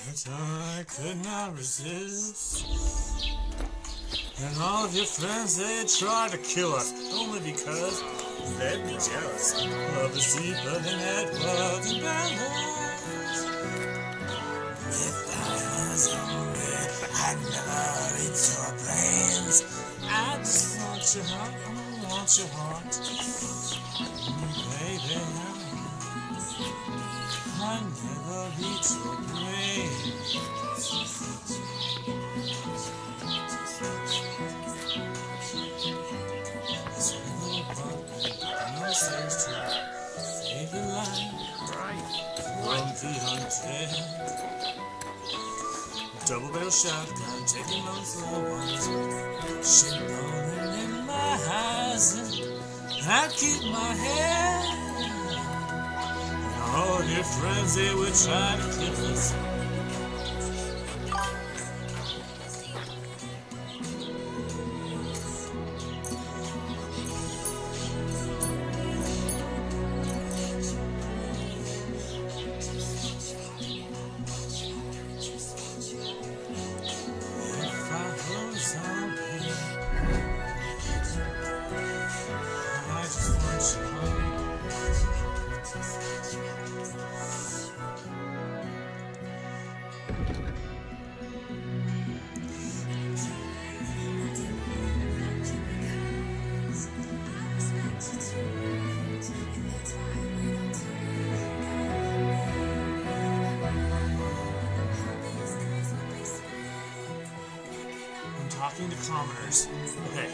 But I could not resist. And all of your friends, they tried to kill us, only because they'd be jealous. Love is deeper than Edward and Bellows. If I was hungry, I'd never eat your brains. I just want your heart, I want your heart. Baby, I never eat your brains. Says to save the life from the hunted. Double barrel shotgun, taking those slow ones. Shit burning in my eyes, and I keep my head. And all your friends, they would try to kill us. Talking to commoners. Okay.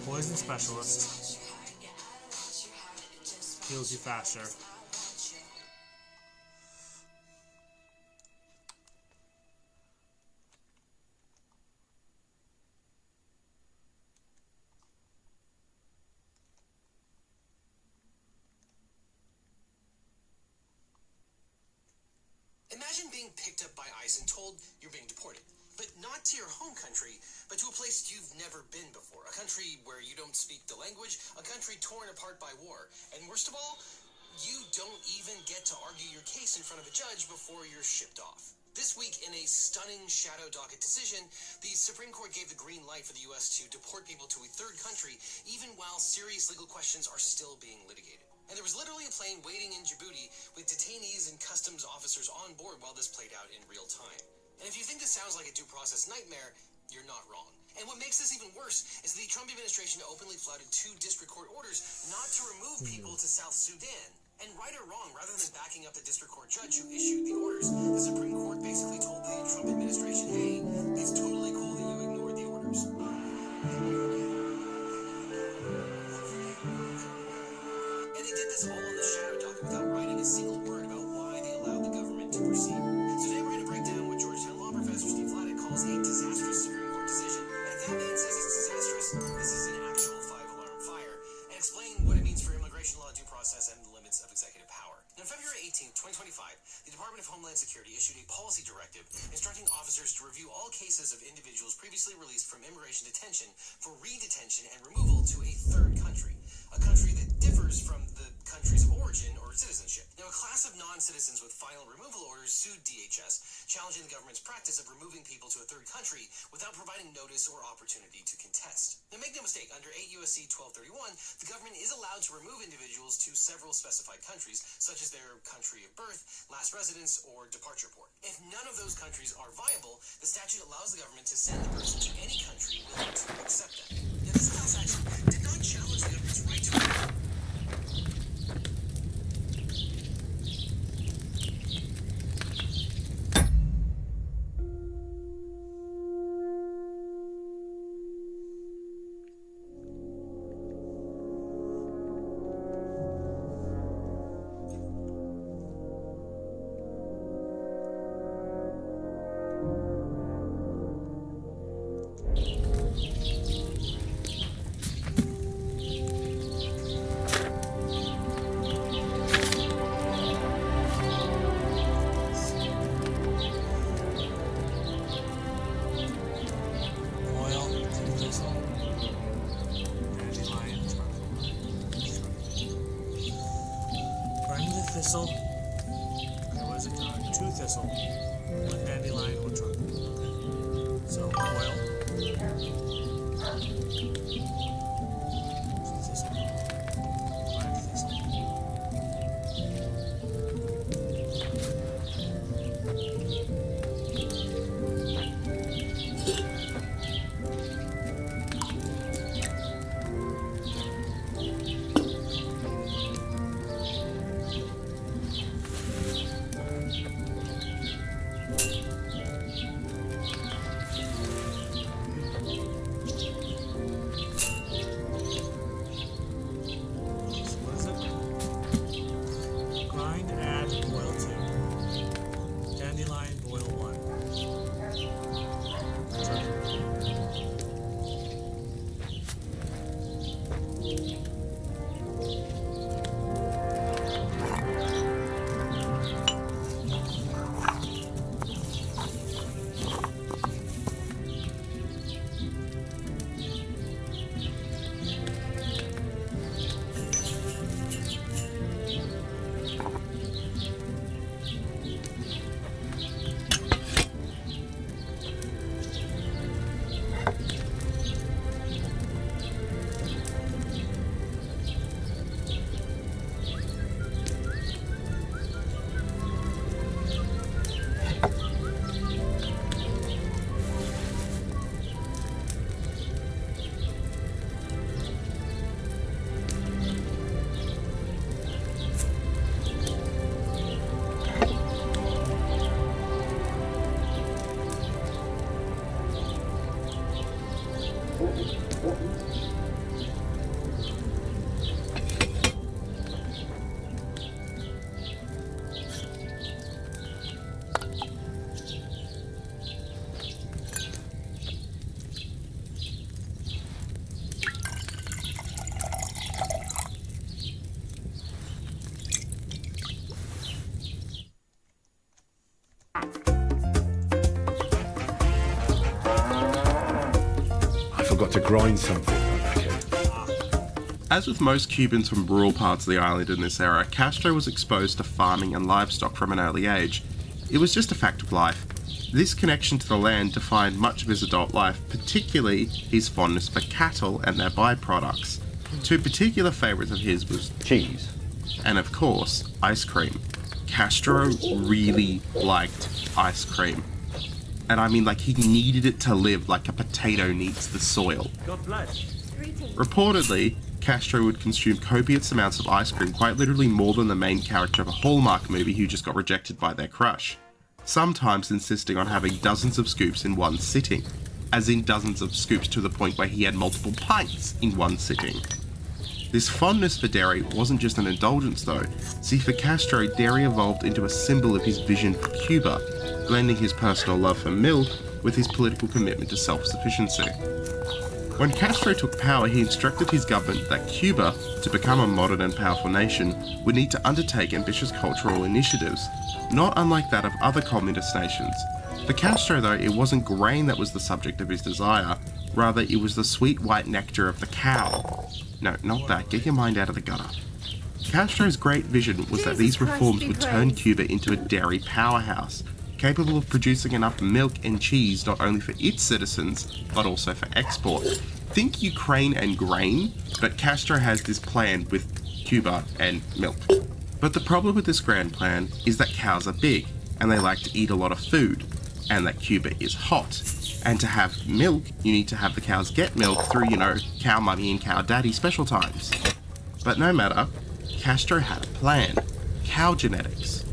Poison specialist. Heals you faster. Imagine being picked up by ICE and told you're being deported. But not to your home country, but to a place you've never been before. A country where you don't speak the language, a country torn apart by war. And worst of all, you don't even get to argue your case in front of a judge before you're shipped off. This week, in a stunning shadow docket decision, the Supreme Court gave the green light for the U.S. to deport people to a third country, even while serious legal questions are still being litigated. And there was literally a plane waiting in Djibouti with detainees and customs officers on board while this played out in real time. And if you think this sounds like a due process nightmare, you're not wrong. And what makes this even worse is the Trump administration openly flouted 2 district court orders not to remove people to South Sudan. And right or wrong, rather than backing up the district court judge who issued the orders, the Supreme Court basically told the Trump administration, hey, it's totally cool that you ignored the orders. And they did this all in the shadow docket without writing a single word about why they allowed the government to proceed. So today we're going to break down what Georgetown law professor Steve Vladeck calls a disastrous Supreme Court decision. And if that man says it's disastrous, this is an actual 5-alarm fire. And explain what it means for immigration law, due process, and the limits of executive power. On February 18, 2025, the Department of Homeland Security issued a policy directive instructing officers to review all cases of individuals previously released from immigration detention for redetention and removal to a third country, a country that differs from the countries of origin or citizenship. Now, a class of non-citizens with final removal orders sued DHS, challenging the government's practice of removing people to a third country without providing notice or opportunity to contest. Now, make no mistake, under 8 U.S.C. 1231, the government is allowed to remove individuals to several specified countries, such as their country of birth, last residence, or departure port. If none of those countries are viable, the statute allows the government to send the person to any country willing to accept them. Now, this class action did not challenge the government's right to remove. thistle. What is it? 2 thistle, 1 dandelion, 1 trunk. So oil. 2 thistle. 5 thistle. Grind, add, boil 2. Dandelion, boil 1. I forgot to grind something. Okay. As with most Cubans from rural parts of the island in this era, Castro was exposed to farming and livestock from an early age. It was just a fact of life. This connection to the land defined much of his adult life, particularly his fondness for cattle and their byproducts. 2 particular favourites of his was Cheese. and of course, ice cream. Castro really liked ice cream. And I mean, like, he needed it to live like a potato needs the soil. Reportedly, Castro would consume copious amounts of ice cream, quite literally more than the main character of a Hallmark movie who just got rejected by their crush. Sometimes insisting on having dozens of scoops in one sitting, as in dozens of scoops to the point where he had multiple pints in one sitting. This fondness for dairy wasn't just an indulgence though. See, for Castro, dairy evolved into a symbol of his vision for Cuba, blending his personal love for milk with his political commitment to self-sufficiency. When Castro took power, he instructed his government that Cuba, to become a modern and powerful nation, would need to undertake ambitious cultural initiatives, not unlike that of other communist nations. For Castro though, it wasn't grain that was the subject of his desire, rather it was the sweet white nectar of the cow. No, not that, get your mind out of the gutter. Castro's great vision was that these reforms would turn Cuba into a dairy powerhouse, capable of producing enough milk and cheese not only for its citizens, but also for export. Think Ukraine and grain, but Castro has this plan with Cuba and milk. But the problem with this grand plan is that cows are big, and they like to eat a lot of food, and that Cuba is hot. And to have milk, you need to have the cows get milk through, cow mummy and cow daddy special times. But no matter, Castro had a plan. Cow genetics.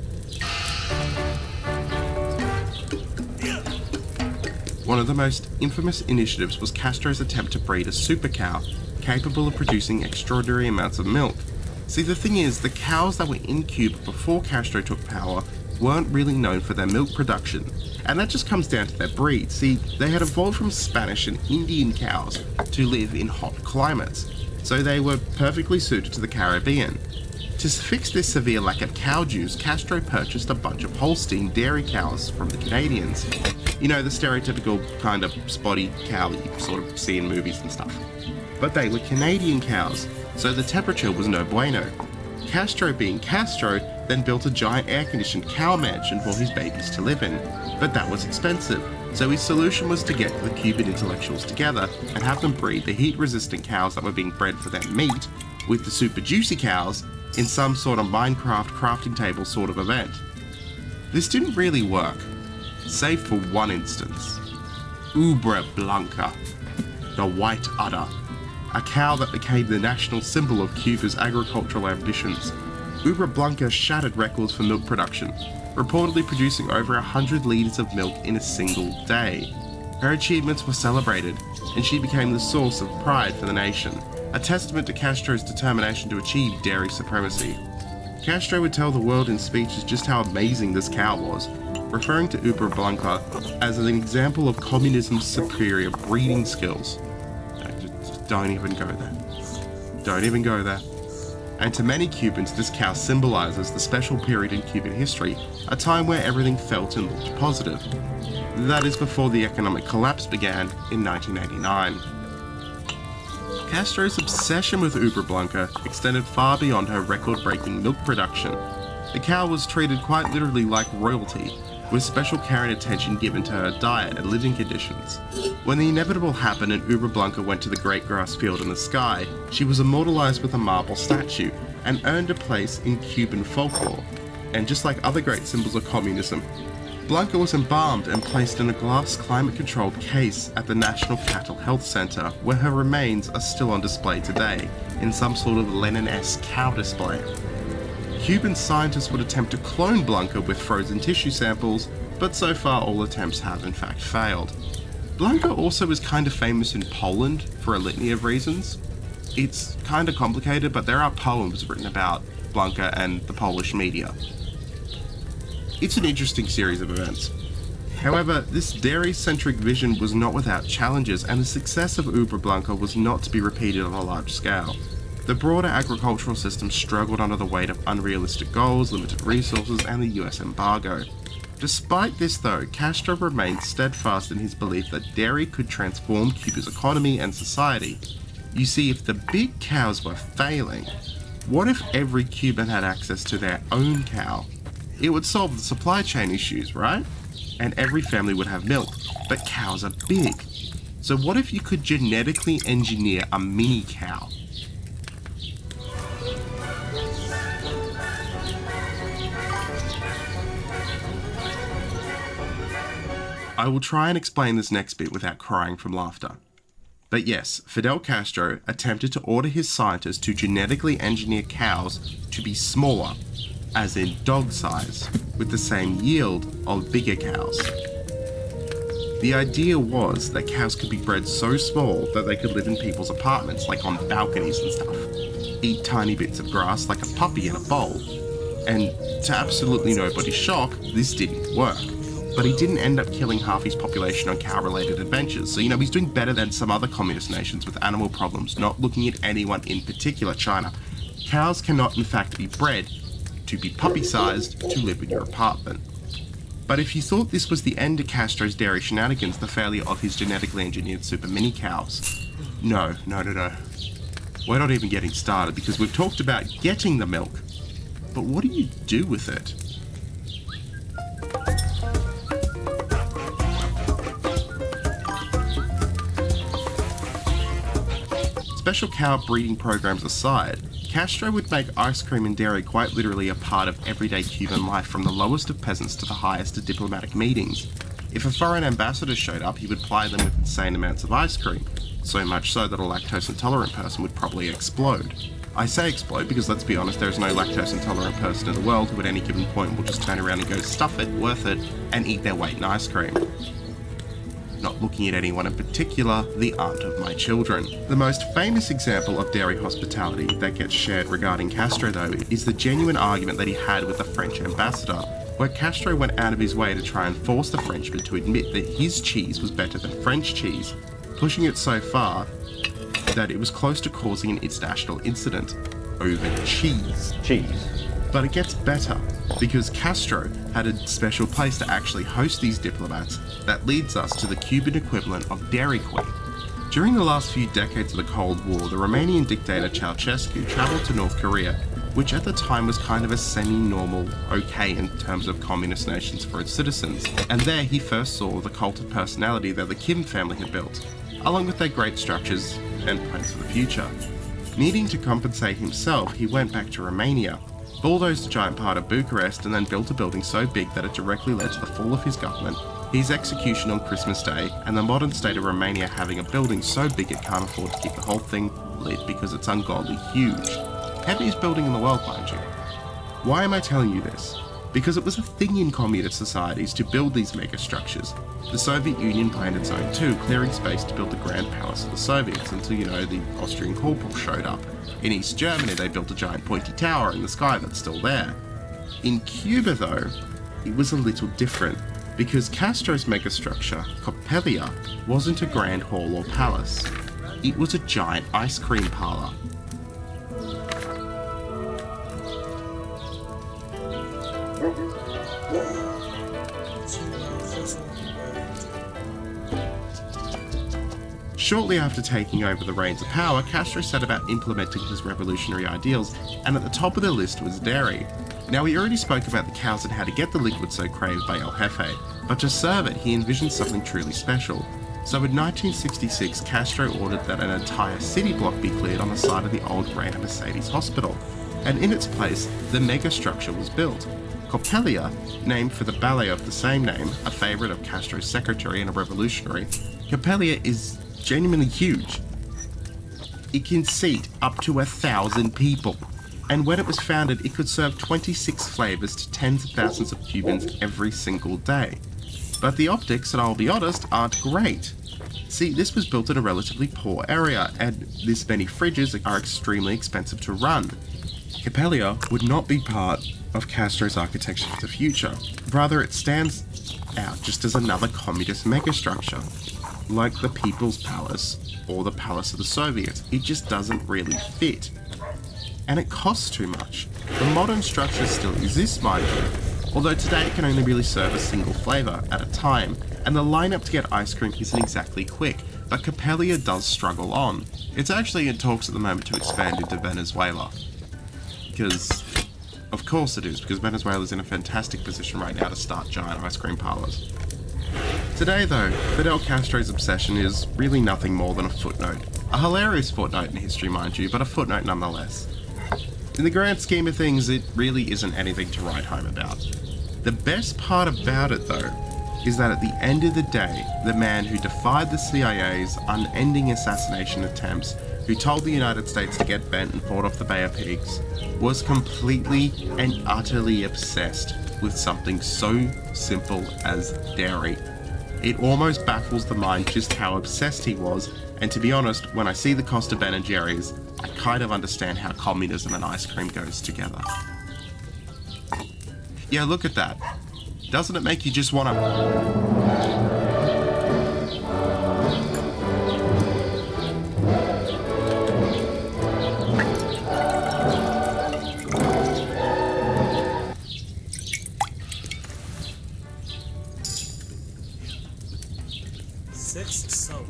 One of the most infamous initiatives was Castro's attempt to breed a super cow capable of producing extraordinary amounts of milk. See, the thing is, the cows that were in Cuba before Castro took power weren't really known for their milk production, and that just comes down to their breed. See, they had evolved from Spanish and Indian cows to live in hot climates, so they were perfectly suited to the Caribbean. To fix this severe lack of cow juice, Castro purchased a bunch of Holstein dairy cows from the Canadians. You know, the stereotypical kind of spotty cow that you sort of see in movies and stuff. But they were Canadian cows, so the temperature was no bueno. Castro, being Castro, then built a giant air-conditioned cow mansion for his babies to live in. But that was expensive, so his solution was to get the Cuban intellectuals together and have them breed the heat-resistant cows that were being bred for their meat with the super juicy cows in some sort of Minecraft crafting table sort of event. This didn't really work, save for one instance. Ubra Blanca, the white udder, a cow that became the national symbol of Cuba's agricultural ambitions. Ubra Blanca shattered records for milk production, reportedly producing over 100 litres of milk in a single day. Her achievements were celebrated, and she became the source of pride for the nation, a testament to Castro's determination to achieve dairy supremacy. Castro would tell the world in speeches just how amazing this cow was, referring to Ubra Blanca as an example of communism's superior breeding skills. Just don't even go there. Don't even go there. And to many Cubans, this cow symbolizes the special period in Cuban history, a time where everything felt and looked positive. That is before the economic collapse began in 1989. Castro's obsession with Ubra Blanca extended far beyond her record-breaking milk production. The cow was treated quite literally like royalty, with special care and attention given to her diet and living conditions. When the inevitable happened and Ubra Blanca went to the great grass field in the sky, she was immortalized with a marble statue and earned a place in Cuban folklore. And just like other great symbols of communism, Blanca was embalmed and placed in a glass climate-controlled case at the National Cattle Health Center, where her remains are still on display today, in some sort of Lenin-esque cow display. Cuban scientists would attempt to clone Blanca with frozen tissue samples, but so far all attempts have in fact failed. Blanca also is kind of famous in Poland for a litany of reasons. It's kind of complicated, but there are poems written about Blanca and the Polish media. It's an interesting series of events. However, this dairy-centric vision was not without challenges, and the success of Ubra Blanca was not to be repeated on a large scale. The broader agricultural system struggled under the weight of unrealistic goals, limited resources, and the US embargo. Despite this though, Castro remained steadfast in his belief that dairy could transform Cuba's economy and society. You see, if the big cows were failing, what if every Cuban had access to their own cow? It would solve the supply chain issues, right? And every family would have milk. But cows are big. So what if you could genetically engineer a mini cow? I will try and explain this next bit without crying from laughter. But yes, Fidel Castro attempted to order his scientists to genetically engineer cows to be smaller, as in dog size, with the same yield of bigger cows. The idea was that cows could be bred so small that they could live in people's apartments, like on balconies and stuff, eat tiny bits of grass like a puppy in a bowl. And to absolutely nobody's shock, this didn't work. But he didn't end up killing half his population on cow-related adventures, so he's doing better than some other communist nations with animal problems, not looking at anyone in particular, China. Cows cannot in fact be bred to be puppy-sized to live in your apartment. But if you thought this was the end of Castro's dairy shenanigans, the failure of his genetically engineered super mini cows, no. We're not even getting started, because we've talked about getting the milk, but what do you do with it? Special cow breeding programs aside, Castro would make ice cream and dairy quite literally a part of everyday Cuban life, from the lowest of peasants to the highest of diplomatic meetings. If a foreign ambassador showed up, he would ply them with insane amounts of ice cream, so much so that a lactose intolerant person would probably explode. I say explode because, let's be honest, there is no lactose intolerant person in the world who at any given point will just turn around and go stuff it, worth it, and eat their weight in ice cream. Not looking at anyone in particular, the aunt of my children. The most famous example of dairy hospitality that gets shared regarding Castro though is the genuine argument that he had with the French ambassador, where Castro went out of his way to try and force the Frenchman to admit that his cheese was better than French cheese, pushing it so far that it was close to causing an international incident over cheese. But it gets better, because Castro had a special place to actually host these diplomats that leads us to the Cuban equivalent of Dairy Queen. During the last few decades of the Cold War, the Romanian dictator Ceausescu travelled to North Korea which at the time was kind of a semi-normal okay in terms of communist nations for its citizens. And there he first saw the cult of personality that the Kim family had built, along with their great structures and plans for the future. Needing to compensate himself, he went back to Romania, bulldozed a giant part of Bucharest, and then built a building so big that it directly led to the fall of his government, his execution on Christmas Day, and the modern state of Romania having a building so big it can't afford to keep the whole thing lit because it's ungodly huge. Heaviest building in the world, mind you. Why am I telling you this? Because it was a thing in communist societies to build these mega structures. The Soviet Union planned its own too, clearing space to build the Grand Palace of the Soviets until, the Austrian corporal showed up. In East Germany, they built a giant pointy tower in the sky that's still there. In Cuba, though, it was a little different, because Castro's megastructure, Coppelia, wasn't a grand hall or palace. It was a giant ice cream parlor. Shortly after taking over the reins of power, Castro set about implementing his revolutionary ideals, and at the top of the list was dairy. Now, we already spoke about the cows and how to get the liquid so craved by El Jefe, but to serve it, he envisioned something truly special. So in 1966, Castro ordered that an entire city block be cleared on the site of the old Reina Mercedes Hospital, and in its place, the megastructure was built. Coppelia, named for the ballet of the same name, a favourite of Castro's secretary and a revolutionary, Coppelia is genuinely huge. It can seat up to 1,000 people, and when it was founded, it could serve 26 flavours to tens of thousands of Cubans every single day. But the optics, and I'll be honest, aren't great. See, this was built in a relatively poor area, and this many fridges are extremely expensive to run. Coppelia would not be part of Castro's architecture for the future. Rather, it stands out just as another communist megastructure, like the People's Palace or the Palace of the Soviets. It just doesn't really fit. And it costs too much. The modern structure still exists, mind you, although today it can only really serve a single flavour at a time, and the lineup to get ice cream isn't exactly quick, but Coppelia does struggle on. It's actually in talks at the moment to expand into Venezuela. Because, of course it is, because Venezuela's in a fantastic position right now to start giant ice cream parlours. Today though, Fidel Castro's obsession is really nothing more than a footnote. A hilarious footnote in history, mind you, but a footnote nonetheless. In the grand scheme of things, it really isn't anything to write home about. The best part about it though, is that at the end of the day, the man who defied the CIA's unending assassination attempts, who told the United States to get bent and fought off the Bay of Pigs, was completely and utterly obsessed with something so simple as dairy. It almost baffles the mind just how obsessed he was, and to be honest, when I see the cost of Ben & Jerry's, I kind of understand how communism and ice cream goes together. Yeah, look at that. Doesn't it make you just want to... Soap.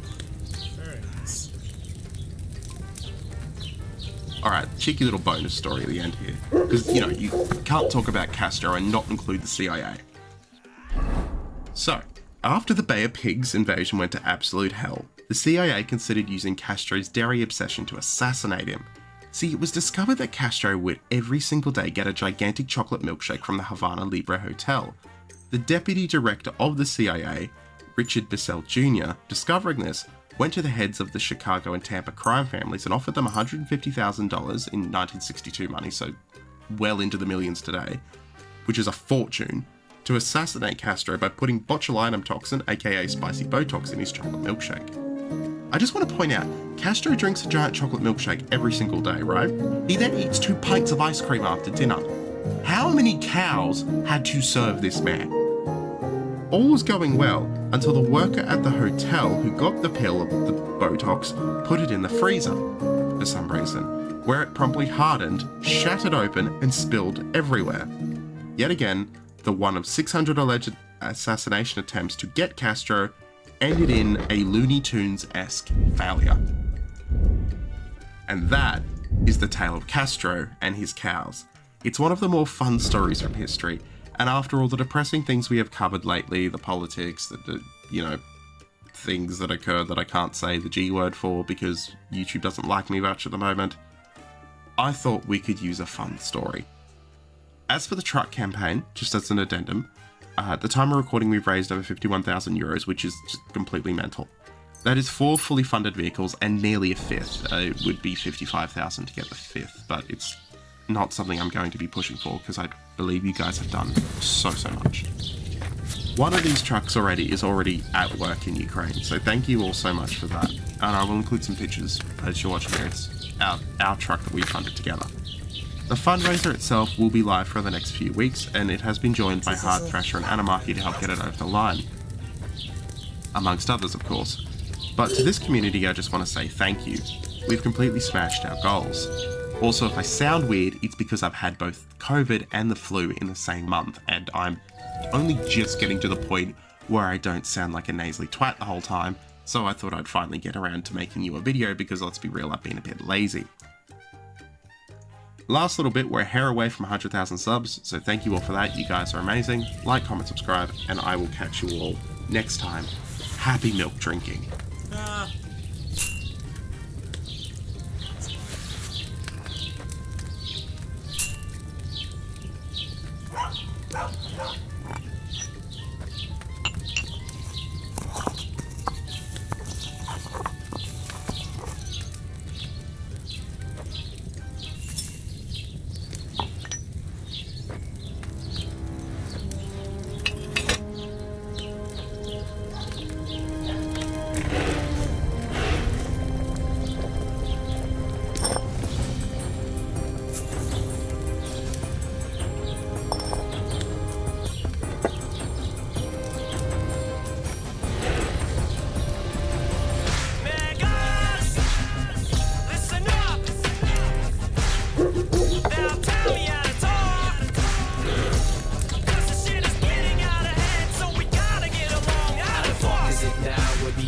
Very nice. Alright, cheeky little bonus story at the end here. Because, you can't talk about Castro and not include the CIA. So, after the Bay of Pigs invasion went to absolute hell, the CIA considered using Castro's dairy obsession to assassinate him. See, it was discovered that Castro would every single day get a gigantic chocolate milkshake from the Havana Libre Hotel. The deputy director of the CIA, Richard Bissell Jr., discovering this, went to the heads of the Chicago and Tampa crime families and offered them $150,000 in 1962 money, so well into the millions today, which is a fortune, to assassinate Castro by putting botulinum toxin, aka spicy Botox, in his chocolate milkshake. I just want to point out, Castro drinks a giant chocolate milkshake every single day, right? He then eats 2 pints of ice cream after dinner. How many cows had to serve this man? All was going well until the worker at the hotel who got the pill of the Botox put it in the freezer for some reason, where it promptly hardened, shattered open, and spilled everywhere. Yet again, the one of 600 alleged assassination attempts to get Castro ended in a Looney Tunes-esque failure. And that is the tale of Castro and his cows. It's one of the more fun stories from history, and after all the depressing things we have covered lately, the politics, the things that occur that I can't say the G word for because YouTube doesn't like me much at the moment, I thought we could use a fun story. As for the truck campaign, just as an addendum, at the time of recording we've raised over 51,000 euros, which is just completely mental. That is 4 fully funded vehicles and nearly a fifth. It would be 55,000 to get the fifth, but it's not something I'm going to be pushing for because I believe you guys have done so much. One of these trucks is already at work in Ukraine, so thank you all so much for that. And I will include some pictures as you're watching here. It's our truck that we funded together. The fundraiser itself will be live for the next few weeks, and it has been joined by Hard Thrasher and Animarchy to help get it over the line. Amongst others, of course. But to this community, I just want to say thank you. We've completely smashed our goals. Also, if I sound weird, it's because I've had both COVID and the flu in the same month, and I'm only just getting to the point where I don't sound like a nasally twat the whole time, so I thought I'd finally get around to making you a video because let's be real, I've been a bit lazy. Last little bit, we're a hair away from 100,000 subs, so thank you all for that, you guys are amazing. Like, comment, subscribe, and I will catch you all next time. Happy milk drinking.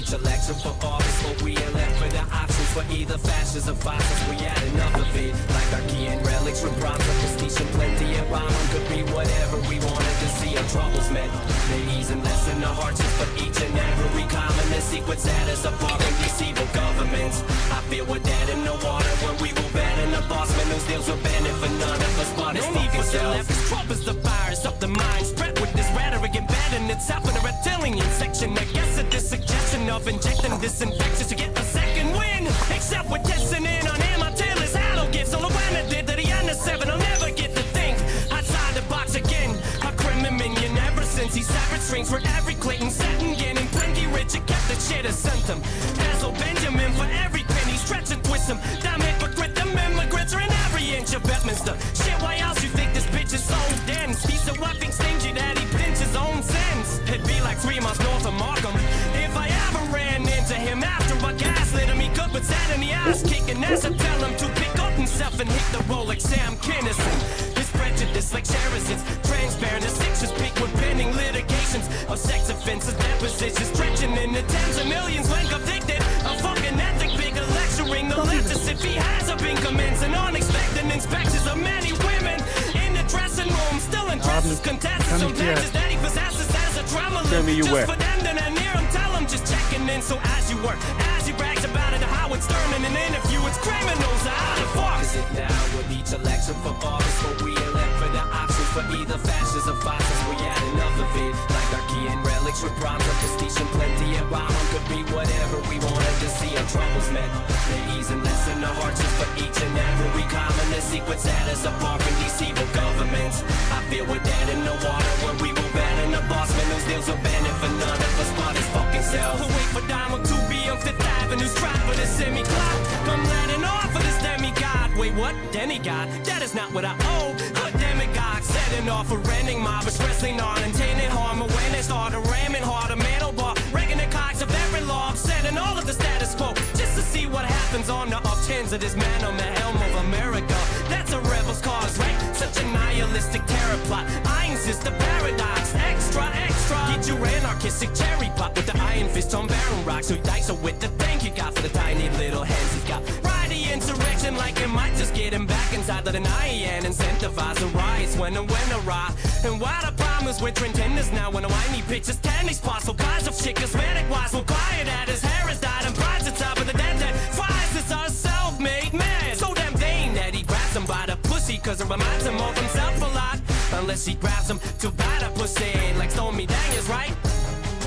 Election for office, what we elect for the options for either fascists or fascists. We had enough of it, like our key and relics from bronze, prestige and plenty of bomb could be whatever we wanted to see our troubles met. They ease and lessen the hardships for each and every common. The secret status of our these evil governments. I feel we're dead in the water when we will bet in the boss man whose deals were banned for none of us but it's Steve himself. Trump is the virus of the mind, spread with this rhetoric embedded itself in the reptilian section. I guess it is suggestion of injecting disinfectants to get a second win. Except we're testing in on him until his idol gives all the when I did to the end of 7. I'll never get to think outside the box again. A criminal minion ever since he severed strings for every Clinton setting. Getting plenty rich and kept the shit as sent him. Dazzle Benjamin for every penny, stretch and twist him. Damn hypocrite, them immigrants are in every inch of Bedminster. Shit, why else you think this bitch is so dense? He's so effing stingy that he pinch his own sense. It'd be like 3 miles north of Markham if I ever ran into him after I gaslit him. He could but sat in the ass kicking ass and tell him to pick up himself and hit the roll like Sam Kinison. His prejudice like Sherazad's transparent. The sixes peak with pending litigations of sex offenses, depositions, stretching in the tens of millions when convicted of fucking ethic, bigger lecturing the letters if he has been commencing unexpected inspections of many women in the dressing room, still in dresses, contesting some matches that he possesses as a drama loop. Just for them to not near him, tell him just checking in. So as you work, as he brags about it, how it's Stern in an interview, it's criminals out of fuck. Is it now with each election for office, what we elect for the options for either fascists or fascists? We had enough of it, like our key and relics with bronze of prestige and plenty of bomb could be whatever we wanted to see our troubles met. They ease and lessen the hardships for each and every common. The secret status apart from these evil governments. I feel we're dead in the water when we will ban the boss man whose deals are banned for none of us but his fucking self. Wait for Diamond to be on 5th Avenue, strive for the semi-cloud. I'm letting off of this demigod. Wait, what? Demigod? That is not what I owe. A demigod setting off a renting mob, is wrestling on untainted harm. When they started ramming hard, a metal bar, wrecking the cocks of every law, setting all of the status quo, just to see what happens on the off chance of this man on the helm of America. That's a rebel's cause, right? Such a nihilistic terror plot. I insist the paradox, extra, extra. Get your anarchistic cherry pop with the iron fist on barrel rocks. So dice with the thank you got for the tiny little hands he's got. Riding the insurrection like it might just get him back inside of the night and incentivize the riots when the winter ride. And why the problems with Trent tenders now when the whiny pictures tan these spots, all kinds of shit cosmetic wise, so quiet at his hair is dyed and prides the top of the dead that fries is our self-made man. So damn vain that he grabs him by the pussy cause it reminds him of himself a lot. Unless he grabs him to buy the pussy like Stormy Daniels, right?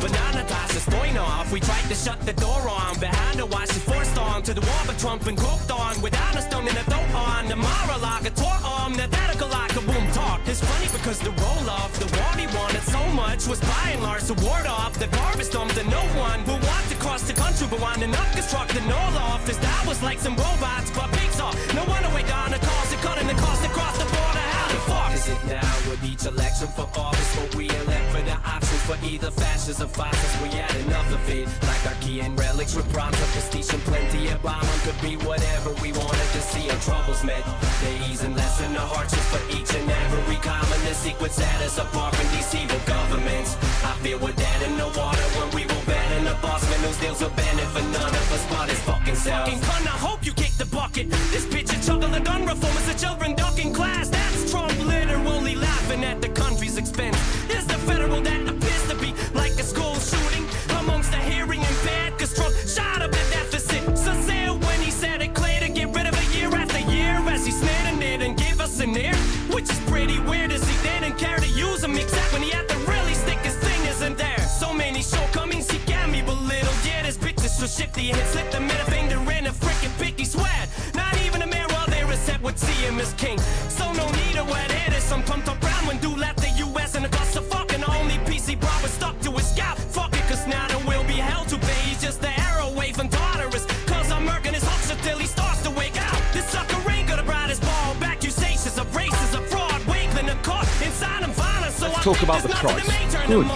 Banana ties the spoin off. We tried to shut the door on behind her while she forced on to the wall, but Trump and croaked on without a stone in the throat on the Mar-a-Lago a tore arm, the radical like a boom talk. It's funny because the roll off the war he wanted so much was by and large to ward off the garbage dumps and no one who wants to cross the country but want to knock his truck the North off. That was like some robots but pigs off. No wonder we down the cost of cutting the cost across the border. How the fuck is it now with each election for office where we elect for the options for either fascists or fascists? We had enough of it. Like our key and relics with bronze of prestige and plenty of bomb could be whatever we wanted to see our troubles met. They ease and lessen the hardships for each and every common. The secret set us apart from these evil governments. I feel we're dead in the water when we will bet in the boss man whose deals will benefit none of us but his fucking self. Fucking cunt, I hope you kick the bucket. This bitch and chuckle the gun reform is the children ducking class. That's Trump literally laughing at the country's expense. Is the federal that appears to be like a school shooting amongst the hearing impaired? Cause Trump shot up the deficit. Sincere when he said it clear to get rid of it year after year as he snitted it and gave us an ear, which is pretty weird as he didn't care to use them except when he had to really stick his fingers in there. So many shortcomings he got me belittled. Yeah, this bitch is so shifty and slip the middle finger in a freaking picky sweat. Not even a mirror there is set would see him as king. So no need to wet it is some pumped up round when dude left the US and the cost of fucking only PC bra was stuck to his scalp. Fuck it, cause now there will be hell to pay. He's just the arrow wave and daughteress. Cause I'm murking his hooks until he starts to wake out. This sucker ain't gonna ride his ball. Accusations of racist, a fraud, waving a cart inside him violence. So Let's talk about the price. Good.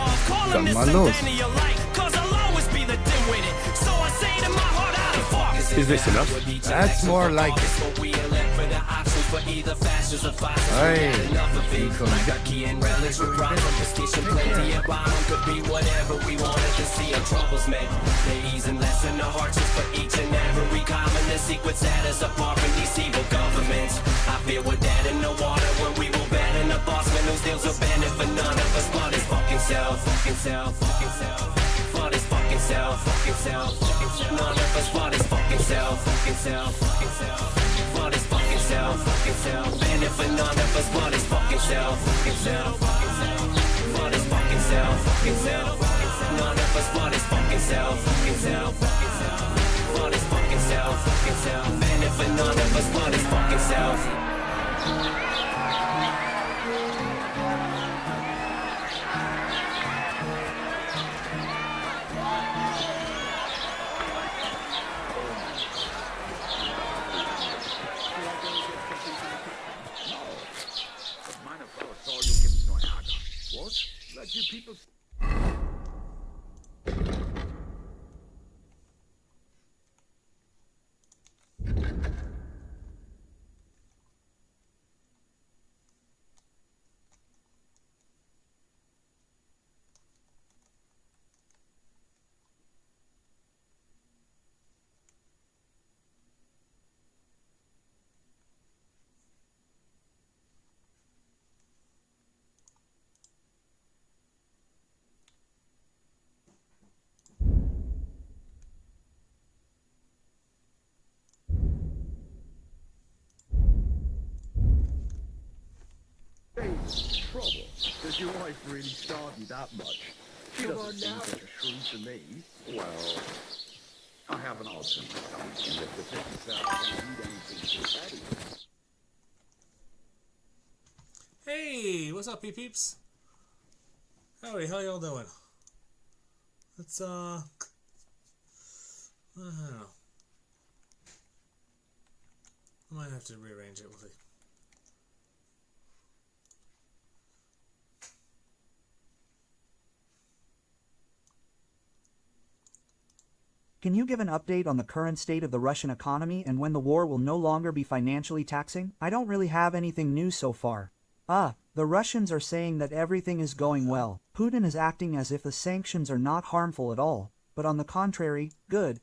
Done my nose. Is this enough? That's more like it. Hey, key and relics with pride and prestige and plenty of bomb could be whatever we wanted to see our troubles met. They ease and lessen the hardships for each and every common. The secret set us apart from these evil governments. I feel we're dead in the water when we will bet in the boss man whose deals will benefit none of us but his fucking self, fucking self, fucking self. But his fucking self, fucking self, fucking self. None of us but his fucking self, fucking self, fucking self. But his fucking self, fucking self. Benefit none of us but his fucking self, fucking self, fucking self. But his fucking self, fucking self, fucking self. None of us but his fucking self, fucking self, fucking self. But his fucking self, fucking self. Benefit none of us but his fucking self. Let you people. Trouble. Does your wife really starve you that much? She doesn't seem such a shrew to me. Well, I have an alternate assumption that the 57 doesn't need anything to Eddie. Hey, what's up, peeps? Howdy, how y'all doing? Let's, I don't know. I might have to rearrange it, we'll see. Can you give an update on the current state of the Russian economy and when the war will no longer be financially taxing? I don't really have anything new so far. The Russians are saying that everything is going well. Putin is acting as if the sanctions are not harmful at all, but on the contrary, good.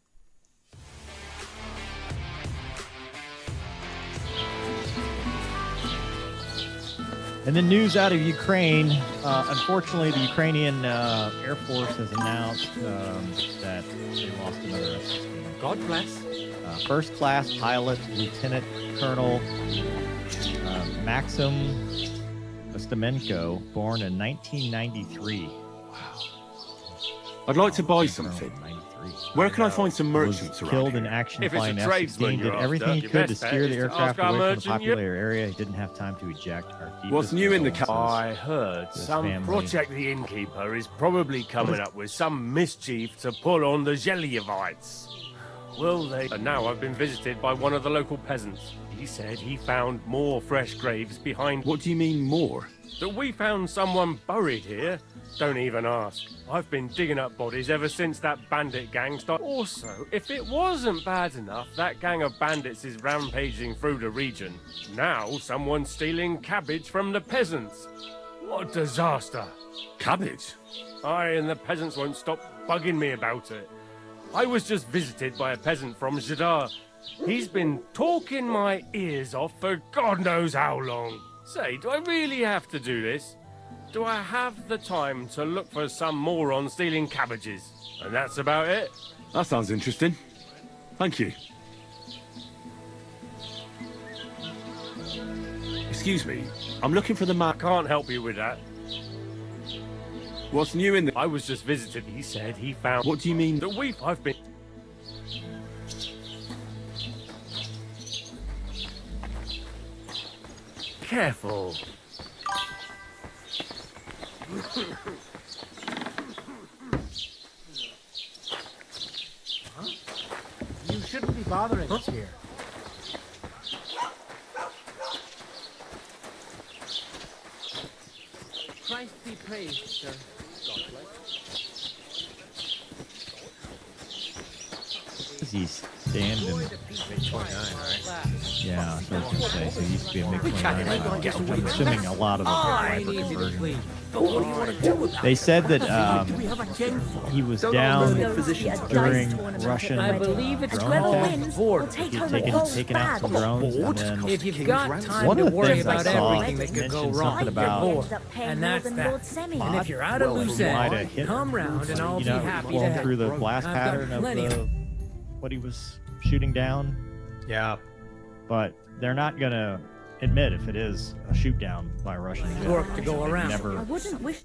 And then news out of Ukraine. Unfortunately, the Ukrainian Air Force has announced that they lost another F-16. God bless. First class pilot, Lieutenant Colonel Maxim Ostamenko, born in 1993. I'd like to buy something. Where can I find some merchants Was around killed here? in action If it's flying a F-16. tradesman Did you're everything after, he your could to best bet steer is the to aircraft ask our away from the merchant popular area. He didn't have time to eject. Our deepest What's new in the condolences. I heard This some family. Project the Innkeeper is probably coming up with some mischief to pull on the Zhelyevites. Will they? And now I've been visited by one of the local peasants. He said he found more fresh graves behind. What do you mean more? That we found someone buried here? Don't even ask. I've been digging up bodies ever since that bandit gang started. Also, if it wasn't bad enough, that gang of bandits is rampaging through the region. Now someone's stealing cabbage from the peasants. What a disaster. Cabbage? Aye, and the peasants won't stop bugging me about it. I was just visited by a peasant from Jadar. He's been talking my ears off for God knows how long. Say, do I really have to do this? Do I have the time to look for some moron stealing cabbages? And that's about it. That sounds interesting. Thank you. Excuse me, I'm looking for the map. Can't help you with that. What's new in the... I was just visited. He said he found... What do you mean? that I've been... Careful. You shouldn't be bothering us here. Christ be praised, sir. He's standing. Yeah, so I was gonna say. So he used to be a MiG-29. I'm assuming a lot of the Viper conversion. They said that he was down during Russian drone attacks. He had taken out some drones, and then If you've got time one to of the worry things I about saw everything that could go mentioned wrong, something you're about bored. And that's that. And if you're out of loose might have end, hit, come round and I'll be happy to flown help. through the blast I've got pattern of plenty of- what he was shooting down. Yeah. But they're not gonna admit if it is a shoot down by a Russian jet. Work to go They've around. never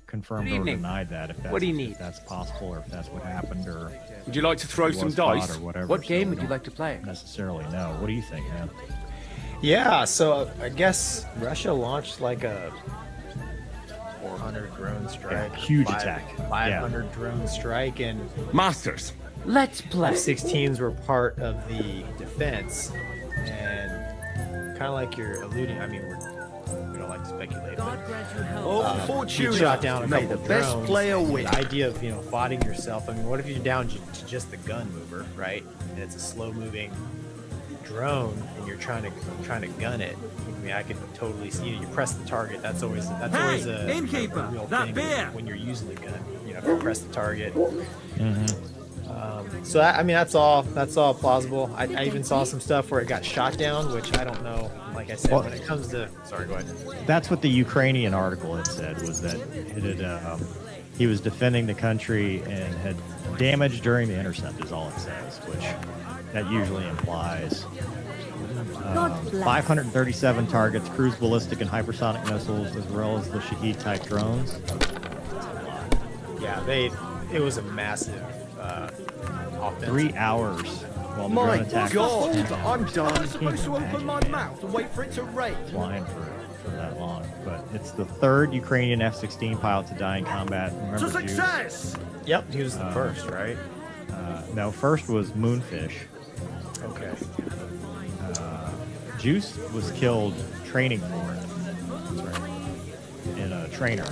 confirmed Good or evening. denied that if that's, What do you need? if that's possible or if that's what happened or Would you like to throw was some fought dice? or whatever. What game So would we you like to play? don't necessarily know. What do you think, man? Yeah, so I guess Russia launched like a 400 drone strike. Yeah, huge attack. 500 drone strike, and Masters. Let's play. F-16s were part of the defense. And kind of like you're alluding, I mean, we don't like to speculate, but grant you help. Oh, you fortune. shot down a May couple the best drones. player win. The idea of, fighting yourself. I mean, what if you're down to just the gun mover, right? And it's a slow moving drone and you're trying to gun it. I mean, I could totally see you press the target. That's always a innkeeper, a real that thing beer! when you're using the gun. If you press the target. Mm-hmm. So I mean, that's all plausible. I even saw some stuff where it got shot down, which I don't know. Like I said, Well- when it comes to, sorry, go ahead. That's what the Ukrainian article had said, was that it had, he was defending the country and had damage during the intercept is all it says, which that usually implies 537 targets, cruise ballistic and hypersonic missiles, as well as the Shahed type drones. Yeah, it was a massive offense. 3 hours while the drone attack was 10 hours. I'm done. I'm supposed to open my mouth and wait for it to rain. Flying for that long, but it's the third Ukrainian F-16 pilot to die in combat. Remember, Success! Yep, he was the first, right? No, first was Moonfish. Okay. Juice was killed training for it in a trainer,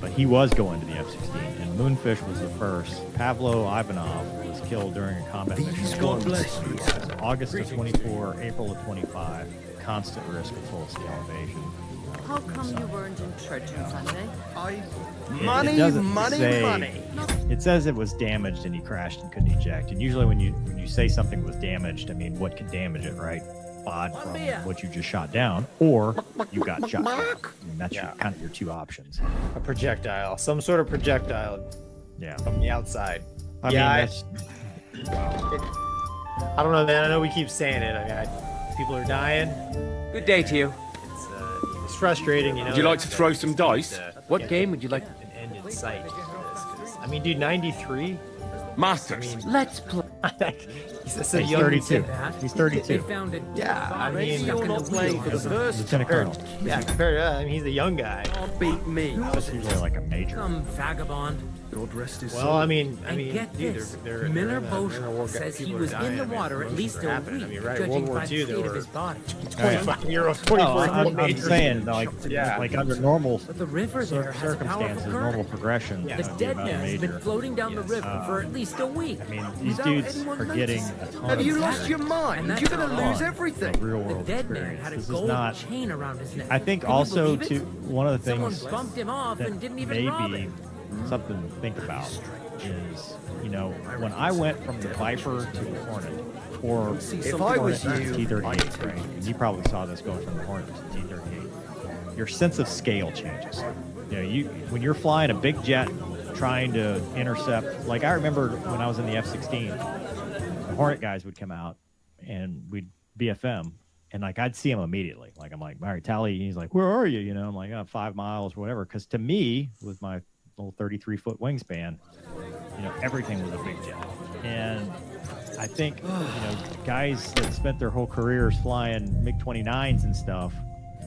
but he was going to the F-16, and Moonfish was the first. Pavlo Ivanov was killed during a combat mission. God bless you. So August of 24, April of 25, constant risk of full-scale invasion. How come you weren't in church on Sunday? It doesn't say- It says it was damaged and he crashed and couldn't eject. And usually when you say something was damaged, I mean, what could damage it, right? spot from what you just shot down, or you got shot down. And that's kind of your two options. A projectile, some sort of projectile. Yeah. From the outside. I mean, that's... I don't know, man. I know we keep saying it. I mean, people are dying. Good day to you. It's frustrating, you know. Would you like to throw some dice? What game would you like? An end in sight. I mean, dude, 93. Masters. Let's play. He's He's 32. He's 32. Yeah, I mean, you're not playing for the first. Lieutenant Colonel. Yeah, compared to I mean, he's a young guy. Beat me. He's usually like a major. Some vagabond. Well, I mean, Get dude, this. they're Miller in the- they're in a war- Bosch says he people are was dying, in the I mean, water at most least are a week, happening. I mean, right, judging World War by the II, state there of were his body. 25-year-old, 24 I'm saying, like, Yeah. like under normal But the river there has a powerful circumstances, current. normal progression. The it would be dead about a man has been major. floating down the river for at least a week. I mean, these without dudes anyone are getting noticing. a ton Have of you lost your mind? And You're that's gonna not lose all. everything. real The world dead man experience. had a This is gold not. chain around his neck. I think Can you also believe it? too one of the Someone things bumped him off that and didn't even rob maybe him. something to think about is, you know, when I went from the Viper to the Hornet, or If I was you, T-38, right? And you probably saw this going from the Hornet to T-38. Your sense of scale changes. You know, when you're flying a big jet trying to intercept, like I remember when I was in the F-16, the Hornet guys would come out and we'd BFM, and like I'd see him immediately. Like I'm like, all right, Tally. He's like, where are you? You know, I'm like, 5 miles or whatever. Because to me, with my little 33-foot wingspan, you know, everything was a big jet. And I think, you know, guys that spent their whole careers flying MiG-29s and stuff,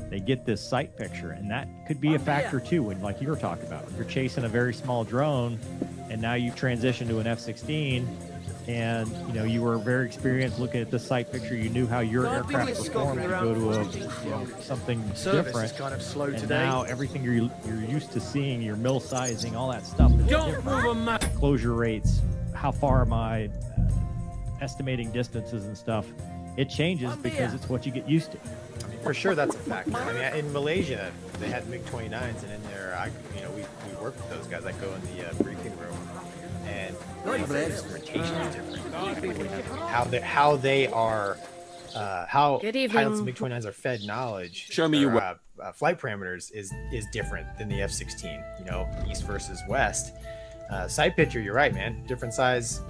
they get this sight picture, and that could be a factor too. When, like you were talking about, you're chasing a very small drone, and now you transition to an F-16. And you know, you were very experienced looking at the sight picture. You knew how your aircraft performed to go to a, you know, something different. Is kind of slow And today. now everything you're used to seeing, your mill sizing, all that stuff is different. Closure rates, how far am I estimating distances and stuff, it changes because it's what you get used to. I mean, for sure, that's a factor. I mean, in Malaysia, they had MiG-29s, and in there, we work with those guys. I go in the briefing room, and the instrumentation is different. How they are, how Good evening. pilots of MiG-29s are fed knowledge. Show me your flight parameters is different than the F-16. You know, east versus west. Sight picture, you're right, man. Different size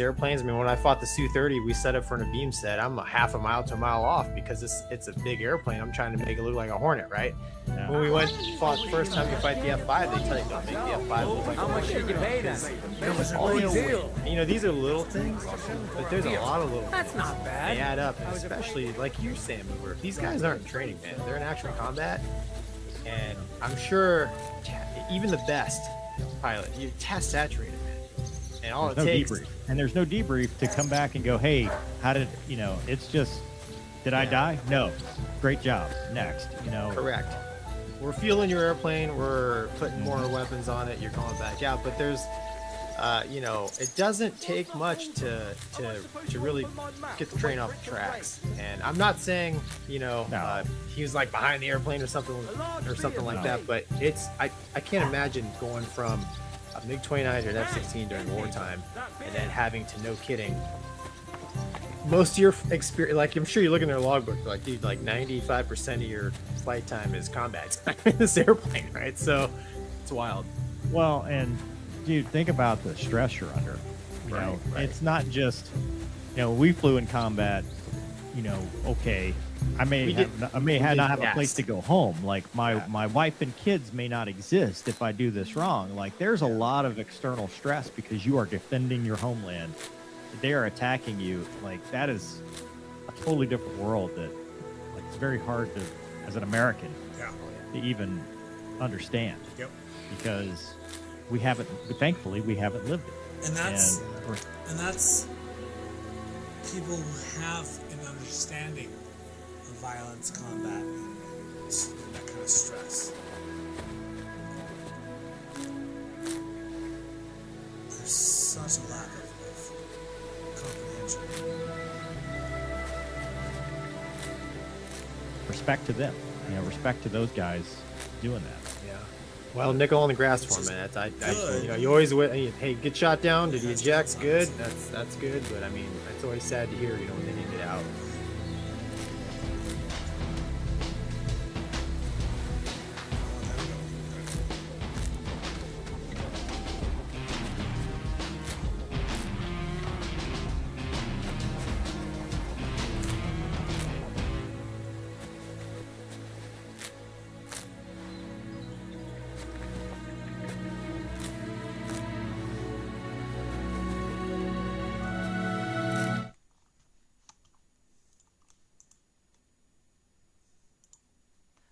airplanes. I mean, when I fought the Su-30, we set up for an Abeam set. I'm a half a mile to a mile off because it's a big airplane. I'm trying to make it look like a Hornet, right? Yeah. When we fought the first time you fight the F5, they tell you don't make the F5 look like a Hornet. did you pay them? It was a All great the deal. way. You know, these are little things, but there's a lot of little That's things. not bad. They add up, and especially like you're saying, Mover. These guys aren't in training, man. They're in actual combat, and I'm sure even the best pilot, you're test saturated, man. And all There's it no takes. debrief, and there's no debrief to come back and go, hey, how did, you know, it's just, did I die? No. Great job. Next, you know. Correct. We're fueling your airplane. We're putting more weapons on it. You're going back out. But there's, you know, it doesn't take much to really get the train off the tracks. And I'm not saying, you know, he was like behind the airplane or something like that. But it's I can't imagine going from a MiG-29 to an F-16 during wartime, and then having to, no kidding, most of your experience, like I'm sure you look in their logbook, like, dude, like 95% of your flight time is combat time in this airplane, right? So it's wild. Well, and dude, think about the stress you're under. You know, it's not just, you know, we flew in combat. You know, okay, I may not have a place to go home. Like my wife and kids may not exist if I do this wrong. Like there's a lot of external stress because you are defending your homeland. They are attacking you. Like that is a totally different world that, like, it's very hard to, as an American, to even understand. Yep. Because thankfully we haven't lived it. And that's people who have an understanding of violence, combat, and that kind of stress. There's such a lack of comprehension. Respect to them. You know, respect to those guys doing that. Yeah. Well, nickel on the grass for man. You know, you always hey, get shot down. Did you eject? Good. That's good. But I mean, it's always sad to hear, you know, when they didn't get out.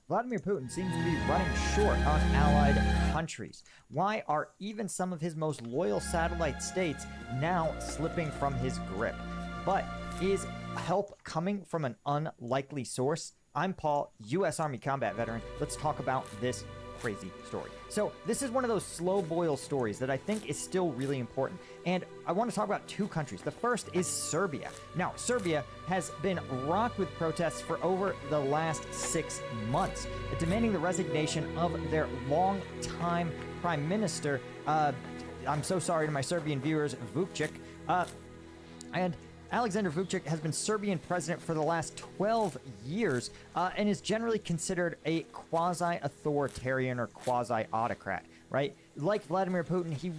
Vladimir Putin seems to be running short on allied countries. Why are even some of his most loyal satellite states now slipping from his grip? But is help coming from an unlikely source? I'm Paul, U.S. Army combat veteran. Let's talk about this crazy story. So this is one of those slow boil stories that I think is still really important. And I want to talk about two countries. The first is Serbia. Now, Serbia has been rocked with protests for over the last 6 months, demanding the resignation of their longtime prime minister, I'm so sorry to my Serbian viewers, Vucic, and Alexander Vucic has been Serbian president for the last 12 years and is generally considered a quasi-authoritarian or quasi-autocrat, right? Like Vladimir Putin, he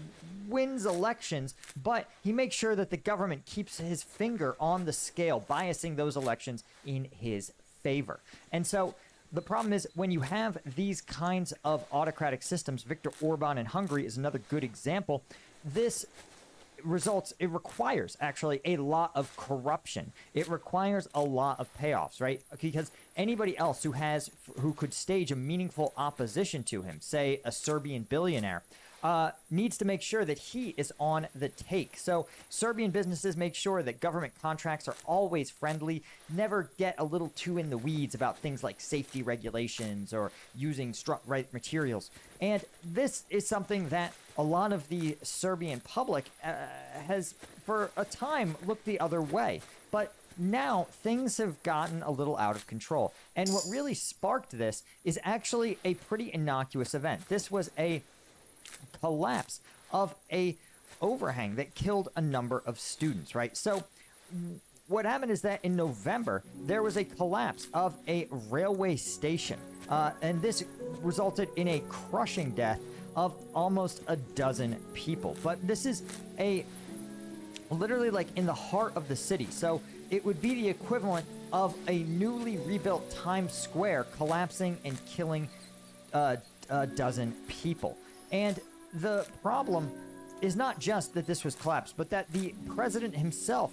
wins elections, but he makes sure that the government keeps his finger on the scale, biasing those elections in his favor. And so the problem is when you have these kinds of autocratic systems, Viktor Orban in Hungary is another good example, it requires actually a lot of corruption. It requires a lot of payoffs, right? Because anybody else who could stage a meaningful opposition to him, say a Serbian billionaire, needs to make sure that he is on the take. So Serbian businesses make sure that government contracts are always friendly, never get a little too in the weeds about things like safety regulations or using right materials. And this is something that a lot of the Serbian public has, for a time, looked the other way. But now things have gotten a little out of control. And what really sparked this is actually a pretty innocuous event. This was a collapse of a overhang that killed a number of students, right? So what happened is that in November, there was a collapse of a railway station. And this resulted in a crushing death of almost a dozen people. But this is literally like in the heart of the city. So it would be the equivalent of a newly rebuilt Times Square collapsing and killing a dozen people. And the problem is not just that this was collapsed, but that the president himself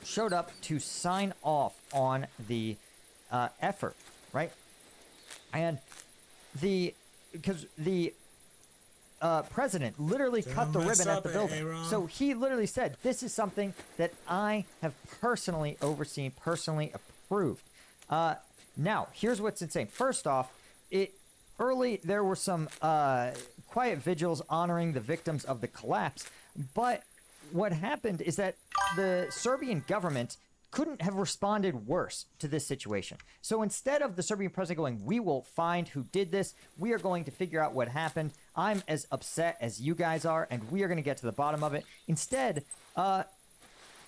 showed up to sign off on the effort, right? And because the president literally cut the ribbon at the building. So he literally said, this is something that I have personally overseen, personally approved. Now, here's what's insane. First off, early there were some quiet vigils honoring the victims of the collapse, but what happened is that the Serbian government couldn't have responded worse to this situation. So instead of the Serbian president going, we will find who did this, we are going to figure out what happened, I'm as upset as you guys are, and we are going to get to the bottom of it. Instead,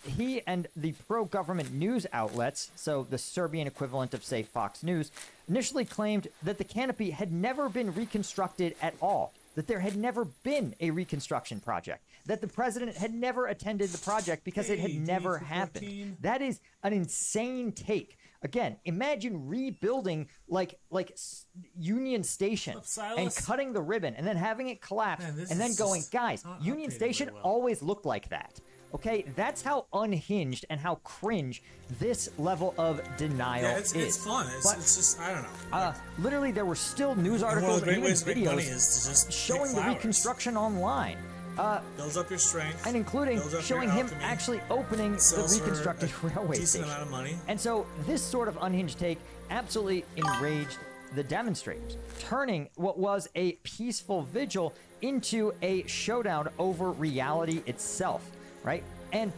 he and the pro-government news outlets, so the Serbian equivalent of, say, Fox News, initially claimed that the canopy had never been reconstructed at all, that there had never been a reconstruction project, that the president had never attended the project because it had never happened. That is an insane take. Again, imagine rebuilding like Union Station and cutting the ribbon and then having it collapse and then going, guys, Union Station always looked like that. Okay, that's how unhinged and how cringe this level of denial is. It's fun. It's just, I don't know. Literally, there were still news articles and even videos showing the reconstruction online. Builds up your strength. And including showing him actually opening the reconstructed railway station. Amount of money. And so this sort of unhinged take absolutely enraged the demonstrators, turning what was a peaceful vigil into a showdown over reality itself. Right? And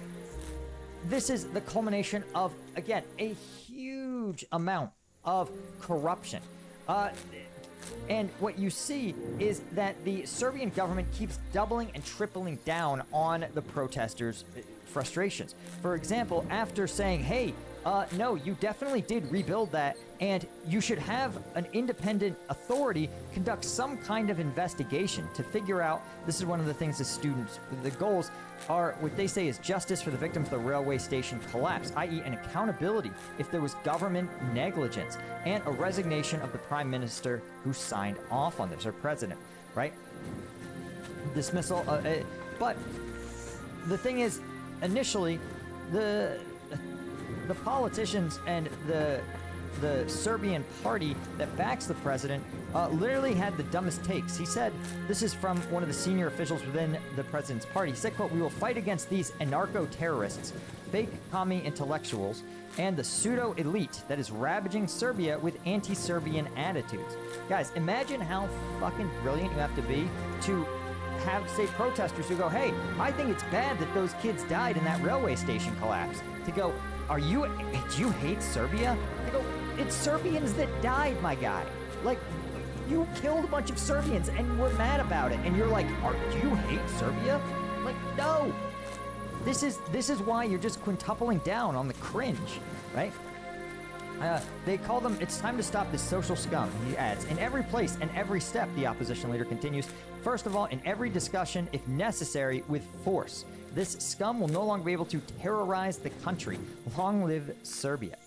this is the culmination of, again, a huge amount of corruption. And what you see is that the Serbian government keeps doubling and tripling down on the protesters' frustrations. For example, after saying, hey, no, you definitely did rebuild that, and you should have an independent authority conduct some kind of investigation to figure out, this is one of the things the students, the goals are what they say is justice for the victims of the railway station collapse, i.e. an accountability if there was government negligence, and a resignation of the prime minister who signed off on this, or president, right? Dismissal, but the thing is, initially, the politicians and the the Serbian party that backs the president literally had the dumbest takes. He said, this is from one of the senior officials within the president's party. He said, quote, "We will fight against these anarcho-terrorists, fake commie intellectuals, and the pseudo-elite that is ravaging Serbia with anti-Serbian attitudes." Guys, imagine how fucking brilliant you have to be to have, say, protesters who go, "Hey, I think it's bad that those kids died in that railway station collapse." To go, do you hate Serbia? They go, "It's Serbians that died, my guy. Like, you killed a bunch of Serbians and we're mad about it." And you're like, "Do you hate Serbia?" Like, no. This is why you're just quintupling down on the cringe, right? They call them, "It's time to stop this social scum," he adds. "In every place and every step," the opposition leader continues. "First of all, in every discussion, if necessary, with force. This scum will no longer be able to terrorize the country. Long live Serbia."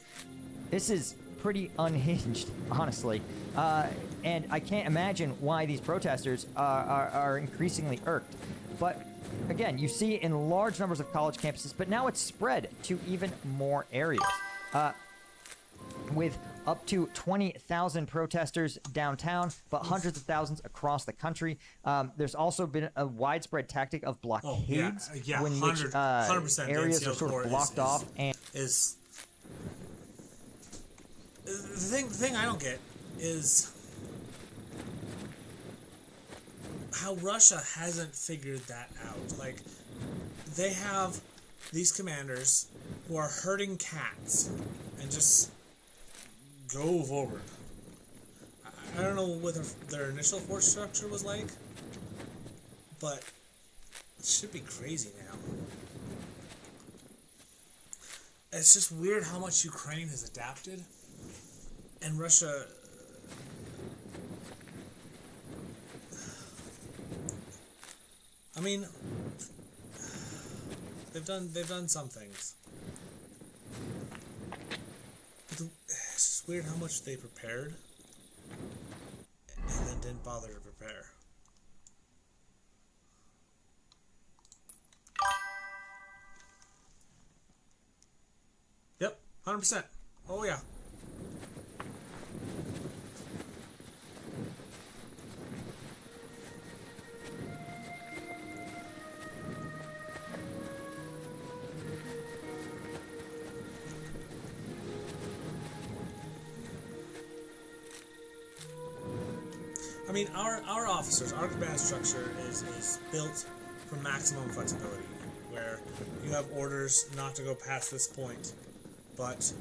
This is pretty unhinged, honestly. And I can't imagine why these protesters are increasingly irked. But again, you see in large numbers of college campuses, but now it's spread to even more areas. With up to 20,000 protesters downtown, but hundreds of thousands across the country. There's also been a widespread tactic of blockades, when which 100%, areas are sort of blocked off. And the thing I don't get is how Russia hasn't figured that out. Like, they have these commanders who are herding cats and just go forward. I don't know what their initial force structure was like, but it should be crazy now. It's just weird how much Ukraine has adapted, and Russia. I mean, they've done some things. But it's just weird how much they prepared and then didn't bother to prepare. Yep, 100%. Oh yeah. I mean, our officers, our command structure is built for maximum flexibility, where you have orders not to go past this point, but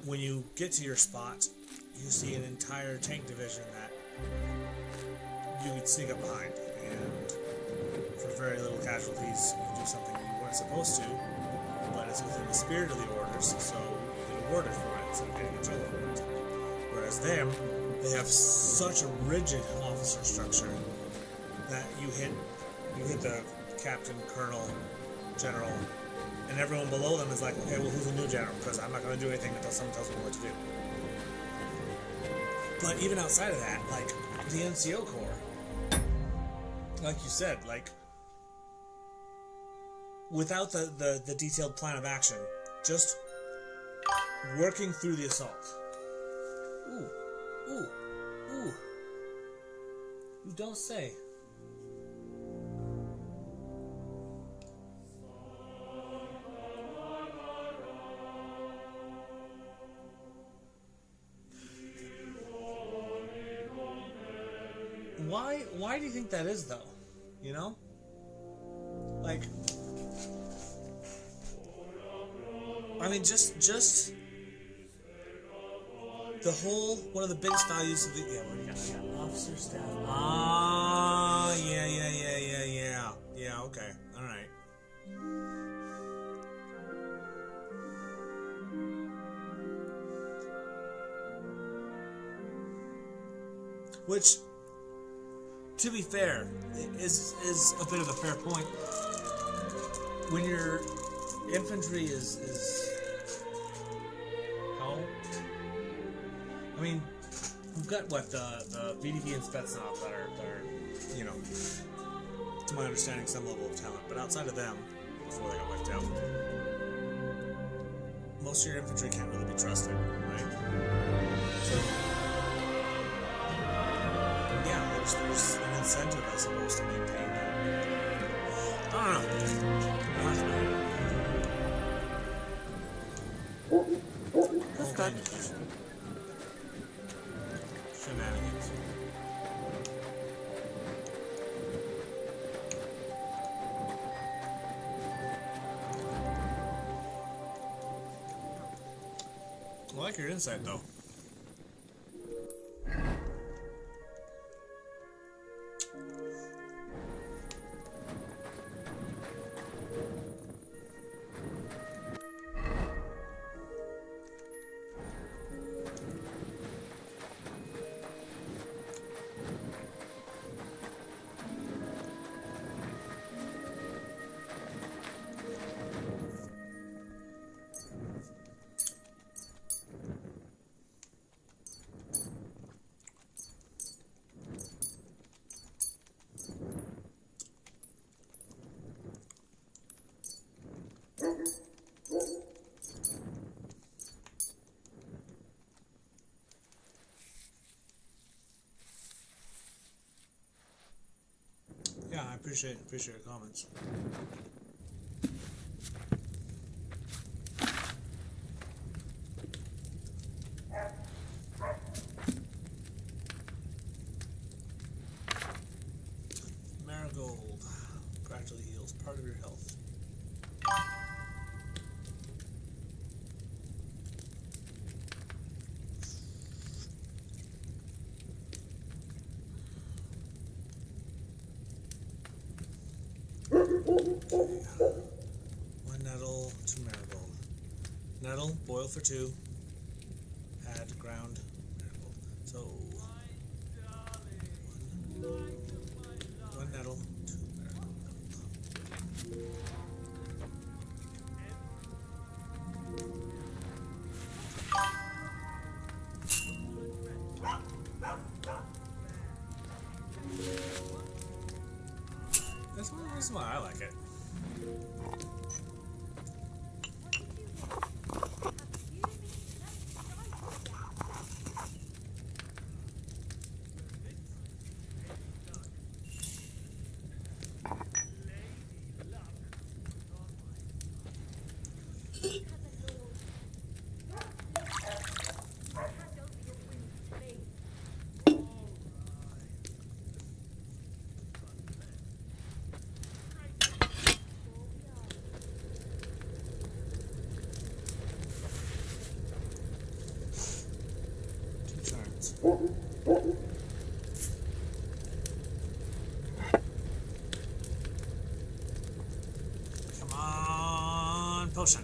when you get to your spot, you see an entire tank division that you could sneak up behind, and for very little casualties, you do something you weren't supposed to, but it's within the spirit of the orders, so you get awarded for it instead of getting in trouble for it. Whereas them, they have such a rigid officer structure that you hit the captain, colonel, general, and everyone below them is like, okay, well, who's the new general? Because I'm not going to do anything until someone tells me what to do. But even outside of that, like the NCO Corps, like you said, like without the detailed plan of action, just working through the assault. Ooh. Ooh, ooh. You don't say. Why do you think that is, though? You know? Like, I mean, just the whole, one of the biggest values of the, what do you got? Officer staff. Yeah, okay. Alright. Which, to be fair, is a bit of a fair point. When your infantry is how? I mean, we've got what the VDV and Spetsnaz that are, you know, to my understanding, some level of talent. But outside of them, before they got wiped out, most of your infantry can't really be trusted, right? So, yeah, there's an incentive, I suppose, to maintain that. I don't know. That's good. Shenanigans. I like your insight, though. Yeah, I appreciate your comments. Marigold practically heals part of your health. One nettle, 2 marigold. Nettle, boil for 2. Add ground marigold. So one nettle, 2 marigold. That's one reason why I like it. Come on, potion.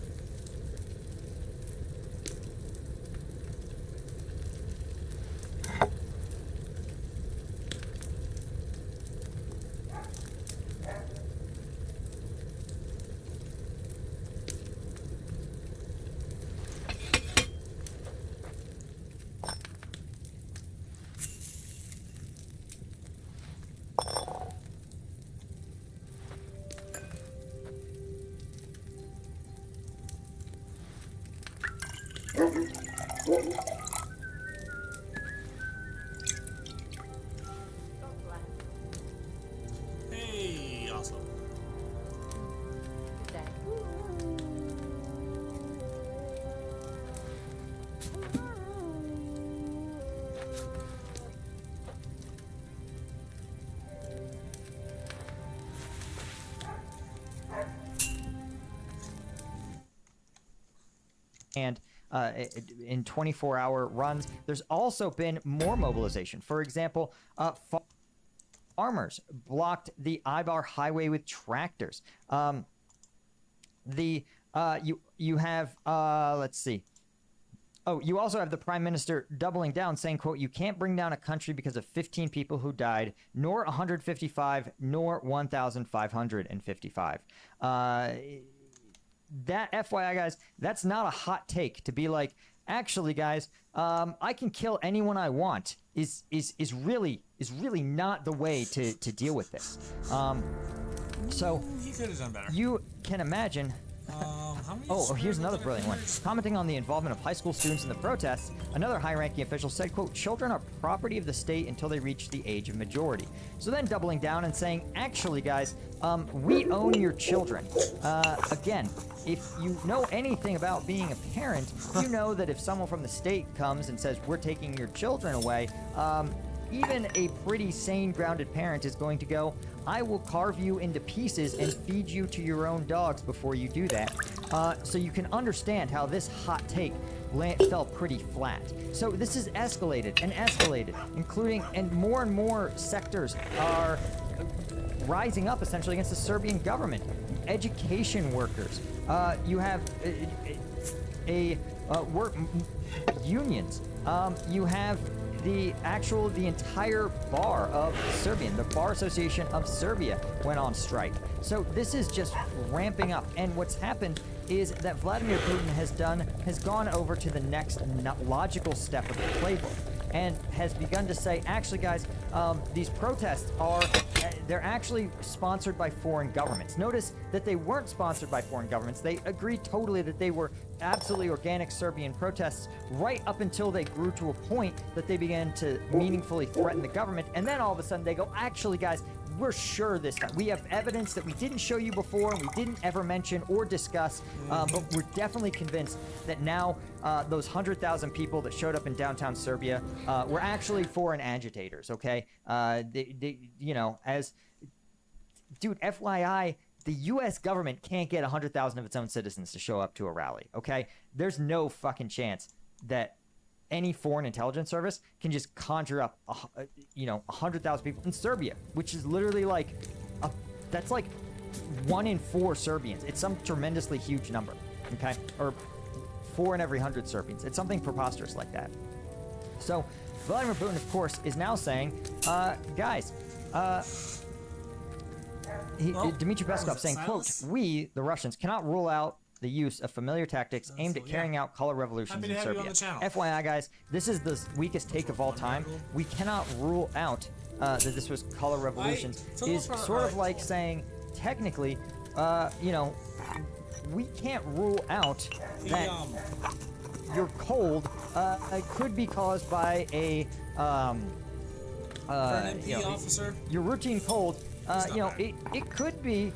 Hey, awesome. And in 24-hour runs, there's also been more mobilization. For example, farmers blocked the Ibar Highway with tractors. You have let's see. Oh, you also have the Prime Minister doubling down, saying, quote, "You can't bring down a country because of 15 people who died, nor 155, nor 1,555." That, FYI, guys, that's not a hot take to be like, actually, guys, I can kill anyone I want. Is really not the way to deal with this. So he could have done better. You can imagine. Here's another brilliant one. Commenting on the involvement of high school students in the protests, another high-ranking official said, quote, "Children are property of the state until they reach the age of majority." So then doubling down and saying, actually, guys, we own your children. Again, if you know anything about being a parent, you know that if someone from the state comes and says, we're taking your children away, even a pretty sane, grounded parent is going to go, I will carve you into pieces and feed you to your own dogs before you do that. So you can understand how this hot take fell pretty flat. So this is escalated, including, and more sectors are rising up essentially against the Serbian government. Education workers. You have work unions. You have the entire bar of Serbian, the Bar Association of Serbia went on strike. So this is just ramping up. And what's happened is that Vladimir Putin has gone over to the next logical step of the playbook and has begun to say, actually, guys, these protests they're actually sponsored by foreign governments. Notice that they weren't sponsored by foreign governments. They agreed totally that they were absolutely organic Serbian protests right up until they grew to a point that they began to meaningfully threaten the government. And then all of a sudden they go, actually, guys, we're sure this time. We have evidence that we didn't show you before and we didn't ever mention or discuss, but we're definitely convinced that now those 100,000 people that showed up in downtown Serbia were actually foreign agitators, okay? Dude, FYI, the U.S. government can't get 100,000 of its own citizens to show up to a rally, okay? There's no fucking chance that any foreign intelligence service can just conjure up, 100,000 people in Serbia, which is literally that's like 1 in 4 Serbians. It's some tremendously huge number, okay? Or 4 in every 100 Serbians. It's something preposterous like that. So Vladimir Putin, of course, is now saying, guys, Dmitry Peskov saying, quote, "We, the Russians, cannot rule out the use of familiar tactics aimed at carrying out color revolutions in Serbia." FYI, guys, this is the weakest take of all time. We cannot rule out that this was color revolutions. Is sort of like saying, technically, we can't rule out that your cold could be caused by a officer. Your routine cold. It could be,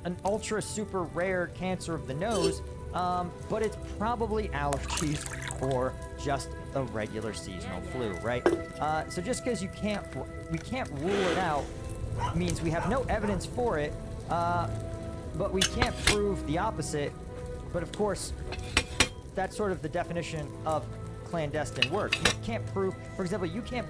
an ultra super rare cancer of the nose, but it's probably allergies or just a regular seasonal flu, right? So just because we can't rule it out means we have no evidence for it, but we can't prove the opposite. But of course, that's sort of the definition of clandestine work. You can't prove, for example, you can't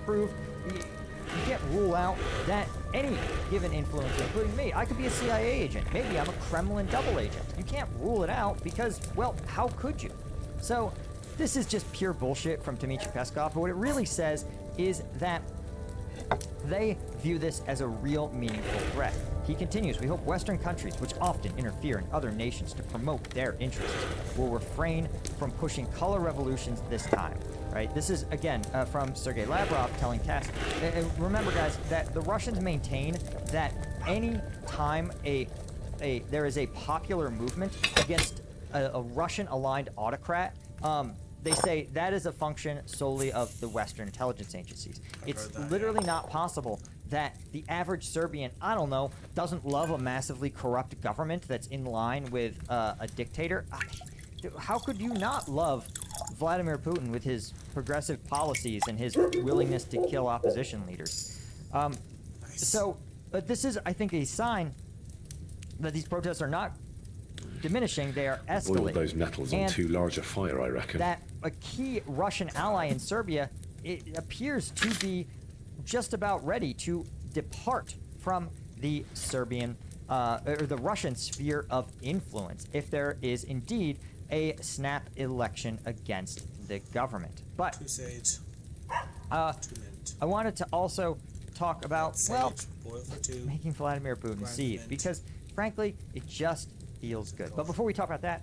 rule out that any given influencer, including me, I could be a CIA agent. Maybe I'm a Kremlin double agent. You can't rule it out because, well, how could you? So this is just pure bullshit from Dmitry Peskov, but what it really says is that they view this as a real meaningful threat. He continues, "We hope Western countries, which often interfere in other nations to promote their interests, will refrain from pushing color revolutions this time." Right? This is, again, from Sergei Lavrov telling TASS. Remember, guys, that the Russians maintain that any time there is a popular movement against a Russian-aligned autocrat, they say that is a function solely of the Western intelligence agencies. It's literally not possible that the average Serbian, I don't know, doesn't love a massively corrupt government that's in line with a dictator. How could you not love Vladimir Putin with his progressive policies and his willingness to kill opposition leaders? So this is, I think, a sign that these protests are not diminishing, they are escalating. Boiled those nettles on too large a fire, I reckon. That a key Russian ally in Serbia, it appears to be just about ready to depart from the Serbian, or the Russian sphere of influence, if there is indeed a snap election against the government. But I wanted to also talk about, well, making Vladimir Putin seethe, because frankly, it just feels good. But before we talk about that,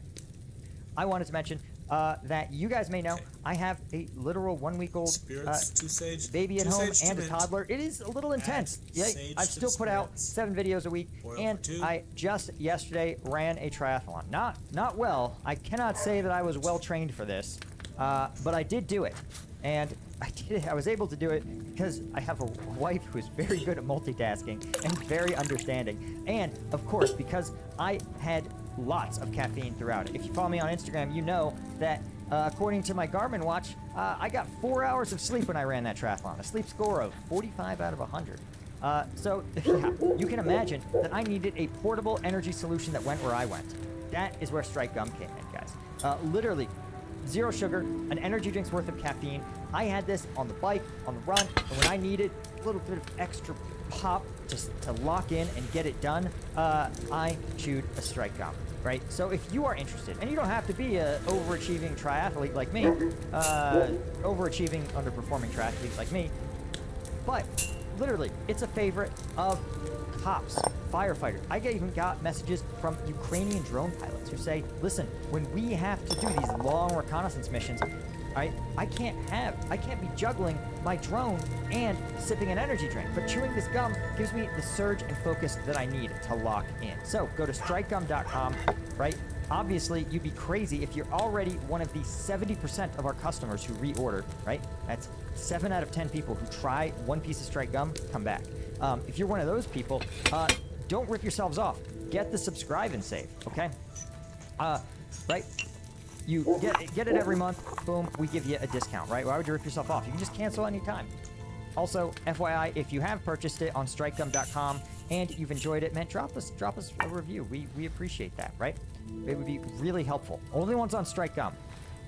I wanted to mention that you guys may know, I have a literal 1-week-old Spirits, 2 sage, baby at 2 home sage and a to toddler. It is a little intense. Yeah, sage I've to still the put out spirits. 7 videos a week, Boil and for 2. I just yesterday ran a triathlon. Not well. I cannot say that I was well trained for this, but I did do it, and I was able to do it because I have a wife who is very good at multitasking and very understanding, and of course because I had lots of caffeine throughout it. If you follow me on Instagram, you know that according to my Garmin watch, I got 4 hours of sleep when I ran that triathlon, a sleep score of 45 out of 100. So yeah, you can imagine that I needed a portable energy solution that went where I went. That is where Strike Gum came in, guys. Literally, 0 sugar, an energy drink's worth of caffeine. I had this on the bike, on the run, and when I needed a little bit of extra pop just to lock in and get it done, I chewed a Strike Gum, right? So if you are interested, and you don't have to be a overachieving triathlete like me, overachieving, underperforming triathlete like me, but literally, it's a favorite of cops, firefighters. I even got messages from Ukrainian drone pilots who say, listen, when we have to do these long reconnaissance missions, I can't be juggling my drone and sipping an energy drink, but chewing this gum gives me the surge and focus that I need to lock in. So go to strikegum.com, right? Obviously, you'd be crazy if you're already one of the 70% of our customers who reorder, right? That's 7 out of 10 people who try one piece of Strike Gum come back. If you're one of those people, don't rip yourselves off. Get the subscribe and save, okay? Right? You get it every month, boom, we give you a discount, right? Why would you rip yourself off? You can just cancel anytime. Also, FYI, if you have purchased it on strikegum.com and you've enjoyed it, man, drop us a review. We appreciate that, right? It would be really helpful. Only ones on Strike Gum.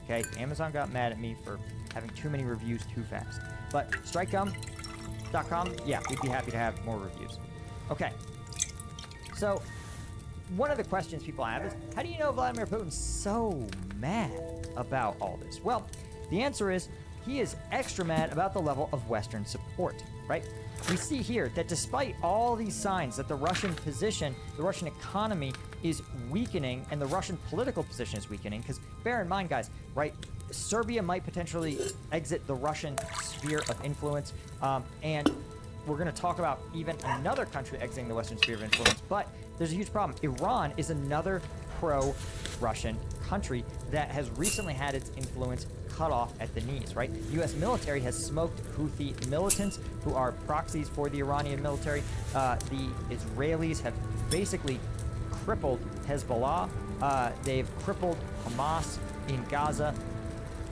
Okay, Amazon got mad at me for having too many reviews too fast. But strikegum.com, yeah, we'd be happy to have more reviews. Okay, so one of the questions people have is, how do you know Vladimir Putin's so mad about all this? Well, the answer is he is extra mad about the level of Western support, right? We see here that despite all these signs that the Russian position, the Russian economy is weakening and the Russian political position is weakening, because bear in mind, guys, right, Serbia might potentially exit the Russian sphere of influence, and we're going to talk about even another country exiting the Western sphere of influence, but there's a huge problem. Iran is another pro-Russian country that has recently had its influence cut off at the knees, right? The U.S. military has smoked Houthi militants who are proxies for the Iranian military. The Israelis have basically crippled Hezbollah. They've crippled Hamas in Gaza,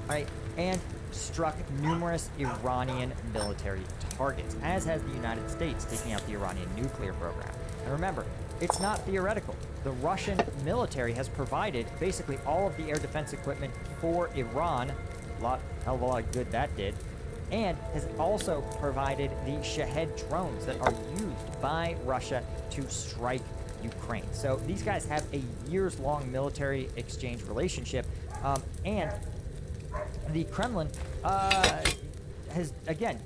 right? And struck numerous Iranian military targets, as has the United States, taking out the Iranian nuclear program. And remember, it's not theoretical. The Russian military has provided basically all of the air defense equipment for Iran, hell of a lot of good that did, and has also provided the Shahed drones that are used by Russia to strike Ukraine. So these guys have a years-long military exchange relationship, and the Kremlin has, again,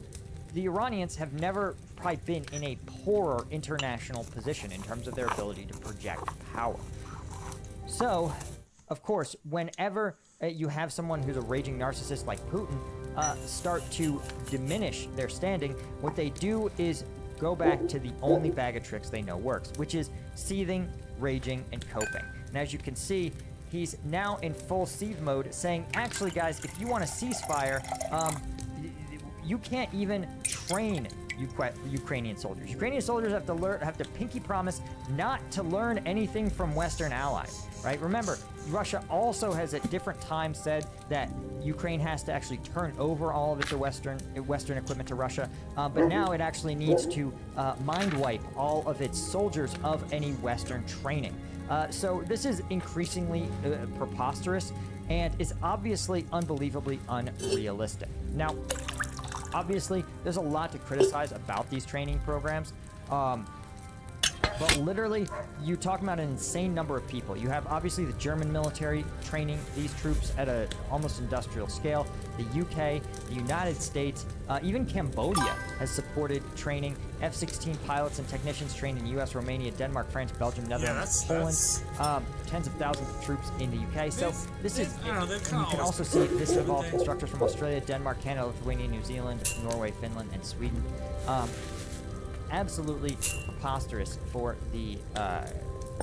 the Iranians have never probably been in a poorer international position in terms of their ability to project power. So, of course, whenever you have someone who's a raging narcissist like Putin start to diminish their standing, what they do is go back to the only bag of tricks they know works, which is seething, raging, and coping. And as you can see, he's now in full siege mode, saying, actually, guys, if you want a ceasefire, you can't even train Ukrainian soldiers. Ukrainian soldiers have to pinky promise not to learn anything from Western allies, right? Remember, Russia also has at different times said that Ukraine has to actually turn over all of its Western equipment to Russia, but now it actually needs to mind wipe all of its soldiers of any Western training. So this is increasingly preposterous and is obviously unbelievably unrealistic. Now, obviously, there's a lot to criticize about these training programs. But literally, you talk about an insane number of people. You have obviously the German military training these troops at a almost industrial scale. The UK, the United States, even Cambodia has supported training. F-16 pilots and technicians trained in US, Romania, Denmark, France, Belgium, Netherlands, Poland. Tens of thousands of troops in the UK. So this is, and you can also see this involved instructors from Australia, Denmark, Canada, Lithuania, New Zealand, Norway, Finland, and Sweden. Absolutely preposterous for the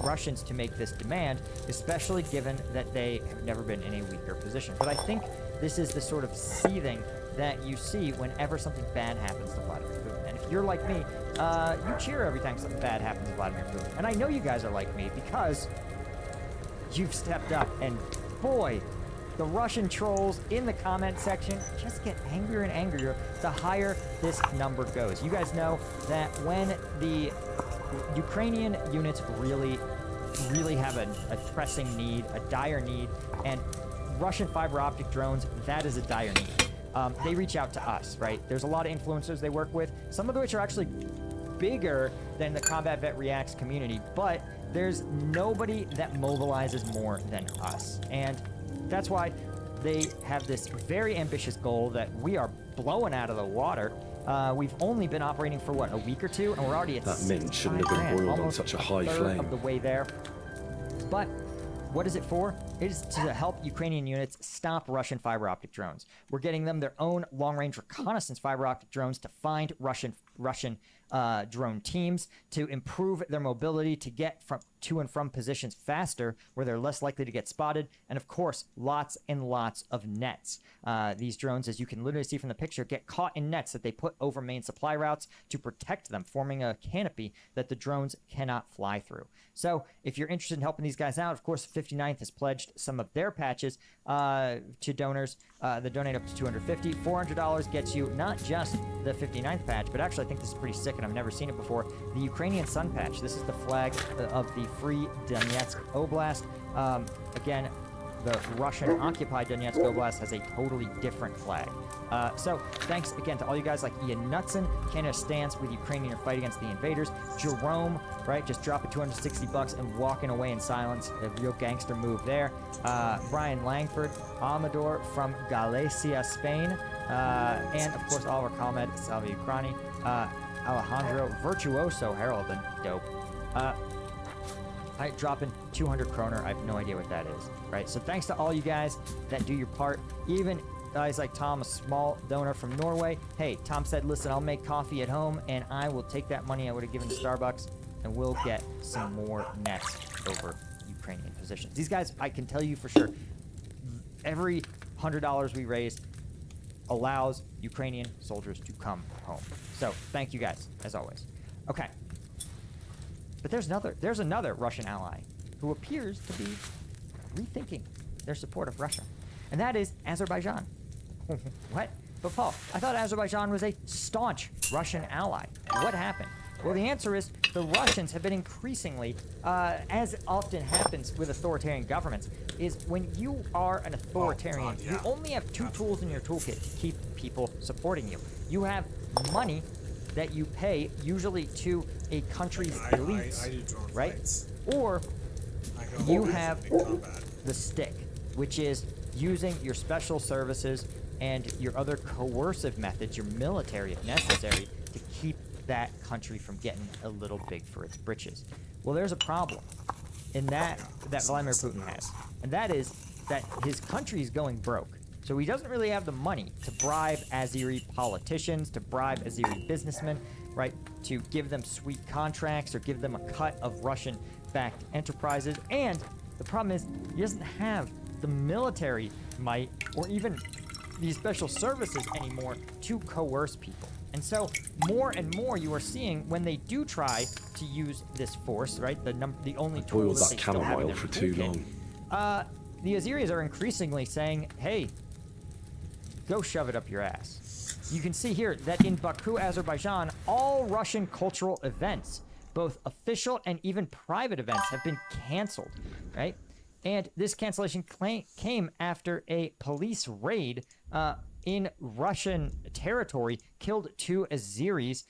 Russians to make this demand, especially given that they have never been in a weaker position. But I think this is the sort of seething that you see whenever something bad happens to Vladimir Putin. And if you're like me, you cheer every time something bad happens to Vladimir Putin. And I know you guys are like me because you've stepped up. And boy, the Russian trolls in the comment section just get angrier and angrier the higher this number goes. You guys know that when the Ukrainian units really have a pressing need, a dire need, and Russian fiber optic drones, that is a dire need. They reach out to us, right? There's a lot of influencers they work with, some of which are actually bigger than the Combat Vet Reacts community, but there's nobody that mobilizes more than us. And that's why they have this very ambitious goal that we are blowing out of the water. We've only been operating for, what, a week or two? And we're already at That mint shouldn't have been boiled on such a high flame. Of the way there. But what is it for? It is to help Ukrainian units stop Russian fiber optic drones. We're getting them their own long-range reconnaissance fiber optic drones to find Russian drone teams, to improve their mobility, to get to and from positions faster where they're less likely to get spotted, and of course, lots and lots of nets. These drones, as you can literally see from the picture, get caught in nets that they put over main supply routes to protect them, forming a canopy that the drones cannot fly through. So if you're interested in helping these guys out, of course, 59th has pledged some of their patches to donors. They donate up to $250. $400 gets you not just the 59th patch, but actually I think this is pretty sick and I've never seen it before. The Ukrainian Sun patch. This is the flag of the Free Donetsk Oblast. Again, the Russian-occupied Donetsk Oblast has a totally different flag. So thanks again to all you guys like Ian Knutson, Canada stands with Ukrainian fight against the invaders. Jerome, right, just dropping $260 and walking away in silence. A real gangster move there. Brian Langford, Amador from Galicia, Spain. And of course Oliver Kalmed, Salve Ukraini. Alejandro Virtuoso Heraldon, dope. Dropping 200 kroner. I have no idea what that is, right? So thanks to all you guys that do your part. Even guys like Tom, a small donor from Norway. Hey, Tom said, listen, I'll make coffee at home and I will take that money I would have given to Starbucks and we'll get some more nets over Ukrainian positions. These guys, I can tell you for sure, every $100 we raise allows Ukrainian soldiers to come home. So thank you guys, as always. Okay. But there's another Russian ally who appears to be rethinking their support of Russia, and that is Azerbaijan. What? But Paul, I thought Azerbaijan was a staunch Russian ally. What happened? Well, the answer is the Russians have been increasingly, as often happens with authoritarian governments, is when you are an authoritarian, you only have two tools in your toolkit to keep people supporting you. You have money that you pay usually to a country's elites, right? Or you have the stick, which is using your special services and your other coercive methods, your military if necessary, to keep that country from getting a little big for its britches. Well, there's a problem in that Vladimir Putin has, and that is that his country is going broke. So he doesn't really have the money to bribe Azeri politicians, to bribe Azeri businessmen, right, to give them sweet contracts or give them a cut of Russian-backed enterprises. And the problem is he doesn't have the military might or even these special services anymore to coerce people. And so more and more you are seeing when they do try to use this force, right, the only tool Boiled that that they still have in chamomile their for too toolkit, long. the Azeris are increasingly saying, hey, go shove it up your ass. You can see here that in Baku, Azerbaijan, all Russian cultural events, both official and even private events, have been canceled, right? And this cancellation came after a police raid in Russian territory killed two Azeris.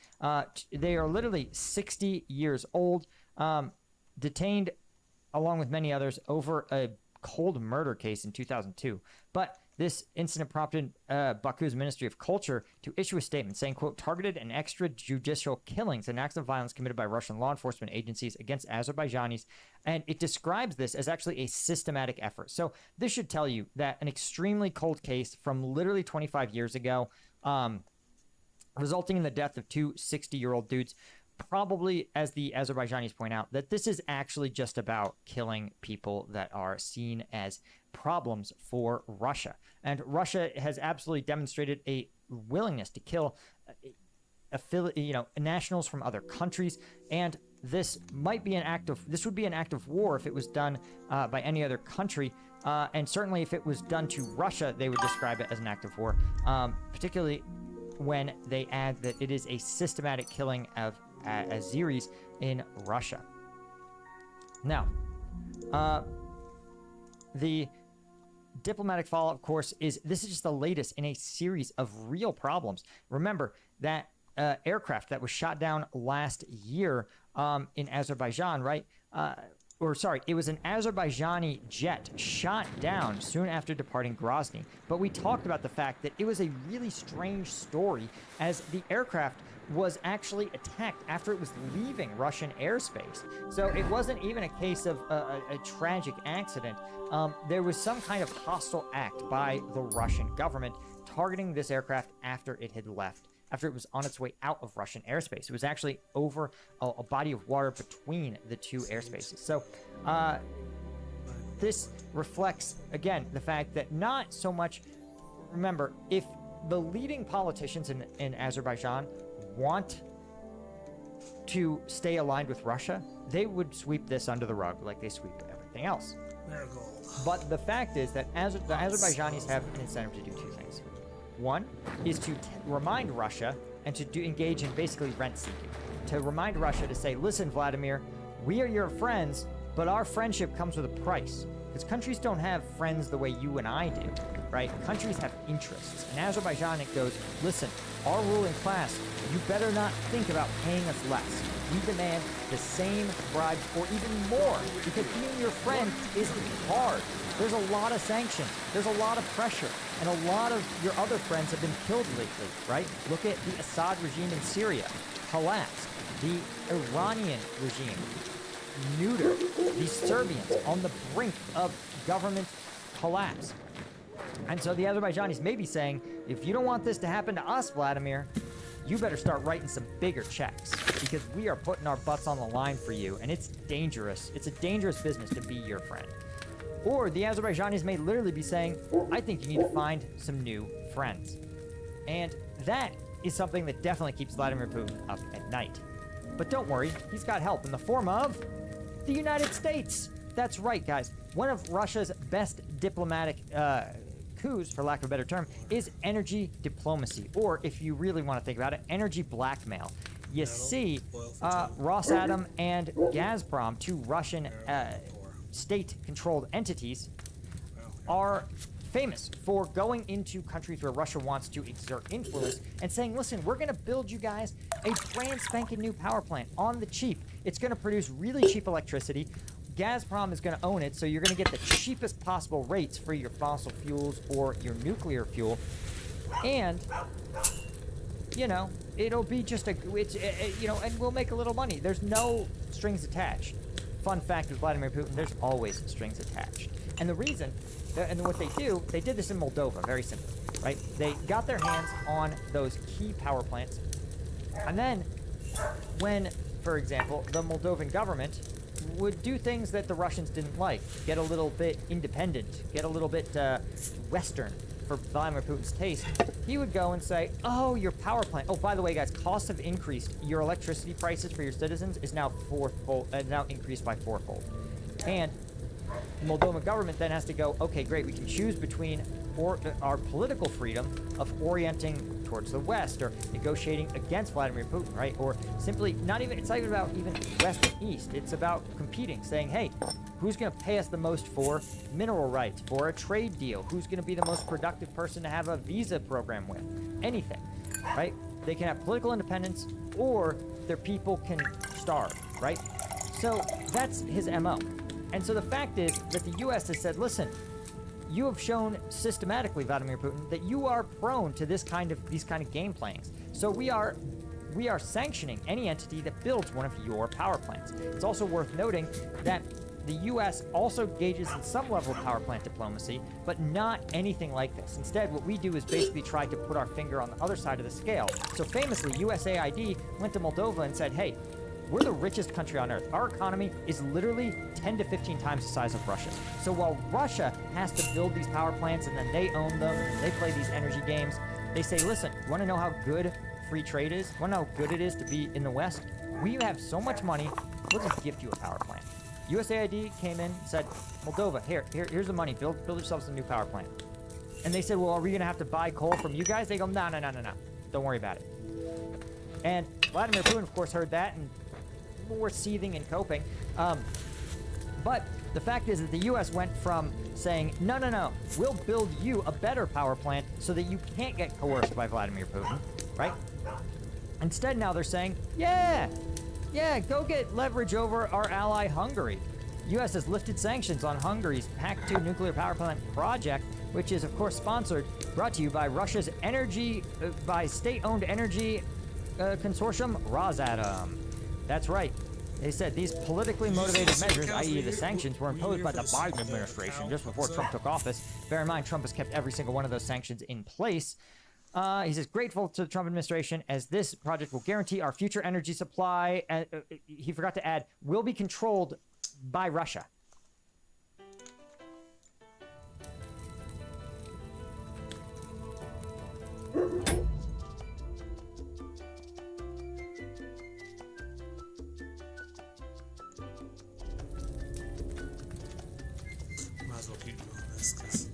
They are literally 60 years old. detained along with many others over a cold murder case in 2002. But this incident prompted Baku's Ministry of Culture to issue a statement saying, quote, targeted and extrajudicial killings and acts of violence committed by Russian law enforcement agencies against Azerbaijanis. And it describes this as actually a systematic effort. So this should tell you that an extremely cold case from literally 25 years ago, resulting in the death of two 60-year-old dudes, probably, as the Azerbaijanis point out, that this is actually just about killing people that are seen as problems for Russia. And Russia has absolutely demonstrated a willingness to kill nationals from other countries, and this would be an act of war if it was done by any other country, and certainly if it was done to Russia, they would describe it as an act of war, particularly when they add that it is a systematic killing of Azeris in Russia. Now, the diplomatic fallout, of course, this is just the latest in a series of real problems. Remember that aircraft that was shot down last year in Azerbaijan, right? It was an Azerbaijani jet shot down soon after departing Grozny. But we talked about the fact that it was a really strange story, as the aircraft was actually attacked after it was leaving Russian airspace. So it wasn't even a case of a tragic accident. There was some kind of hostile act by the Russian government targeting this aircraft after it had left, after it was on its way out of Russian airspace. It was actually over a body of water between the two airspacers. So this reflects, again, the fact that not so much, remember, if the leading politicians in Azerbaijan want to stay aligned with Russia, they would sweep this under the rug like they sweep everything else. But the fact is that the Azerbaijanis have an incentive to do two things. One is to remind Russia and to engage in basically rent seeking. To remind Russia to say, listen, Vladimir, we are your friends, but our friendship comes with a price. Because countries don't have friends the way you and I do, right? Countries have interests. In Azerbaijan, it goes, listen, our ruling class, you better not think about paying us less. We demand the same bribes or even more, because being your friend is hard. There's a lot of sanctions. There's a lot of pressure. And a lot of your other friends have been killed lately, right? Look at the Assad regime in Syria, collapsed. The Iranian regime, neutered. The Serbians on the brink of government collapse. And so the Azerbaijanis may be saying, if you don't want this to happen to us, Vladimir, you better start writing some bigger checks, because we are putting our butts on the line for you, and it's dangerous. It's a dangerous business to be your friend. Or the Azerbaijanis may literally be saying, I think you need to find some new friends. And that is something that definitely keeps Vladimir Putin up at night. But don't worry, he's got help in the form of the United States. That's right, guys. One of Russia's best diplomatic coups, for lack of a better term, is energy diplomacy, or if you really want to think about it, energy blackmail. You see, Rosatom and Gazprom, two Russian state-controlled entities, are famous for going into countries where Russia wants to exert influence and saying, listen, we're going to build you guys a brand spanking new power plant on the cheap. It's going to produce really cheap electricity. Gazprom is going to own it, so you're going to get the cheapest possible rates for your fossil fuels or your nuclear fuel. And, you know, it'll be just and we'll make a little money. There's no strings attached. Fun fact with Vladimir Putin, there's always strings attached. And the reason, and what they did this in Moldova, very simply, right? They got their hands on those key power plants. And then when, for example, the Moldovan government would do things that the Russians didn't like, get a little bit independent, get a little bit Western for Vladimir Putin's taste, he would go and say, oh, your power plant. Oh, by the way, guys, costs have increased. Your electricity prices for your citizens is now now increased by fourfold. And the Moldovan government then has to go, okay, great, we can choose between our political freedom of orienting towards the West or negotiating against Vladimir Putin, right? Or simply it's not even about even West and East. It's about competing, saying, hey, who's going to pay us the most for mineral rights, for a trade deal? Who's going to be the most productive person to have a visa program with? Anything, right? They can have political independence, or their people can starve, right? So that's his MO. And so the fact is that the US has said, listen, you have shown systematically, Vladimir Putin, that you are prone to these kind of game playings. So we are sanctioning any entity that builds one of your power plants. It's also worth noting that the US also engages in some level of power plant diplomacy, but not anything like this. Instead, what we do is basically try to put our finger on the other side of the scale. So famously, USAID went to Moldova and said, hey, we're the richest country on earth. Our economy is literally 10 to 15 times the size of Russia's. So while Russia has to build these power plants and then they own them, they play these energy games, they say, listen, you want to know how good free trade is? Want to know how good it is to be in the West? We have so much money, we'll just gift you a power plant. USAID came in and said, Moldova, here's the money, build yourselves a new power plant. And they said, well, are we going to have to buy coal from you guys? They go, no, don't worry about it. And Vladimir Putin, of course, heard that and more seething and coping. But the fact is that the US went from saying, no, we'll build you a better power plant so that you can't get coerced by Vladimir Putin, right? Instead, now they're saying, yeah, go get leverage over our ally Hungary. US has lifted sanctions on Hungary's PAC-2 nuclear power plant project, which is, of course, brought to you by Russia's by state-owned energy consortium, Rosatom. That's right. They said these politically motivated measures, i.e. the sanctions, were imposed by the Biden administration just before Trump took office. Bear in mind, Trump has kept every single one of those sanctions in place. He says, grateful to the Trump administration as this project will guarantee our future energy supply. He forgot to add, will be controlled by Russia. Might as well keep doing this, 'cause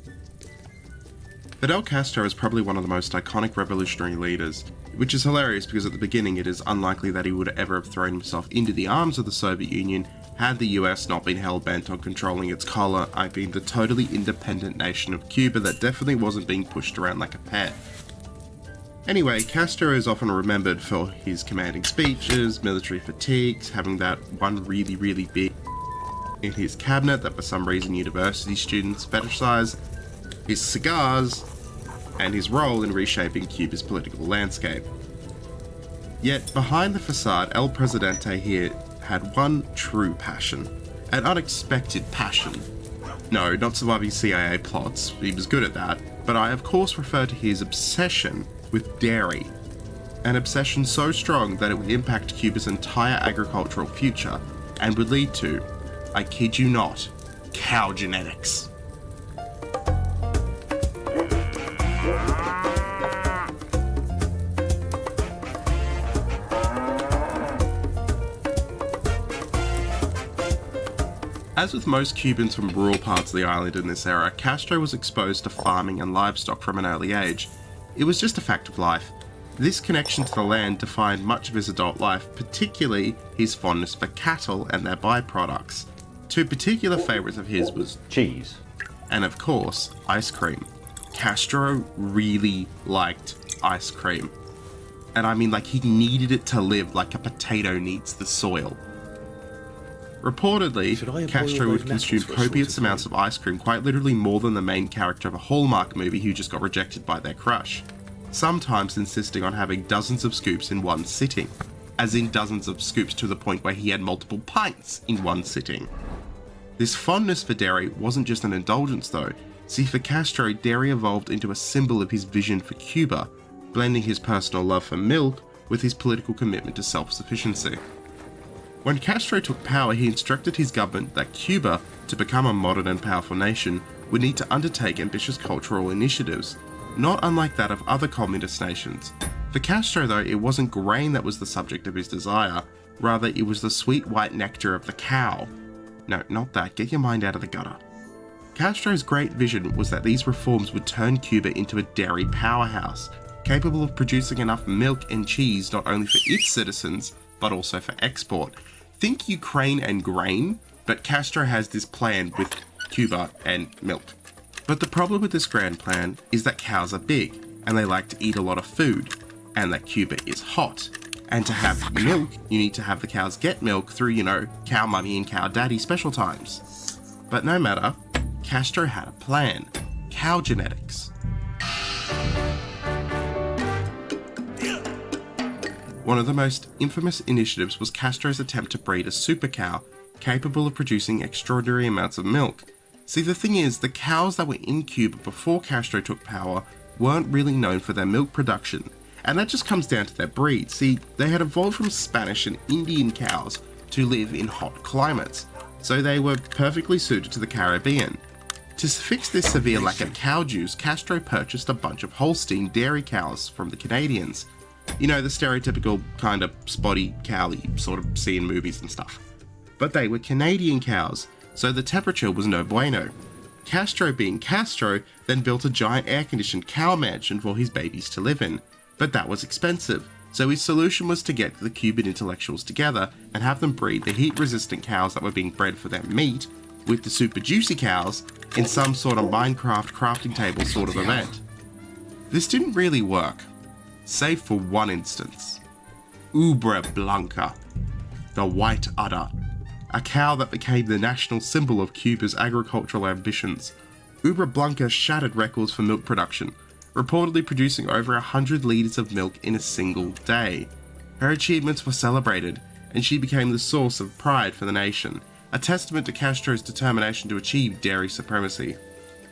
Fidel Castro is probably one of the most iconic revolutionary leaders, which is hilarious because at the beginning it is unlikely that he would ever have thrown himself into the arms of the Soviet Union had the US not been hell-bent on controlling its collar, being the totally independent nation of Cuba that definitely wasn't being pushed around like a pet. Anyway, Castro is often remembered for his commanding speeches, military fatigues, having that one really big in his cabinet that for some reason university students fetishize, his cigars, and his role in reshaping Cuba's political landscape. Yet, behind the facade, El Presidente here had one true passion. An unexpected passion. No, not surviving CIA plots, he was good at that, but I of course refer to his obsession with dairy. An obsession so strong that it would impact Cuba's entire agricultural future, and would lead to, I kid you not, cow genetics. As with most Cubans from rural parts of the island in this era, Castro was exposed to farming and livestock from an early age. It was just a fact of life. This connection to the land defined much of his adult life, particularly his fondness for cattle and their byproducts. Two particular favourites of his was cheese, and of course, ice cream. Castro really liked ice cream. And I mean, like, he needed it to live like a potato needs the soil. Reportedly, Castro would consume copious amounts of ice cream, quite literally more than the main character of a Hallmark movie who just got rejected by their crush, sometimes insisting on having dozens of scoops in one sitting, as in dozens of scoops to the point where he had multiple pints in one sitting. This fondness for dairy wasn't just an indulgence though. See, for Castro, dairy evolved into a symbol of his vision for Cuba, blending his personal love for milk with his political commitment to self-sufficiency. When Castro took power, he instructed his government that Cuba, to become a modern and powerful nation, would need to undertake ambitious cultural initiatives, not unlike that of other communist nations. For Castro though, it wasn't grain that was the subject of his desire, rather it was the sweet white nectar of the cow. No, not that, get your mind out of the gutter. Castro's great vision was that these reforms would turn Cuba into a dairy powerhouse, capable of producing enough milk and cheese not only for its citizens, but also for export. Think Ukraine and grain, but Castro has this plan with Cuba and milk. But the problem with this grand plan is that cows are big, and they like to eat a lot of food, and that Cuba is hot, And to have milk, you need to have the cows get milk through, cow mummy and cow daddy special times. But no matter, Castro had a plan. Cow genetics. One of the most infamous initiatives was Castro's attempt to breed a super cow capable of producing extraordinary amounts of milk. See, the thing is, the cows that were in Cuba before Castro took power weren't really known for their milk production, and that just comes down to their breed. See, they had evolved from Spanish and Indian cows to live in hot climates, so they were perfectly suited to the Caribbean. To fix this severe lack of cow juice, Castro purchased a bunch of Holstein dairy cows from the Canadians. The stereotypical kind of spotty cow that you sort of see in movies and stuff. But they were Canadian cows, so the temperature was no bueno. Castro, being Castro, then built a giant air-conditioned cow mansion for his babies to live in. But that was expensive, so his solution was to get the Cuban intellectuals together and have them breed the heat-resistant cows that were being bred for their meat with the super juicy cows in some sort of Minecraft crafting table sort of event. This didn't really work, save for one instance. Ubra Blanca, the white udder, a cow that became the national symbol of Cuba's agricultural ambitions. Ubra Blanca shattered records for milk production, reportedly producing over 100 litres of milk in a single day. Her achievements were celebrated, and she became the source of pride for the nation, a testament to Castro's determination to achieve dairy supremacy.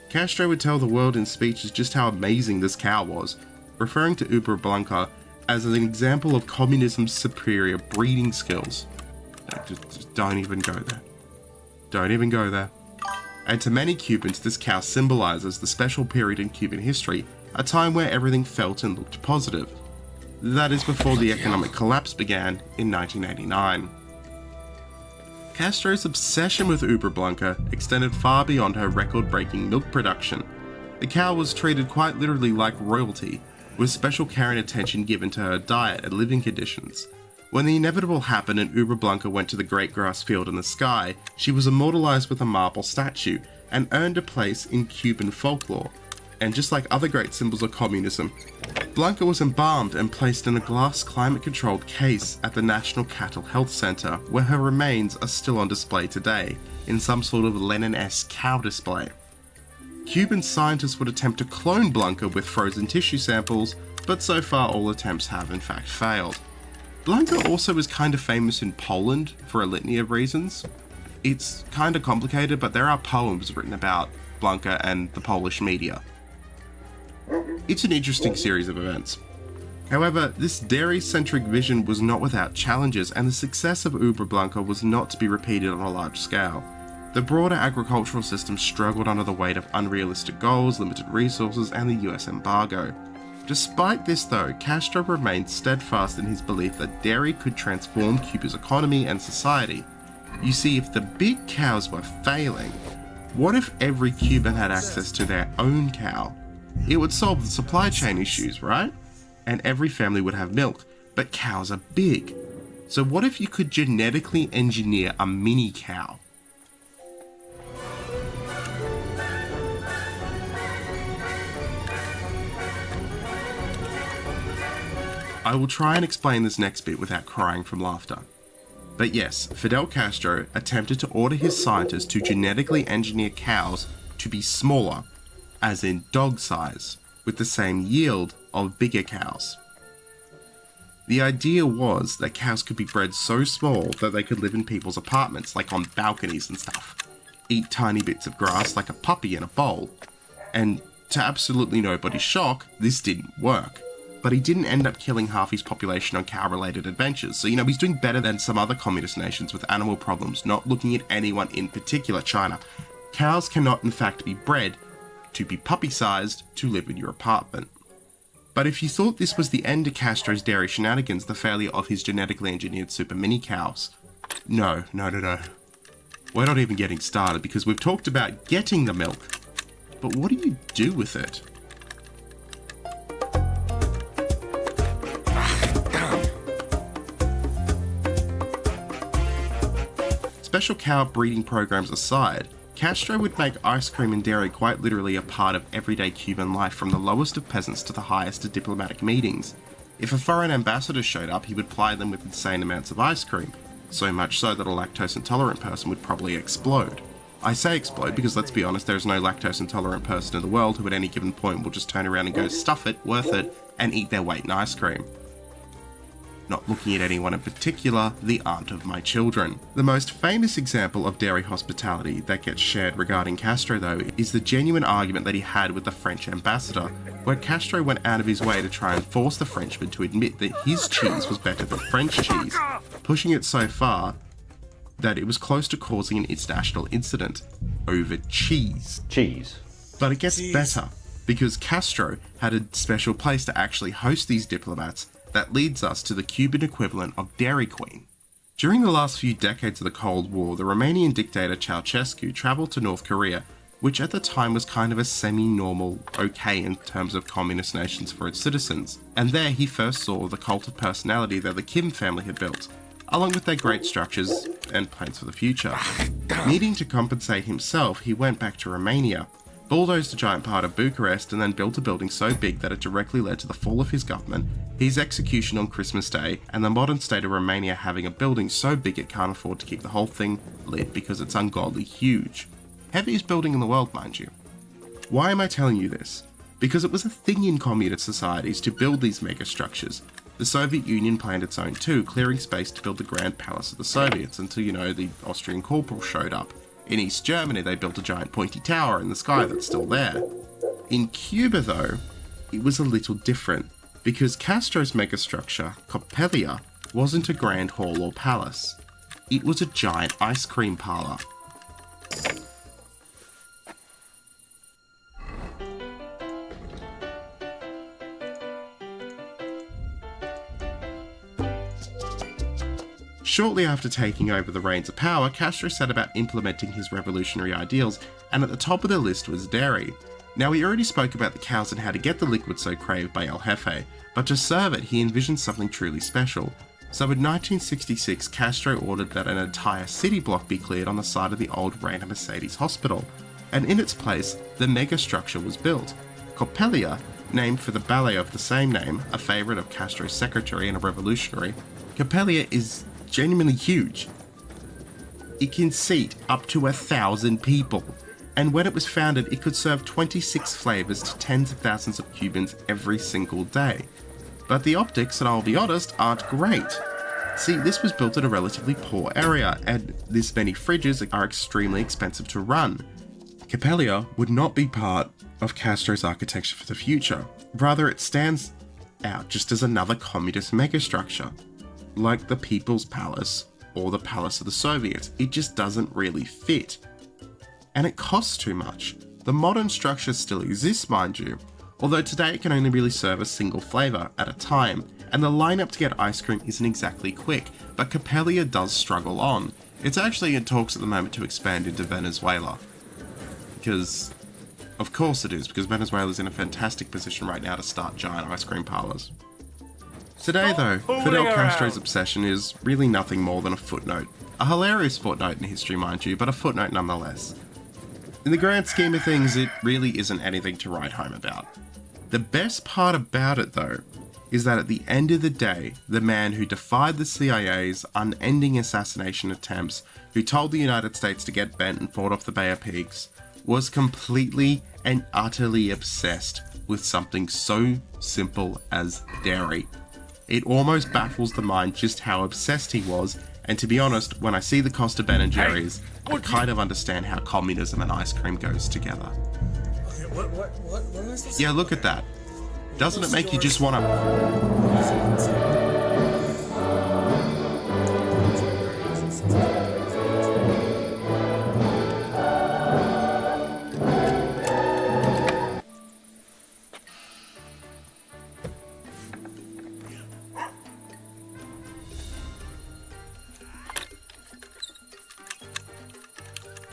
Castro would tell the world in speeches just how amazing this cow was, referring to Ubra Blanca as an example of communism's superior breeding skills. Just don't even go there. Don't even go there. And to many Cubans, this cow symbolizes the special period in Cuban history, a time where everything felt and looked positive. That is before the economic collapse began in 1989. Castro's obsession with Ubra Blanca extended far beyond her record-breaking milk production. The cow was treated quite literally like royalty, with special care and attention given to her diet and living conditions. When the inevitable happened and Ubra Blanca went to the great grass field in the sky, she was immortalized with a marble statue and earned a place in Cuban folklore. And just like other great symbols of communism, Blanca was embalmed and placed in a glass climate-controlled case at the National Cattle Health Center, where her remains are still on display today, in some sort of Lenin-esque cow display. Cuban scientists would attempt to clone Blanca with frozen tissue samples, but so far all attempts have in fact failed. Blanca also is kind of famous in Poland for a litany of reasons. It's kind of complicated, but there are poems written about Blanca and the Polish media. It's an interesting series of events. However, this dairy-centric vision was not without challenges, and the success of Ubra Blanca was not to be repeated on a large scale. The broader agricultural system struggled under the weight of unrealistic goals, limited resources, and the US embargo. Despite this though, Castro remained steadfast in his belief that dairy could transform Cuba's economy and society. You see, if the big cows were failing, what if every Cuban had access to their own cow? It would solve the supply chain issues, right? And every family would have milk, but cows are big. So what if you could genetically engineer a mini cow? I will try and explain this next bit without crying from laughter. But yes, Fidel Castro attempted to order his scientists to genetically engineer cows to be smaller, as in dog size, with the same yield of bigger cows. The idea was that cows could be bred so small that they could live in people's apartments, like on balconies and stuff, eat tiny bits of grass like a puppy in a bowl. And to absolutely nobody's shock, this didn't work. But he didn't end up killing half his population on cow-related adventures, so he's doing better than some other communist nations with animal problems, not looking at anyone in particular, China. Cows cannot in fact be bred to be puppy-sized to live in your apartment. But if you thought this was the end of Castro's dairy shenanigans, the failure of his genetically engineered super mini cows, no. We're not even getting started, because we've talked about getting the milk, but what do you do with it? Special cow breeding programs aside, Castro would make ice cream and dairy quite literally a part of everyday Cuban life, from the lowest of peasants to the highest of diplomatic meetings. If a foreign ambassador showed up, he would ply them with insane amounts of ice cream, so much so that a lactose intolerant person would probably explode. I say explode because, let's be honest, there is no lactose intolerant person in the world who at any given point will just turn around and go stuff it, worth it, and eat their weight in ice cream. Not looking at anyone in particular, the aunt of my children. The most famous example of dairy hospitality that gets shared regarding Castro, though, is the genuine argument that he had with the French ambassador, where Castro went out of his way to try and force the Frenchman to admit that his cheese was better than French cheese, pushing it so far that it was close to causing an international incident over cheese. But it gets better, because Castro had a special place to actually host these diplomats. That leads us to the Cuban equivalent of Dairy Queen. During the last few decades of the Cold War, the Romanian dictator Ceausescu travelled to North Korea, which at the time was kind of a semi-normal okay in terms of communist nations for its citizens. And there he first saw the cult of personality that the Kim family had built, along with their great structures and plans for the future. Needing to compensate himself, he went back to Romania, bulldozed a giant part of Bucharest, and then built a building so big that it directly led to the fall of his government, his execution on Christmas Day, and the modern state of Romania having a building so big it can't afford to keep the whole thing lit because it's ungodly huge. Heaviest building in the world, mind you. Why am I telling you this? Because it was a thing in communist societies to build these mega structures. The Soviet Union planned its own too, clearing space to build the Grand Palace of the Soviets until, the Austrian corporal showed up. In East Germany, they built a giant pointy tower in the sky that's still there. In Cuba, though, it was a little different, because Castro's megastructure, Coppelia, wasn't a grand hall or palace. It was a giant ice cream parlor. Shortly after taking over the reins of power, Castro set about implementing his revolutionary ideals, and at the top of the list was dairy. Now, we already spoke about the cows and how to get the liquid so craved by El Jefe, but to serve it, he envisioned something truly special. So in 1966, Castro ordered that an entire city block be cleared on the site of the old Reina Mercedes Hospital, and in its place, the megastructure was built. Coppelia, named for the ballet of the same name, a favourite of Castro's secretary and a revolutionary, Coppelia is genuinely huge. It can seat up to 1,000 people, and when it was founded, it could serve 26 flavours to tens of thousands of Cubans every single day. But the optics, and I'll be honest, aren't great. See, this was built in a relatively poor area, and this many fridges are extremely expensive to run. Coppelia would not be part of Castro's architecture for the future. Rather, it stands out just as another communist megastructure, like the People's Palace or the Palace of the Soviets. It just doesn't really fit. And it costs too much. The modern structure still exists, mind you, although today it can only really serve a single flavour at a time, and the lineup to get ice cream isn't exactly quick, but Coppelia does struggle on. It's actually in talks at the moment to expand into Venezuela. Because, of course it is, because Venezuela's in a fantastic position right now to start giant ice cream parlours. Today, though, Fidel Castro's obsession is really nothing more than a footnote. A hilarious footnote in history, mind you, but a footnote nonetheless. In the grand scheme of things, it really isn't anything to write home about. The best part about it, though, is that at the end of the day, the man who defied the CIA's unending assassination attempts, who told the United States to get bent and fought off the Bay of Pigs, was completely and utterly obsessed with something so simple as dairy. It almost baffles the mind just how obsessed he was, and to be honest, when I see the cost of Ben & Jerry's, I kind of understand how communism and ice cream goes together. Okay, what am I supposed to Yeah, look at that. Doesn't it make you just want to...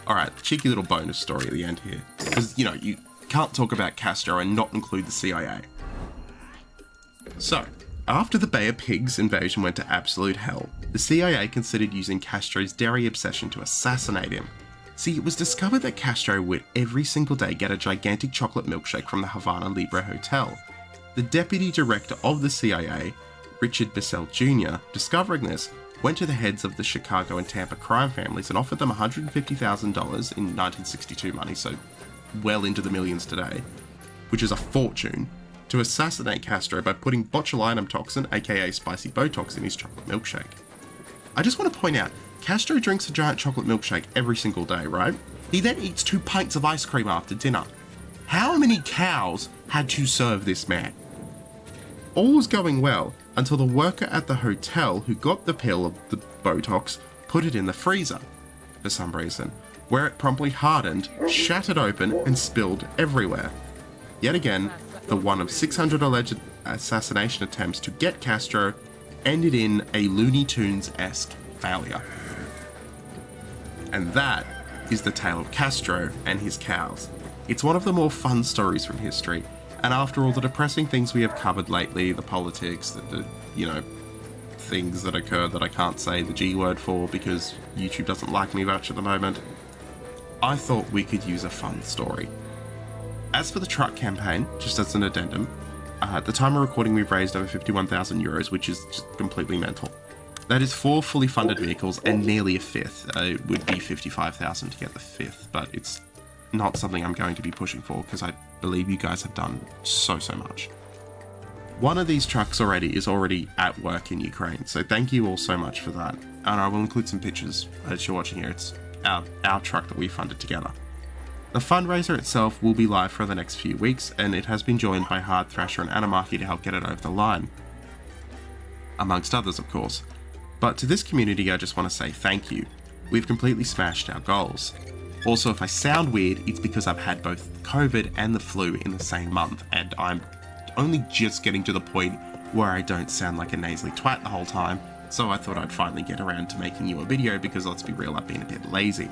Alright, cheeky little bonus story at the end here. Because, you can't talk about Castro and not include the CIA. So, after the Bay of Pigs invasion went to absolute hell, the CIA considered using Castro's dairy obsession to assassinate him. See, it was discovered that Castro would every single day get a gigantic chocolate milkshake from the Havana Libre Hotel. The deputy director of the CIA, Richard Bissell Jr., discovering this, went to the heads of the Chicago and Tampa crime families and offered them $150,000 in 1962 money, so well into the millions today, which is a fortune, to assassinate Castro by putting botulinum toxin, aka spicy Botox, in his chocolate milkshake. I just want to point out, Castro drinks a giant chocolate milkshake every single day, right? He then eats 2 pints of ice cream after dinner. How many cows had to serve this man? All was going well until the worker at the hotel who got the pill of the Botox put it in the freezer for some reason, where it promptly hardened, shattered open, and spilled everywhere. Yet again, the one of 600 alleged assassination attempts to get Castro ended in a Looney Tunes-esque failure. And that is the tale of Castro and his cows. It's one of the more fun stories from history, and after all the depressing things we have covered lately, the politics, the things that occur that I can't say the G word for because YouTube doesn't like me much at the moment, I thought we could use a fun story. As for the truck campaign, just as an addendum, at the time of recording we've raised over 51,000 euros, which is just completely mental. That is 4 fully funded vehicles and nearly a fifth. It would be 55,000 to get the fifth, but it's not something I'm going to be pushing for because I believe you guys have done so much. One of these trucks is already at work in Ukraine, so thank you all so much for that. And I will include some pictures as you're watching here. It's our truck that we funded together. The fundraiser itself will be live for the next few weeks, and it has been joined by Hard Thrasher and Animarchy to help get it over the line. Amongst others, of course. But to this community, I just want to say thank you. We've completely smashed our goals. Also, if I sound weird, it's because I've had both COVID and the flu in the same month, and I'm only just getting to the point where I don't sound like a nasally twat the whole time, so I thought I'd finally get around to making you a video because let's be real, I've been a bit lazy.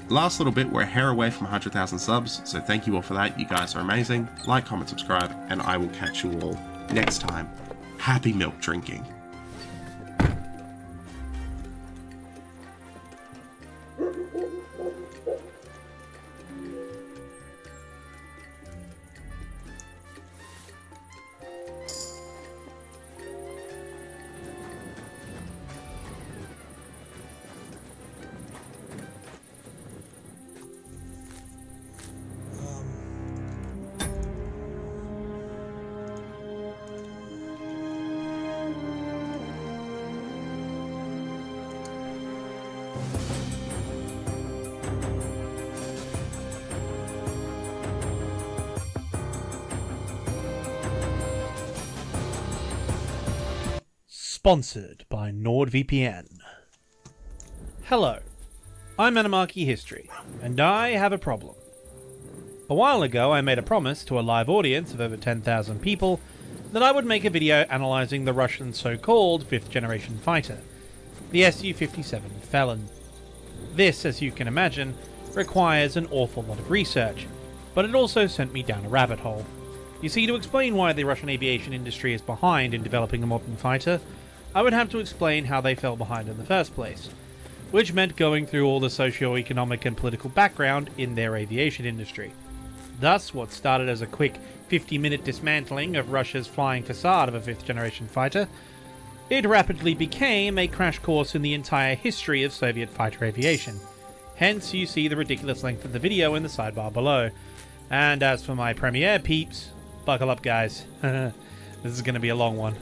Last little bit, we're a hair away from 100,000 subs, so thank you all for that, you guys are amazing. Like, comment, subscribe, and I will catch you all next time. Happy milk drinking. Sponsored by NordVPN. Hello, I'm Animarchy History, and I have a problem. A while ago I made a promise to a live audience of over 10,000 people that I would make a video analysing the Russian so-called 5th generation fighter, the Su-57 Felon. This, as you can imagine, requires an awful lot of research, but it also sent me down a rabbit hole. You see, to explain why the Russian aviation industry is behind in developing a modern fighter, I would have to explain how they fell behind in the first place, which meant going through all the socio-economic and political background in their aviation industry. Thus, what started as a quick 50-minute dismantling of Russia's flying facade of a 5th generation fighter, it rapidly became a crash course in the entire history of Soviet fighter aviation. Hence, you see the ridiculous length of the video in the sidebar below. And as for my premiere peeps, buckle up guys, this is going to be a long one.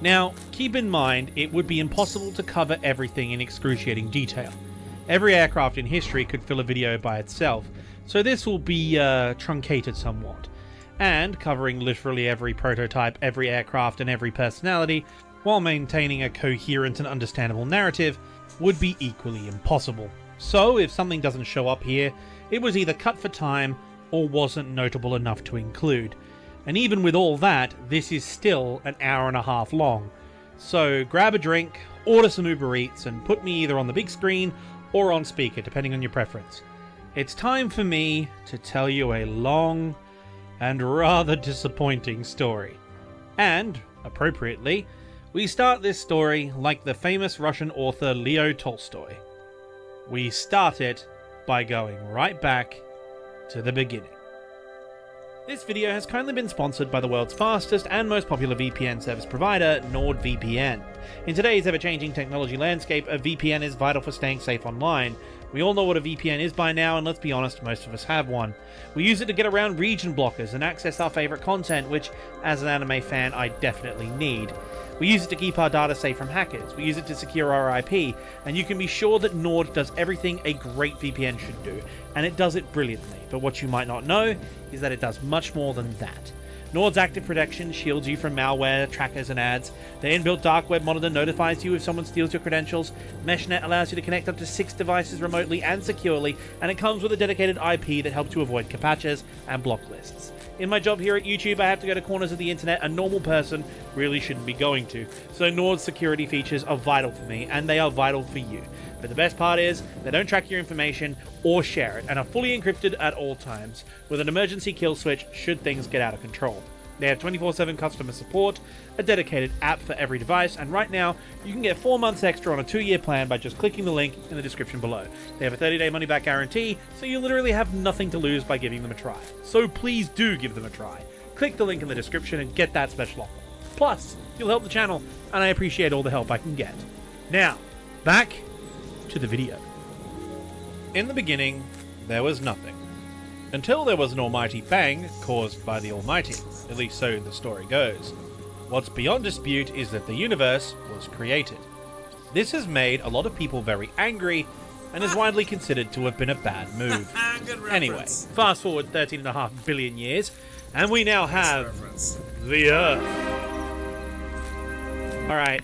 Now, keep in mind, it would be impossible to cover everything in excruciating detail. Every aircraft in history could fill a video by itself, so this will be truncated somewhat. And covering literally every prototype, every aircraft, and every personality, while maintaining a coherent and understandable narrative, would be equally impossible. So, if something doesn't show up here, it was either cut for time, or wasn't notable enough to include. And even with all that, this is still an hour and a half long. So grab a drink, order some Uber Eats, and put me either on the big screen or on speaker, depending on your preference. It's time for me to tell you a long and rather disappointing story. And, appropriately, we start this story like the famous Russian author Leo Tolstoy. We start it by going right back to the beginning. This video has kindly been sponsored by the world's fastest and most popular VPN service provider, NordVPN. In today's ever-changing technology landscape, a VPN is vital for staying safe online. We all know what a VPN is by now, and let's be honest, most of us have one. We use it to get around region blockers and access our favorite content, which, as an anime fan, I definitely need. We use it to keep our data safe from hackers, we use it to secure our IP, and you can be sure that Nord does everything a great VPN should do, and it does it brilliantly. But what you might not know is that it does much more than that. Nord's active protection shields you from malware, trackers, and ads. The inbuilt dark web monitor notifies you if someone steals your credentials. MeshNet allows you to connect up to 6 devices remotely and securely, and it comes with a dedicated IP that helps you avoid CAPTCHAs and block lists. In my job here at YouTube, I have to go to corners of the internet a normal person really shouldn't be going to, so Nord's security features are vital for me, and they are vital for you. But the best part is, they don't track your information or share it, and are fully encrypted at all times, with an emergency kill switch should things get out of control. They have 24/7 customer support, a dedicated app for every device, and right now, you can get 4 months extra on a 2-year plan by just clicking the link in the description below. They have a 30-day money-back guarantee, so you literally have nothing to lose by giving them a try. So please do give them a try. Click the link in the description and get that special offer. Plus, you'll help the channel, and I appreciate all the help I can get. Now, back to the video. In the beginning, there was nothing. Until there was an almighty bang caused by the Almighty, at least so the story goes. What's beyond dispute is that the universe was created. This has made a lot of people very angry, and is widely considered to have been a bad move. Anyway, fast forward 13.5 billion years, and we now have the Earth. Alright,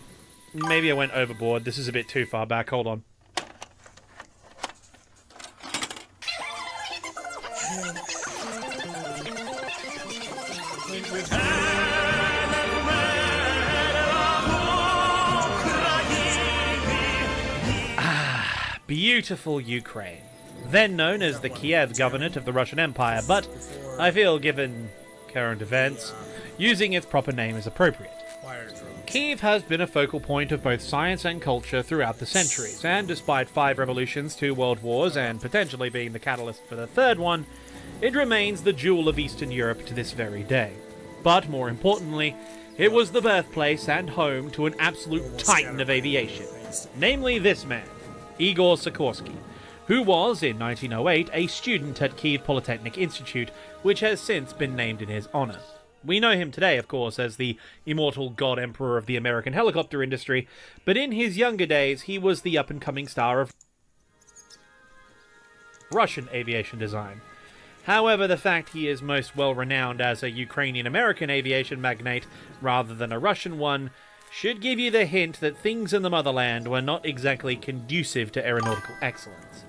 maybe I went overboard. This is a bit too far back. Hold on. Beautiful Ukraine, then known as the Kiev Governorate of the Russian Empire, but I feel, given current events, using its proper name is appropriate. Kiev has been a focal point of both science and culture throughout the centuries, and despite 5 revolutions, 2 world wars, and potentially being the catalyst for the 3rd one, it remains the jewel of Eastern Europe to this very day. But more importantly, it was the birthplace and home to an absolute titan of aviation, namely this man, Igor Sikorsky, who was, in 1908, a student at Kiev Polytechnic Institute, which has since been named in his honor. We know him today, of course, as the immortal god emperor of the American helicopter industry, but in his younger days, he was the up-and-coming star of Russian aviation design. However, the fact he is most well-renowned as a Ukrainian-American aviation magnate rather than a Russian one should give you the hint that things in the motherland were not exactly conducive to aeronautical excellence.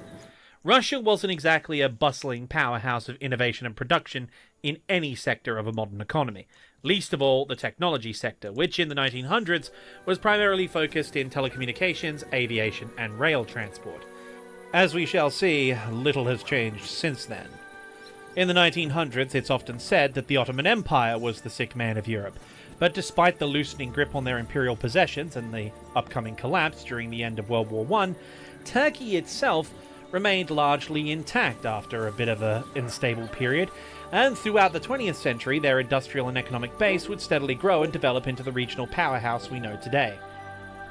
Russia wasn't exactly a bustling powerhouse of innovation and production in any sector of a modern economy, least of all the technology sector, which in the 1900s was primarily focused in telecommunications, aviation, and rail transport. As we shall see, little has changed since then. In the 1900s, it's often said that the Ottoman Empire was the sick man of Europe, but despite the loosening grip on their imperial possessions and the upcoming collapse during the end of World War I, Turkey itself remained largely intact after a bit of an unstable period, and throughout the 20th century their industrial and economic base would steadily grow and develop into the regional powerhouse we know today.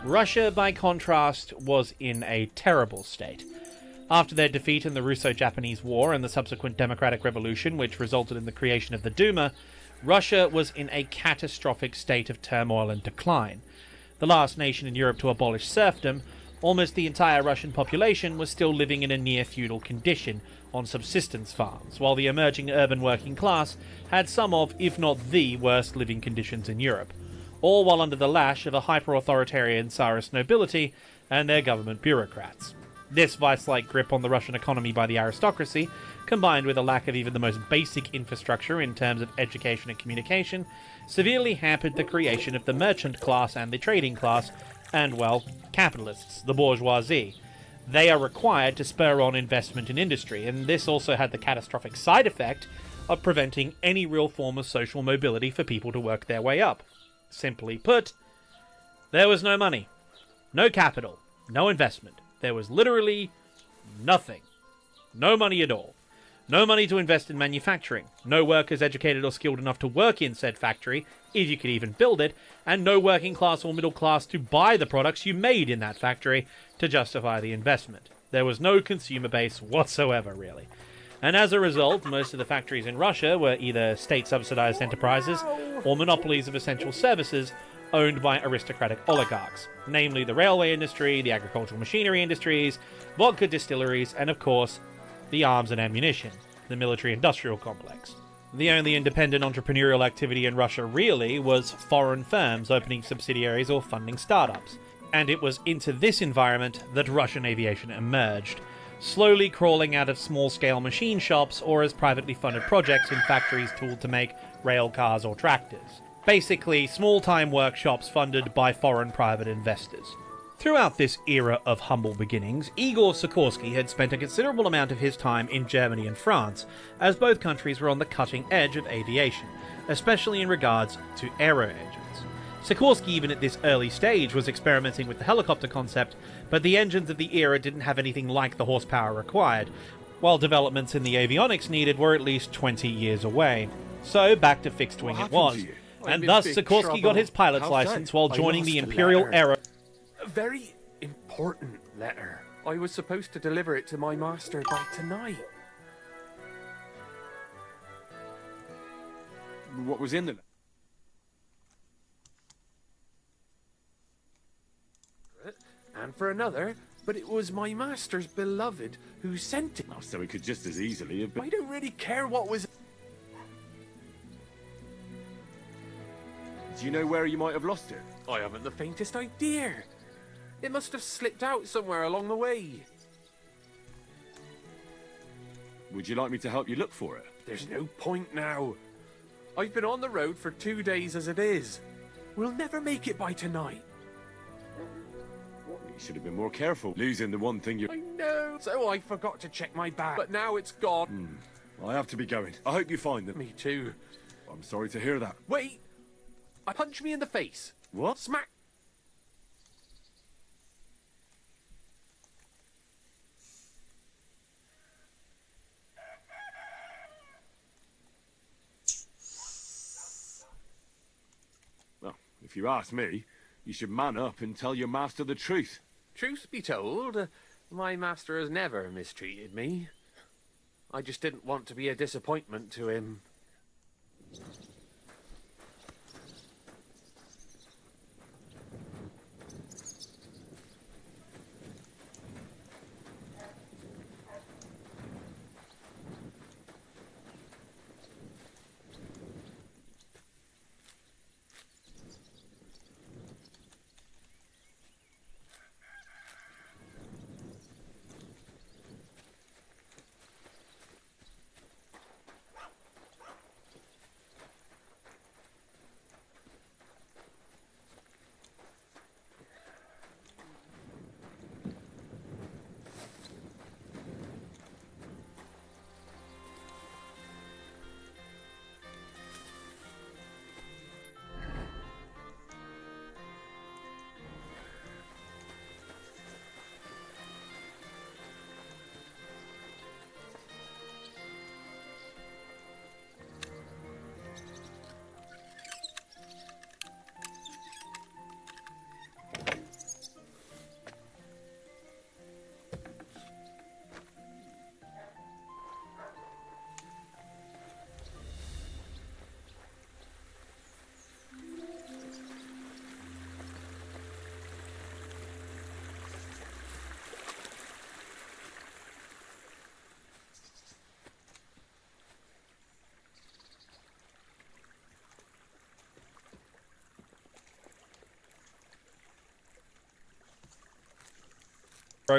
Russia, by contrast, was in a terrible state. After their defeat in the Russo-Japanese War and the subsequent democratic revolution which resulted in the creation of the Duma, Russia was in a catastrophic state of turmoil and decline. The last nation in Europe to abolish serfdom, almost the entire Russian population was still living in a near-feudal condition on subsistence farms, while the emerging urban working class had some of, if not the, worst living conditions in Europe, all while under the lash of a hyper-authoritarian Tsarist nobility and their government bureaucrats. This vice-like grip on the Russian economy by the aristocracy, combined with a lack of even the most basic infrastructure in terms of education and communication, severely hampered the creation of the merchant class and the trading class, and, well, capitalists, the bourgeoisie. They are required to spur on investment in industry, and this also had the catastrophic side effect of preventing any real form of social mobility for people to work their way up. Simply put, there was no money, no capital, no investment. There was literally nothing. No money at all. No money to invest in manufacturing, no workers educated or skilled enough to work in said factory, if you could even build it, and no working class or middle class to buy the products you made in that factory to justify the investment. There was no consumer base whatsoever, really. And as a result, most of the factories in Russia were either state-subsidized enterprises or monopolies of essential services owned by aristocratic oligarchs, namely the railway industry, the agricultural machinery industries, vodka distilleries, and of course, the arms and ammunition, the military-industrial complex. The only independent entrepreneurial activity in Russia really was foreign firms opening subsidiaries or funding startups. And it was into this environment that Russian aviation emerged, slowly crawling out of small-scale machine shops or as privately funded projects in factories tooled to make rail cars or tractors. Basically, small-time workshops funded by foreign private investors. Throughout this era of humble beginnings, Igor Sikorsky had spent a considerable amount of his time in Germany and France, as both countries were on the cutting edge of aviation, especially in regards to aero engines. Sikorsky, even at this early stage, was experimenting with the helicopter concept, but the engines of the era didn't have anything like the horsepower required, while developments in the avionics needed were at least 20 years away. So back to fixed wing it was, and thus Sikorsky got his pilot's license while joining the Imperial Aero. A very important letter. I was supposed to deliver it to my master by tonight. What was in the... And for another, but it was my master's beloved who sent it. Oh, so it could just as easily have been... I don't really care what was... Do you know where you might have lost it? I haven't the faintest idea. It must have slipped out somewhere along the way. Would you like me to help you look for it? There's no point now. I've been on the road for 2 days as it is. We'll never make it by tonight. You should have been more careful, losing the one thing you... I know. So I forgot to check my bag. But now it's gone. I have to be going. I hope you find them. Me too. I'm sorry to hear that. Wait! Punch me in the face. What? Smack! Well, if you ask me, you should man up and tell your master the truth. Truth be told, my master has never mistreated me. I just didn't want to be a disappointment to him.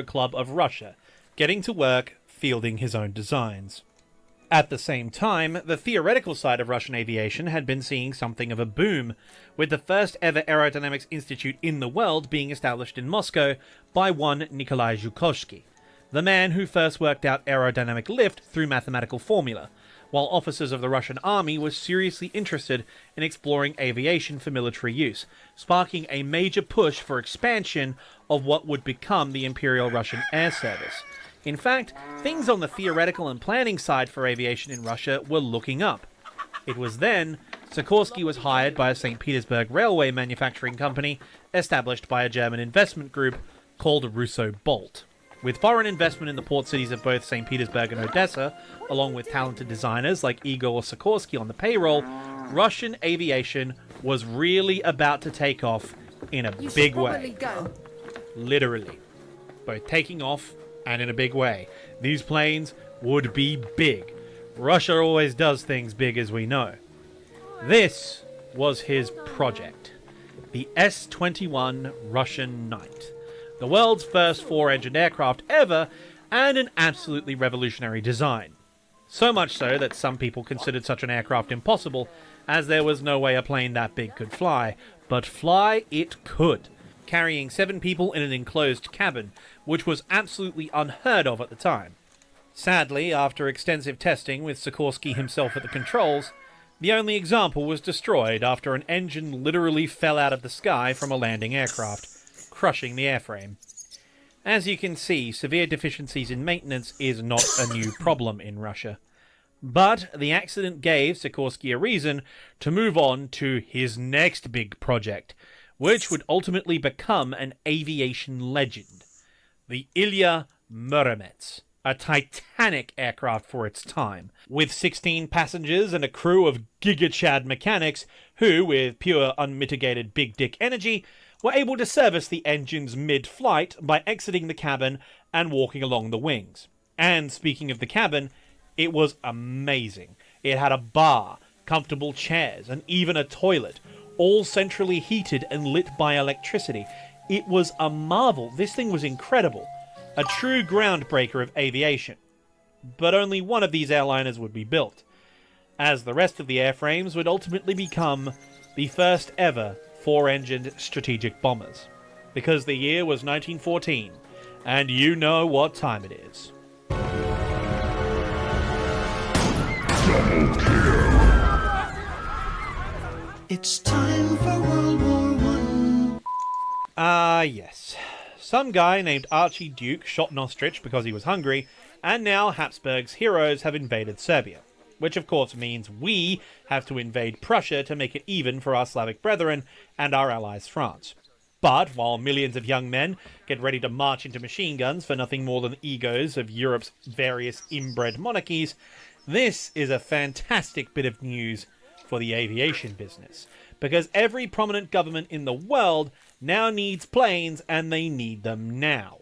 Club of Russia, getting to work fielding his own designs. At the same time, the theoretical side of Russian aviation had been seeing something of a boom, with the first ever aerodynamics institute in the world being established in Moscow by one Nikolai Zhukovsky, the man who first worked out aerodynamic lift through mathematical formula, while officers of the Russian army were seriously interested in exploring aviation for military use, sparking a major push for expansion of what would become the Imperial Russian Air Service. In fact, things on the theoretical and planning side for aviation in Russia were looking up. It was then Sikorsky was hired by a St. Petersburg railway manufacturing company established by a German investment group called Russo-Bolt. With foreign investment in the port cities of both St. Petersburg and Odessa, along with talented designers like Igor Sikorsky on the payroll, Russian aviation was really about to take off in a big way. Literally. Both taking off and in a big way. These planes would be big. Russia always does things big, as we know. This was his project. The S-21 Russian Knight. The world's first four-engined aircraft ever, and an absolutely revolutionary design. So much so that some people considered such an aircraft impossible, as there was no way a plane that big could fly. But fly it could, carrying 7 people in an enclosed cabin, which was absolutely unheard of at the time. Sadly, after extensive testing with Sikorsky himself at the controls, the only example was destroyed after an engine literally fell out of the sky from a landing aircraft, crushing the airframe. As you can see, severe deficiencies in maintenance is not a new problem in Russia. But the accident gave Sikorsky a reason to move on to his next big project, which would ultimately become an aviation legend. The Ilya Muromets, a titanic aircraft for its time, with 16 passengers and a crew of giga-chad mechanics who, with pure unmitigated big dick energy, were able to service the engines mid-flight by exiting the cabin and walking along the wings. And speaking of the cabin, it was amazing. It had a bar, comfortable chairs, and even a toilet, all centrally heated and lit by electricity. It was a marvel. This thing was incredible. A true groundbreaker of aviation. But only one of these airliners would be built, as the rest of the airframes would ultimately become the first ever four-engined strategic bombers. Because the year was 1914, and you know what time it is. Double kill. It's time for World War I. Yes. Some guy named Archie Duke shot an ostrich because he was hungry, and now Habsburg's heroes have invaded Serbia. Which of course means we have to invade Prussia to make it even for our Slavic brethren and our allies France. But while millions of young men get ready to march into machine guns for nothing more than the egos of Europe's various inbred monarchies, this is a fantastic bit of news for the aviation business, because every prominent government in the world now needs planes, and they need them now.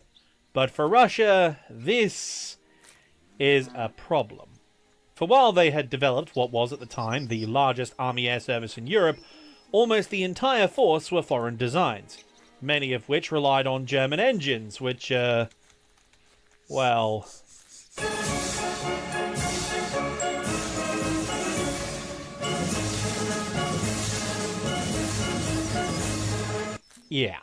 But for Russia, this is a problem. For while they had developed what was at the time the largest army air service in Europe, almost the entire force were foreign designs, many of which relied on German engines, which, well... yeah.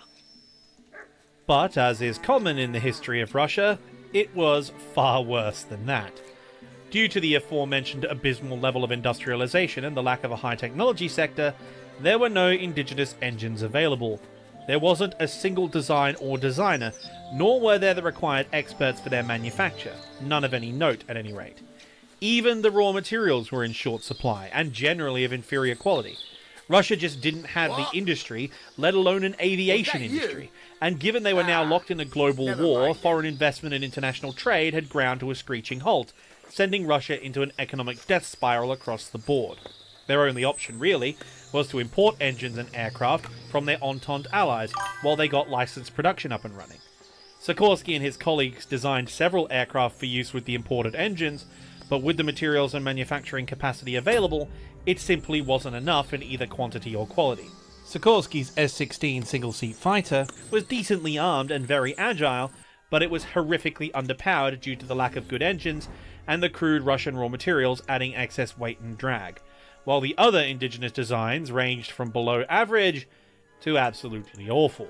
But, as is common in the history of Russia, it was far worse than that. Due to the aforementioned abysmal level of industrialization and the lack of a high technology sector, there were no indigenous engines available. There wasn't a single design or designer, nor were there the required experts for their manufacture, none of any note at any rate. Even the raw materials were in short supply, and generally of inferior quality. Russia just didn't have the industry, let alone an aviation industry. And given they were now locked in a global war, foreign investment and international trade had ground to a screeching halt, sending Russia into an economic death spiral across the board. Their only option, really, was to import engines and aircraft from their Entente allies while they got licensed production up and running. Sikorsky and his colleagues designed several aircraft for use with the imported engines, but with the materials and manufacturing capacity available, it simply wasn't enough in either quantity or quality. Sikorsky's S-16 single-seat fighter was decently armed and very agile, but it was horrifically underpowered due to the lack of good engines and the crude Russian raw materials adding excess weight and drag, while the other indigenous designs ranged from below average to absolutely awful.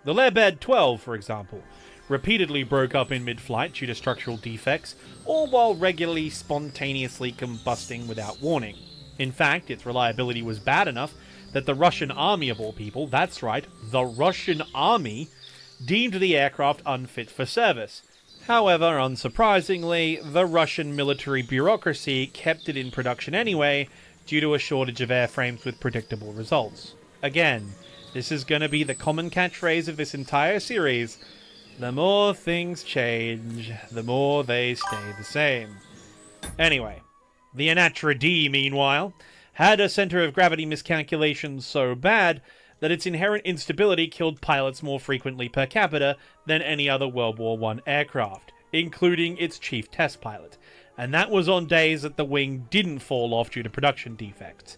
The Lebed 12, for example, repeatedly broke up in mid-flight due to structural defects, all while regularly spontaneously combusting without warning. In fact, its reliability was bad enough that the Russian army of all people, that's right, the Russian army, deemed the aircraft unfit for service. However, unsurprisingly, the Russian military bureaucracy kept it in production anyway due to a shortage of airframes with predictable results. Again, this is going to be the common catchphrase of this entire series. The more things change, the more they stay the same. Anyway, the Anatra D, meanwhile, had a center of gravity miscalculation so bad that its inherent instability killed pilots more frequently per capita than any other World War I aircraft, including its chief test pilot, and that was on days that the wing didn't fall off due to production defects.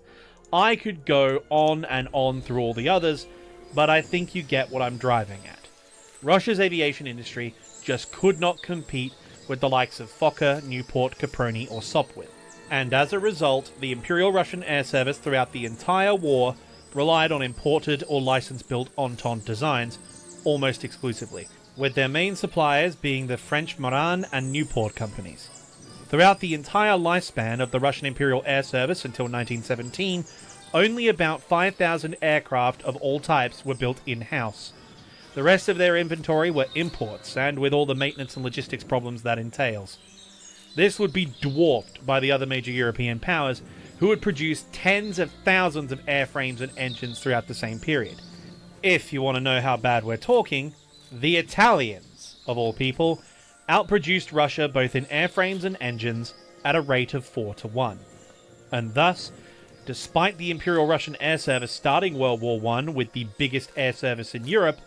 I could go on and on through all the others, but I think you get what I'm driving at. Russia's aviation industry just could not compete with the likes of Fokker, Newport, Caproni, or Sopwith, and as a result, the Imperial Russian Air Service throughout the entire war relied on imported or license-built Entente designs almost exclusively, with their main suppliers being the French Moran and Newport companies. Throughout the entire lifespan of the Russian Imperial Air Service until 1917, only about 5,000 aircraft of all types were built in-house. The rest of their inventory were imports, and with all the maintenance and logistics problems that entails. This would be dwarfed by the other major European powers, who would produce tens of thousands of airframes and engines throughout the same period. If you want to know how bad we're talking, the Italians, of all people, outproduced Russia both in airframes and engines at a rate of 4-1. And thus, despite the Imperial Russian Air Service starting World War I with the biggest air service in Europe,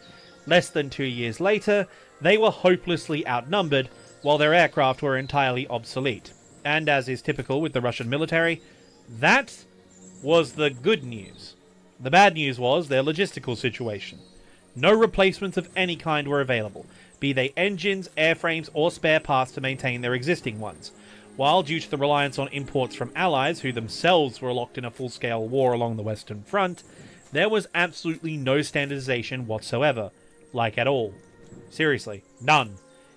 less than 2 years later, they were hopelessly outnumbered, while their aircraft were entirely obsolete. And as is typical with the Russian military, that was the good news. The bad news was their logistical situation. No replacements of any kind were available, be they engines, airframes, or spare parts to maintain their existing ones, while due to the reliance on imports from allies who themselves were locked in a full-scale war along the Western Front, there was absolutely no standardization whatsoever, like at all. Seriously, none.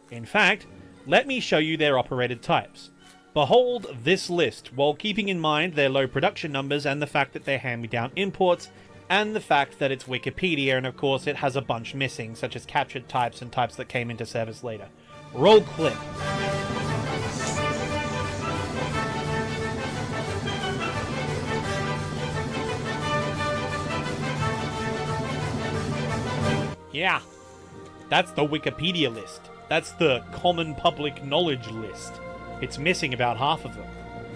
In fact, let me show you their operated types. Behold this list, while keeping in mind their low production numbers and the fact that they're hand-me-down imports, and the fact that it's Wikipedia and of course it has a bunch missing, such as captured types and types that came into service later. Roll clip. Yeah, that's the Wikipedia list. That's the common public knowledge list. It's missing about half of them.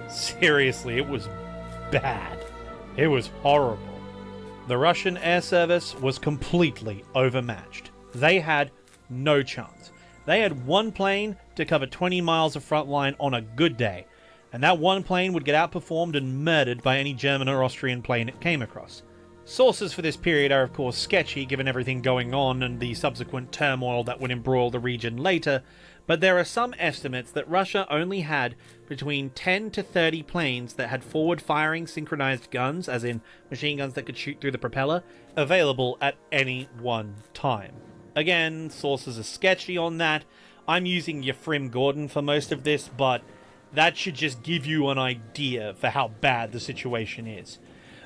Seriously, it was bad. It was horrible. The Russian air service was completely overmatched. They had no chance. They had one plane to cover 20 miles of front line on a good day, and that one plane would get outperformed and murdered by any German or Austrian plane it came across. Sources for this period are of course sketchy given everything going on and the subsequent turmoil that would embroil the region later, but there are some estimates that Russia only had between 10 to 30 planes that had forward-firing synchronized guns, as in machine guns that could shoot through the propeller, available at any one time. Again, sources are sketchy on that. I'm using Yefrim Gordon for most of this, but that should just give you an idea for how bad the situation is.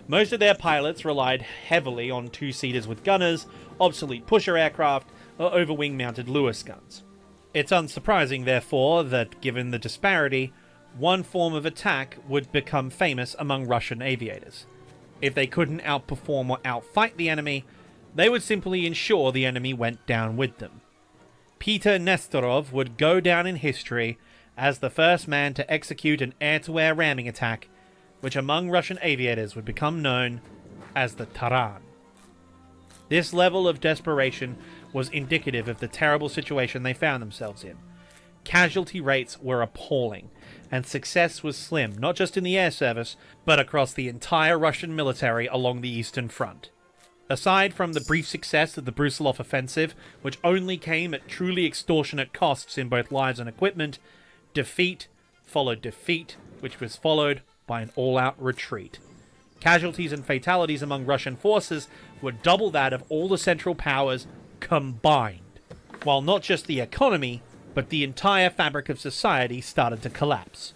Most of their pilots relied heavily on two-seaters with gunners, obsolete pusher aircraft, or overwing-mounted Lewis guns. It's unsurprising, therefore, that given the disparity, one form of attack would become famous among Russian aviators. If they couldn't outperform or outfight the enemy, they would simply ensure the enemy went down with them. Peter Nestorov would go down in history as the first man to execute an air-to-air ramming attack, which among Russian aviators would become known as the Taran. This level of desperation was indicative of the terrible situation they found themselves in. Casualty rates were appalling, and success was slim, not just in the air service, but across the entire Russian military along the Eastern Front. Aside from the brief success of the Brusilov offensive, which only came at truly extortionate costs in both lives and equipment, defeat followed defeat, which was followed by an all-out retreat. Casualties and fatalities among Russian forces were double that of all the Central Powers combined, while not just the economy, but the entire fabric of society started to collapse.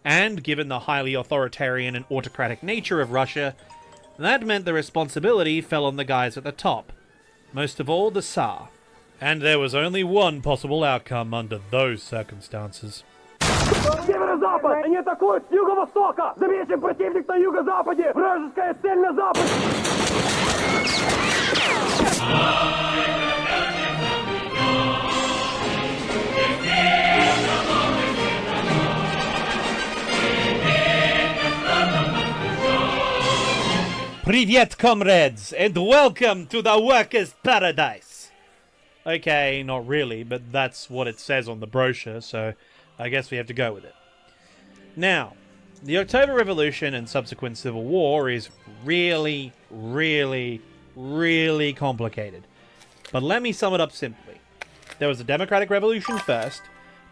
And given the highly authoritarian and autocratic nature of Russia, that meant the responsibility fell on the guys at the top, most of all the Tsar. And there was only one possible outcome under those circumstances. Северо-запад! Они атакуют с юго-востока! Замечен противник на юго-западе! Вражеская цель на западе! Привет, comrades, and welcome to the workers' paradise! Okay, not really, but that's what it says on the brochure, so I guess we have to go with it. Now, the October Revolution and subsequent Civil War is really, really, really complicated. But let me sum it up simply. There was a democratic revolution first,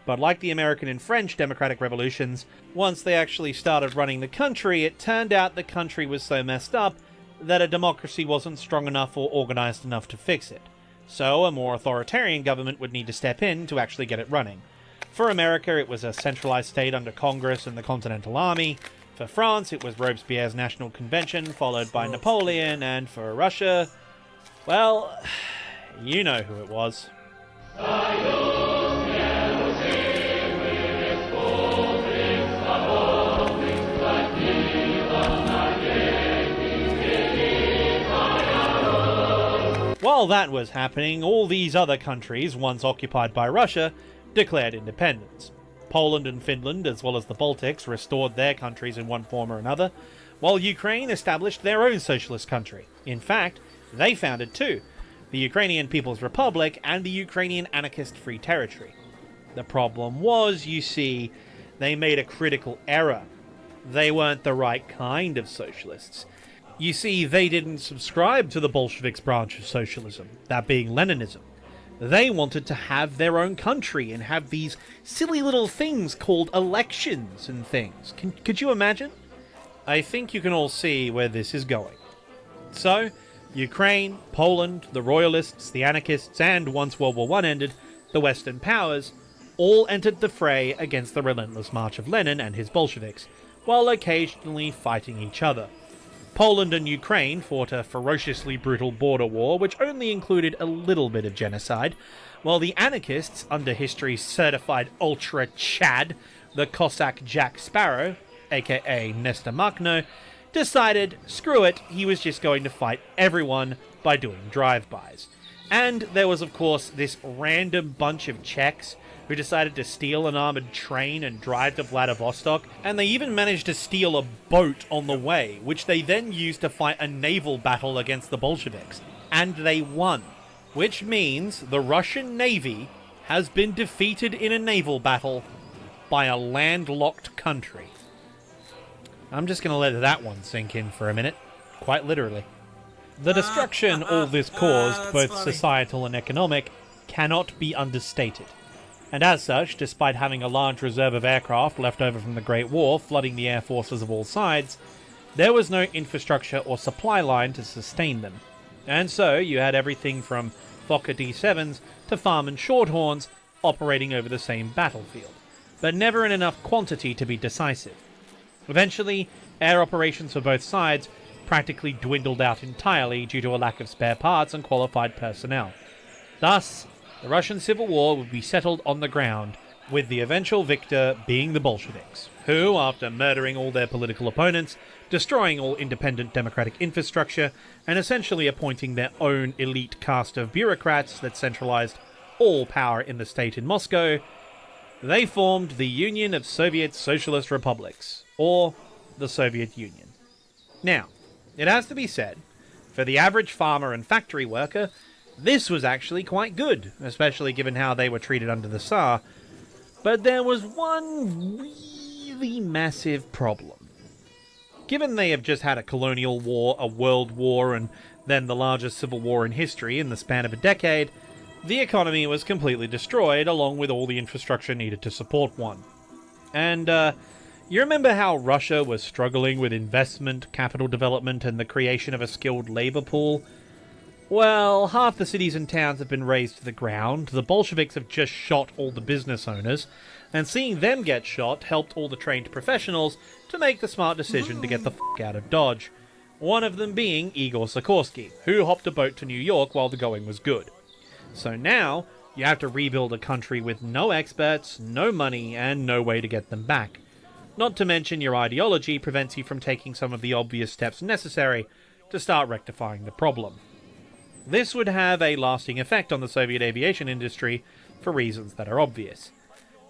but like the American and French democratic revolutions, once they actually started running the country, it turned out the country was so messed up that a democracy wasn't strong enough or organized enough to fix it. So a more authoritarian government would need to step in to actually get it running. For America, it was a centralized state under Congress and the Continental Army. For France, it was Robespierre's National Convention, followed by Napoleon. And for Russia, well, you know who it was. While that was happening, all these other countries, once occupied by Russia, declared independence. Poland and Finland, as well as the Baltics, restored their countries in one form or another, while Ukraine established their own socialist country. In fact, they founded two, the Ukrainian People's Republic and the Ukrainian Anarchist Free Territory. The problem was, you see, they made a critical error. They weren't the right kind of socialists. You see, they didn't subscribe to the Bolsheviks' branch of socialism, that being Leninism. They wanted to have their own country and have these silly little things called elections and things. Could you imagine? I think you can all see where this is going. So, Ukraine, Poland, the Royalists, the Anarchists, and once World War I ended, the Western powers all entered the fray against the relentless march of Lenin and his Bolsheviks, while occasionally fighting each other. Poland and Ukraine fought a ferociously brutal border war which only included a little bit of genocide, while the anarchists, under history's certified ultra-Chad, the Cossack Jack Sparrow, aka Nestor Makhno, decided, screw it, he was just going to fight everyone by doing drive-bys. And there was, of course, this random bunch of Czechs who decided to steal an armored train and drive to Vladivostok, and they even managed to steal a boat on the way, which they then used to fight a naval battle against the Bolsheviks. And they won, which means the Russian Navy has been defeated in a naval battle by a landlocked country. I'm just going to let that one sink in for a minute, quite literally. The destruction all this caused, both funny. societal and economic, cannot be understated. And as such, despite having a large reserve of aircraft left over from the Great War flooding the air forces of all sides, there was no infrastructure or supply line to sustain them. And so you had everything from Fokker D-7s to Farman Shorthorns operating over the same battlefield, but never in enough quantity to be decisive. Eventually, air operations for both sides practically dwindled out entirely due to a lack of spare parts and qualified personnel. Thus, the Russian Civil War would be settled on the ground, with the eventual victor being the Bolsheviks, who, after murdering all their political opponents, destroying all independent democratic infrastructure, and essentially appointing their own elite caste of bureaucrats that centralized all power in the state in Moscow, they formed the Union of Soviet Socialist Republics, or the Soviet Union. Now, it has to be said, for the average farmer and factory worker, this was actually quite good, especially given how they were treated under the Tsar. But there was one really massive problem. Given they have just had a colonial war, a world war, and then the largest civil war in history in the span of a decade, the economy was completely destroyed, along with all the infrastructure needed to support one. And, you remember how Russia was struggling with investment, capital development, and the creation of a skilled labor pool? Well, half the cities and towns have been razed to the ground, the Bolsheviks have just shot all the business owners, and seeing them get shot helped all the trained professionals to make the smart decision to get the f*** out of Dodge. One of them being Igor Sikorsky, who hopped a boat to New York while the going was good. So now, you have to rebuild a country with no experts, no money, and no way to get them back. Not to mention your ideology prevents you from taking some of the obvious steps necessary to start rectifying the problem. This would have a lasting effect on the Soviet aviation industry for reasons that are obvious.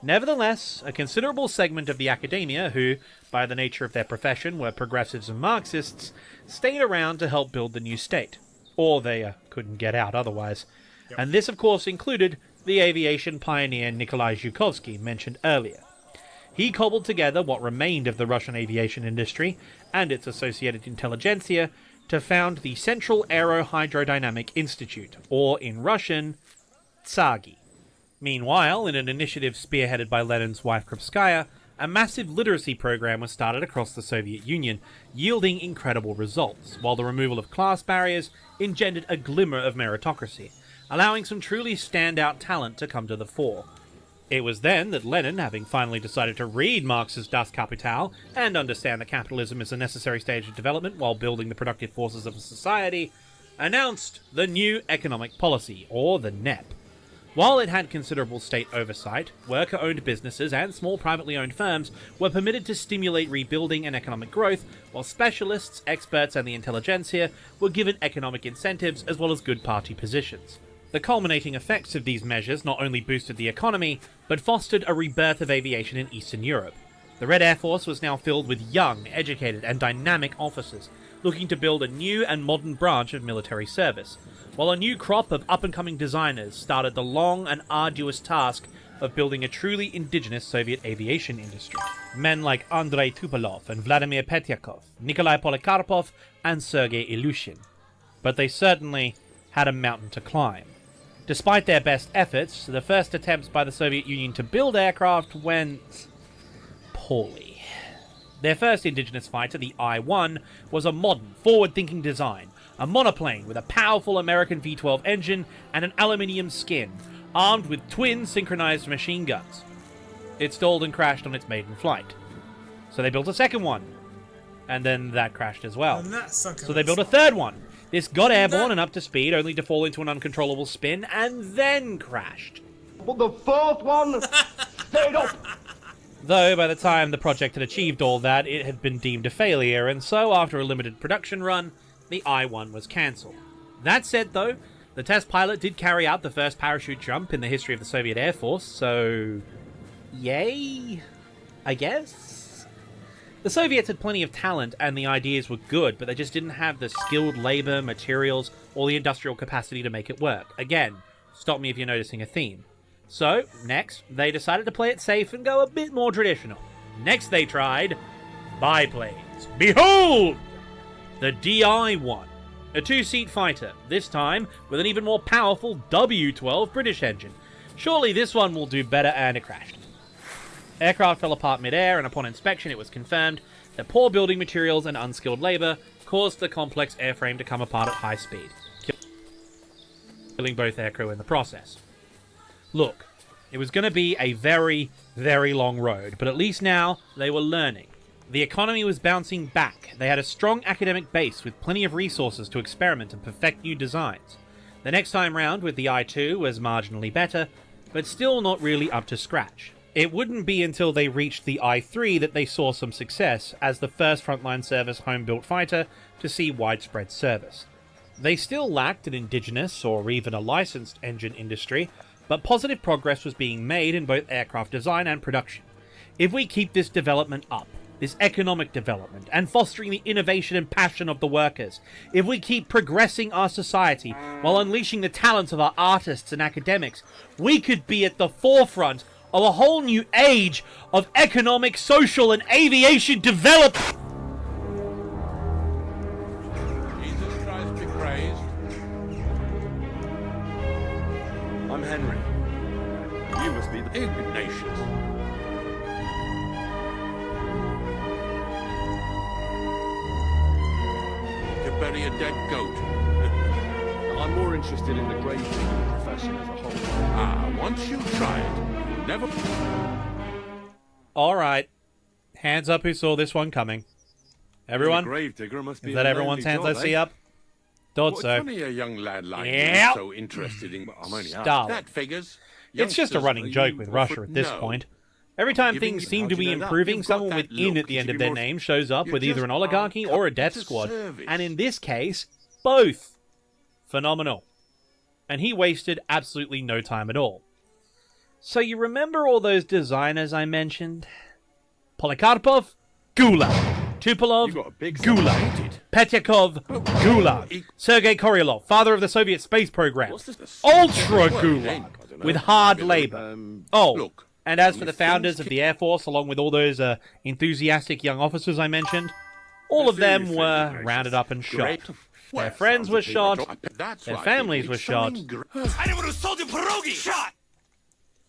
Nevertheless, a considerable segment of the academia who, by the nature of their profession, were progressives and Marxists, stayed around to help build the new state. Or they couldn't get out otherwise. And this, of course, included the aviation pioneer Nikolai Zhukovsky mentioned earlier. He cobbled together what remained of the Russian aviation industry and its associated intelligentsia to found the Central Aerohydrodynamic Institute, or in Russian, TSAGI. Meanwhile, in an initiative spearheaded by Lenin's wife Krupskaya, a massive literacy program was started across the Soviet Union, yielding incredible results, while the removal of class barriers engendered a glimmer of meritocracy, allowing some truly standout talent to come to the fore. It was then that Lenin, having finally decided to read Marx's Das Kapital and understand that capitalism is a necessary stage of development while building the productive forces of a society, announced the New Economic Policy, or the NEP. While it had considerable state oversight, worker-owned businesses and small privately owned firms were permitted to stimulate rebuilding and economic growth, while specialists, experts, and the intelligentsia were given economic incentives as well as good party positions. The culminating effects of these measures not only boosted the economy, but fostered a rebirth of aviation in Eastern Europe. The Red Air Force was now filled with young, educated, and dynamic officers, looking to build a new and modern branch of military service, while a new crop of up-and-coming designers started the long and arduous task of building a truly indigenous Soviet aviation industry. Men like Andrei Tupolev and Vladimir Petyakov, Nikolai Polikarpov, and Sergei Ilyushin. But they certainly had a mountain to climb. Despite their best efforts, the first attempts by the Soviet Union to build aircraft went poorly. Their first indigenous fighter, the I-1, was a modern, forward-thinking design, a monoplane with a powerful American V-12 engine and an aluminium skin, armed with twin synchronized machine guns. It stalled and crashed on its maiden flight. So they built a second one, and then that crashed as well. And that sunk So they built a third one. This got airborne and up to speed, only to fall into an uncontrollable spin, and then crashed. But the fourth one stayed up. Though, by the time the project had achieved all that, it had been deemed a failure, and so, after a limited production run, the I-1 was cancelled. That said, though, the test pilot did carry out the first parachute jump in the history of the Soviet Air Force, so yay, I guess? The Soviets had plenty of talent and the ideas were good, but they just didn't have the skilled labor, materials, or the industrial capacity to make it work. Again, stop me if you're noticing a theme. So, next, they decided to play it safe and go a bit more traditional. Next they tried biplanes. Behold! The DI-1. A two-seat fighter, this time with an even more powerful W-12 British engine. Surely this one will do better, and it crashed. Aircraft fell apart mid-air, and upon inspection it was confirmed that poor building materials and unskilled labor caused the complex airframe to come apart at high speed, killing both aircrew in the process. Look, it was going to be a very, very long road, but at least now they were learning. The economy was bouncing back. They had a strong academic base with plenty of resources to experiment and perfect new designs. The next time round with the I-2 was marginally better, but still not really up to scratch. It wouldn't be until they reached the I-3 that they saw some success as the first frontline service home-built fighter to see widespread service. They still lacked an indigenous or even a licensed engine industry, but positive progress was being made in both aircraft design and production. If we keep this development up, this economic development, and fostering the innovation and passion of the workers, if we keep progressing our society while unleashing the talents of our artists and academics, we could be at the forefront of a whole new age of economic, social, and aviation development. Jesus Christ be praised. I'm Henry. You must be the Ignatius. To bury a dead goat. I'm more interested in the grave digging profession as a whole. Once you try it, you'll never... Alright. Hands up who saw this one coming. Everyone? Grave digger must be Is that everyone's hands I see up? Thought so. Funny a young lad like you Yep. is so interested in. I'm only Stalin. asking. That figures. It's just a Youngsters, running are joke you with all Russia for- at this No. point. Every time Giving things you- seem how to do be you know that? improving, You've got someone that with "in" look. at the You end should of be their more- name shows up You're with either just an oligarchy or a up death to squad. service. And in this case, both. Phenomenal. And he wasted absolutely no time at all. So you remember all those designers I mentioned? Polikarpov? Gulag. Tupolev? Gulag. Petyakov? Gulag. Sergei Korolev, father of the Soviet space program. Ultra Gulag. With hard labor. Oh, and as for the founders of the Air Force, along with all those enthusiastic young officers I mentioned, all of them were rounded up and shot. Their friends were shot. Their families were shot. I never sold you pierogi! Shot!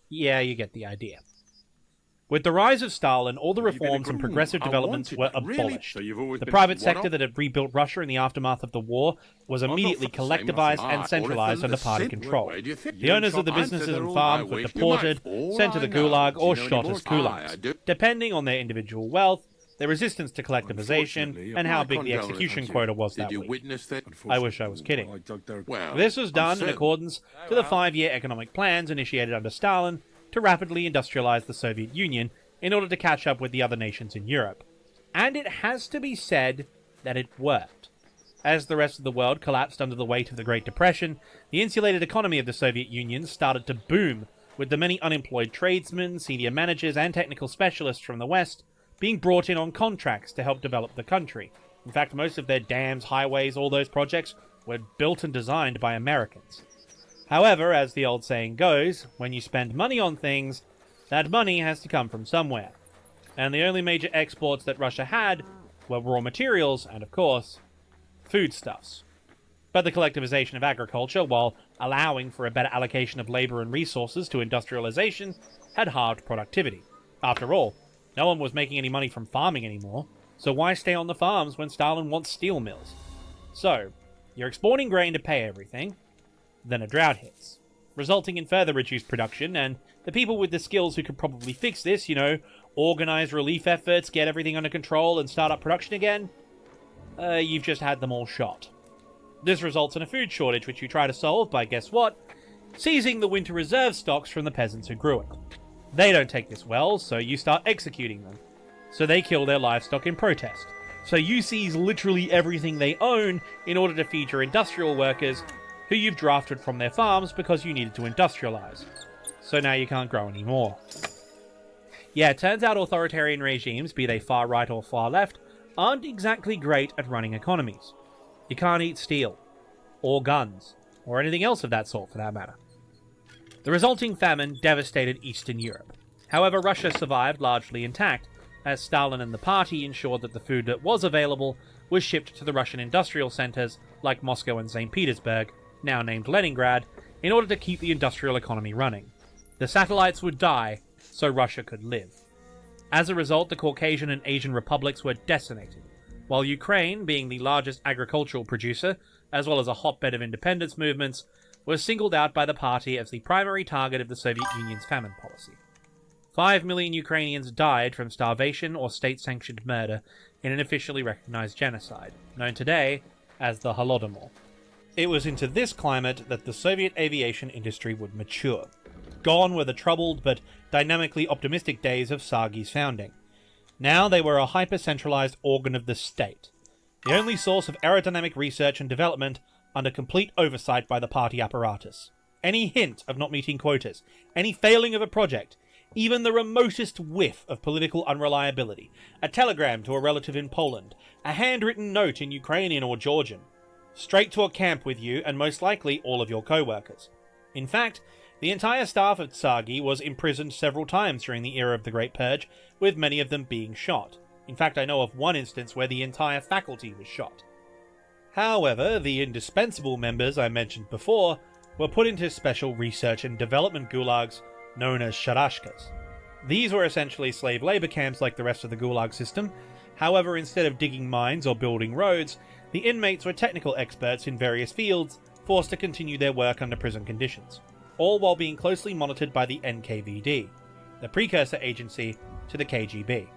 Yeah, you get the idea. With the rise of Stalin, all the reforms and progressive developments were abolished. The private sector that had rebuilt Russia in the aftermath of the war was immediately collectivized and centralized under party control. The owners of the businesses and farms were deported, sent to the Gulag, or shot as kulaks, depending on their individual wealth, their resistance to collectivization, and how big the execution quota was that week. I wish I was kidding. This was done in accordance to the 5-year economic plans initiated under Stalin to rapidly industrialize the Soviet Union in order to catch up with the other nations in Europe. And it has to be said that it worked. As the rest of the world collapsed under the weight of the Great Depression, the insulated economy of the Soviet Union started to boom, with the many unemployed tradesmen, senior managers, and technical specialists from the West being brought in on contracts to help develop the country. In fact, most of their dams, highways, all those projects were built and designed by Americans. However, as the old saying goes, when you spend money on things, that money has to come from somewhere. And the only major exports that Russia had were raw materials and, of course, foodstuffs. But the collectivization of agriculture, while allowing for a better allocation of labor and resources to industrialization, had halved productivity. After all, no one was making any money from farming anymore, so why stay on the farms when Stalin wants steel mills? So, you're exporting grain to pay everything, then a drought hits, resulting in further reduced production, and the people with the skills who could probably fix this, organize relief efforts, get everything under control, and start up production again, you've just had them all shot. This results in a food shortage, which you try to solve by, guess what? Seizing the winter reserve stocks from the peasants who grew it. They don't take this well, so you start executing them. So they kill their livestock in protest. So you seize literally everything they own in order to feed your industrial workers, who you've drafted from their farms because you needed to industrialize. So now you can't grow anymore. Yeah, it turns out authoritarian regimes, be they far right or far left, aren't exactly great at running economies. You can't eat steel, or guns, or anything else of that sort for that matter. The resulting famine devastated Eastern Europe. However, Russia survived largely intact, as Stalin and the party ensured that the food that was available was shipped to the Russian industrial centers like Moscow and St. Petersburg, now named Leningrad, in order to keep the industrial economy running. The satellites would die, so Russia could live. As a result, the Caucasian and Asian republics were decimated, while Ukraine, being the largest agricultural producer, as well as a hotbed of independence movements, was singled out by the party as the primary target of the Soviet Union's famine policy. 5 million Ukrainians died from starvation or state-sanctioned murder in an officially recognized genocide, known today as the Holodomor. It was into this climate that the Soviet aviation industry would mature. Gone were the troubled but dynamically optimistic days of Sargi's founding. Now they were a hyper-centralized organ of the state, the only source of aerodynamic research and development under complete oversight by the party apparatus. Any hint of not meeting quotas, any failing of a project, even the remotest whiff of political unreliability, a telegram to a relative in Poland, a handwritten note in Ukrainian or Georgian, straight to a camp with you and most likely all of your co-workers. In fact, the entire staff of Tsargi was imprisoned several times during the era of the Great Purge, with many of them being shot. In fact, I know of one instance where the entire faculty was shot. However, the indispensable members I mentioned before were put into special research and development gulags known as sharashkas. These were essentially slave labor camps like the rest of the gulag system. However, instead of digging mines or building roads, the inmates were technical experts in various fields, forced to continue their work under prison conditions, all while being closely monitored by the NKVD, the precursor agency to the KGB.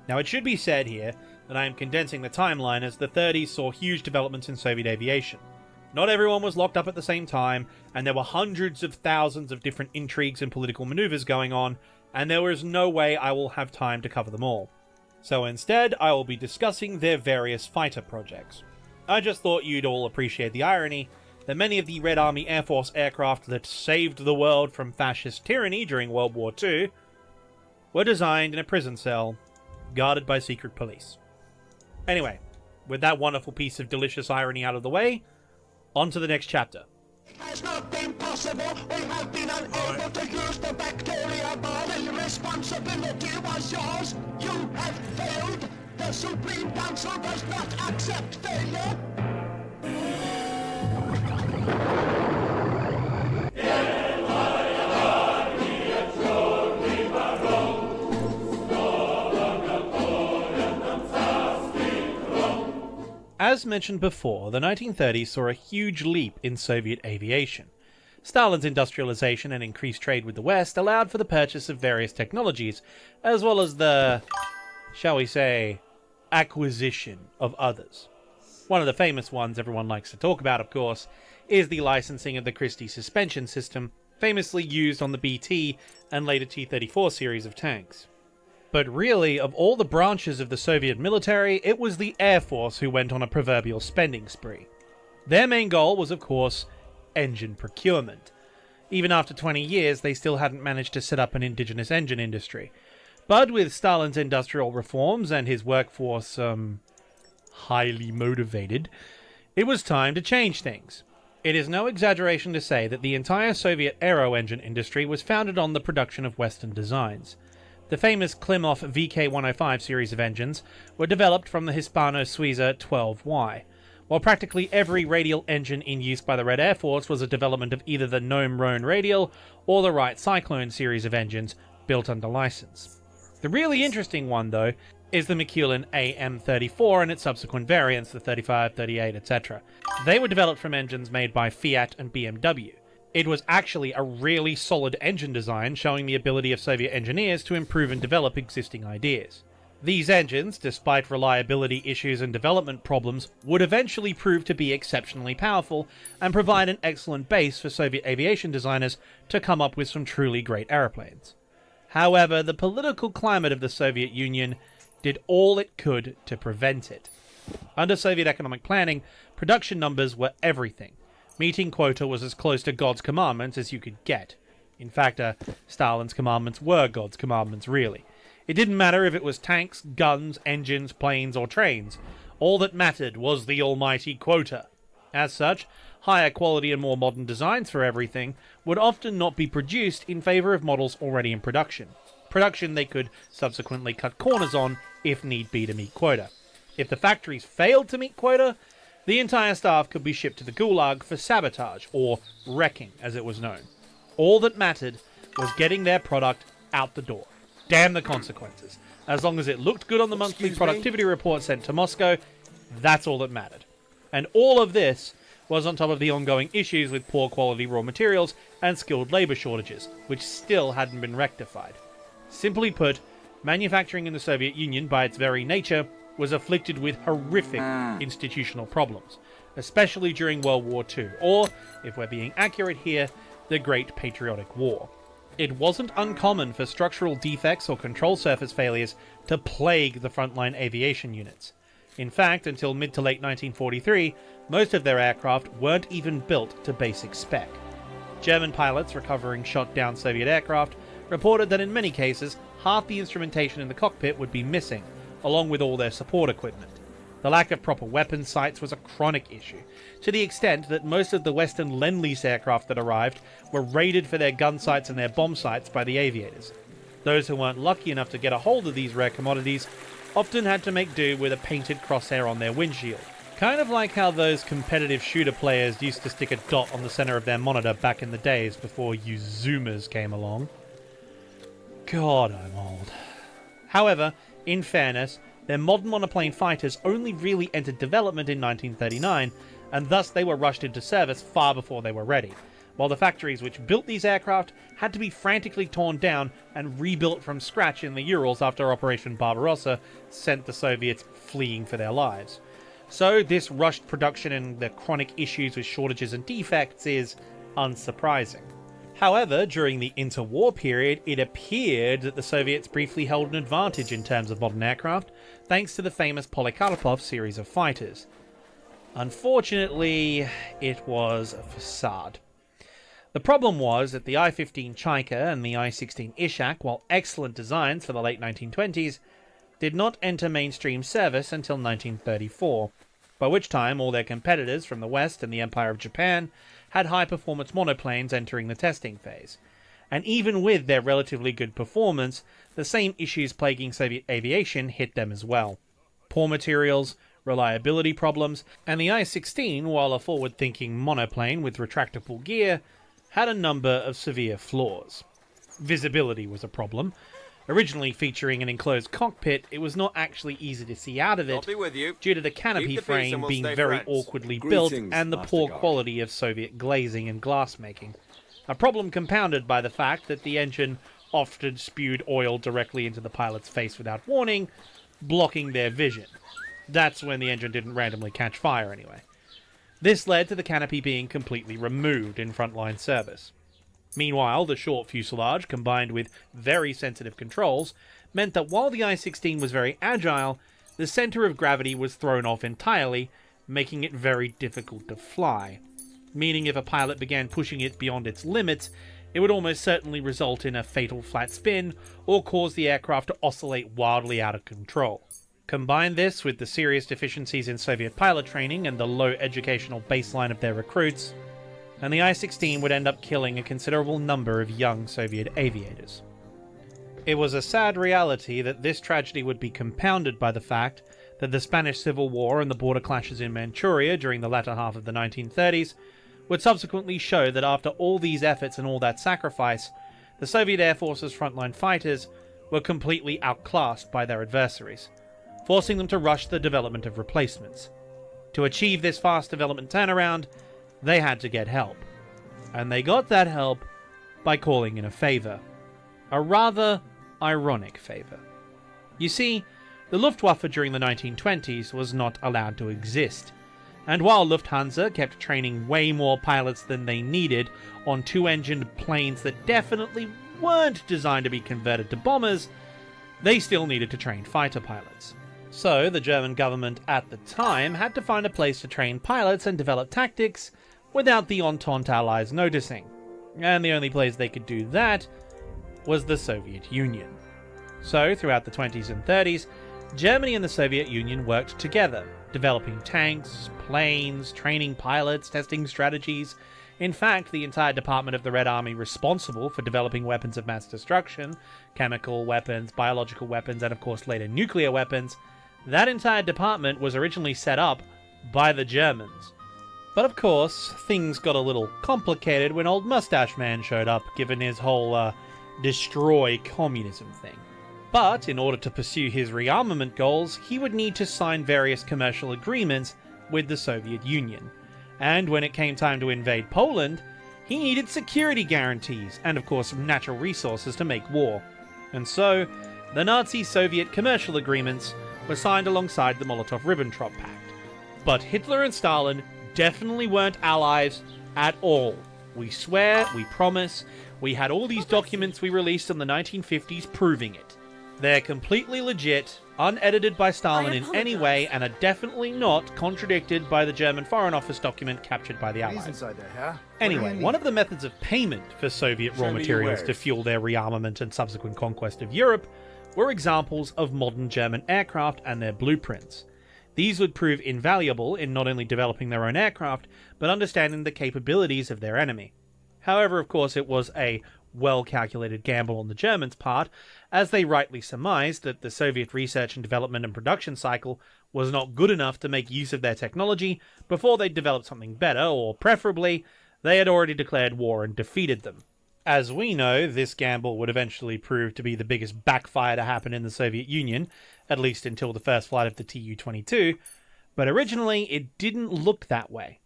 Now, it should be said here that I am condensing the timeline, as the 30s saw huge developments in Soviet aviation. Not everyone was locked up at the same time, and there were hundreds of thousands of different intrigues and political maneuvers going on, and there was no way I will have time to cover them all. So instead, I will be discussing their various fighter projects. I just thought you'd all appreciate the irony that many of the Red Army Air Force aircraft that saved the world from fascist tyranny during World War II were designed in a prison cell, guarded by secret police. Anyway, with that wonderful piece of delicious irony out of the way, on to the next chapter. Has not been possible. We have been unable to use the bacteria bomb. The responsibility was yours. You have failed. The Supreme Council does not accept failure. As mentioned before, the 1930s saw a huge leap in Soviet aviation. Stalin's industrialization and increased trade with the West allowed for the purchase of various technologies, as well as the, shall we say, acquisition of others. One of the famous ones everyone likes to talk about, of course, is the licensing of the Christie suspension system, famously used on the BT and later T-34 series of tanks. But really, of all the branches of the Soviet military, it was the Air Force who went on a proverbial spending spree. Their main goal was, of course, engine procurement. Even after 20 years, they still hadn't managed to set up an indigenous engine industry. But with Stalin's industrial reforms and his workforce, highly motivated, it was time to change things. It is no exaggeration to say that the entire Soviet aero engine industry was founded on the production of Western designs. The famous Klimov VK105 series of engines were developed from the Hispano-Suiza 12Y, while practically every radial engine in use by the Red Air Force was a development of either the Gnome-Rhone radial or the Wright Cyclone series of engines built under license. The really interesting one, though, is the McEwen AM34 and its subsequent variants, the 35, 38, etc. They were developed from engines made by Fiat and BMW. It was actually a really solid engine design, showing the ability of Soviet engineers to improve and develop existing ideas. These engines, despite reliability issues and development problems, would eventually prove to be exceptionally powerful and provide an excellent base for Soviet aviation designers to come up with some truly great aeroplanes. However, the political climate of the Soviet Union did all it could to prevent it. Under Soviet economic planning, production numbers were everything. Meeting quota was as close to God's commandments as you could get. In fact, Stalin's commandments were God's commandments, really. It didn't matter if it was tanks, guns, engines, planes, or trains. All that mattered was the almighty quota. As such, higher quality and more modern designs for everything would often not be produced in favor of models already in production. Production they could subsequently cut corners on if need be to meet quota. If the factories failed to meet quota, the entire staff could be shipped to the Gulag for sabotage, or wrecking as it was known. All that mattered was getting their product out the door. Damn the consequences. As long as it looked good on the monthly productivity report sent to Moscow, that's all that mattered. And all of this was on top of the ongoing issues with poor quality raw materials and skilled labor shortages, which still hadn't been rectified. Simply put, manufacturing in the Soviet Union, by its very nature, was afflicted with horrific institutional problems, especially during World War II, or, if we're being accurate here, the Great Patriotic War. It wasn't uncommon for structural defects or control surface failures to plague the frontline aviation units. In fact, until mid to late 1943, most of their aircraft weren't even built to basic spec. German pilots recovering shot-down Soviet aircraft reported that in many cases, half the instrumentation in the cockpit would be missing, along with all their support equipment. The lack of proper weapon sights was a chronic issue, to the extent that most of the Western Lend-Lease aircraft that arrived were raided for their gun sights and their bomb sights by the aviators. Those who weren't lucky enough to get a hold of these rare commodities often had to make do with a painted crosshair on their windshield. Kind of like how those competitive shooter players used to stick a dot on the center of their monitor back in the days before you Zoomers came along. God, I'm old. However, in fairness, their modern monoplane fighters only really entered development in 1939, and thus they were rushed into service far before they were ready, while the factories which built these aircraft had to be frantically torn down and rebuilt from scratch in the Urals after Operation Barbarossa sent the Soviets fleeing for their lives. So this rushed production and the chronic issues with shortages and defects is unsurprising. However, during the interwar period, it appeared that the Soviets briefly held an advantage in terms of modern aircraft, thanks to the famous Polikarpov series of fighters. Unfortunately, it was a facade. The problem was that the I-15 Chaika and the I-16 Ishak, while excellent designs for the late 1920s, did not enter mainstream service until 1934, by which time all their competitors from the West and the Empire of Japan had high-performance monoplanes entering the testing phase. And even with their relatively good performance, the same issues plaguing Soviet aviation hit them as well. Poor materials, reliability problems, and the I-16, while a forward-thinking monoplane with retractable gear, had a number of severe flaws. Visibility was a problem. Originally featuring an enclosed cockpit, it was not actually easy to see out of it due to the canopy frame being very awkwardly built and the poor quality of Soviet glazing and glassmaking. A problem compounded by the fact that the engine often spewed oil directly into the pilot's face without warning, blocking their vision. That's when the engine didn't randomly catch fire anyway. This led to the canopy being completely removed in frontline service. Meanwhile, the short fuselage, combined with very sensitive controls, meant that while the I-16 was very agile, the center of gravity was thrown off entirely, making it very difficult to fly. Meaning if a pilot began pushing it beyond its limits, it would almost certainly result in a fatal flat spin, or cause the aircraft to oscillate wildly out of control. Combine this with the serious deficiencies in Soviet pilot training and the low educational baseline of their recruits, and the I-16 would end up killing a considerable number of young Soviet aviators. It was a sad reality that this tragedy would be compounded by the fact that the Spanish Civil War and the border clashes in Manchuria during the latter half of the 1930s would subsequently show that after all these efforts and all that sacrifice, the Soviet Air Force's frontline fighters were completely outclassed by their adversaries, forcing them to rush the development of replacements. To achieve this fast development turnaround, they had to get help. And they got that help by calling in a favor. A rather ironic favor. You see, the Luftwaffe during the 1920s was not allowed to exist. And while Lufthansa kept training way more pilots than they needed on two-engined planes that definitely weren't designed to be converted to bombers, they still needed to train fighter pilots. So the German government at the time had to find a place to train pilots and develop tactics without the Entente allies noticing. And the only place they could do that was the Soviet Union. So throughout the 20s and 30s, Germany and the Soviet Union worked together, developing tanks, planes, training pilots, testing strategies. In fact, the entire department of the Red Army responsible for developing weapons of mass destruction, chemical weapons, biological weapons, and of course later nuclear weapons, that entire department was originally set up by the Germans. But of course, things got a little complicated when old Mustache Man showed up, given his whole destroy communism thing. But in order to pursue his rearmament goals, he would need to sign various commercial agreements with the Soviet Union. And when it came time to invade Poland, he needed security guarantees and of course natural resources to make war. And so, the Nazi-Soviet commercial agreements were signed alongside the Molotov-Ribbentrop Pact. But Hitler and Stalin definitely weren't allies at all. We swear, we promise, we had all these documents we released in the 1950s proving it. They're completely legit, unedited by Stalin in any way, and are definitely not contradicted by the German Foreign Office document captured by the Allies. Anyway, one of the methods of payment for Soviet raw materials to fuel their rearmament and subsequent conquest of Europe were examples of modern German aircraft and their blueprints. These would prove invaluable in not only developing their own aircraft, but understanding the capabilities of their enemy. However, of course, it was a well-calculated gamble on the Germans' part, as they rightly surmised that the Soviet research and development and production cycle was not good enough to make use of their technology before they developed something better, or preferably, they had already declared war and defeated them. As we know, this gamble would eventually prove to be the biggest backfire to happen in the Soviet Union, at least until the first flight of the Tu-22, but originally it didn't look that way.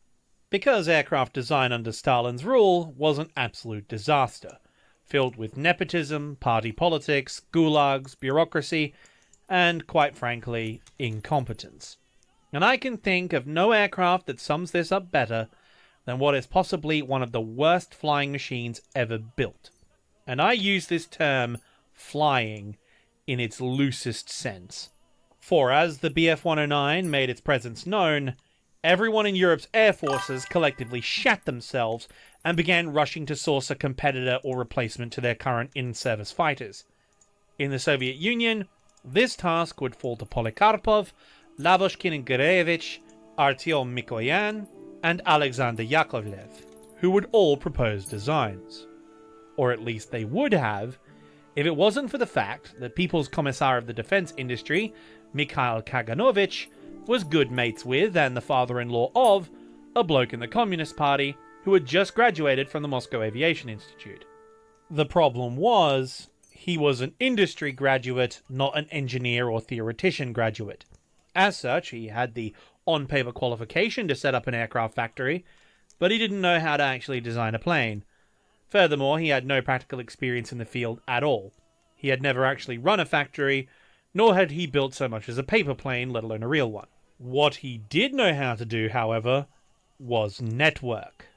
Because aircraft design under Stalin's rule was an absolute disaster, filled with nepotism, party politics, gulags, bureaucracy, and, quite frankly, incompetence. And I can think of no aircraft that sums this up better than what is possibly one of the worst flying machines ever built. And I use this term, flying, in its loosest sense. For as the Bf-109 made its presence known, everyone in Europe's air forces collectively shat themselves and began rushing to source a competitor or replacement to their current in-service fighters. In the Soviet Union, this task would fall to Polikarpov, Lavochkin and Gurevich, Artyom Mikoyan, and Alexander Yakovlev, who would all propose designs. Or at least they would have, if it wasn't for the fact that People's Commissar of the Defense Industry, Mikhail Kaganovich, was good mates with and the father-in-law of a bloke in the Communist Party who had just graduated from the Moscow Aviation Institute. The problem was, he was an industry graduate, not an engineer or theoretician graduate. As such, he had the on-paper qualification to set up an aircraft factory, but he didn't know how to actually design a plane. Furthermore, he had no practical experience in the field at all. He had never actually run a factory, nor had he built so much as a paper plane, let alone a real one. What he did know how to do, however, was network.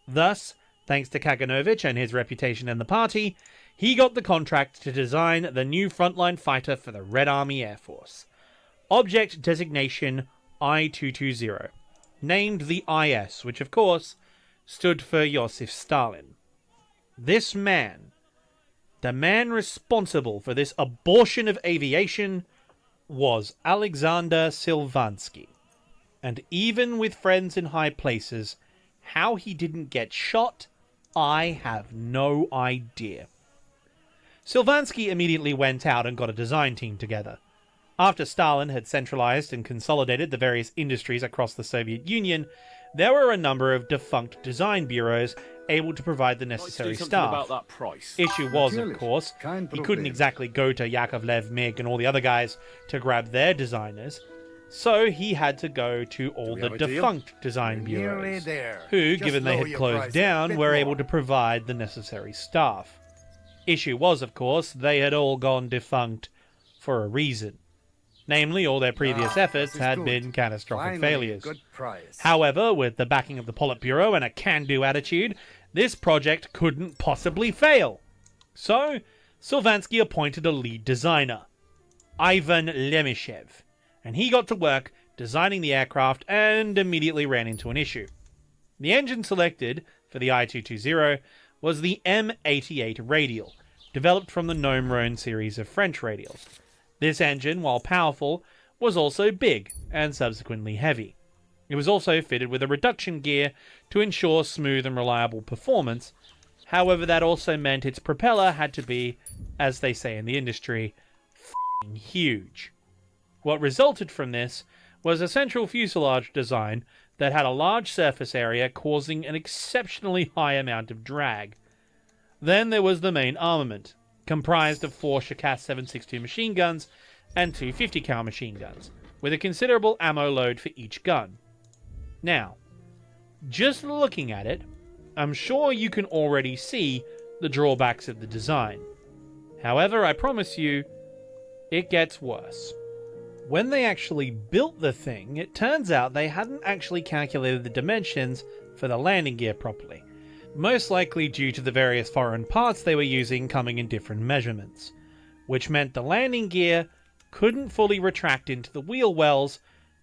Thus, thanks to Kaganovich and his reputation in the party, he got the contract to design the new frontline fighter for the Red Army Air Force. Object designation I-220, named the IS, which of course stood for Joseph Stalin. This man, the man responsible for this abortion of aviation, was Alexander Silvansky. And even with friends in high places, how he didn't get shot, I have no idea. Silvansky immediately went out and got a design team together. After Stalin had centralized and consolidated the various industries across the Soviet Union, there were a number of defunct design bureaus able to provide the necessary staff. About that price. Issue was, of course, he couldn't exactly go to Yakovlev, MiG, and all the other guys to grab their designers, so he had to go to all the defunct design bureaus, who, given they had closed down, were able to provide the necessary staff. Issue was, of course, they had all gone defunct for a reason. Namely, all their previous efforts had been catastrophic failures. However, with the backing of the Politburo and a can-do attitude, this project couldn't possibly fail. So, Silvansky appointed a lead designer, Ivan Lemishev, and he got to work designing the aircraft and immediately ran into an issue. The engine selected for the I-220 was the M88 radial, developed from the Gnome Rhone series of French radials. This engine, while powerful, was also big and subsequently heavy. It was also fitted with a reduction gear to ensure smooth and reliable performance. However, that also meant its propeller had to be, as they say in the industry, f***ing huge. What resulted from this was a central fuselage design that had a large surface area causing an exceptionally high amount of drag. Then there was the main armament, comprised of 4 Shkas 7.62 machine guns and 2 50 cal machine guns, with a considerable ammo load for each gun. Now, just looking at it, I'm sure you can already see the drawbacks of the design. However, I promise you, it gets worse. When they actually built the thing, it turns out they hadn't actually calculated the dimensions for the landing gear properly, most likely due to the various foreign parts they were using coming in different measurements, which meant the landing gear couldn't fully retract into the wheel wells,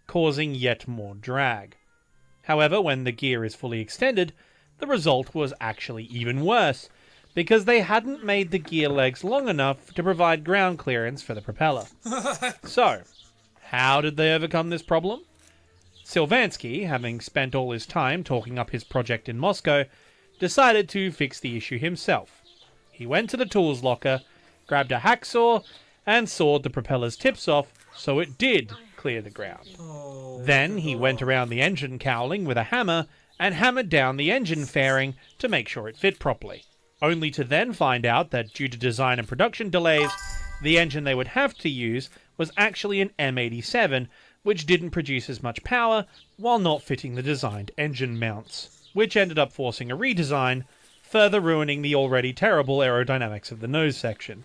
causing yet more drag. However, when the gear is fully extended, the result was actually even worse, because they hadn't made the gear legs long enough to provide ground clearance for the propeller. So, how did they overcome this problem? Silvansky, having spent all his time talking up his project in Moscow, decided to fix the issue himself. He went to the tools locker, grabbed a hacksaw, and sawed the propeller's tips off so it did clear the ground. Then he went around the engine cowling with a hammer and hammered down the engine fairing to make sure it fit properly, only to then find out that due to design and production delays, the engine they would have to use was actually an M87, which didn't produce as much power while not fitting the designed engine mounts, which ended up forcing a redesign, further ruining the already terrible aerodynamics of the nose section.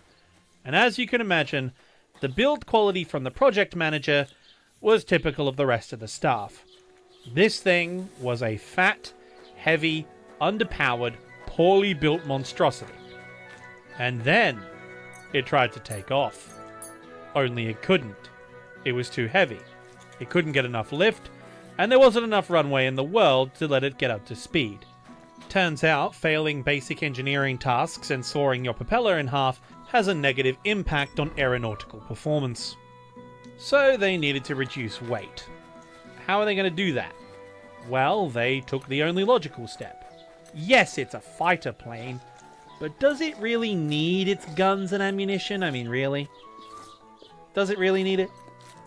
And as you can imagine, the build quality from the project manager was typical of the rest of the staff. This thing was a fat, heavy, underpowered, poorly built monstrosity. And then it tried to take off. Only it couldn't. It was too heavy. It couldn't get enough lift, and there wasn't enough runway in the world to let it get up to speed. Turns out, failing basic engineering tasks and sawing your propeller in half has a negative impact on aeronautical performance. So they needed to reduce weight. How are they going to do that? Well, they took the only logical step. Yes, it's a fighter plane, but does it really need its guns and ammunition? I mean, really? Does it really need it?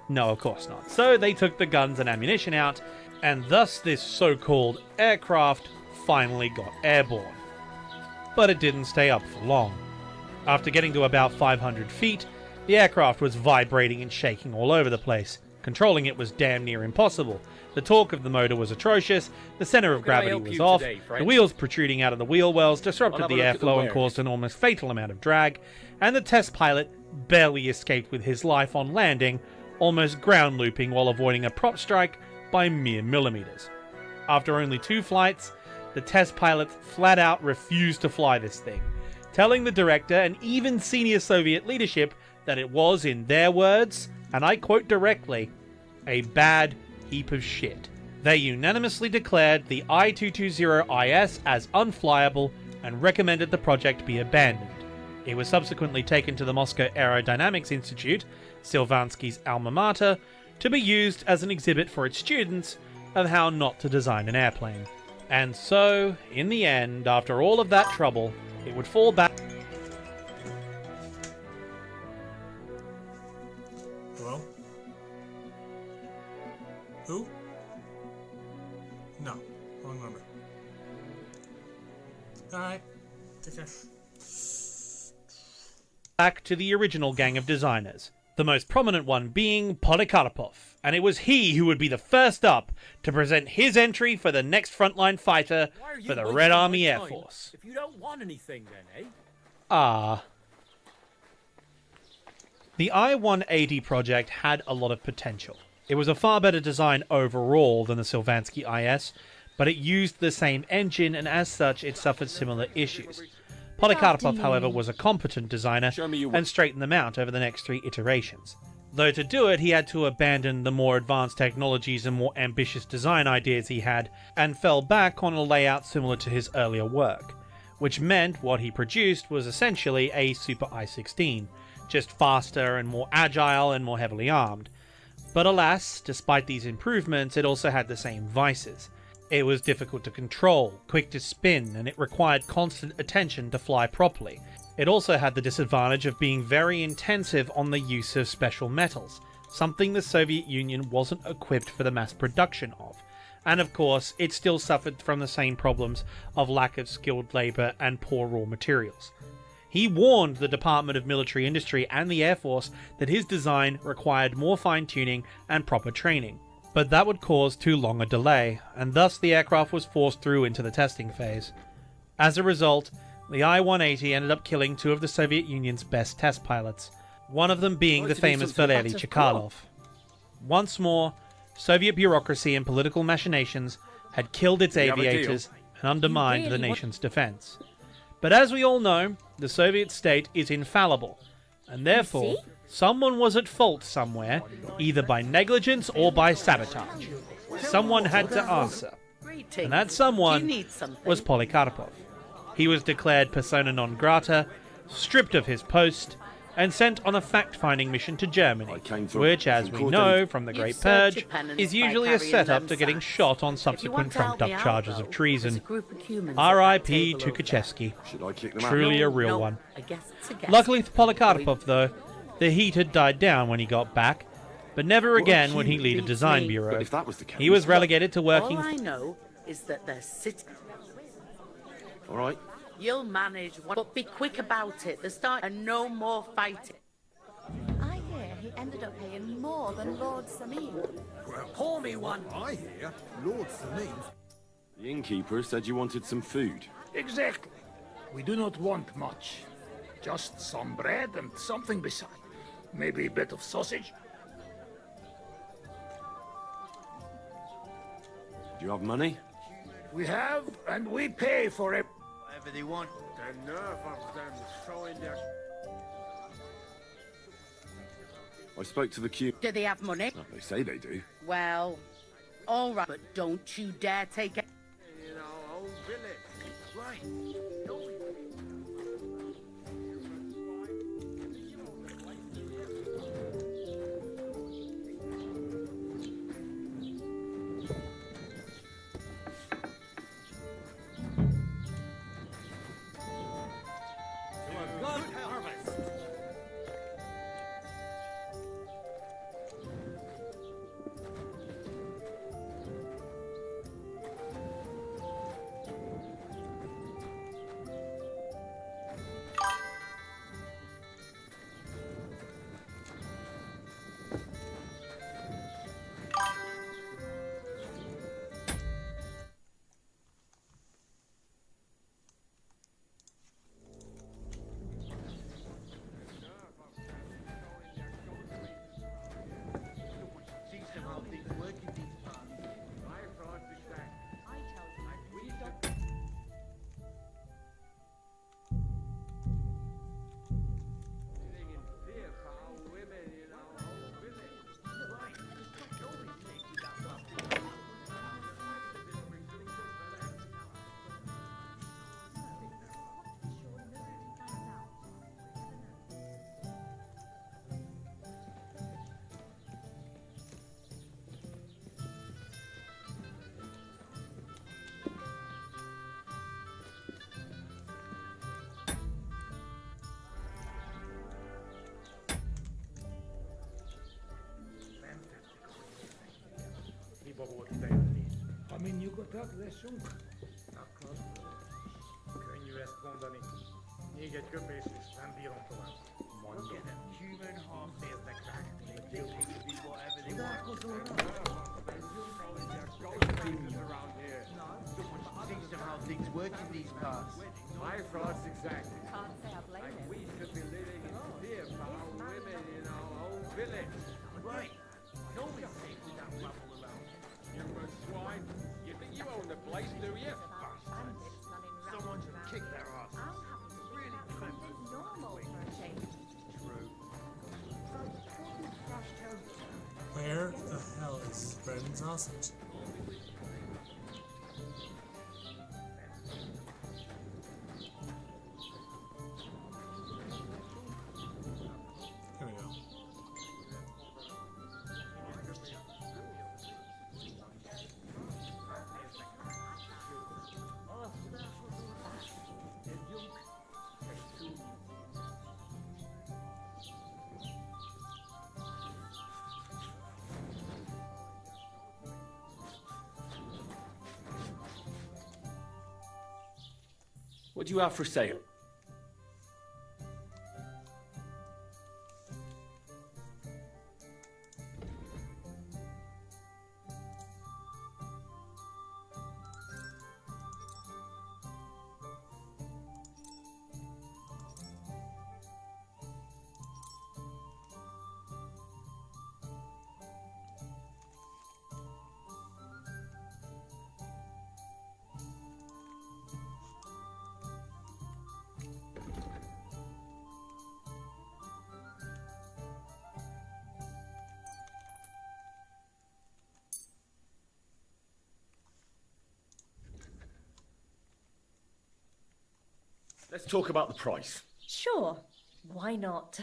No, of course not. So they took the guns and ammunition out, and thus this so-called aircraft finally got airborne. But it didn't stay up for long. After getting to about 500 feet, the aircraft was vibrating and shaking all over the place. Controlling it was damn near impossible. The torque of the motor was atrocious, the center of gravity was off, the wheels protruding out of the wheel wells disrupted the airflow and caused an almost fatal amount of drag, and the test pilot barely escaped with his life on landing, almost ground looping while avoiding a prop strike by mere millimeters. After only 2 flights, the test pilot flat out refused to fly this thing, telling the director and even senior Soviet leadership that it was, in their words, and I quote directly, a bad heap of shit. They unanimously declared the I-220IS as unflyable and recommended the project be abandoned. It was subsequently taken to the Moscow Aerodynamics Institute, Silvansky's alma mater, to be used as an exhibit for its students of how not to design an airplane. And so, in the end, after all of that trouble, it would fall back... Hello? Who? No. Wrong number. Alright. Take care. Back to the original gang of designers, the most prominent one being Polikarpov, and it was he who would be the first up to present his entry for the next frontline fighter for the Red Army Air Force. If you don't want anything, then, eh? The I-180 project had a lot of potential. It was a far better design overall than the Silvansky IS, but it used the same engine, and as such it suffered similar issues. Polikarpov, however, was a competent designer and straightened them out over the next 3 iterations. Though to do it, he had to abandon the more advanced technologies and more ambitious design ideas he had, and fell back on a layout similar to his earlier work, which meant what he produced was essentially a Super I-16, just faster and more agile and more heavily armed. But alas, despite these improvements, it also had the same vices. It was difficult to control, quick to spin, and it required constant attention to fly properly. It also had the disadvantage of being very intensive on the use of special metals, something the Soviet Union wasn't equipped for the mass production of. And of course, it still suffered from the same problems of lack of skilled labor and poor raw materials. He warned the Department of Military Industry and the Air Force that his design required more fine-tuning and proper training. But that would cause too long a delay, and thus the aircraft was forced through into the testing phase. As a result, the I-180 ended up killing 2 of the Soviet Union's best test pilots, one of them being the famous Valery Chkalov. Once more, Soviet bureaucracy and political machinations had killed its aviators and undermined the nation's defense. But as we all know, the Soviet state is infallible, and therefore someone was at fault somewhere, either by negligence or by sabotage. Someone had to answer, and that someone was Polikarpov. He was declared persona non grata, stripped of his post, and sent on a fact-finding mission to Germany, which, as we know from the Great Purge, is usually a setup to getting shot on subsequent trumped-up charges of treason. R.I.P. Tukhachevsky. Truly a real one. Luckily for Polikarpov, though, the heat had died down when he got back, but never again would he lead a design bureau. He was relegated to working... All I know is that they're sitting... All right. You'll manage, but be quick about it. The start and no more fighting. I hear he ended up paying more than Lord Samim. Well, pour me one. I hear Lord Samim. The innkeeper said you wanted some food. Exactly. We do not want much. Just some bread and something beside. Maybe a bit of sausage. you have money? We have, and we pay for it. Whatever they want. The nerve of them showing their... I spoke to the queue. Do they have money? Oh, they say they do. Well, all right, but don't you dare take it. You know, old village. Right. Amin nyugodtak leszünk? Akkor könnyű ezt mondani. Még egy köpés, és nem bírom tovább. Mondja. Human heart néznek ránk. They can be whatever they want. Around here. Teach them how things work in these parts. My thoughts exactly. Can't say I blame Like him. we should be living in fear for our women in our own village. Right. Nobody's safe with that rabble around. You were swine. You think you own the place, do you? Bandits running round Someone should around. kick their asses. I'm happy to really something normal for a change. True. Where the hell is bread and sausage? Here we go. What do you have for sale? Let's talk about the price. Sure. Why not?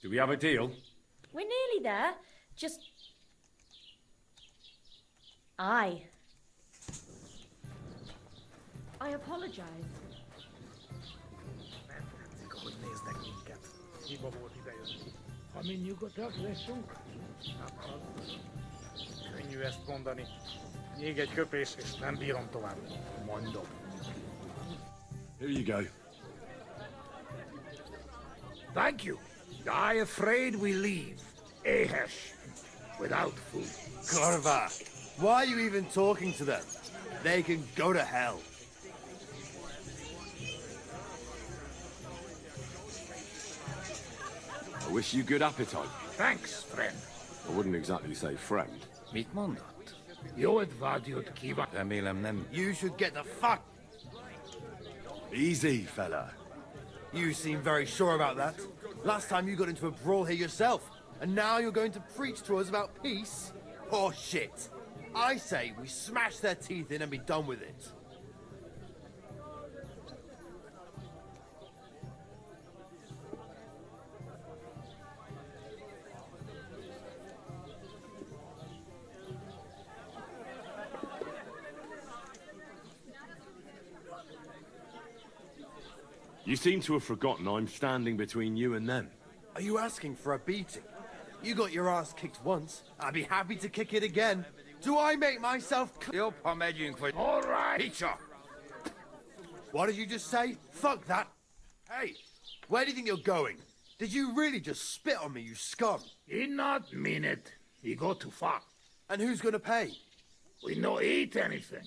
Do we have a deal? We're nearly there. Just... I apologize. Hogy néznek minket? Hiba volt idejönni. Amin nyugodtak leszünk? Akkor könnyű ezt mondani. Még egy köpés, és nem bírom tovább. Mondom. Here you go. Thank you. I afraid we leave Ahesh without food. Corva, why are you even talking to them? They can go to hell. I wish you good appetite. Thanks, friend. I wouldn't exactly say friend. You should get the fuck... Easy, fella. You seem very sure about that. Last time you got into a brawl here yourself, and now you're going to preach to us about peace? Oh, shit. I say we smash their teeth in and be done with it. You seem to have forgotten I'm standing between you and them. Are you asking for a beating? You got your ass kicked once. I'd be happy to kick it again. Do I make myself clear? All right. Teacher. What did you just say? Fuck that. Hey, where do you think you're going? Did you really just spit on me, you scum? He not mean it. He go too far. And who's gonna pay? We no eat anything.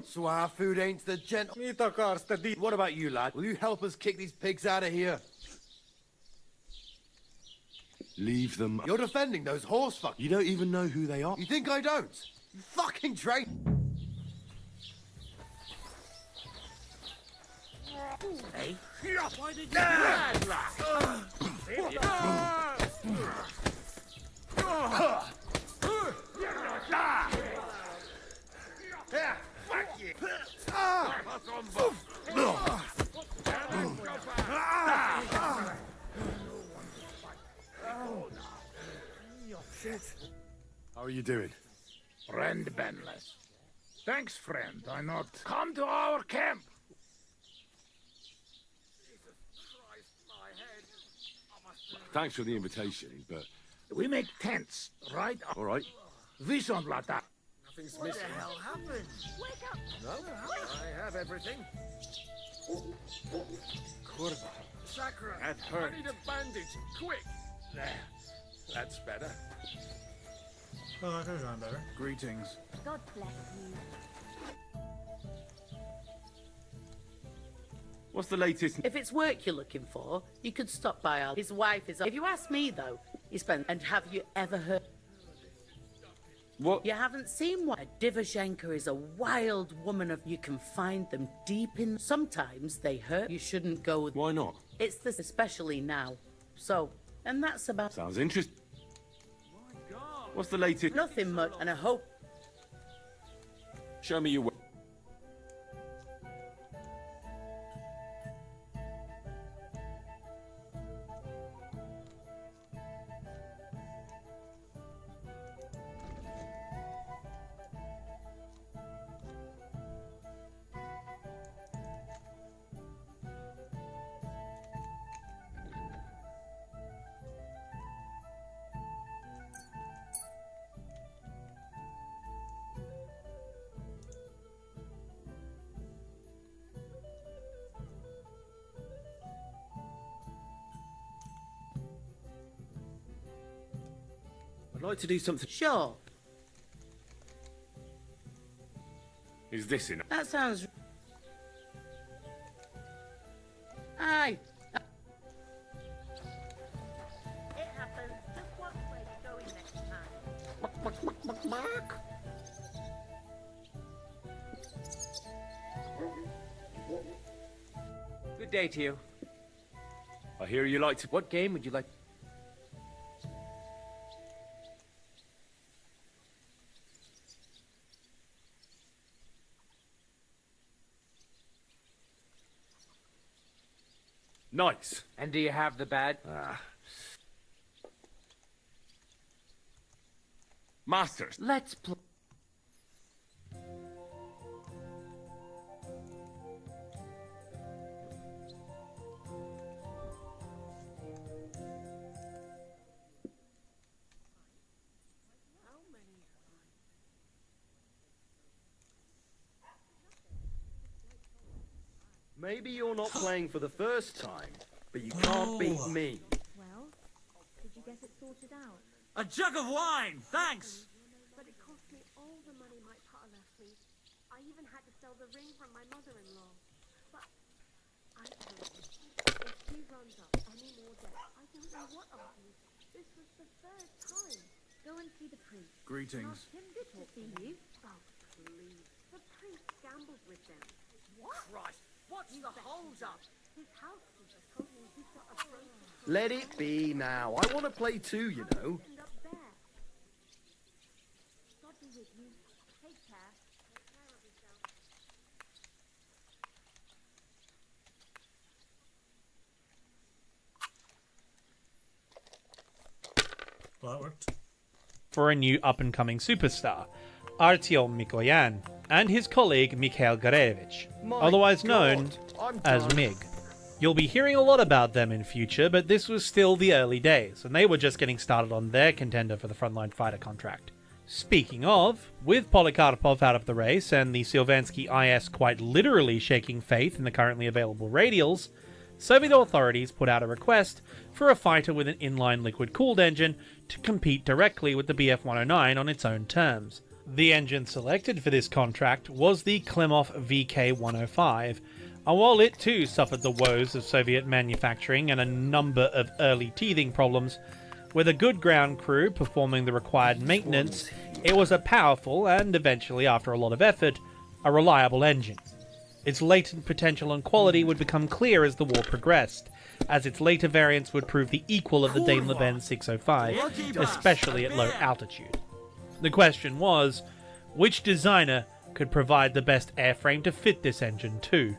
So our food ain't the gentle. What about you, lad? Will you help us kick these pigs out of here? Leave them. You're defending those horse fuckers. You don't even know who they are. You think I don't? You fucking train. Hey? Why did Yeah, fuck you. How are you doing? Friend Benless. Thanks, friend. I not come to our camp. Thanks for the invitation, but... We make tents, right? All right. Vision like that. Nothing's What the hell happened? Wake up! No, I have everything. Kurva. Sakura, That hurt. I need a bandage, quick. There, that's better. Oh, that could have gone better. Greetings. God bless you. What's the latest? If it's work you're looking for, you could stop by his wife is. If you ask me though, he spent. And have you ever heard? What? You haven't seen one. A Divashenka is a wild woman of. You can find them deep in. Sometimes they hurt. You shouldn't go. Why not? It's this, especially now. So, and that's about. Sounds interesting. What's the latest? Nothing much, and I hope. Show me your way. I'd like to do something. Sure. Is this enough? That sounds. Aye. It happens. Just watch where you're going next time. Good day to you. I hear you like to. What game would you like? Nice. And do you have the badge? Masters. Let's play. Maybe you're not playing for the first time, but you can't beat me. Well, did you get it sorted out? A jug of wine, thanks. But it cost me all the money my pa left me. I even had to sell the ring from my mother-in-law. But I told you, if she runs up any more debt, I don't know what I'll do. This was the third time. Go and see the priest. Greetings. Ask him to see you. Oh, please. The priest gambled with them. What? Christ, what's the hold up? His housekeeper told me he's got a bracelet. Let it be now. I want to play too, you know. And up there. God be with you. Take care. Take care of yourself. Well, that worked. For a new up-and-coming superstar, Artyom Mikoyan, and his colleague Mikhail Garevich, otherwise known as MiG. You'll be hearing a lot about them in future, but this was still the early days, and they were just getting started on their contender for the Frontline Fighter contract. Speaking of, with Polikarpov out of the race and the Sylvansky IS quite literally shaking faith in the currently available radials, Soviet authorities put out a request for a fighter with an inline liquid-cooled engine to compete directly with the Bf-109 on its own terms. The engine selected for this contract was the Klimov VK-105, and while it too suffered the woes of Soviet manufacturing and a number of early teething problems, with a good ground crew performing the required maintenance, it was a powerful and eventually, after a lot of effort, a reliable engine. Its latent potential and quality would become clear as the war progressed, as its later variants would prove the equal of the Daimler-Benz 605, especially at low altitude. The question was, which designer could provide the best airframe to fit this engine too?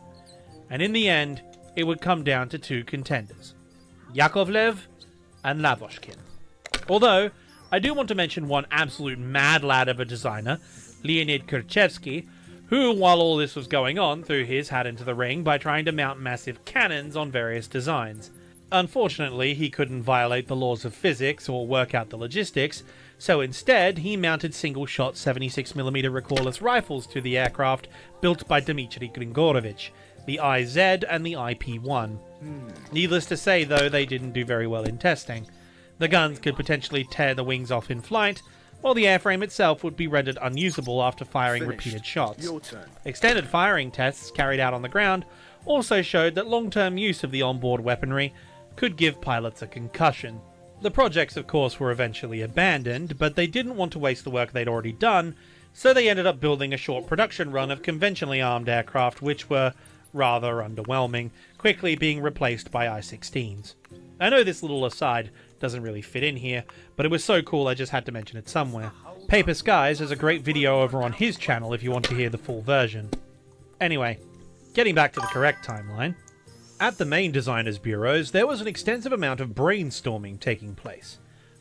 And in the end, it would come down to two contenders, Yakovlev and Lavochkin. Although, I do want to mention one absolute mad lad of a designer, Leonid Kurchevsky, who, while all this was going on, threw his hat into the ring by trying to mount massive cannons on various designs. Unfortunately, he couldn't violate the laws of physics or work out the logistics, so instead he mounted single-shot 76mm recordless rifles to the aircraft built by Dmitry Grigorovich, the IZ and the IP-1. Needless to say, though, they didn't do very well in testing. The guns could potentially tear the wings off in flight, while the airframe itself would be rendered unusable after firing repeated shots. Your turn. Extended firing tests carried out on the ground also showed that long-term use of the onboard weaponry could give pilots a concussion. The projects, of course, were eventually abandoned, but they didn't want to waste the work they'd already done, so they ended up building a short production run of conventionally armed aircraft which were rather underwhelming, quickly being replaced by I-16s. I know this little aside doesn't really fit in here, but it was so cool I just had to mention it somewhere. Paper Skies has a great video over on his channel if you want to hear the full version. Anyway, getting back to the correct timeline. At the main designers' bureaus, there was an extensive amount of brainstorming taking place.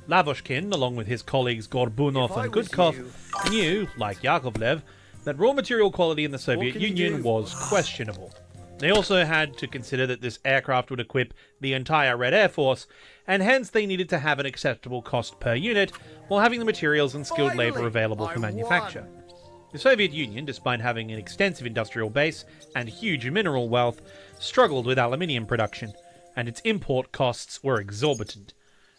Lavochkin, along with his colleagues Gorbunov and Gudkov, knew, like Yakovlev, that raw material quality in the Soviet Union was questionable. They also had to consider that this aircraft would equip the entire Red Air Force, and hence they needed to have an acceptable cost per unit, while having the materials and skilled labor available for manufacture. The Soviet Union, despite having an extensive industrial base and huge mineral wealth, struggled with aluminium production, and its import costs were exorbitant.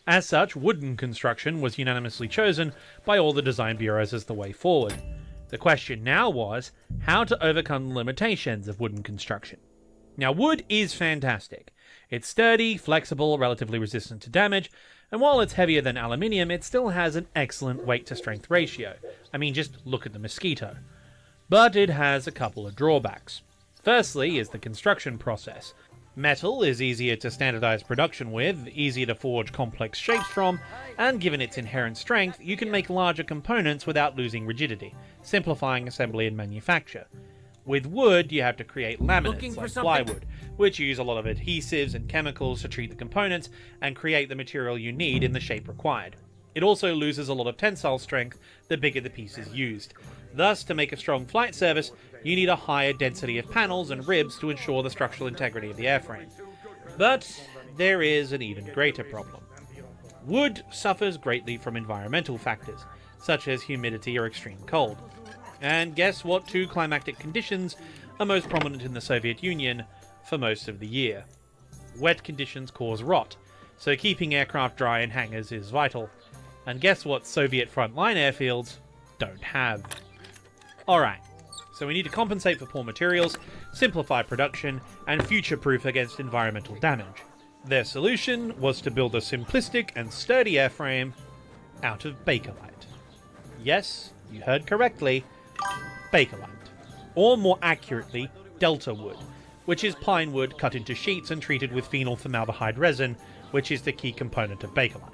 As such, wooden construction was unanimously chosen by all the design bureaus as the way forward. The question now was how to overcome the limitations of wooden construction. Now, wood is fantastic. It's sturdy, flexible, relatively resistant to damage, and while it's heavier than aluminium, it still has an excellent weight-to-strength ratio. I mean, just look at the Mosquito. But it has a couple of drawbacks. Firstly is the construction process. Metal is easier to standardize production with, easier to forge complex shapes from, and given its inherent strength, you can make larger components without losing rigidity, simplifying assembly and manufacture. With wood, you have to create laminates like plywood, which use a lot of adhesives and chemicals to treat the components and create the material you need in the shape required. It also loses a lot of tensile strength the bigger the piece is used. Thus, to make a strong flight surface, you need a higher density of panels and ribs to ensure the structural integrity of the airframe. But there is an even greater problem. Wood suffers greatly from environmental factors, such as humidity or extreme cold. And guess what two climatic conditions are most prominent in the Soviet Union for most of the year? Wet conditions cause rot, so keeping aircraft dry in hangars is vital. And guess what Soviet frontline airfields don't have? Alright, so we need to compensate for poor materials, simplify production, and future-proof against environmental damage. Their solution was to build a simplistic and sturdy airframe out of Bakelite. Yes, you heard correctly, Bakelite. Or more accurately, Delta wood, which is pine wood cut into sheets and treated with phenol formaldehyde resin, which is the key component of Bakelite.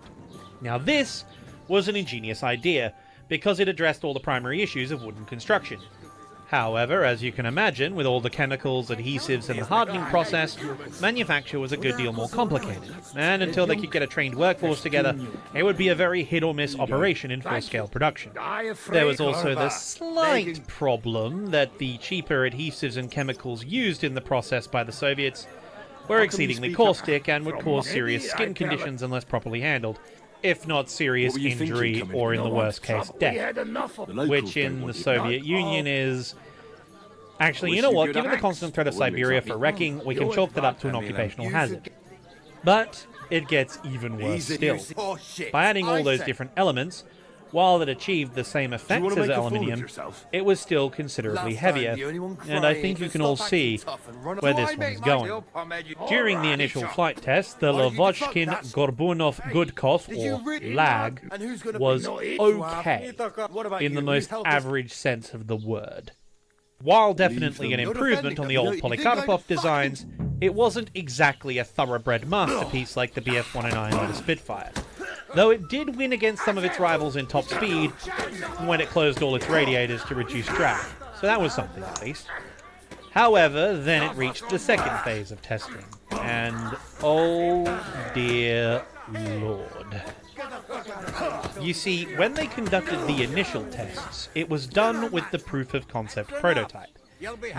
Now this was an ingenious idea, because it addressed all the primary issues of wooden construction. However, as you can imagine, with all the chemicals, adhesives, and the hardening process, manufacture was a good deal more complicated, and until they could get a trained workforce together, it would be a very hit-or-miss operation in full-scale production. There was also the slight problem that the cheaper adhesives and chemicals used in the process by the Soviets were exceedingly caustic and would cause serious skin conditions unless properly handled, if not serious injury or, in the worst case, death, which in the Soviet Union is... Actually, you know what? Given the constant threat of Siberia for wrecking, we can chalk that up to an occupational hazard. But it gets even worse still. By adding all those different elements, while it achieved the same effects as aluminium, it was still considerably heavier, and I think you can all see where this one's going. During the initial flight test, the Lavochkin Gorbunov Gudkov, or LAG, was okay, in the most average sense of the word. While definitely an improvement on the old Polikarpov designs, it wasn't exactly a thoroughbred masterpiece like the Bf-109 or the Spitfire, though it did win against some of its rivals in top speed when it closed all its radiators to reduce drag, so that was something at least. However, then it reached the second phase of testing, and oh dear lord. You see, when they conducted the initial tests, it was done with the proof of concept prototype,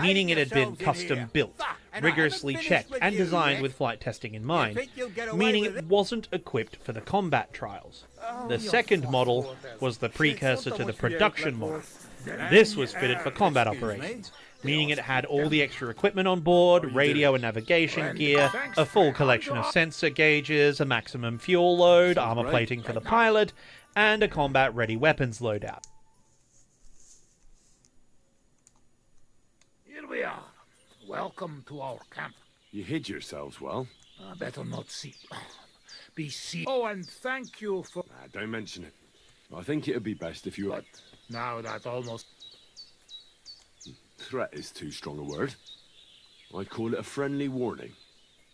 meaning it had been custom built, rigorously checked, and designed with flight testing in mind, meaning it wasn't equipped for the combat trials. The second model was the precursor to the production model. This was fitted for combat operations, meaning it had all the extra equipment on board, radio and navigation gear, a full collection of sensor gauges, a maximum fuel load, armor plating for the pilot, and a combat-ready weapons loadout. Here we are. Welcome to our camp. You hid yourselves well. Better not see. Be seen. Oh, and thank you for... Don't mention it. I think it'd be best if you... But now that almost... Threat is too strong a word. I'd call it a friendly warning.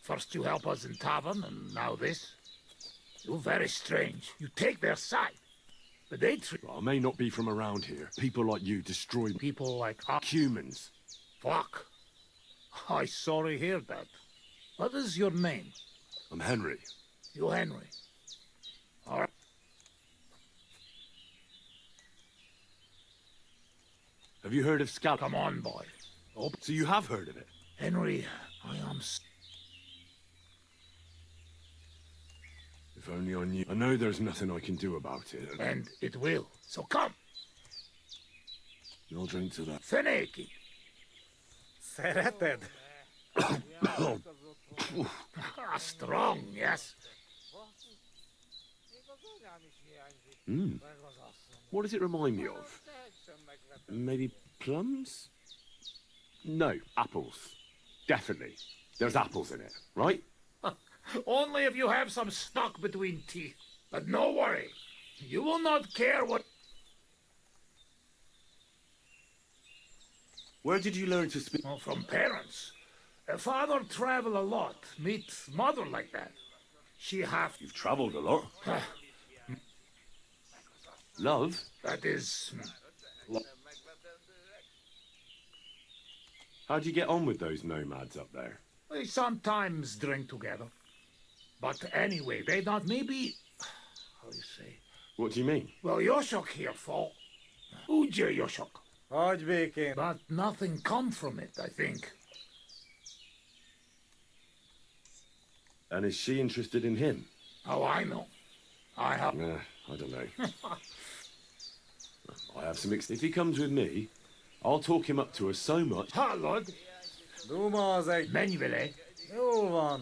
First you help us in tavern, and now this. You're very strange. You take their side. But they treat... I may not be from around here. People like you destroy... People like us. Humans. Fuck. I sorry hear that. What is your name? I'm Henry. You Henry. All right. Have you heard of Scout? Come on, boy. Oh, so you have heard of it? Henry, I am... If only I knew. I know there's nothing I can do about it. And it will. So come. You'll drink to that. Feneki. Sereted. Strong, yes. What does it remind me of? Maybe plums? No, apples. Definitely. There's apples in it, right? Only if you have some stuck between teeth. But no worry. You will not care what... Where did you learn to speak? Well, from parents. Father travel a lot. Meet mother like that. She have... You've traveled a lot. Love? That is... How'd you get on with those nomads up there? We sometimes drink together. But anyway, they don't... Maybe... How do you say? What do you mean? Well, Yoshok here fall. Uja Yoshok. But nothing come from it, I think. And is she interested in him? Oh, I know. I have... I don't know. I have some... If he comes with me, I'll talk him up to her so much... Ha, Lord. Menvele.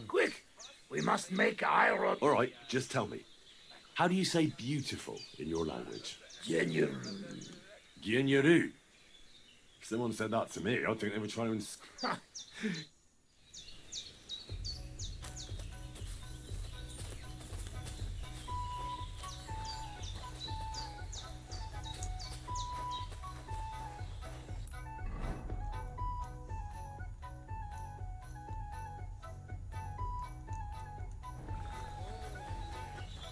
Quick! We must make iron... All right, just tell me. How do you say beautiful in your language? Genyeru. Genyeru. If someone said that to me, I'd think they were trying to...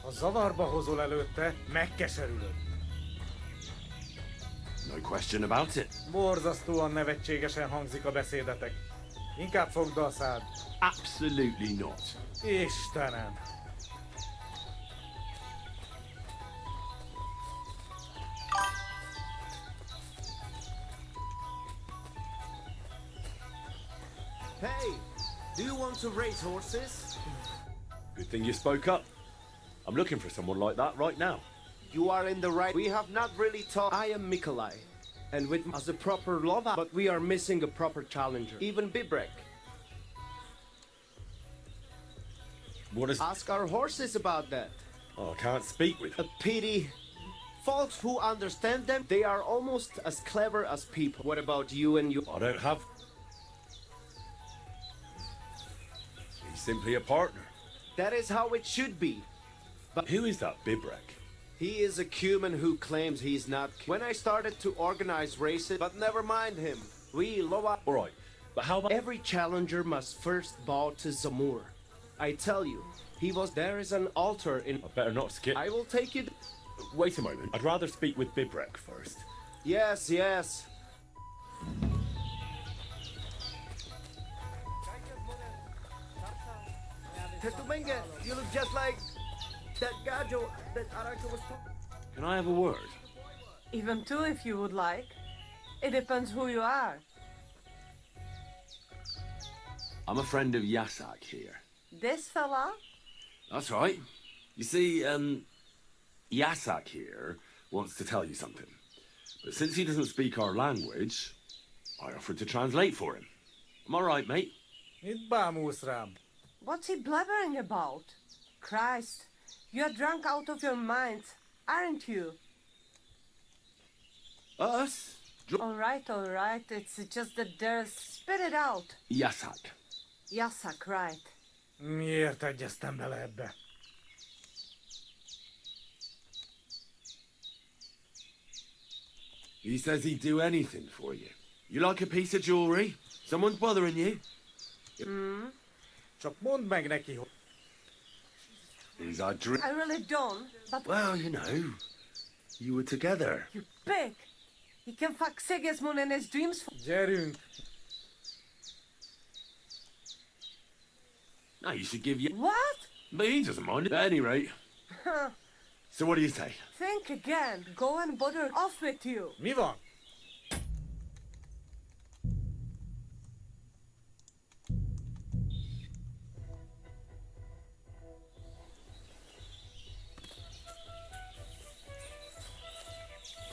Ha zavarba hozol előtte, megkeserülöd. No question about it. Borzasztóan nevetségesen hangzik a beszédetek. Inkább fogd be a szád. Absolutely not. Istenem! Hey, do you want to race horses? Good thing you spoke up. I'm looking for someone like that right now. You are in the right. We have not really talked. I am Mikolai, and with as a proper lover, but we are missing a proper challenger. Even Bibrek. What is? Ask our horses about that. Oh, I can't speak with. A pity. Folks who understand them, they are almost as clever as people. What about you and you? I don't have. He's simply a partner. That is how it should be. But who is that Bibrek? He is a Cuman who claims he's not. When I started to organize races, but never mind him. We Loa. All right, but how about every challenger must first bow to Zamur? I tell you, he was. There is an altar in. I better not skip. I will take you. Wait a moment. I'd rather speak with Bibrek first. Yes, yes. Tetumenga, you look just like that Gajo that Araka was talking. Can I have a word? Even two if you would like. It depends who you are. I'm a friend of Yasak here. This fella? That's right. You see, Yasak here wants to tell you something. But since he doesn't speak our language, I offered to translate for him. Am I right, mate? Mit bámulsz rám? What's he blabbering about? Christ, you're drunk out of your mind, aren't you? Us? All right. It's just that there's... Spit it out. Yasak. Yasak, right. Miért egyeztem bele ebbe? He says he'd do anything for you. You like a piece of jewelry? Someone's bothering you? Hmm? Csak mondd meg neki, hogy... He's our dream. I really don't, but... Well, you know, you were together. You pig! He can fuck Sigismund in his dreams. Gyerünk! No, you should give you... What? But he doesn't mind at any rate. Huh. So what do you say? Think again. Go and butter off with you. Mi van?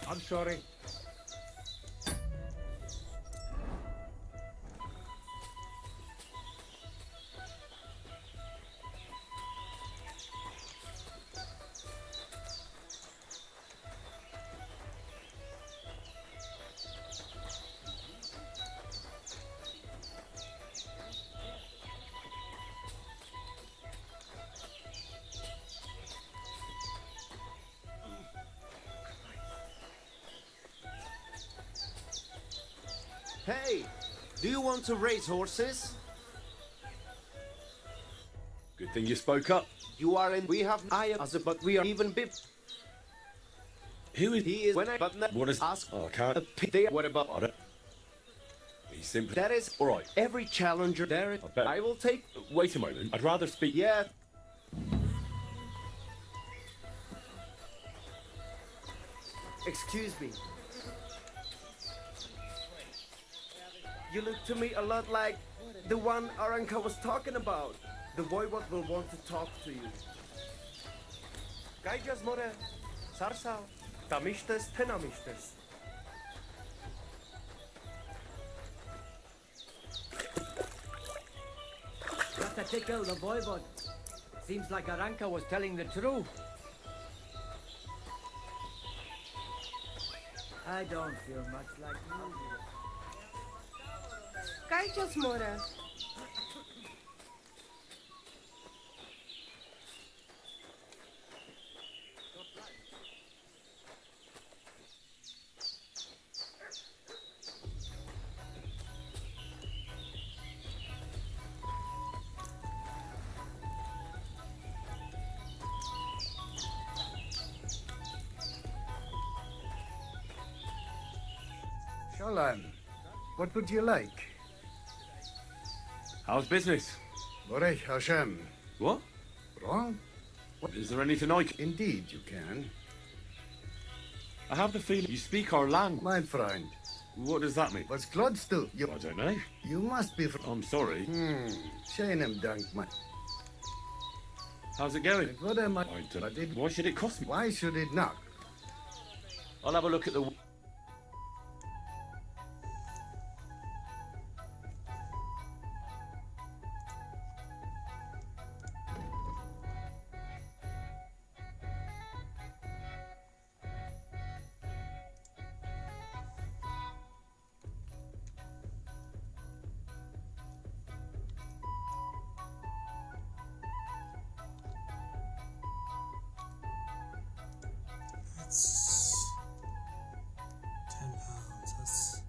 I'm sorry. Hey, do you want to race horses? Good thing you spoke up. You are in. We have. I am. But we are even bib. Who is... He is. When I. But What is... ask. Oh, I can't... They. What about? I don't... He's simply... That is. All right. Every challenger there. I will take. Wait a moment. I'd rather speak... Yeah. Excuse me. You look to me a lot like the one Aranka was talking about. The voivod will want to talk to you. Gaijas more, sarsao, tamishtes, tenamishtes. Ratatikal, the voivod. Seems like Aranka was telling the truth. I don't feel much like moving. Gaijas more. Alan, what would you like? How's business? Borech Hashem. What? Wrong? Is there anything I can... Indeed, you can. I have the feeling you speak our language. My friend. What does that mean? Was Claude still? I don't know. You must be from... I'm sorry. Shainem Dank, man. How's it going? What am I... Why should it cost me? Why should it not? I'll have a look at the... That's £10. That's...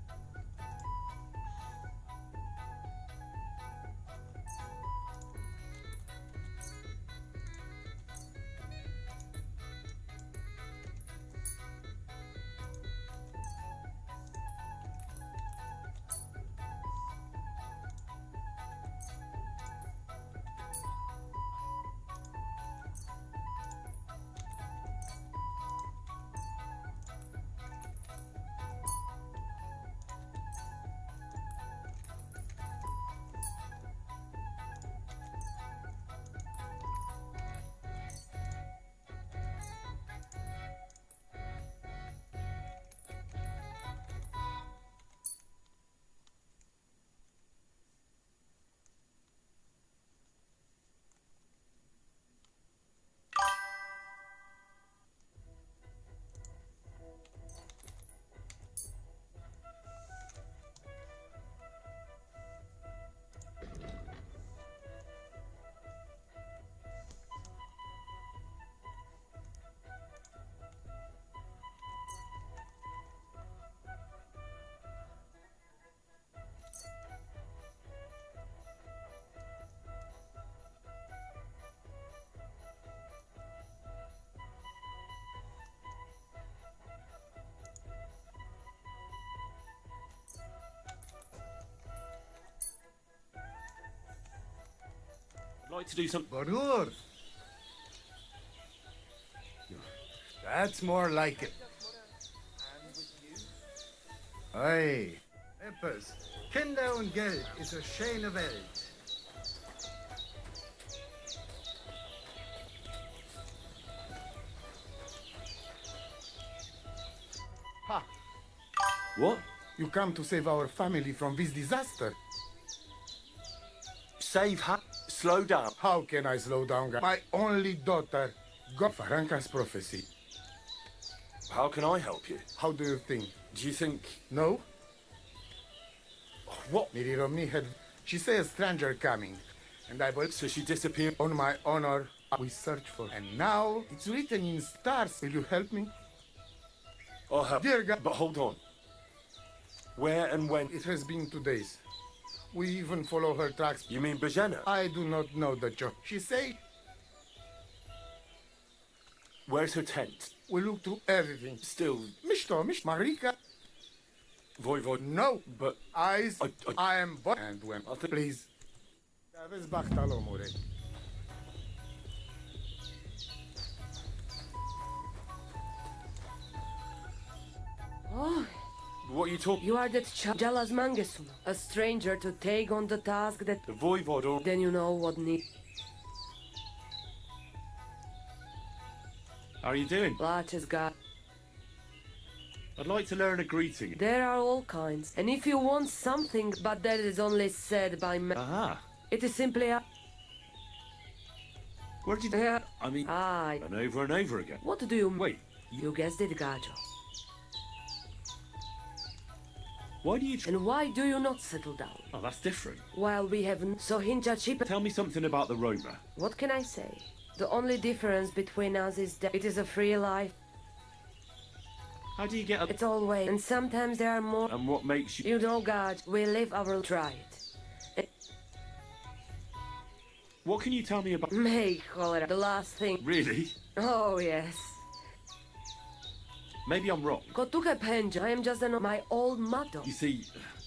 I'd like to do some... Barur. That's more like it. Aye. Eppes. Kinder und Geld is a schöne Welt. Ha! What? You come to save our family from this disaster. Save ha... Slow down. How can I slow down? My only daughter got Faranka's prophecy. How can I help you? How do you think? Do you think... No? What? Miri Romney had... She said a stranger coming. And I believe... So she disappeared? On my honor, we search for her. And now, it's written in stars. Will you help me? I'll help. Dear God... But hold on. Where and when? It has been 2 days. We even follow her tracks. You mean Bajena? I do not know the job. She say... Where's her tent? We look through everything. Still... Mishto, Marika. Voivod. No. But... I am... And when... Please. Oh, What are you talking... you are that Jalas Mangesu, a stranger to take on the task that... The Voivod or... Then you know what need... How are you doing? Latches got... I'd like to learn a greeting. There are all kinds. And if you want something, but that is only said by me... Aha. It is simply a... Where did you... I mean... Aye. And over again. What do you... Wait. You guessed it, Gajo. Why do you... And why do you not settle down? Oh, that's different. While we have... So Hinja cheap... Tell me something about the Roma. What can I say? The only difference between us is that it is a free life. How do you get... It's always... And sometimes there are more... And what makes you... You know, God, we live our... Try it. What can you tell me about... May cholera. The last thing... Really? Oh, yes. Maybe I'm wrong. Kotuke Penja, I am just my old motto. You see,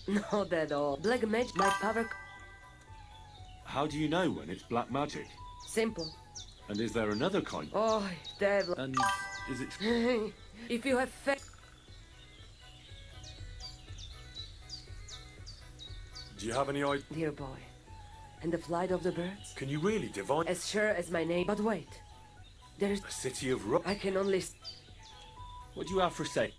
Not at all. Black magic, my power. how do you know when it's black magic? Simple. And is there another kind? Oh, devil. And is it... If you have faith. Do you have any idea? Dear boy. And the flight of the birds? Can you really divine... As sure as my name. But wait. There's... A city of rock? I can only... What do you have for say?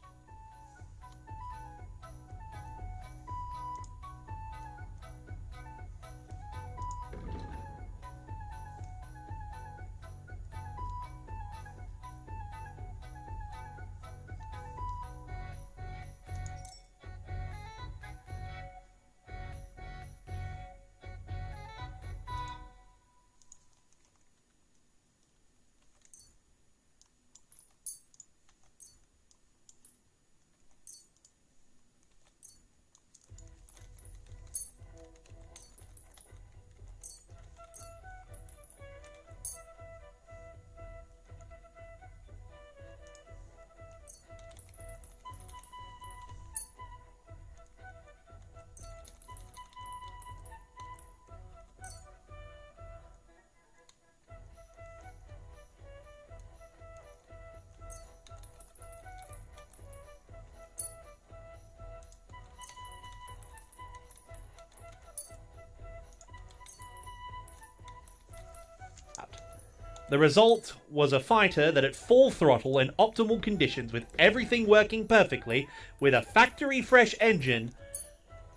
The result was a fighter that at full throttle and optimal conditions with everything working perfectly with a factory fresh engine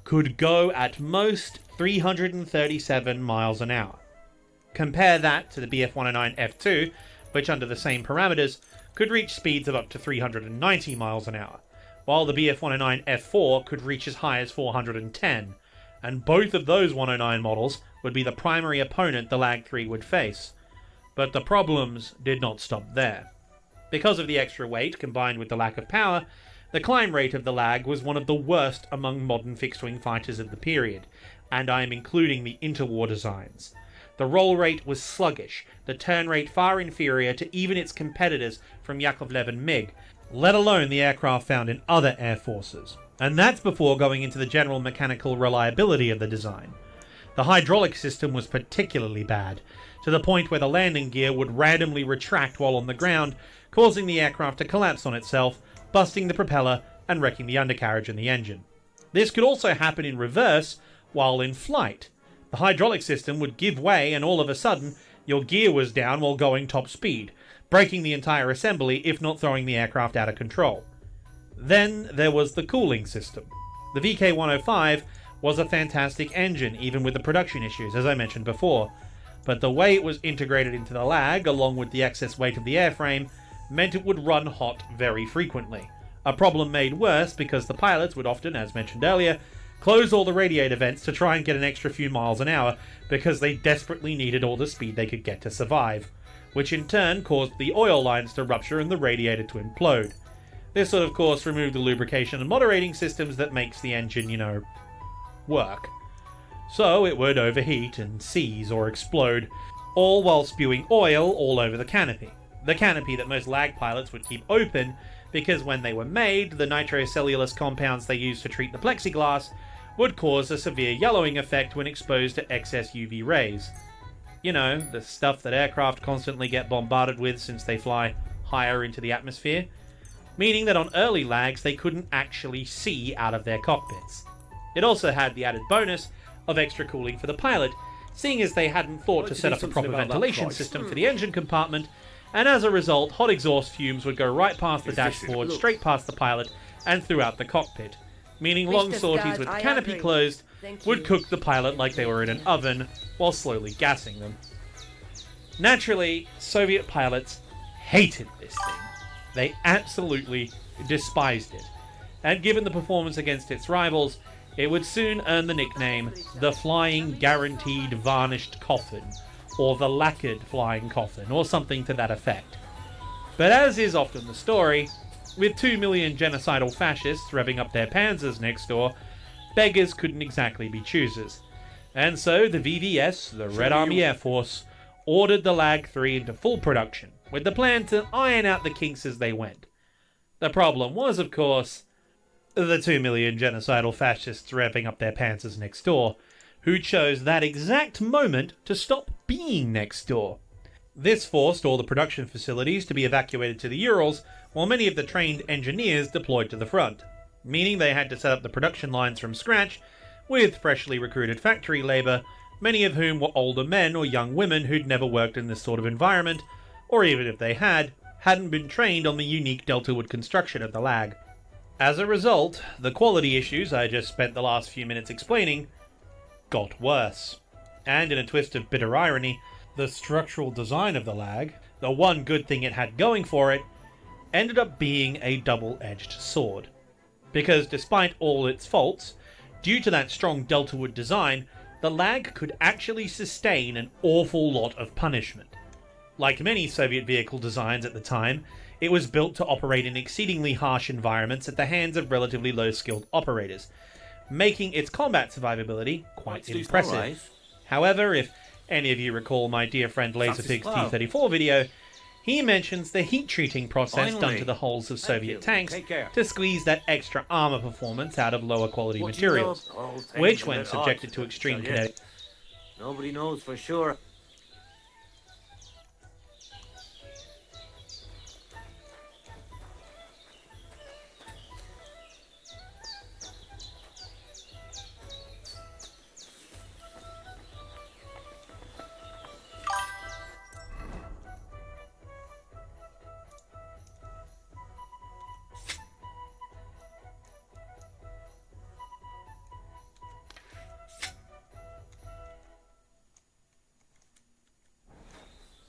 could go at most 337 miles an hour. Compare that to the Bf-109 F2, which under the same parameters could reach speeds of up to 390 miles an hour, while the Bf-109 F4 could reach as high as 410, and both of those 109 models would be the primary opponent the Lag 3 would face. But the problems did not stop there. Because of the extra weight combined with the lack of power, the climb rate of the Lag was one of the worst among modern fixed-wing fighters of the period, and I am including the interwar designs. The roll rate was sluggish, the turn rate far inferior to even its competitors from Yakovlev and MiG, let alone the aircraft found in other air forces. And that's before going into the general mechanical reliability of the design. The hydraulic system was particularly bad, to the point where the landing gear would randomly retract while on the ground, causing the aircraft to collapse on itself, busting the propeller and wrecking the undercarriage and the engine. This could also happen in reverse while in flight. The hydraulic system would give way and all of a sudden your gear was down while going top speed, breaking the entire assembly if not throwing the aircraft out of control. Then there was the cooling system. The VK-105 was a fantastic engine even with the production issues, as I mentioned before, but the way it was integrated into the Lag, along with the excess weight of the airframe, meant it would run hot very frequently. A problem made worse because the pilots would often, as mentioned earlier, close all the radiator vents to try and get an extra few miles an hour because they desperately needed all the speed they could get to survive, which in turn caused the oil lines to rupture and the radiator to implode. This would of course remove the lubrication and moderating systems that makes the engine, work. So it would overheat and seize or explode, all while spewing oil all over the canopy. The canopy that most Lag pilots would keep open because when they were made, the nitrocellulose compounds they used to treat the plexiglass would cause a severe yellowing effect when exposed to excess UV rays. The stuff that aircraft constantly get bombarded with since they fly higher into the atmosphere, meaning that on early Lags they couldn't actually see out of their cockpits. It also had the added bonus of extra cooling for the pilot, seeing as they hadn't thought to set up a proper ventilation system for the engine compartment, and as a result, hot exhaust fumes would go right past the dashboard, straight past the pilot, and throughout the cockpit, meaning long sorties with the canopy closed would cook the pilot like they were in an oven, while slowly gassing them. Naturally, Soviet pilots hated this thing. They absolutely despised it, and given the performance against its rivals, it would soon earn the nickname the Flying Guaranteed Varnished Coffin, or the Lacquered Flying Coffin, or something to that effect. But as is often the story, with 2 million genocidal fascists revving up their panzers next door, beggars couldn't exactly be choosers. And so the VVS, the Red Army Air Force, ordered the Lag 3 into full production, with the plan to iron out the kinks as they went. The problem was, of course, the 2 million genocidal fascists revving up their pantsers next door, who chose that exact moment to stop being next door. This forced all the production facilities to be evacuated to the Urals, while many of the trained engineers deployed to the front, meaning they had to set up the production lines from scratch with freshly recruited factory labour, many of whom were older men or young women who'd never worked in this sort of environment, or even if they had, hadn't been trained on the unique Deltawood construction of the lag. As a result, the quality issues I just spent the last few minutes explaining got worse. And in a twist of bitter irony, the structural design of the lag, the one good thing it had going for it, ended up being a double-edged sword. Because despite all its faults, due to that strong Deltawood design, the lag could actually sustain an awful lot of punishment. Like many Soviet vehicle designs at the time, it was built to operate in exceedingly harsh environments at the hands of relatively low-skilled operators, making its combat survivability quite impressive. However, if any of you recall my dear friend Laserpig's T-34 video, he mentions the heat-treating process done to the hulls of Soviet tanks to squeeze that extra armor performance out of lower-quality materials, which, when subjected to extreme kinetic... Nobody knows for sure.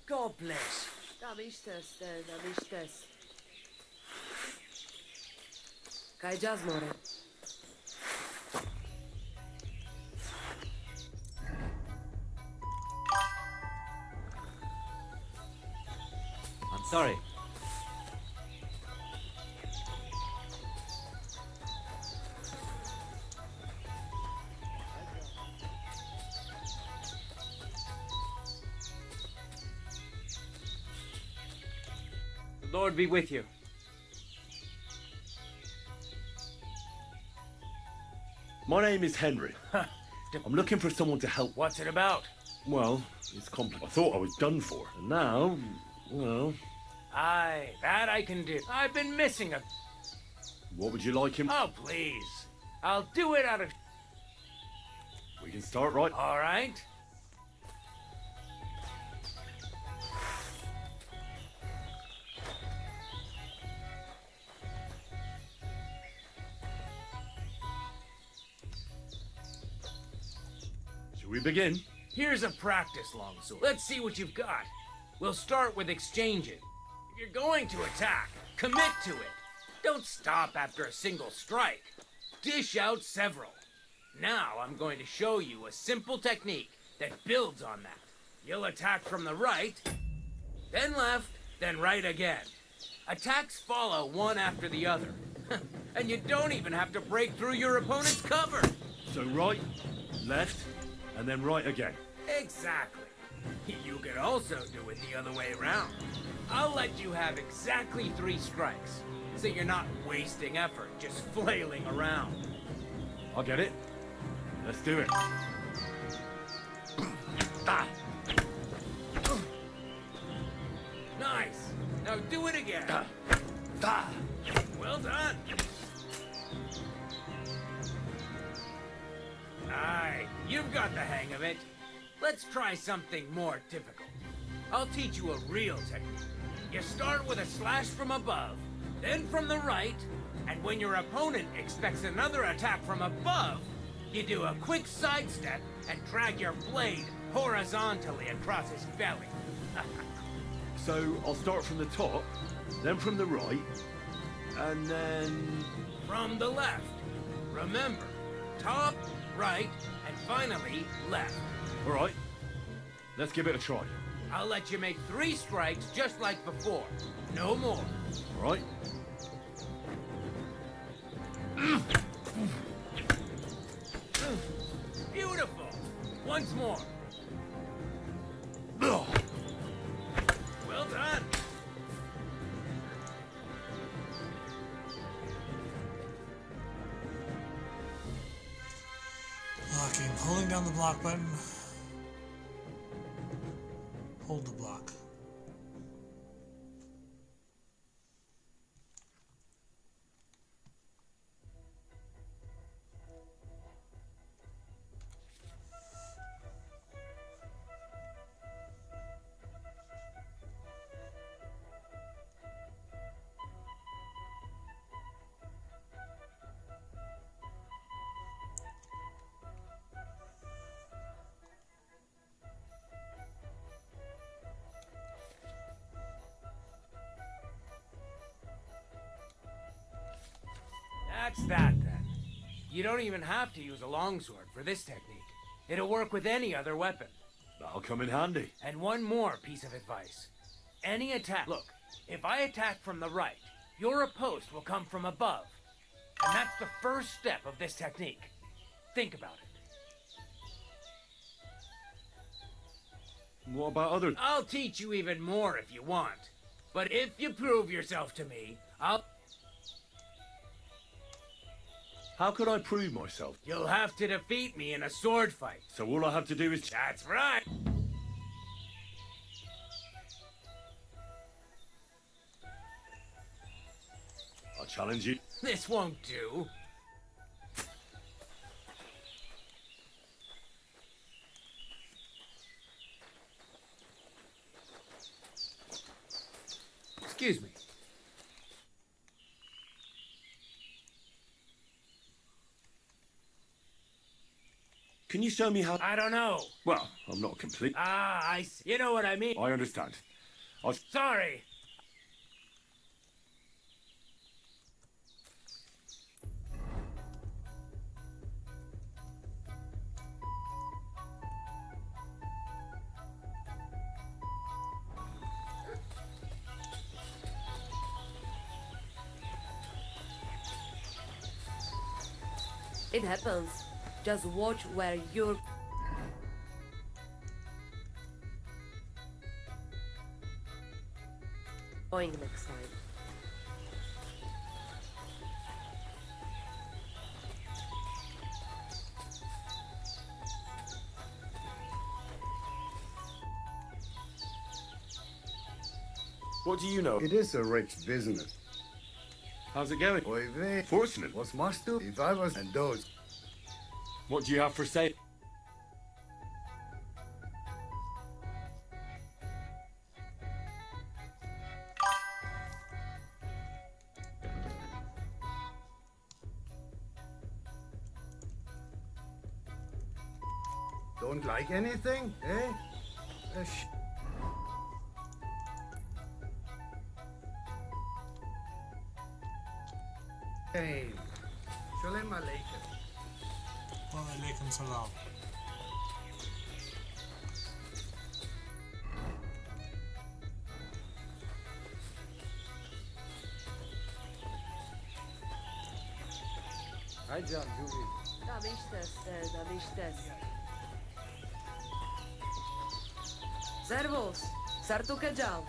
God bless. Kaj jazz more. I'm sorry. The Lord be with you. My name is Henry. I'm looking for someone to help. What's it about? Well, it's complicated. I thought I was done for. And now, well... Aye, that I can do. I've been missing a... What would you like him? Oh, please. I'll do it out of... We can start right. All right. Shall we begin? Here's a practice longsword. Let's see what you've got. We'll start with exchanging. If you're going to attack, commit to it. Don't stop after a single strike. Dish out several. Now I'm going to show you a simple technique that builds on that. You'll attack from the right, then left, then right again. Attacks follow one after the other. And you don't even have to break through your opponent's cover. So right, left, and then right again. Exactly. You could also do it the other way around. I'll let you have exactly 3 strikes, so you're not wasting effort just flailing around. I get it. Let's do it. Nice. Now do it again. Well done. Aye, you've got the hang of it. Let's try something more difficult. I'll teach you a real technique. You start with a slash from above, then from the right, and when your opponent expects another attack from above, you do a quick sidestep and drag your blade horizontally across his belly. So I'll start from the top, then from the right, and then... From the left. Remember, top, right, and finally left. All right, let's give it a try. I'll let you make 3 strikes just like before. No more. All right. Beautiful. Once more. Well done. Okay, I'm holding down the block button. Hold the block. That's that then. You don't even have to use a longsword for this technique. It'll work with any other weapon. That'll come in handy. And one more piece of advice. Any attack. Look, if I attack from the right, your riposte will come from above. And that's the first step of this technique. Think about it. What about other... I'll teach you even more if you want. But if you prove yourself to me, I'll... How could I prove myself? You'll have to defeat me in a sword fight. So all I have to do is... That's right. I'll challenge you. This won't do. Excuse me. Can you show me how... I don't know. Well, I'm not complete. Ah, I see. You know what I mean. I understand. Sorry. It happens. Just watch where you're... going next time. What do you know? It is a rich business. How's it going? Oy vey. Fortunate. What must do if I was and those? What do you have for sale? Don't like anything, eh? Hey, Shalom Aleichem. Wa alaikum salam. Hi, John, Julie. Da vištes. Servus, sartu keģal.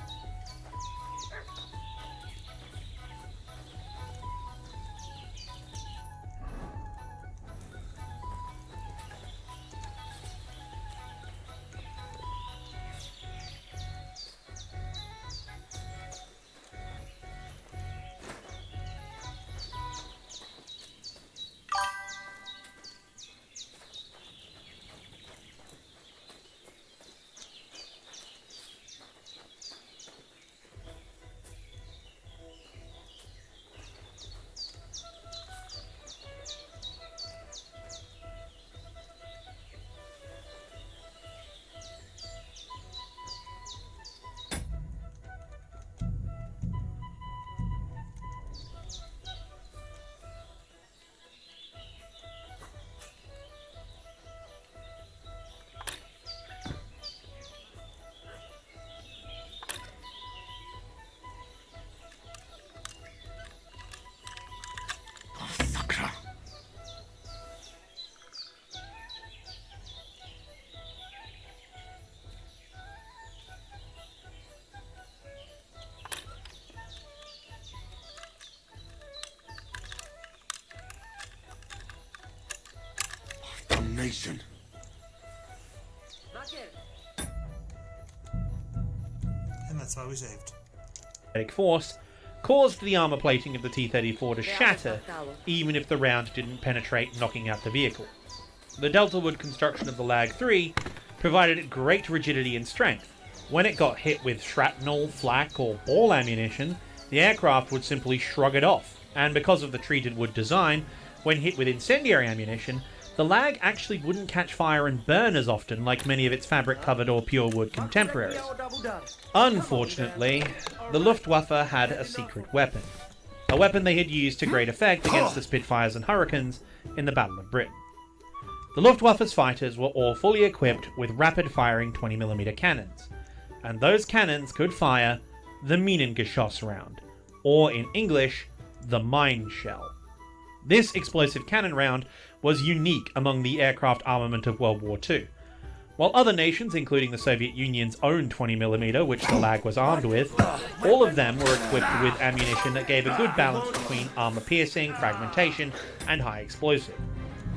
abomination. And that's why we saved. Force caused the armor plating of the T-34 to shatter, even if the round didn't penetrate, knocking out the vehicle. The Deltawood construction of the Lag-3 provided it great rigidity and strength. When it got hit with shrapnel, flak, or ball ammunition, the aircraft would simply shrug it off, and because of the treated wood design, when hit with incendiary ammunition, the Lag actually wouldn't catch fire and burn as often like many of its fabric-covered or pure wood contemporaries. Unfortunately, the Luftwaffe had a secret weapon. A weapon they had used to great effect against the Spitfires and Hurricanes in the Battle of Britain. The Luftwaffe's fighters were all fully equipped with rapid-firing 20mm cannons, and those cannons could fire the Minengeschoss round, or in English, the mine shell. This explosive cannon round was unique among the aircraft armament of World War II. While other nations, including the Soviet Union's own 20mm, which the Lag was armed with, all of them were equipped with ammunition that gave a good balance between armor piercing, fragmentation, and high explosive.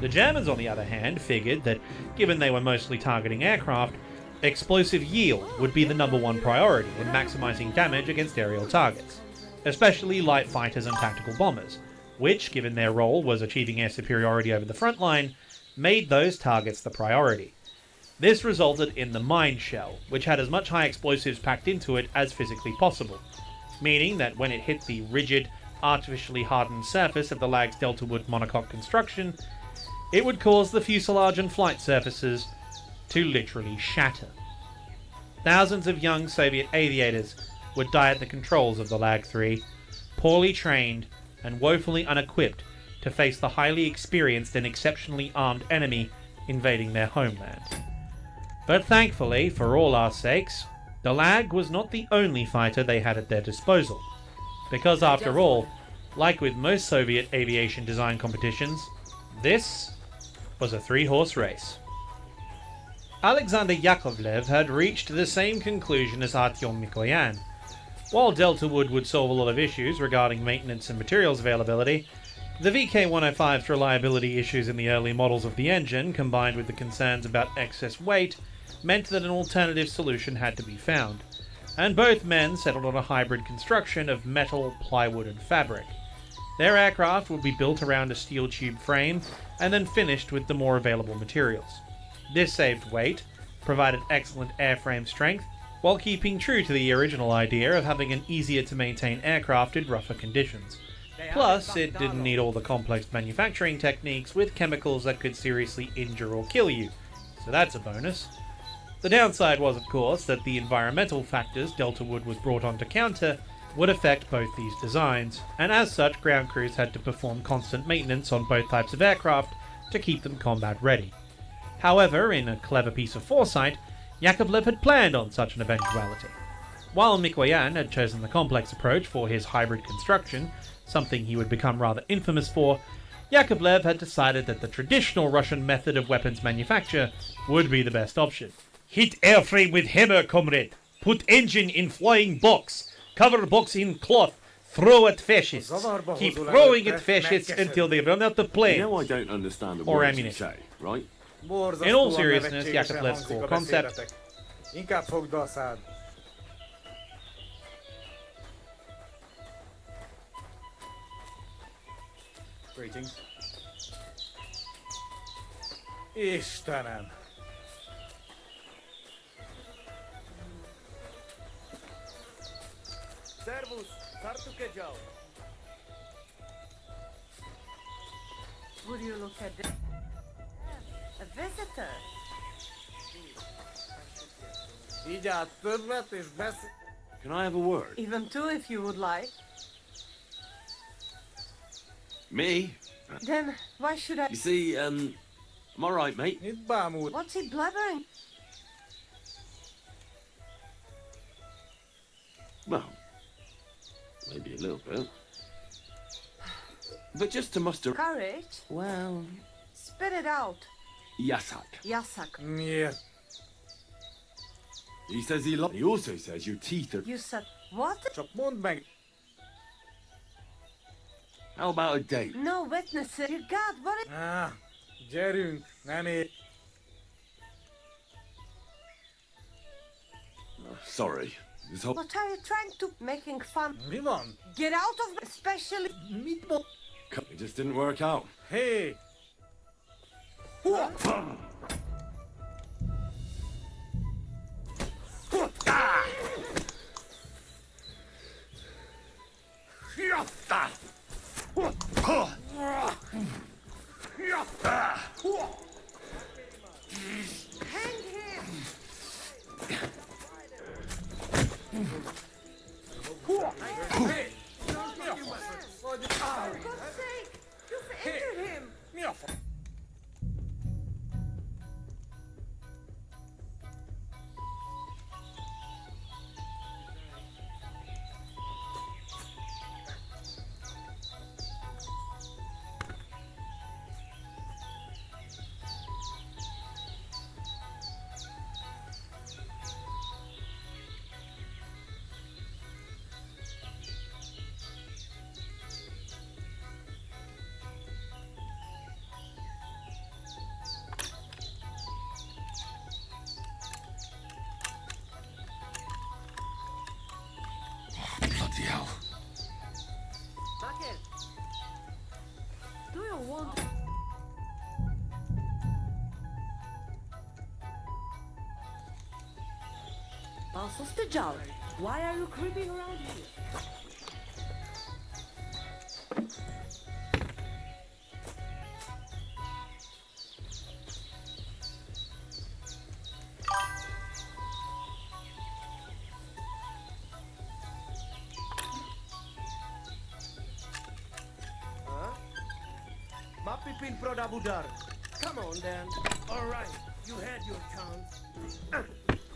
The Germans, on the other hand, figured that, given they were mostly targeting aircraft, explosive yield would be the #1 priority in maximizing damage against aerial targets, especially light fighters and tactical bombers, which, given their role was achieving air superiority over the front line, made those targets the priority. This resulted in the mine shell, which had as much high explosives packed into it as physically possible, meaning that when it hit the rigid, artificially hardened surface of the Lag's Deltawood monocoque construction, it would cause the fuselage and flight surfaces to literally shatter. Thousands of young Soviet aviators would die at the controls of the Lag-3, poorly trained and woefully unequipped to face the highly experienced and exceptionally armed enemy invading their homeland. But thankfully, for all our sakes, the Lag was not the only fighter they had at their disposal, because after all, like with most Soviet aviation design competitions, this was a three-horse race. Alexander Yakovlev had reached the same conclusion as Artyom Mikoyan. While Deltawood would solve a lot of issues regarding maintenance and materials availability, the VK-105's reliability issues in the early models of the engine, combined with the concerns about excess weight, meant that an alternative solution had to be found, and both men settled on a hybrid construction of metal, plywood, and fabric. Their aircraft would be built around a steel tube frame and then finished with the more available materials. This saved weight, provided excellent airframe strength, while keeping true to the original idea of having an easier-to-maintain aircraft in rougher conditions. Plus, it didn't need all the complex manufacturing techniques with chemicals that could seriously injure or kill you, so that's a bonus. The downside was, of course, that the environmental factors Deltawood was brought on to counter would affect both these designs, and as such, ground crews had to perform constant maintenance on both types of aircraft to keep them combat ready. However, in a clever piece of foresight, Yakovlev had planned on such an eventuality. While Mikoyan had chosen the complex approach for his hybrid construction, something he would become rather infamous for, Yakovlev had decided that the traditional Russian method of weapons manufacture would be the best option. Hit airframe with hammer, comrade. Put engine in flying box. Cover box in cloth. Throw at fascists. Keep throwing at fascists until they run out of planes. You know I don't understand the or words you ammunition. say, right? In all seriousness, Yakovlev's core concept... Inkább fogd a szád. Greetings. Istenem! Servus, Sartukejo. Would you look at this? A visitor. Vigyázz többet és beszélj. Can I have a word? Even two if you would like. Me? Then why should I? You see, I'm alright, mate. Itt bámult. What's he blubbering? Well, maybe a little bit. But just to muster... Courage? Well... Spit it out. Yasak. Yasak. Miért? He says he He also says your teeth are... You said what? Csak mondd meg. How about a date? No witnesses. You got what? Gyerünk, nem ér. Sorry. This whole... What are you trying to making fun? Milan. Get out of especially meatball. It just didn't work out. Hey. hang him. Hey. For God's sake, you've injured him. Bloody hell. Bucket, do you want... Sostajal, why are you creeping around here? Mapipin Prodabudar. Come on, Dan. All right, you had your chance.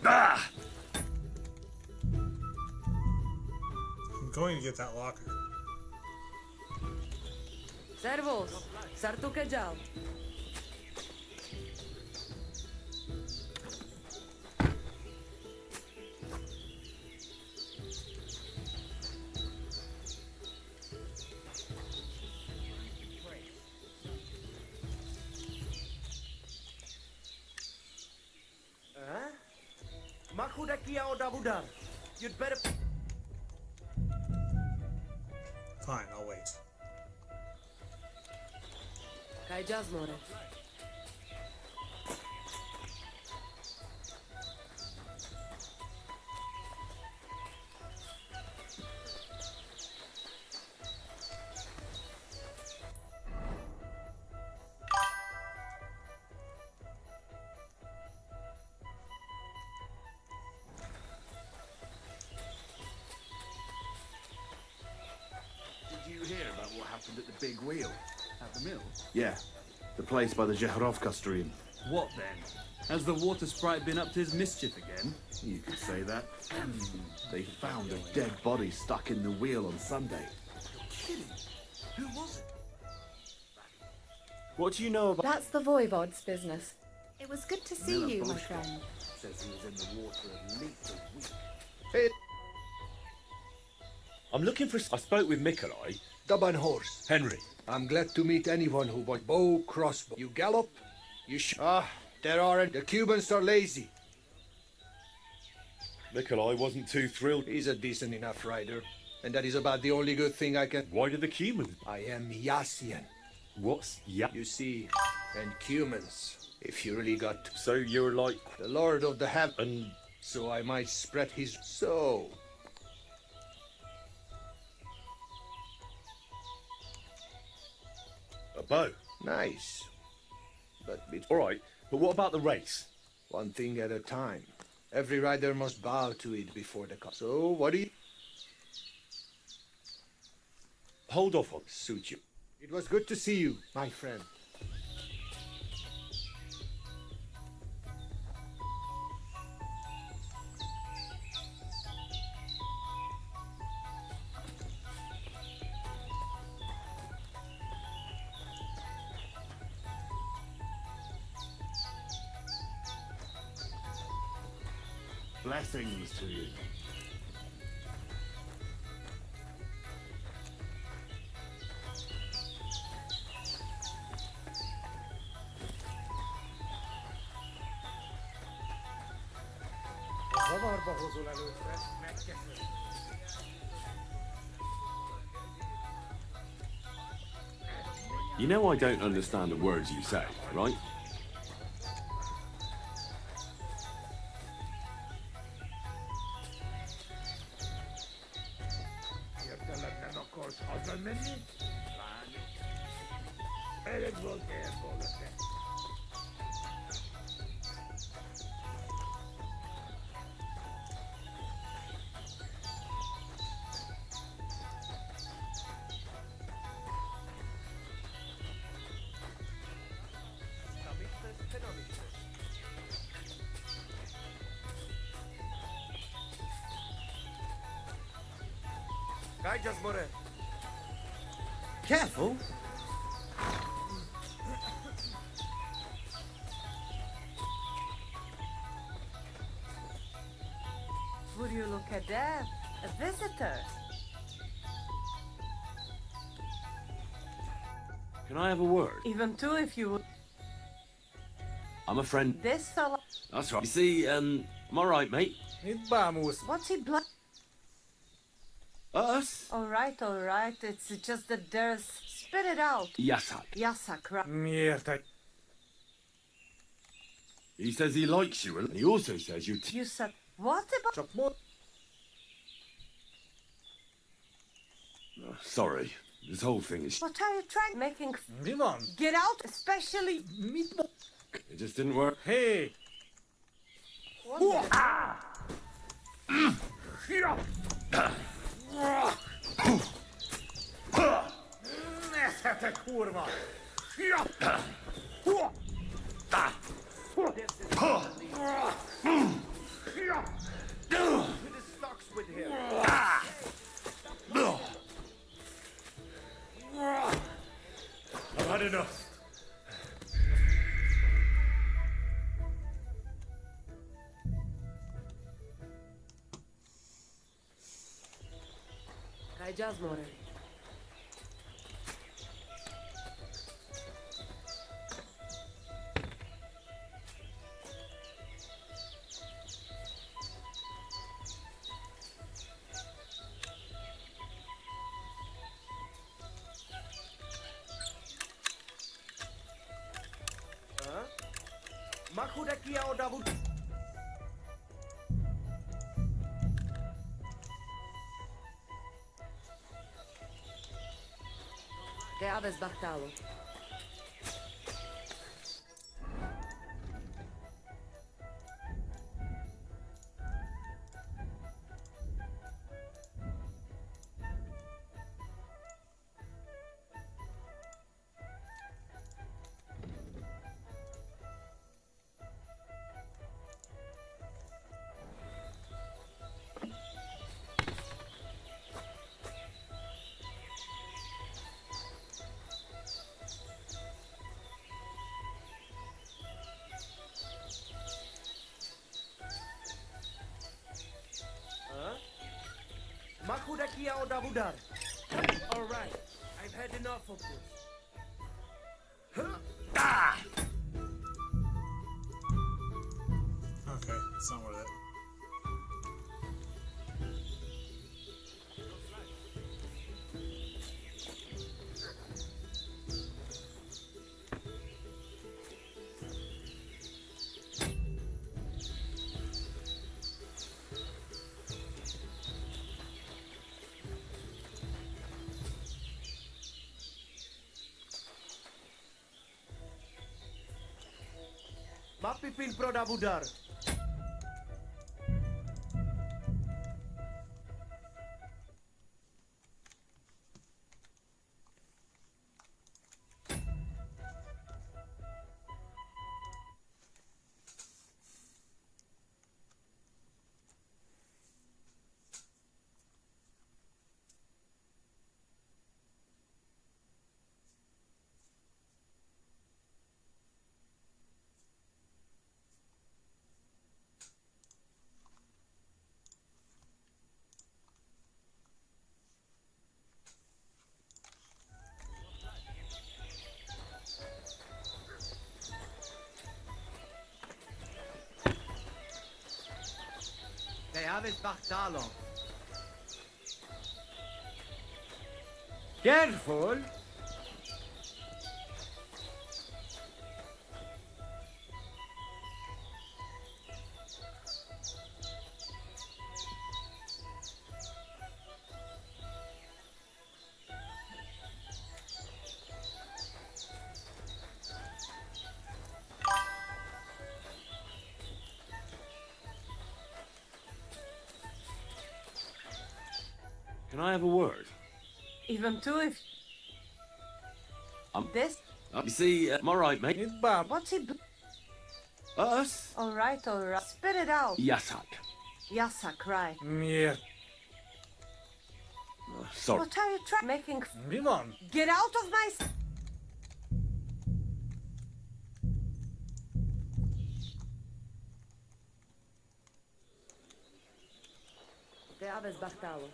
Ah! I'm going to get that locker. Servus, Sartu Kajal. Makudakia Odabudar. You'd better... Fine, I'll wait. Kajaz more. Did you hear about what happened at the big wheel? At the mill? Yeah, the place by the Zhehorovka stream. What then? Has the water sprite been up to his mischief again? You could say that. They found a dead body stuck in the wheel on Sunday. Kidding? Who was it? What do you know about... That's the Voivod's business. It was good to see you, my friend. Says he was in the water at least a week. Hey, I'm looking for... I spoke with Mikolai. Duban horse. Henry. I'm glad to meet anyone who wants bow, crossbow. You gallop, you there aren't. The Cubans are lazy. Mikolai wasn't too thrilled. He's a decent enough rider. And that is about the only good thing I can... Why did the Cumans... I am Yassian. What's... Yeah. You see, and Cumans, if you really got to. So you're like... The Lord of the Heaven. And... So I might spread his... So... A bow. Nice. But all right, but what about the race? One thing at a time. Every rider must bow to it before the cut. So, what do you... Hold off on. Suit you. It was good to see you, my friend. Blessings to you. Zavarba hozol előtte, megkezdődj. You know I don't understand the words you say, right? Hirtelen nem akarsz hazamenni? Lány. Elég volt ebből a te. Kajjas, more. Careful. Would you look at that? A visitor. Can I have a word? Even two if you would. I'm a friend. This fella. That's right. You see, I'm alright, mate. Itt bámulsz. What's he black? Us? All right. It's just that there's. Spit it out. Yasak. Yasak, right? Miért egy... He says he likes you, and he also says you... You said, what about... Csak mo... Sorry. This whole thing is... What are you trying? Making... Mi van? Get out, especially... Mit mo... It just didn't work. Hey! What the... Ne te kurva! With him. I've had enough. Kajjas, more. Makudakia o Dabu. Te aves Bartalo. Makudakia o Dabudar. All right, I've had enough of this. Okay, it's not worth it. Mapipin pro Dabudar. Aves Bartalo. Careful! Can I have a word? Even two if this. You see, I'm alright, mate. What's he? Us? All right. Spit it out. Yasak. Yasak, right. Miért? Sorry. What are you trying making? Mi van? Get out of my. Te Aves Bartalo.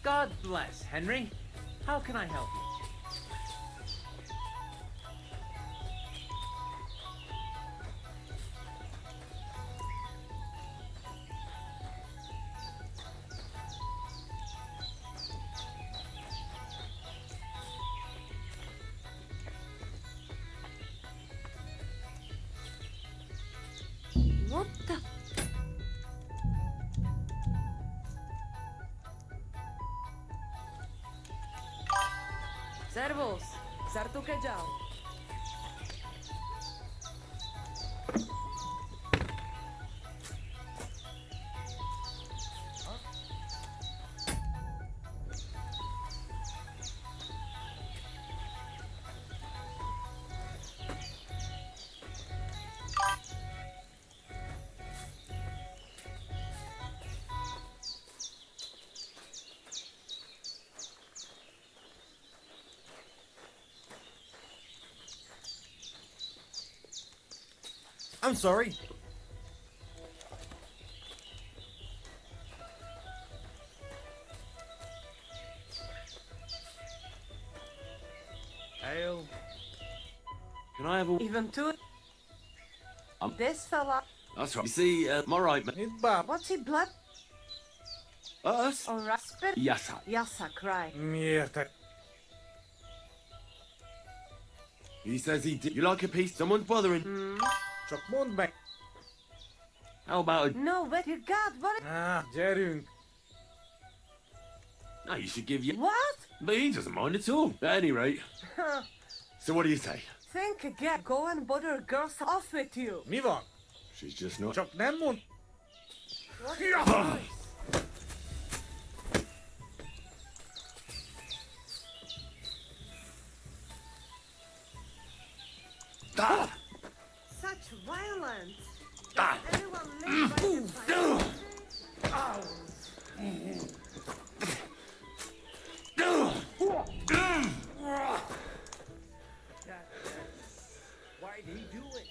God bless, Henry. How can I help you? What the? Servus, Sartuke Jau. I'm sorry. Ale. Can I have a... Even two. This fella. That's right. You see, I'm alright, mate. What's he blood? Us? All right. Spit. Yasak. Yasak, right. Miért? He says he did. You like a piece? Someone's bothering. Csak mondd meg. How about a... No, but you got what? Gyerünk. No, you should give you... What? But he doesn't mind at all. At any rate. So what do you say? Think again. Go and bother girls off with you. Mi van? She's just not... Csak nem mond. Such violence. Ah. Anyone live by the fire? Why'd he do it?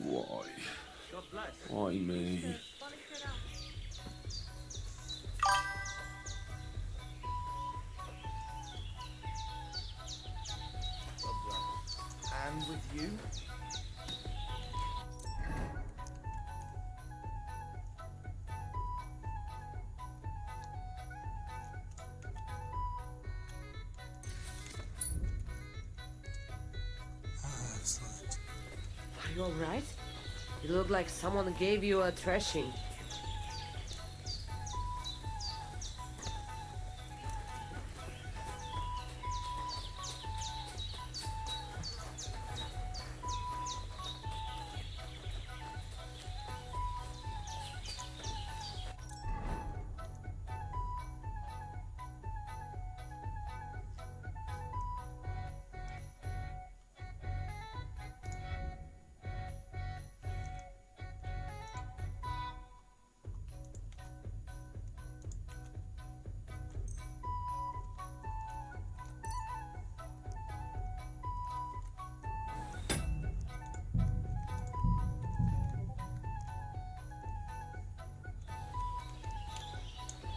Why? God bless. Why me? And with you? You alright? You look like someone gave you a thrashing.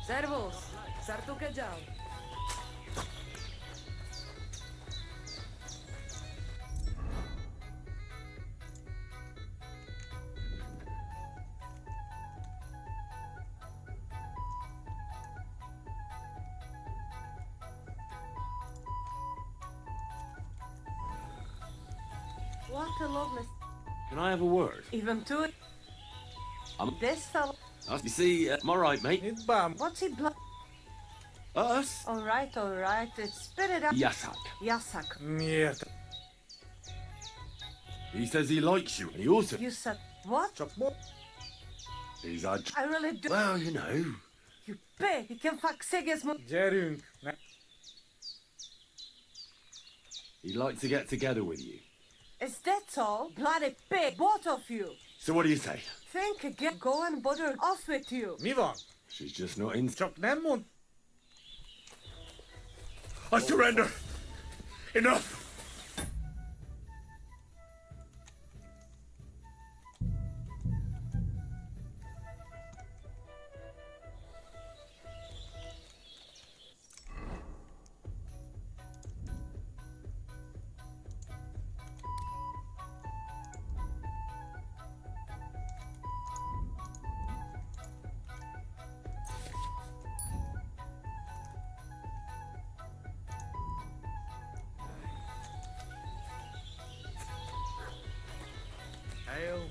Servus! Sartuke Jal. What a lovely... Can I have a word? Even to it. This fellow... You see, I'm alright, mate. What's he blood? Us? Alright. It's spit it up. Yasak. Yasak. He says he likes you, and he also... You said what? He's a... I really do. Well, you know. You pig. You can fuck Sigismund. Gyerünk! He'd like to get together with you. Is that all? Bloody pig, both of you. So what do you say? Think again. Go and bother off with you. Mi van? She's just not in... Csak nem mond... I surrender! Enough! Ale.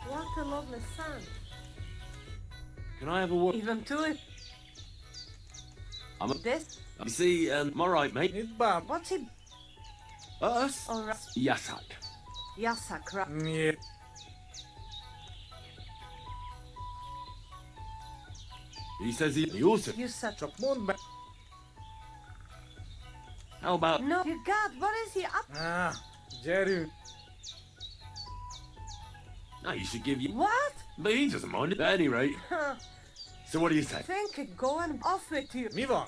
What a lovely sun. Can I have a word? Even to it. I'm a... This. You see, I'm alright, mate. What's he? Us? Alright. Yasak. Yasak, right? Miért? He says he also... You said... Csak mondd be... How about... No, you got... What is he up? Gyerünk! No, you should give you... What? But he doesn't mind it. At any rate. Huh. So what do you say? Think it going off with you. Mi van?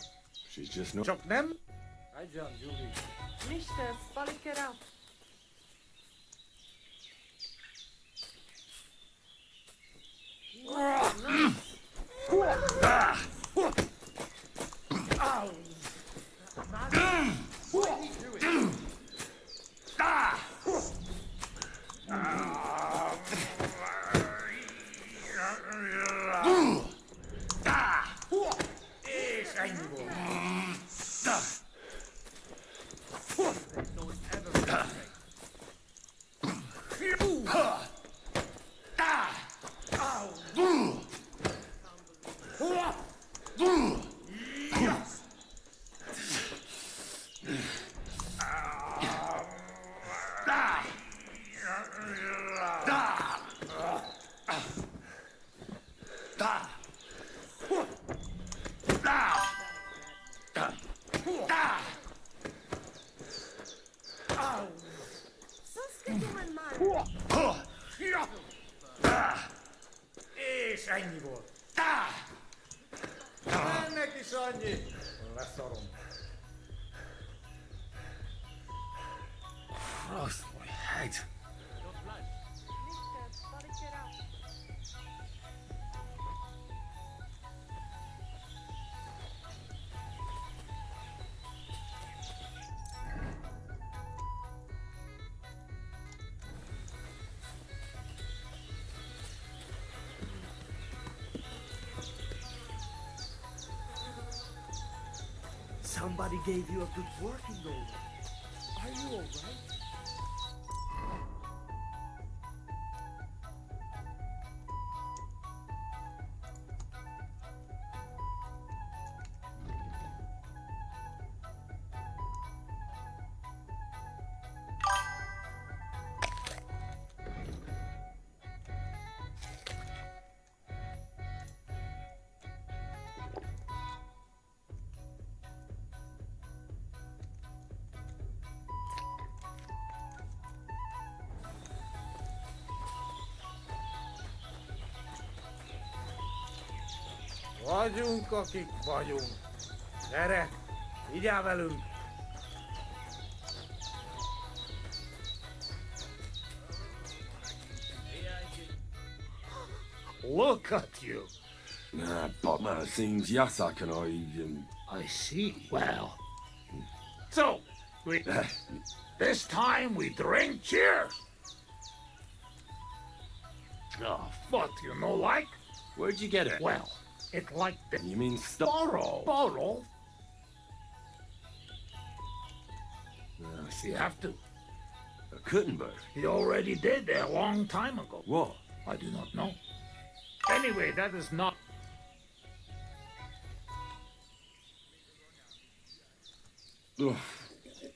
She's just not... Csak nem... Hagyjan, Julie. Mister, spalik it out. És ennyi volt. És ennyi volt. Ennek is annyi. Leszarom. Cross my head. Somebody gave you a good working over. Are you alright? Vagyunk, akik vagyunk. Gyere, vigyál velünk. Look at you. But man, it seems Yasak and I see. Well. So, this time we drink cheers. Oh, what, you know like? Where'd you get it? Well, it like the... You mean Borrow. Borrow? You have to. Kuttenberg? He already did a long time ago. What? I do not know. Anyway, that is not... Ugh.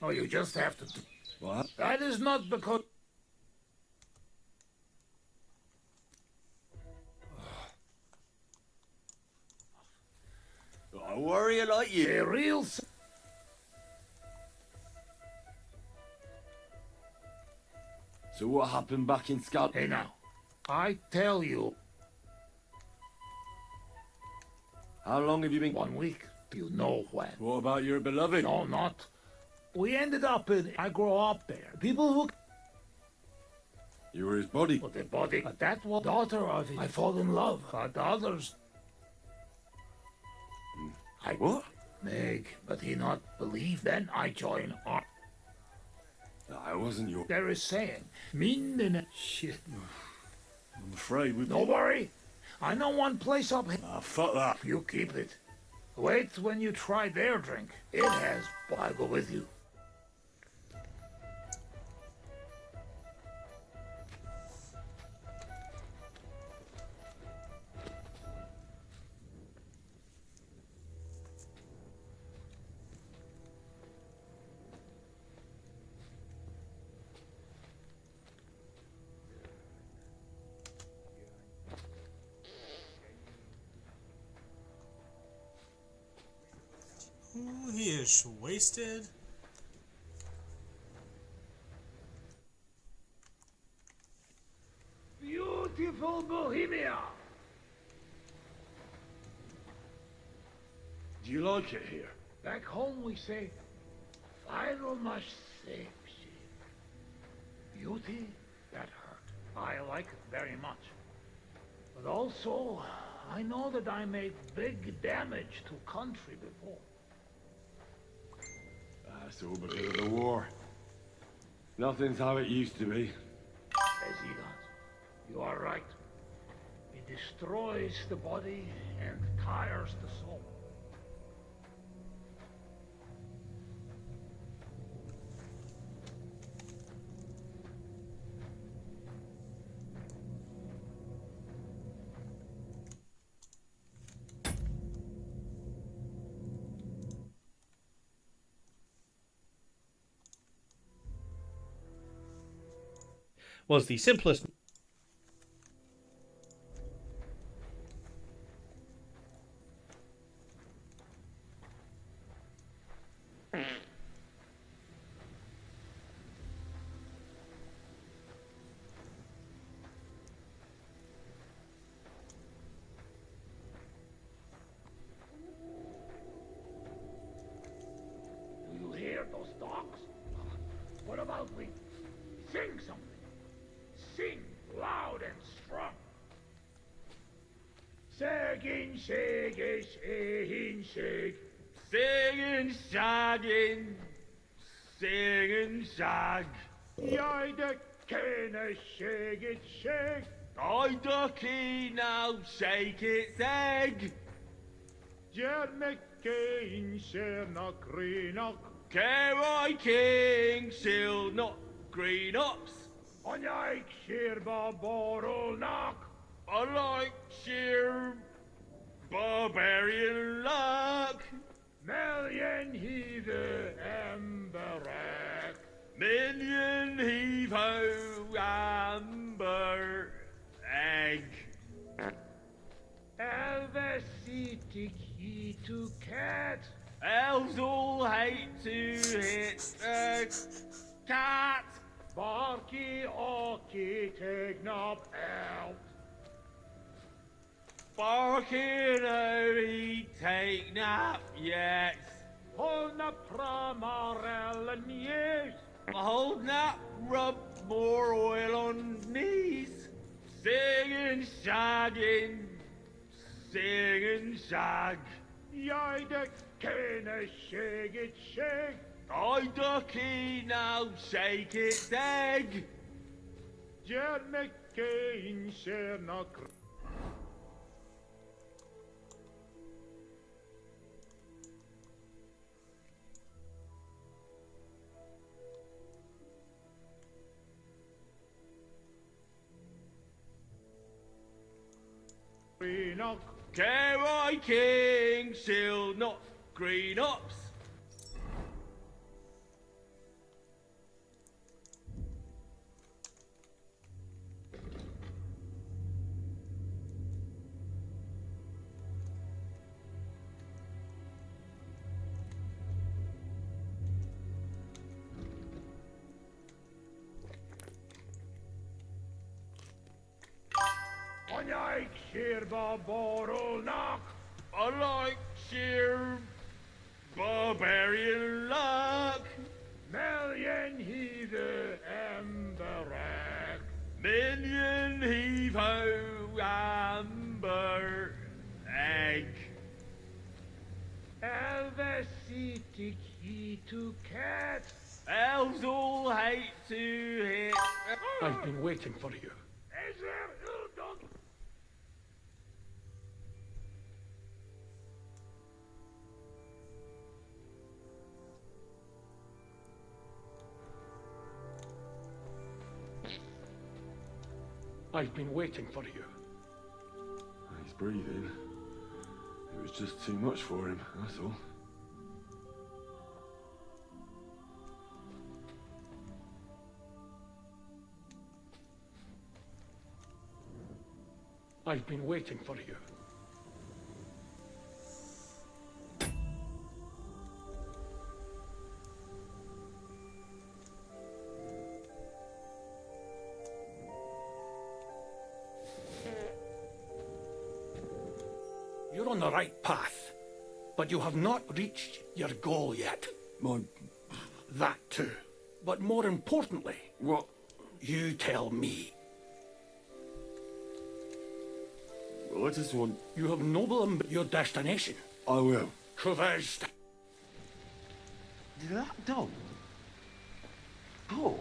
Oh, you just have to... What? That is not because... I worry like you. A real... So what happened back in Scotland? Hey now, I tell you... How long have you been... 1 week. You know when. What about your beloved? No, not. We ended up in... I grew up there. People who... You were his body. But the body... But that was daughter of him. I fall in love. But others... What? Meg, but he not believe. Then I join up. I wasn't your... There is saying... Minden... Shit. I'm afraid we... Don't worry. I know one place up here. Fuck that. You keep it. Wait when you try their drink. It has... I go with you. Ooh, he is wasted. Beautiful Bohemia. Do you like it here? Back home we say, "Viral much sexy." Beauty, that hurt. I like it very much. But also, I know that I made big damage to country before. That's all because of the war. Nothing's how it used to be. President, you are right. It destroys the body and tires the soul. Was the simplest. Shagging, shaggy, shagging, shag. Singing, shagging, singing, shag. Yai the kinda shag it, shag. I ducky now shake its egg. Jar McCain, share not green up. Care king, shield not green ups. On like sheer barbarol knock. I like sheer barbarian luck. Million heave the emberack. Million heave ho amber egg. Elvesitic he to cat. Elves all hate to hit a cat. Barky orky take knob out. Barking he take nap yet. Hold na pramarel and yes. Hold nap, rub more oil on knees. Singing, shagging, singing, shag. Yai the kinda shag it, shag. I ducky now shake its egg. Jar McCain share not. Green up. Care king, shield not green ups. On like sheer barbarol knock. I like sheer barbarian luck. Million heave the emberack. Million heave ho amber egg. Elvesitic he to cat. Elves all hate to hit. I've been waiting for you. I've been waiting for you. He's breathing. It was just too much for him, that's all. I've been waiting for you. You're on the right path, but you have not reached your goal yet. That too. But more importantly, what? You tell me. Well, I just want... You have noble your destination. I will. Traversed. Did that dog? Talk?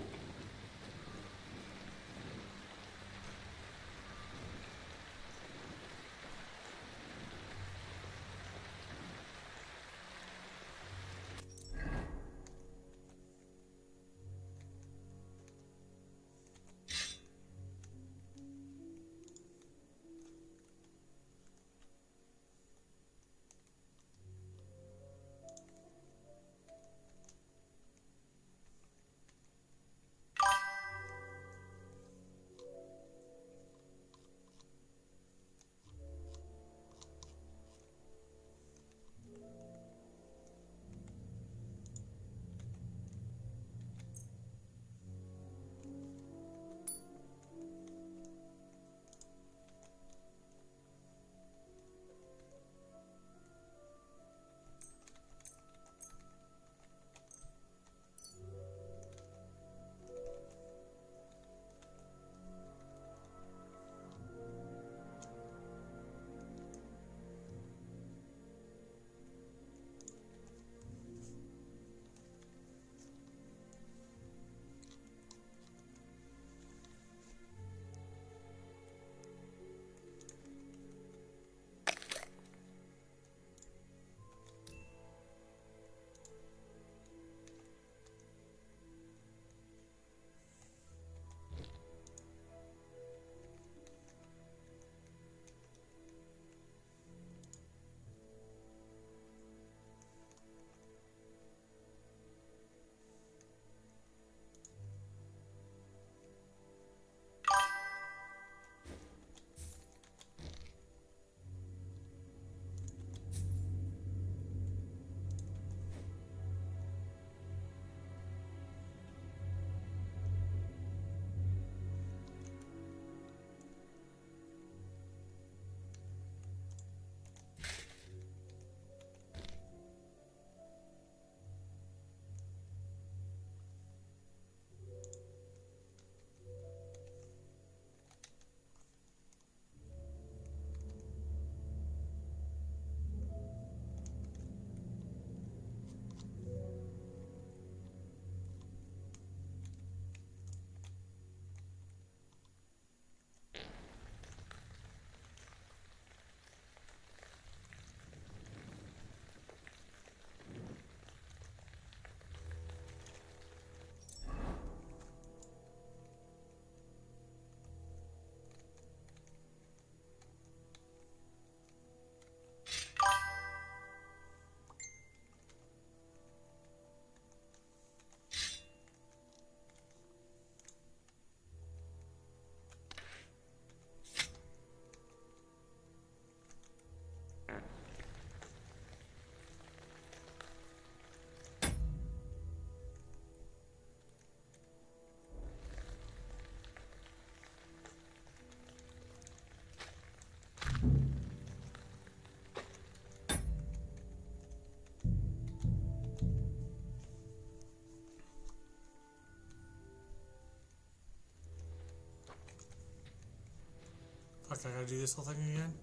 Fuck, I gotta do this whole thing again?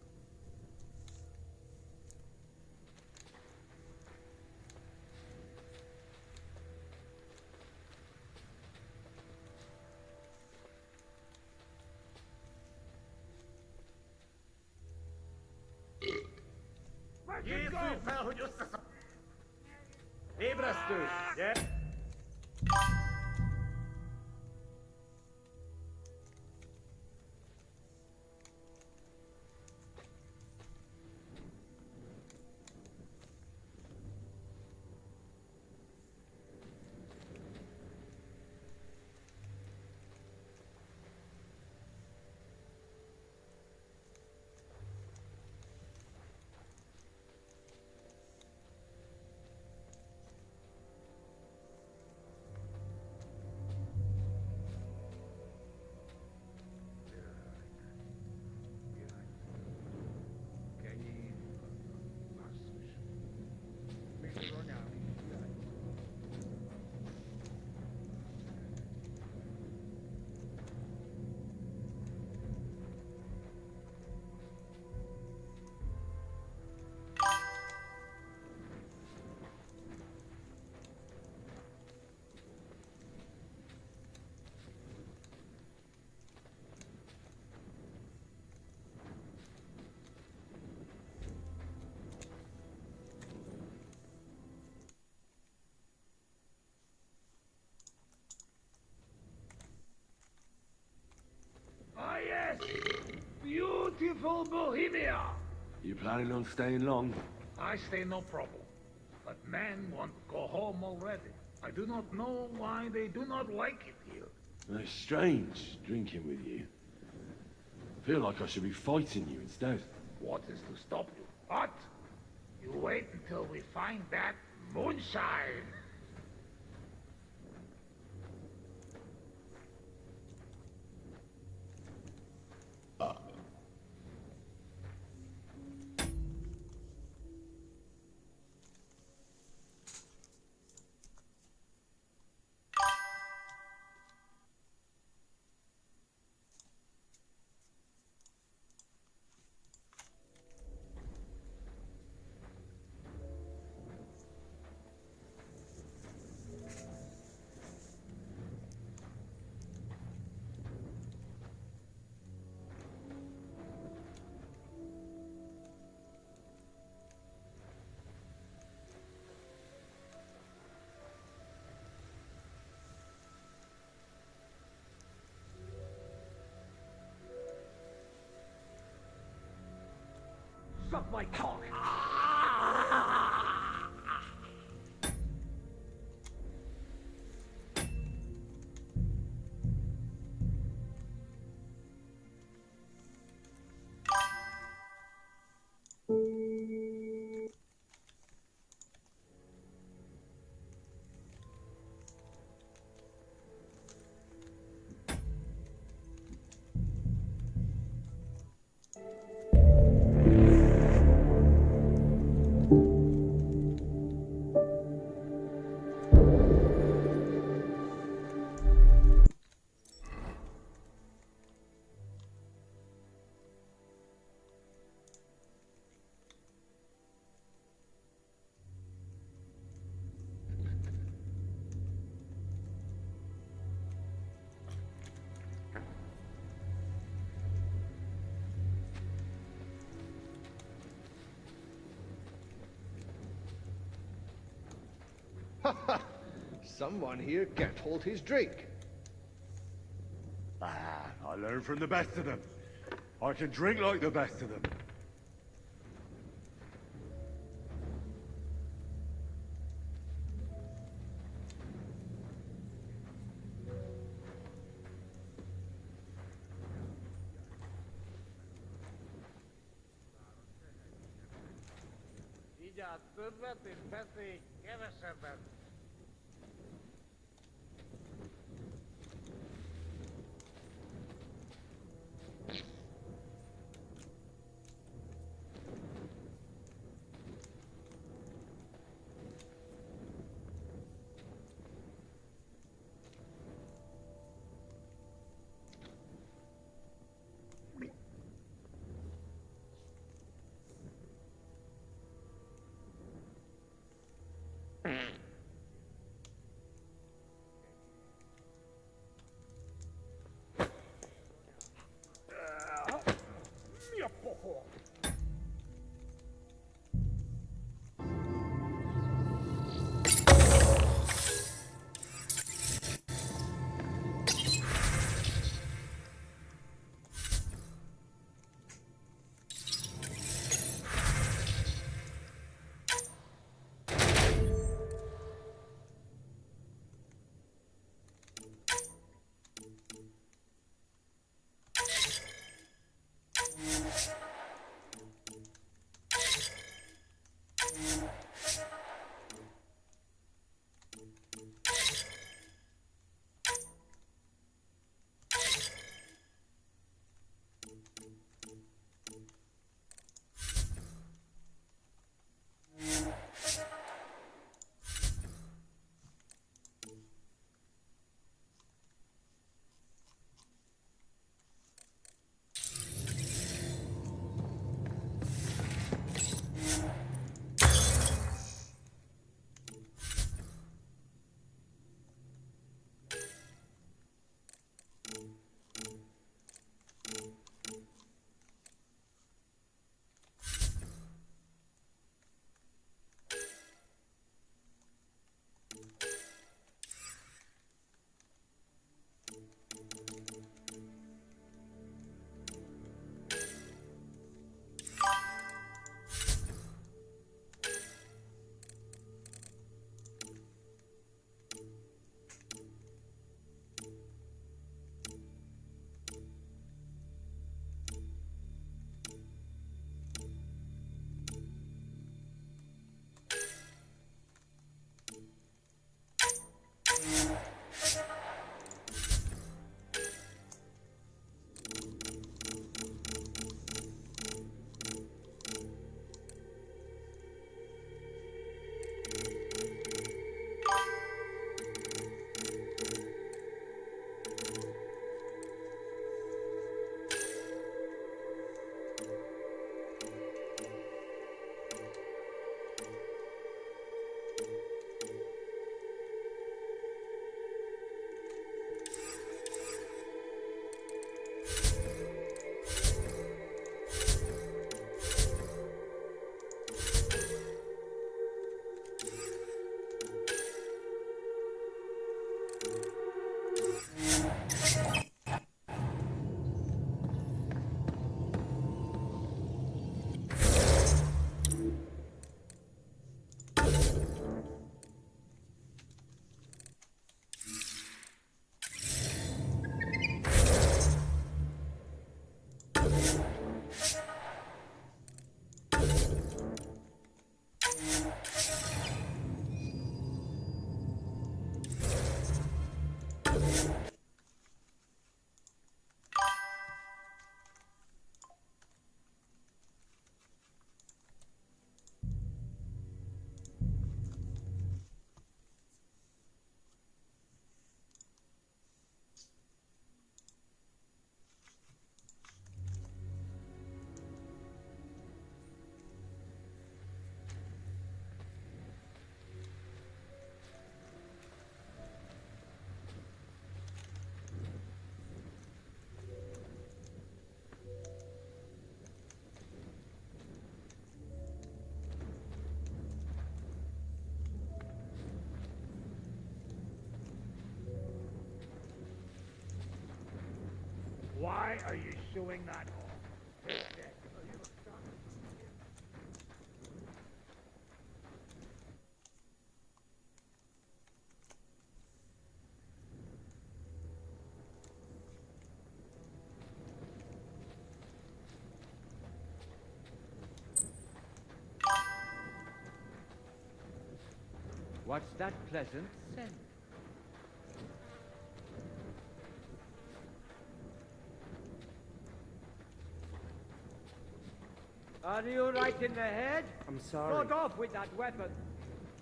Ébresztő! Gyere! Ah, yes! Beautiful Bohemia! You planning on staying long? I stay no problem. But men want to go home already. I do not know why they do not like it here. It's strange, drinking with you. I feel like I should be fighting you instead. What is to stop you? What? You wait until we find that moonshine. Suck my cock! Someone here can't hold his drink. Ah, I learned from the best of them. I can drink like the best of them. Így többet és beszélj kevesebbet. Why are you showing that off? What's that pleasant scent? Are you right in the head? I'm sorry. Put off with that weapon.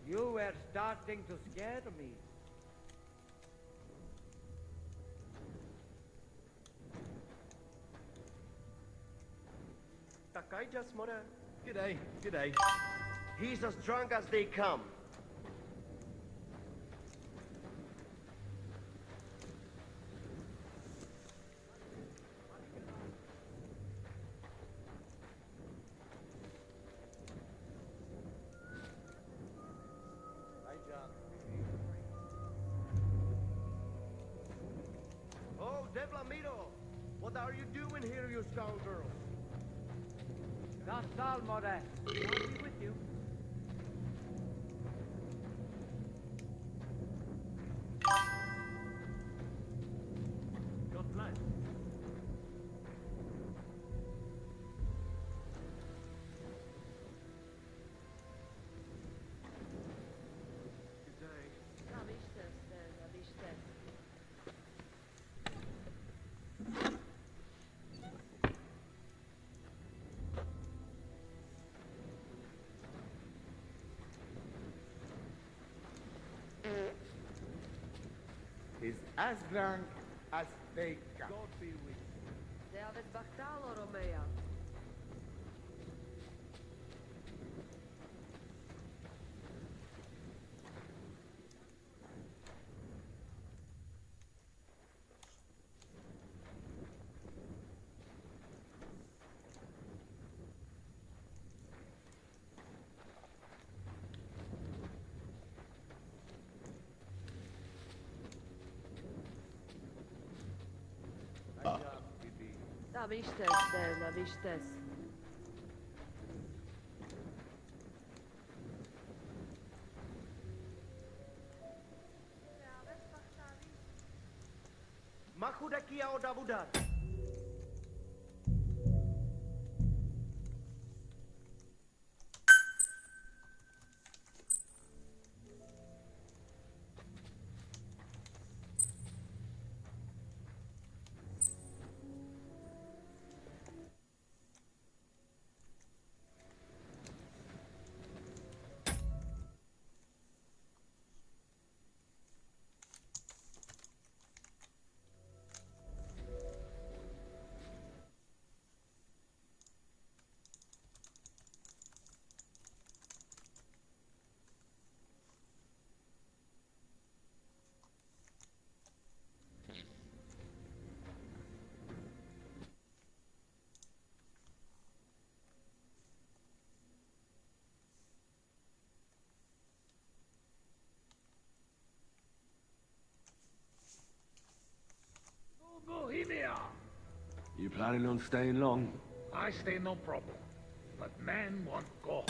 You were starting to scare me. Takai just mora. G'day, g'day. He's as drunk as they come. Oh, Devlamiro! What are you doing here, you scoundrels? That's all, More. I'll be with you. Good plan. He's as drunk as they come. God be with you. David Bachtal, Romea. Da bist es, da bist es. Machudakia o Davudat. Bohemia! You planning on staying long? I stay no problem. But man won't go.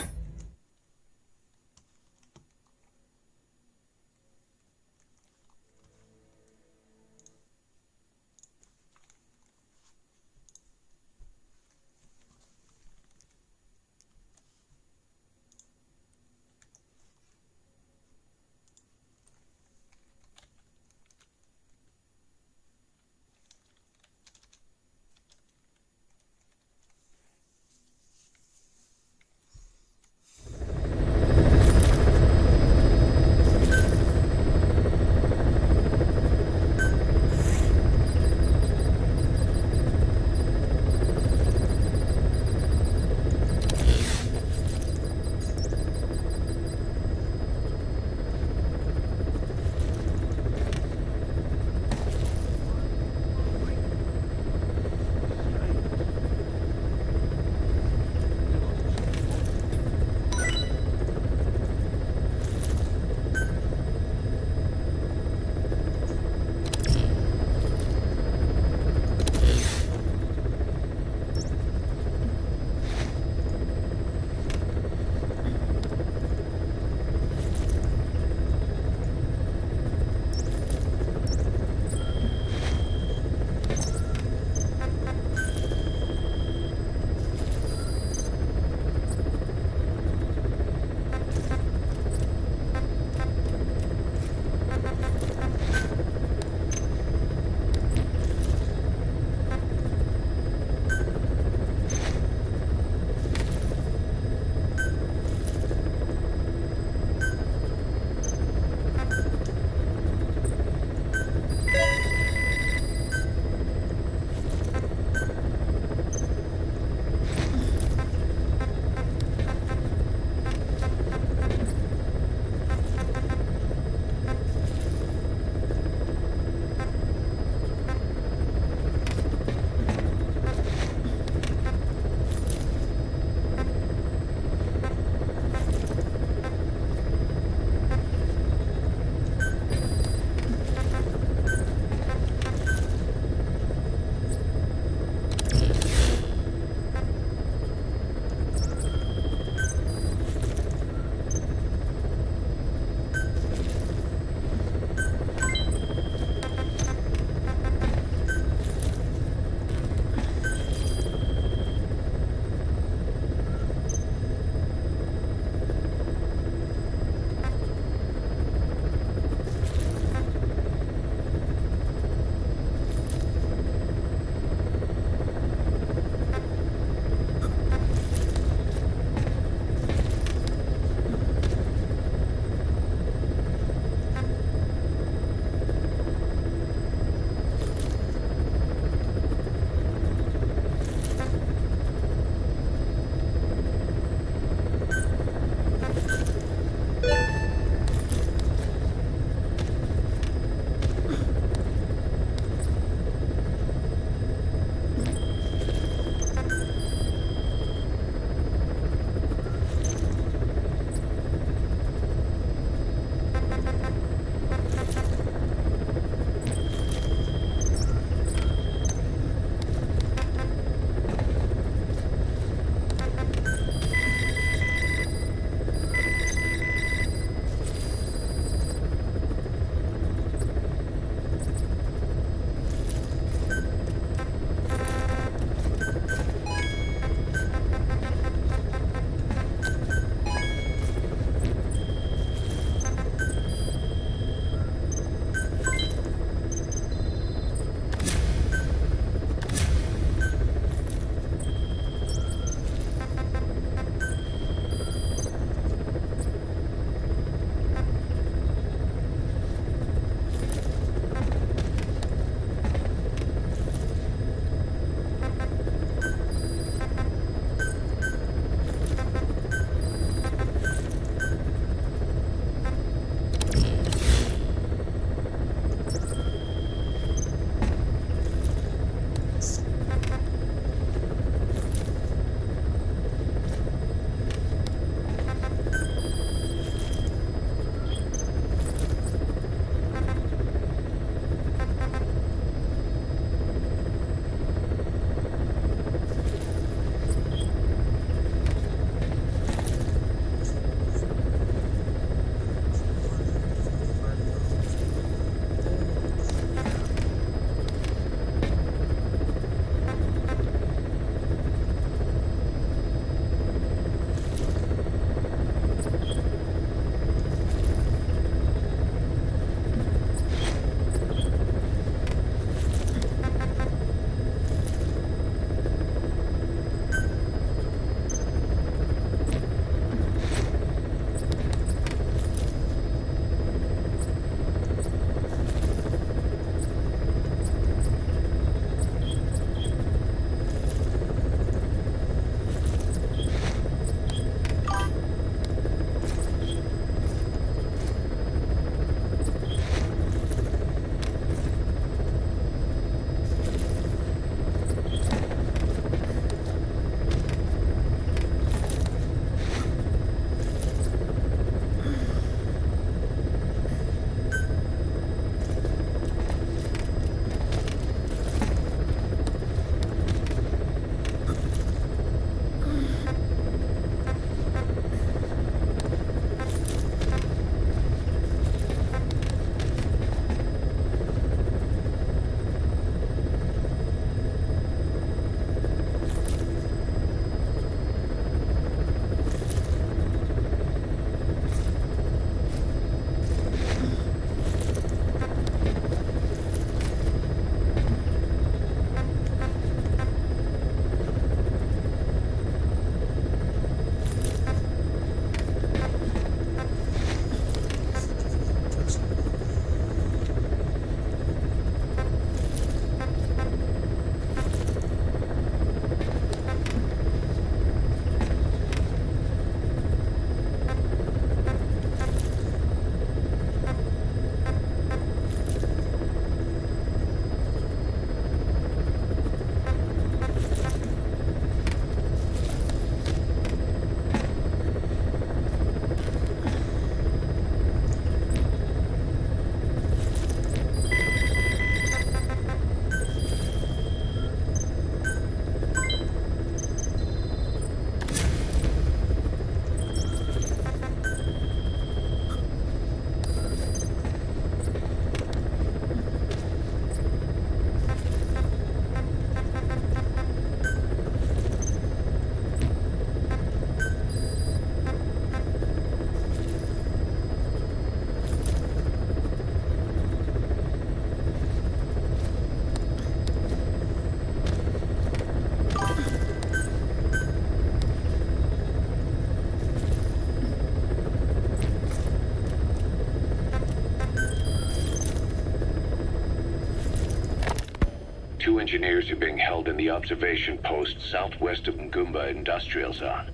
engineers are being held in the observation post southwest of Ngumba Industrial Zone.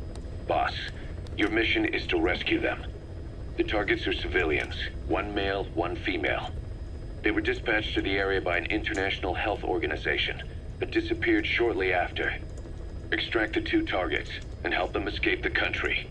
Boss, your mission is to rescue them. The targets are civilians, 1 male, 1 female. They were dispatched to the area by an international health organization, but disappeared shortly after. Extract the 2 targets and help them escape the country.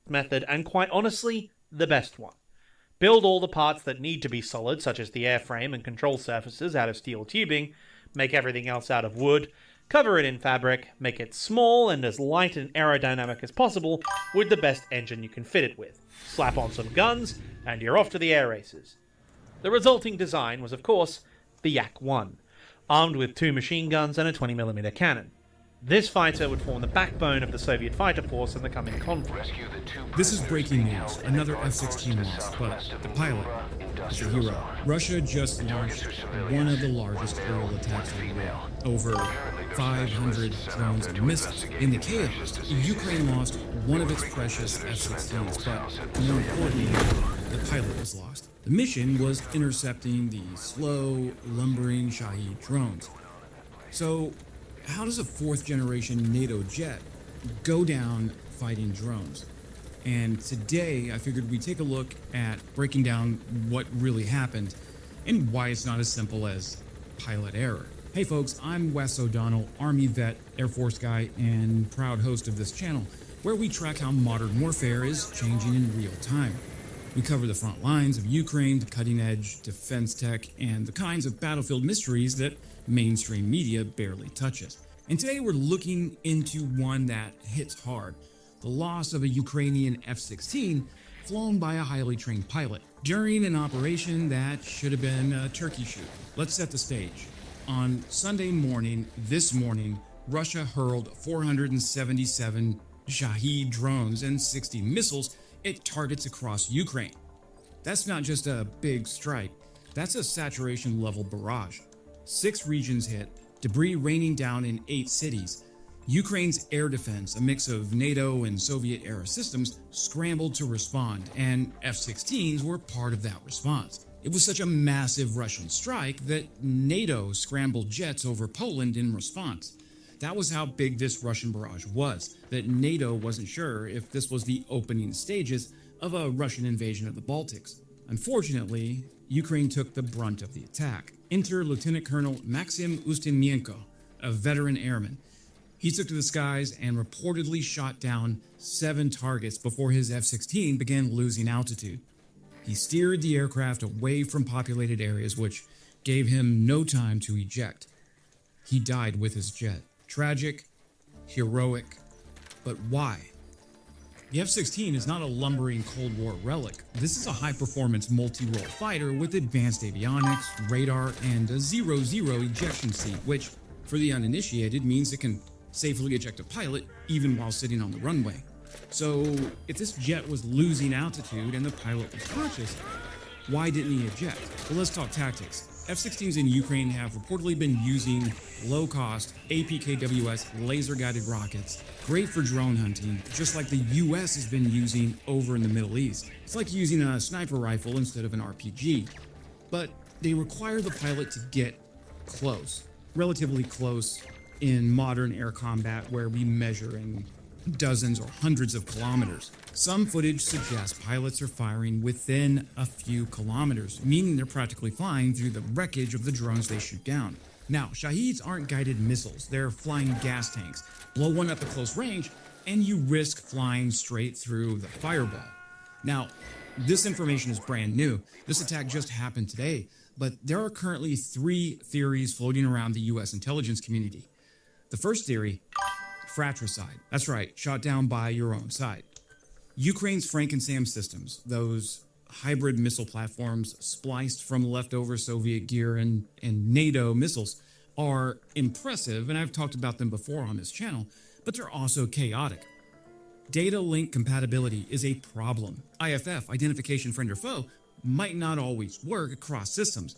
Method, and quite honestly, the best one. Build all the parts that need to be solid, such as the airframe and control surfaces, out of steel tubing, make everything else out of wood, cover it in fabric, make it small and as light and aerodynamic as possible with the best engine you can fit it with. Slap on some guns, and you're off to the air races. The resulting design was, of course, the Yak-1, armed with 2 machine guns and a 20mm cannon. This fighter would form the backbone of the Soviet fighter force in the coming conflict. This is breaking news. Another F-16 lost, but the pilot is a hero. Russia just launched one of the largest aerial attacks in the world. Over 500 drones and missiles. In the chaos, Ukraine lost one of its precious F-16s, but more importantly, the pilot was lost. The mission was intercepting the slow, lumbering Shahed drones. So, how does a 4th-generation NATO jet go down fighting drones? and today I figured we'd take a look at breaking down what really happened and why it's not as simple as pilot error. Hey folks, I'm Wes O'Donnell, Army vet, Air Force guy, and proud host of this channel, where we track how modern warfare is changing in real time. We cover the front lines of Ukraine, the cutting-edge defense tech, and the kinds of battlefield mysteries that mainstream media barely touches. And today we're looking into one that hits hard: the loss of a Ukrainian F-16 flown by a highly trained pilot during an operation that should have been a turkey shoot. Let's set the stage. On Sunday morning, Russia hurled 477 Shahed drones and 60 missiles at targets across Ukraine. That's not just a big strike, that's a saturation level barrage. 6 regions hit, debris raining down in 8 cities. Ukraine's air defense, a mix of NATO and Soviet-era systems, scrambled to respond, and F-16s were part of that response. It was such a massive Russian strike that NATO scrambled jets over Poland in response. That was how big this Russian barrage was, that NATO wasn't sure if this was the opening stages of a Russian invasion of the Baltics. Unfortunately, Ukraine took the brunt of the attack. Enter Lieutenant Colonel Maxim Ustimenko, a veteran airman. He took to the skies and reportedly shot down 7 targets before his F-16 began losing altitude. He steered the aircraft away from populated areas, which gave him no time to eject. He died with his jet. Tragic, heroic, but why? The F-16 is not a lumbering Cold War relic. This is a high-performance multi-role fighter with advanced avionics, radar, and a 0-0 ejection seat, which, for the uninitiated, means it can safely eject a pilot even while sitting on the runway. So, if this jet was losing altitude and the pilot was conscious, why didn't he eject? Well, let's talk tactics. F-16s in Ukraine have reportedly been using low-cost APKWS laser-guided rockets, great for drone hunting, just like the US has been using over in the Middle East. It's like using a sniper rifle instead of an RPG. But they require the pilot to get close, relatively close in modern air combat where we measure in dozens or hundreds of kilometers. Some footage suggests pilots are firing within a few kilometers, meaning they're practically flying through the wreckage of the drones they shoot down. Now, Shaheds aren't guided missiles, they're flying gas tanks. Blow one up at close range, and you risk flying straight through the fireball. Now, this information is brand new. This attack just happened today, but there are currently 3 theories floating around the US intelligence community. The first theory: fratricide. That's right, shot down by your own side. Ukraine's Franken-SAM systems, those hybrid missile platforms spliced from leftover Soviet gear and NATO missiles, are impressive, and I've talked about them before on this channel, but they're also chaotic. Data link compatibility is a problem. IFF, identification friend or foe, might not always work across systems.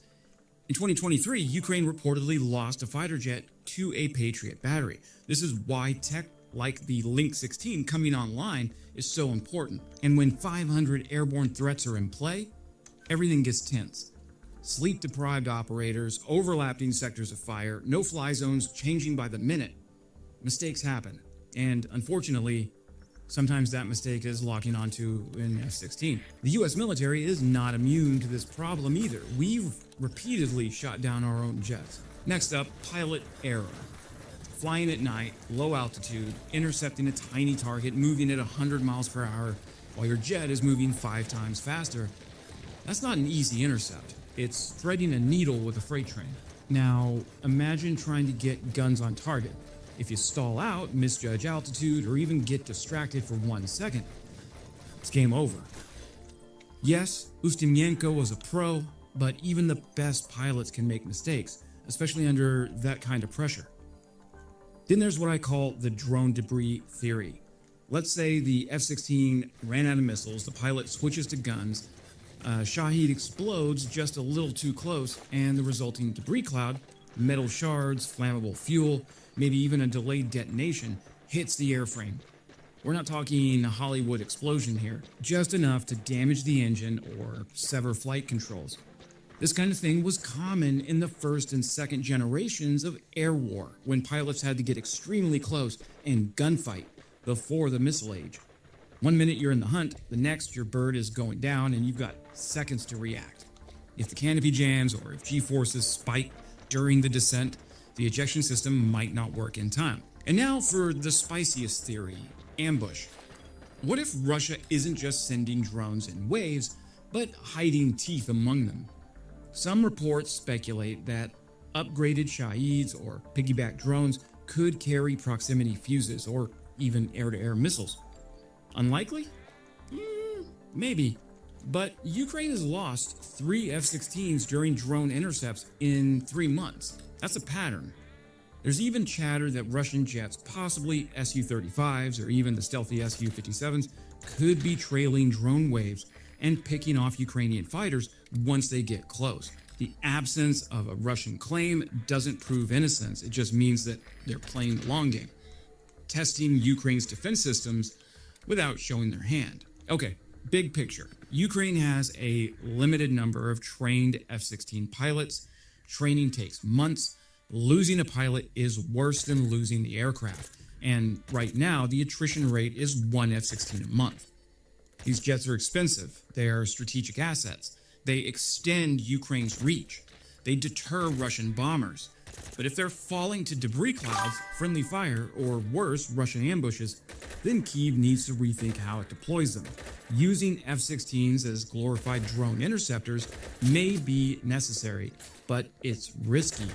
In 2023, Ukraine reportedly lost a fighter jet to a Patriot battery. This is why tech like the Link 16 coming online is so important. And when 500 airborne threats are in play, everything gets tense. Sleep-deprived operators, overlapping sectors of fire, no-fly zones changing by the minute. Mistakes happen. And unfortunately, sometimes that mistake is locking onto an F-16. The US military is not immune to this problem either. We've repeatedly shot down our own jets. Next up, pilot error. Flying at night, low altitude, intercepting a tiny target, moving at 100 miles per hour, while your jet is moving 5 times faster. That's not an easy intercept. It's threading a needle with a freight train. Now, imagine trying to get guns on target. If you stall out, misjudge altitude, or even get distracted for 1 second, it's game over. Yes, Ustimenko was a pro, but even the best pilots can make mistakes, especially under that kind of pressure. Then there's what I call the drone debris theory. Let's say the F-16 ran out of missiles, the pilot switches to guns, Shahed explodes just a little too close, and the resulting debris cloud, metal shards, flammable fuel, maybe even a delayed detonation, hits the airframe. We're not talking a Hollywood explosion here, just enough to damage the engine or sever flight controls. This kind of thing was common in the first and second generations of air war, when pilots had to get extremely close and gunfight before the missile age. 1 minute you're in the hunt, the next your bird is going down, and you've got seconds to react. If the canopy jams or if G-forces spike during the descent, the ejection system might not work in time. And now for the spiciest theory, ambush. What if Russia isn't just sending drones in waves, but hiding teeth among them? Some reports speculate that upgraded Shahids or piggyback drones could carry proximity fuses or even air-to-air missiles. Unlikely? Maybe. But Ukraine has lost 3 F-16s during drone intercepts in 3 months. That's a pattern. There's even chatter that Russian jets, possibly Su-35s or even the stealthy Su-57s, could be trailing drone waves and picking off Ukrainian fighters once they get close. The absence of a Russian claim doesn't prove innocence. It just means that they're playing the long game, testing Ukraine's defense systems without showing their hand. Okay, big picture. Ukraine has a limited number of trained F-16 pilots. Training takes months. Losing a pilot is worse than losing the aircraft. And right now, the attrition rate is 1 F-16 a month. These jets are expensive. They are strategic assets. They extend Ukraine's reach. They deter Russian bombers. But if they're falling to debris clouds, friendly fire, or worse, Russian ambushes, then Kyiv needs to rethink how it deploys them. Using F-16s as glorified drone interceptors may be necessary, but it's risky.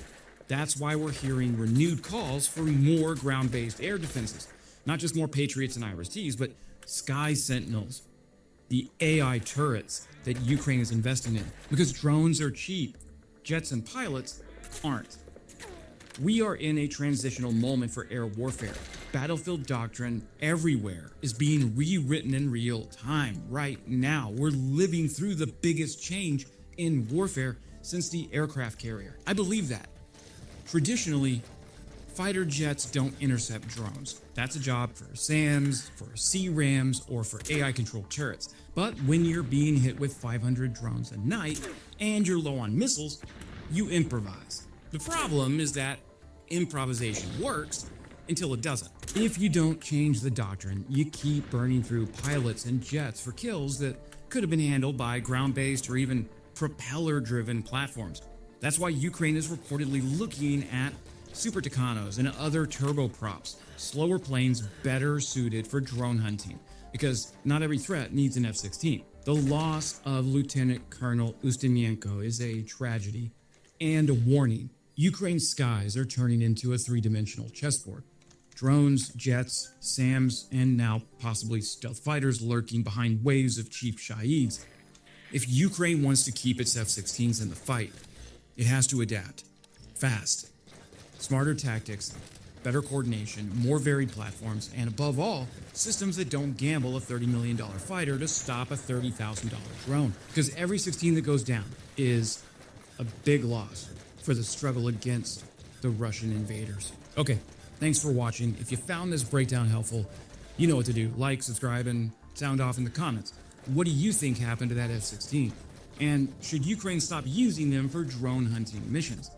That's why we're hearing renewed calls for more ground-based air defenses. Not just more Patriots and IRIS-Ts, but Sky Sentinels, the AI turrets that Ukraine is investing in. Because drones are cheap, jets and pilots aren't. We are in a transitional moment for air warfare. Battlefield doctrine everywhere is being rewritten in real time right now. We're living through the biggest change in warfare since the aircraft carrier. I believe that. Traditionally, fighter jets don't intercept drones. That's a job for SAMs, for C-RAMs, or for AI-controlled turrets. But when you're being hit with 500 drones a night and you're low on missiles, you improvise. The problem is that improvisation works until it doesn't. If you don't change the doctrine, you keep burning through pilots and jets for kills that could have been handled by ground-based or even propeller-driven platforms. That's why Ukraine is reportedly looking at Super Tukhanos and other turboprops, slower planes better suited for drone hunting, because not every threat needs an F-16. The loss of Lieutenant Colonel Ustimenko is a tragedy and a warning. Ukraine's skies are turning into a three-dimensional chessboard. Drones, jets, SAMs, and now possibly stealth fighters lurking behind waves of cheap Shahids. If Ukraine wants to keep its F-16s in the fight, it has to adapt. Fast. Smarter tactics, better coordination, more varied platforms, and above all, systems that don't gamble a $30 million fighter to stop a $30,000 drone. Because every 16 that goes down is a big loss for the struggle against the Russian invaders. Okay, thanks for watching. If you found this breakdown helpful, you know what to do. Like, subscribe, and sound off in the comments. What do you think happened to that F-16? And should Ukraine stop using them for drone hunting missions?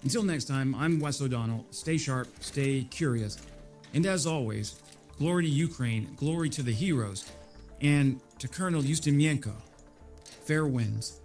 Until next time, I'm Wes O'Donnell. Stay sharp, stay curious, and as always, glory to Ukraine, glory to the heroes, and to Colonel Ustimenko. Fair winds.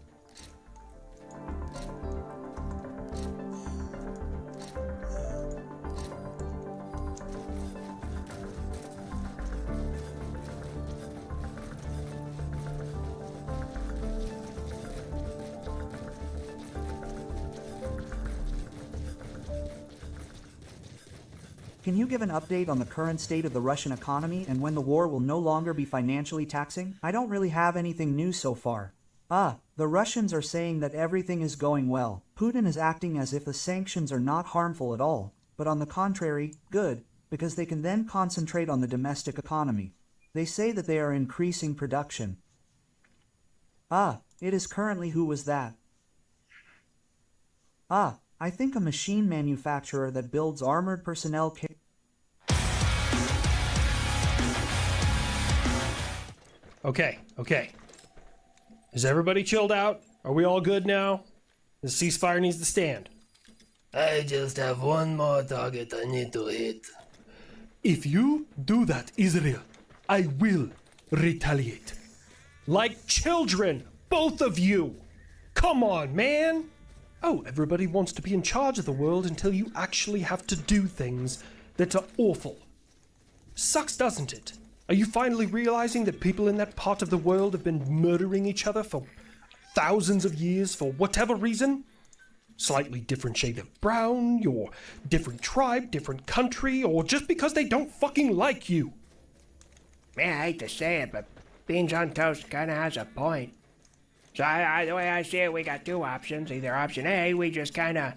Can you give an update on the current state of the Russian economy and when the war will no longer be financially taxing? I don't really have anything new so far. The Russians are saying that everything is going well. Putin is acting as if the sanctions are not harmful at all, but on the contrary, good, because they can then concentrate on the domestic economy. They say that they are increasing production. It is currently who was that? I think a machine manufacturer that builds armored personnel Okay. Is everybody chilled out? Are we all good now? The ceasefire needs to stand. I just have one more target I need to hit. If you do that, Israel, I will retaliate. Like children, both of you. Come on, man. Oh, everybody wants to be in charge of the world until you actually have to do things that are awful. Sucks, doesn't it? Are you finally realizing that people in that part of the world have been murdering each other for thousands of years for whatever reason? Slightly different shade of brown, your different tribe, different country, or just because they don't fucking like you. Man, I hate to say it, but Beans on Toast kinda has a point. So the way I see it, we got two options. Either option A, we just kinda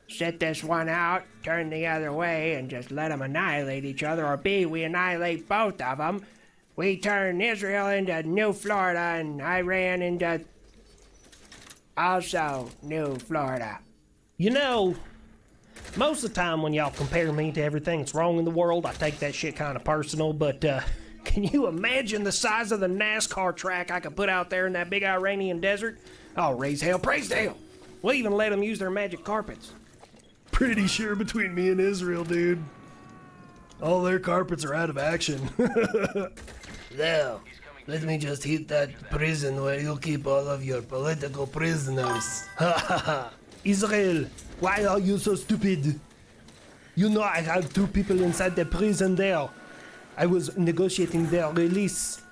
sit this one out, turn the other way, and just let them annihilate each other. Or B, we annihilate both of them. We turn Israel into New Florida and Iran into also New Florida. You know, most of the time when y'all compare me to everything that's wrong in the world, I take that shit kind of personal, but can you imagine the size of the NASCAR track I could put out there in that big Iranian desert? Oh, raise hell, praise hell. We'll even let them use their magic carpets. Pretty sure between me and Israel, dude. All their carpets are out of action. Now, let me just hit that prison where you keep all of your political prisoners. Ha ha ha. Israel, why are you so stupid? You know I have two people inside the prison there. I was negotiating their release.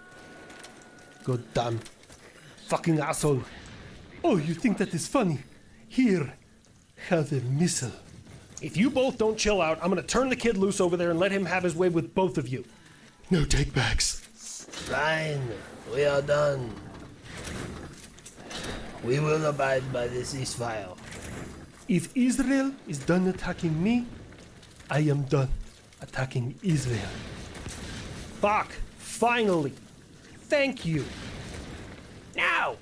God damn. Fucking asshole. Oh, you think that is funny? Here, have a missile. If you both don't chill out, I'm gonna turn the kid loose over there and let him have his way with both of you. No takebacks. Fine, we are done. We will abide by the ceasefire. If Israel is done attacking me, I am done attacking Israel. Fuck, finally. Thank you.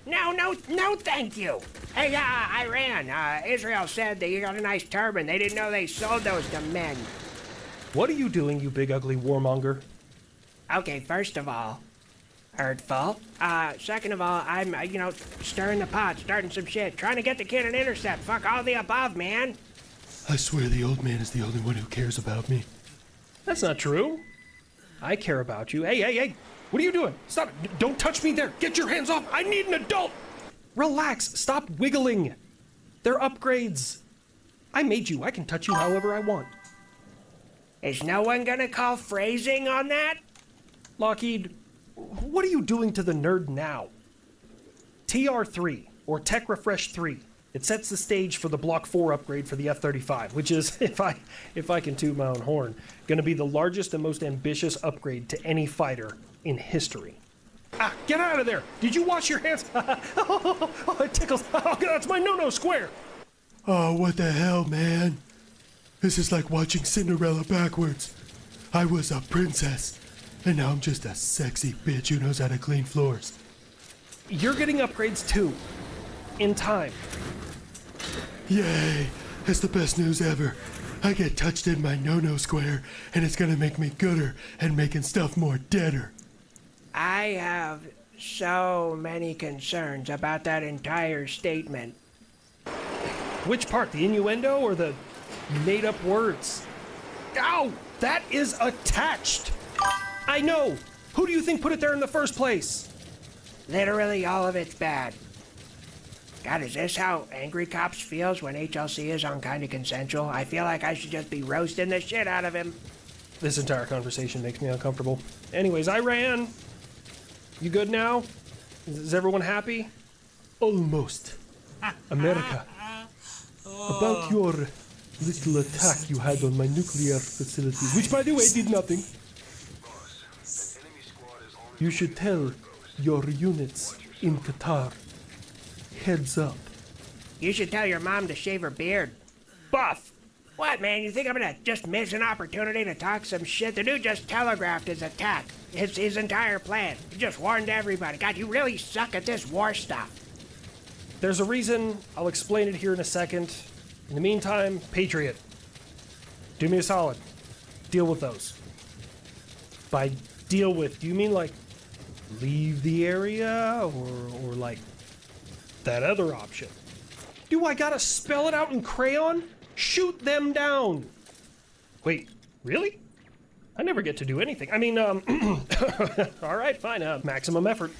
No, thank you. Hey, Iran, Israel said that you got a nice turban. They didn't know they sold those to men. What are you doing, you big ugly warmonger? Okay, first of all, hurtful. Second of all, I'm, stirring the pot, starting some shit, trying to get the kid an intercept. Fuck all the above, man. I swear the old man is the only one who cares about me. That's not true. I care about you. Hey. What are you doing? Stop it. Don't touch me there. Get your hands off. I need an adult. Relax. Stop wiggling. They're upgrades. I made you. I can touch you however I want. Is no one gonna call phrasing on that? Lockheed, what are you doing to the nerd now? TR3, or Tech Refresh 3. It sets the stage for the Block 4 upgrade for the F-35, which is, if I can toot my own horn, going to be the largest and most ambitious upgrade to any fighter in history. Ah, get out of there! Did you wash your hands? Oh, it tickles. Oh, that's my no-no square! Oh, what the hell, man? This is like watching Cinderella backwards. I was a princess, and now I'm just a sexy bitch who knows how to clean floors. You're getting upgrades too. In time. Yay! That's the best news ever. I get touched in my no-no square, and it's gonna make me gooder and making stuff more deader. I have so many concerns about that entire statement. Which part? The innuendo or the made-up words? Ow! That is attached! I know! Who do you think put it there in the first place? Literally all of it's bad. God, is this how Angry Cops feels when HLC is on kinda consensual? I feel like I should just be roasting the shit out of him. This entire conversation makes me uncomfortable. Anyways, Iran, you good now? Is everyone happy? Almost. America, about your little attack you had on my nuclear facility, which by the way did nothing. You should tell your units in Qatar. Heads up. You should tell your mom to shave her beard. Buff! What, man? You think I'm gonna just miss an opportunity to talk some shit? The dude just telegraphed his attack. His entire plan. He just warned everybody. God, you really suck at this war stuff. There's a reason. I'll explain it here in a second. In the meantime, Patriot. Do me a solid. Deal with those. By deal with, do you mean like leave the area or like that other option? Do I gotta spell it out in crayon? Shoot them down. Wait, really? I never get to do anything. I mean, all right, fine. Maximum effort.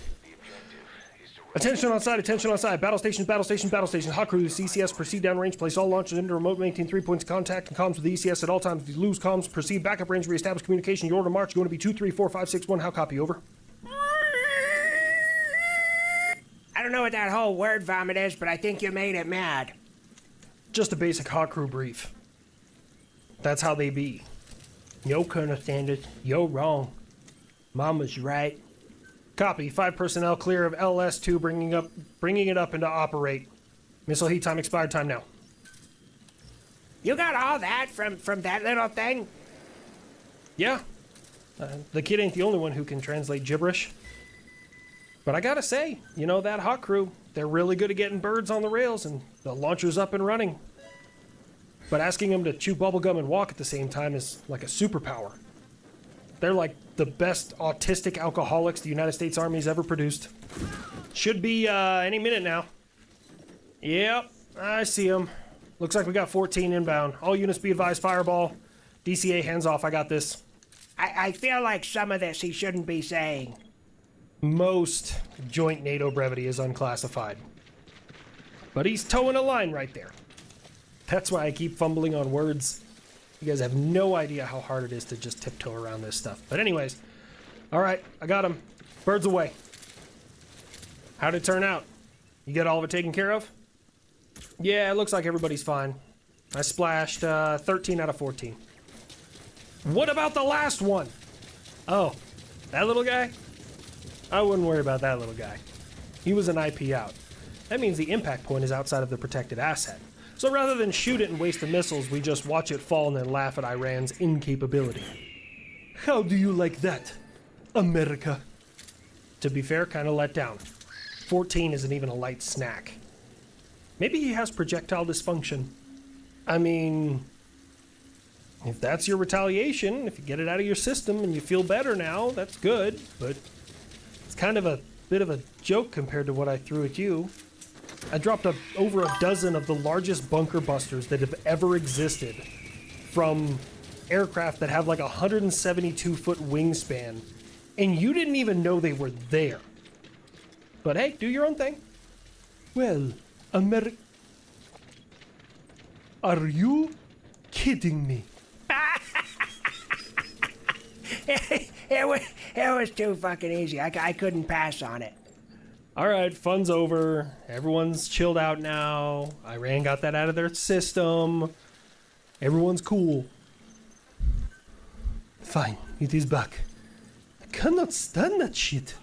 Attention on side, attention on side. Battle stations, battle stations, battle stations. Hot crew, CCS, proceed downrange. Place all launchers into remote. Maintain 3 points of contact and comms with the ECS at all times. If you lose comms, proceed backup range. Reestablish communication. Your order of march going to be 2, 3, 4, 5, 6, 1. How copy? Over. I don't know what that whole word vomit is, but I think you made it mad. Just a basic hot crew brief. That's how they be. Yo, Colonel Sanders, you're wrong. Mama's right. Copy. 5 personnel clear of LS2, bringing it up into operate. Missile heat time, expired time now. You got all that from that little thing? Yeah. The kid ain't the only one who can translate gibberish. But I gotta say, you know, that hot crew, they're really good at getting birds on the rails and the launcher's up and running. But asking them to chew bubblegum and walk at the same time is like a superpower. They're like the best autistic alcoholics the United States Army's ever produced. Should be any minute now. Yep, I see them. Looks like we got 14 inbound. All units be advised, fireball. DCA, hands off, I got this. I feel like some of this he shouldn't be saying. Most joint NATO brevity is unclassified. But he's towing a line right there. That's why I keep fumbling on words. You guys have no idea how hard it is to just tiptoe around this stuff. But anyways, all right, I got him. Birds away. How'd it turn out? You get all of it taken care of? Yeah, it looks like everybody's fine. I splashed 13 out of 14. What about the last one? Oh, that little guy? I wouldn't worry about that little guy. He was an IP out. That means the impact point is outside of the protected asset. So rather than shoot it and waste the missiles, we just watch it fall and then laugh at Iran's incapability. How do you like that, America? To be fair, kind of let down. 14 isn't even a light snack. Maybe he has projectile dysfunction. I mean, if that's your retaliation, if you get it out of your system and you feel better now, that's good, but it's kind of a bit of a joke compared to what I threw at you. I dropped over a dozen of the largest bunker busters that have ever existed from aircraft that have like a 172-foot wingspan, and you didn't even know they were there. But hey, do your own thing. Well, are you kidding me? It was too fucking easy. I couldn't pass on it. All right, fun's over. Everyone's chilled out now. Iran got that out of their system. Everyone's cool. Fine, it is back. I cannot stand that shit.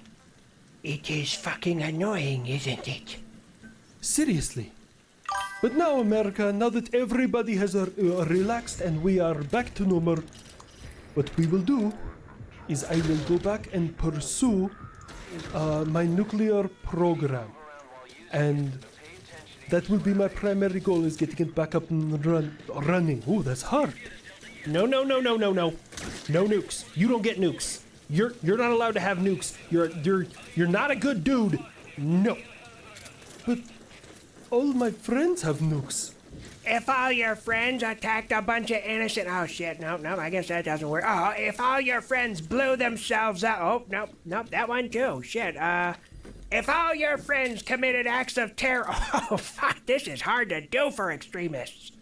It is fucking annoying, isn't it? Seriously. But now, America, now that everybody has relaxed and we are back to normal, what we will do is I will go back and pursue my nuclear program. And that will be my primary goal, is getting it back up and running. Ooh, that's hard. No. No nukes. You don't get nukes. You're not allowed to have nukes. You're not a good dude. No. But all my friends have nukes. If all your friends attacked a bunch of innocent... Oh, shit. No, I guess that doesn't work. Oh, if all your friends blew themselves up... Oh, no, that one too. Shit, If all your friends committed acts of terror... Oh, fuck, this is hard to do for extremists.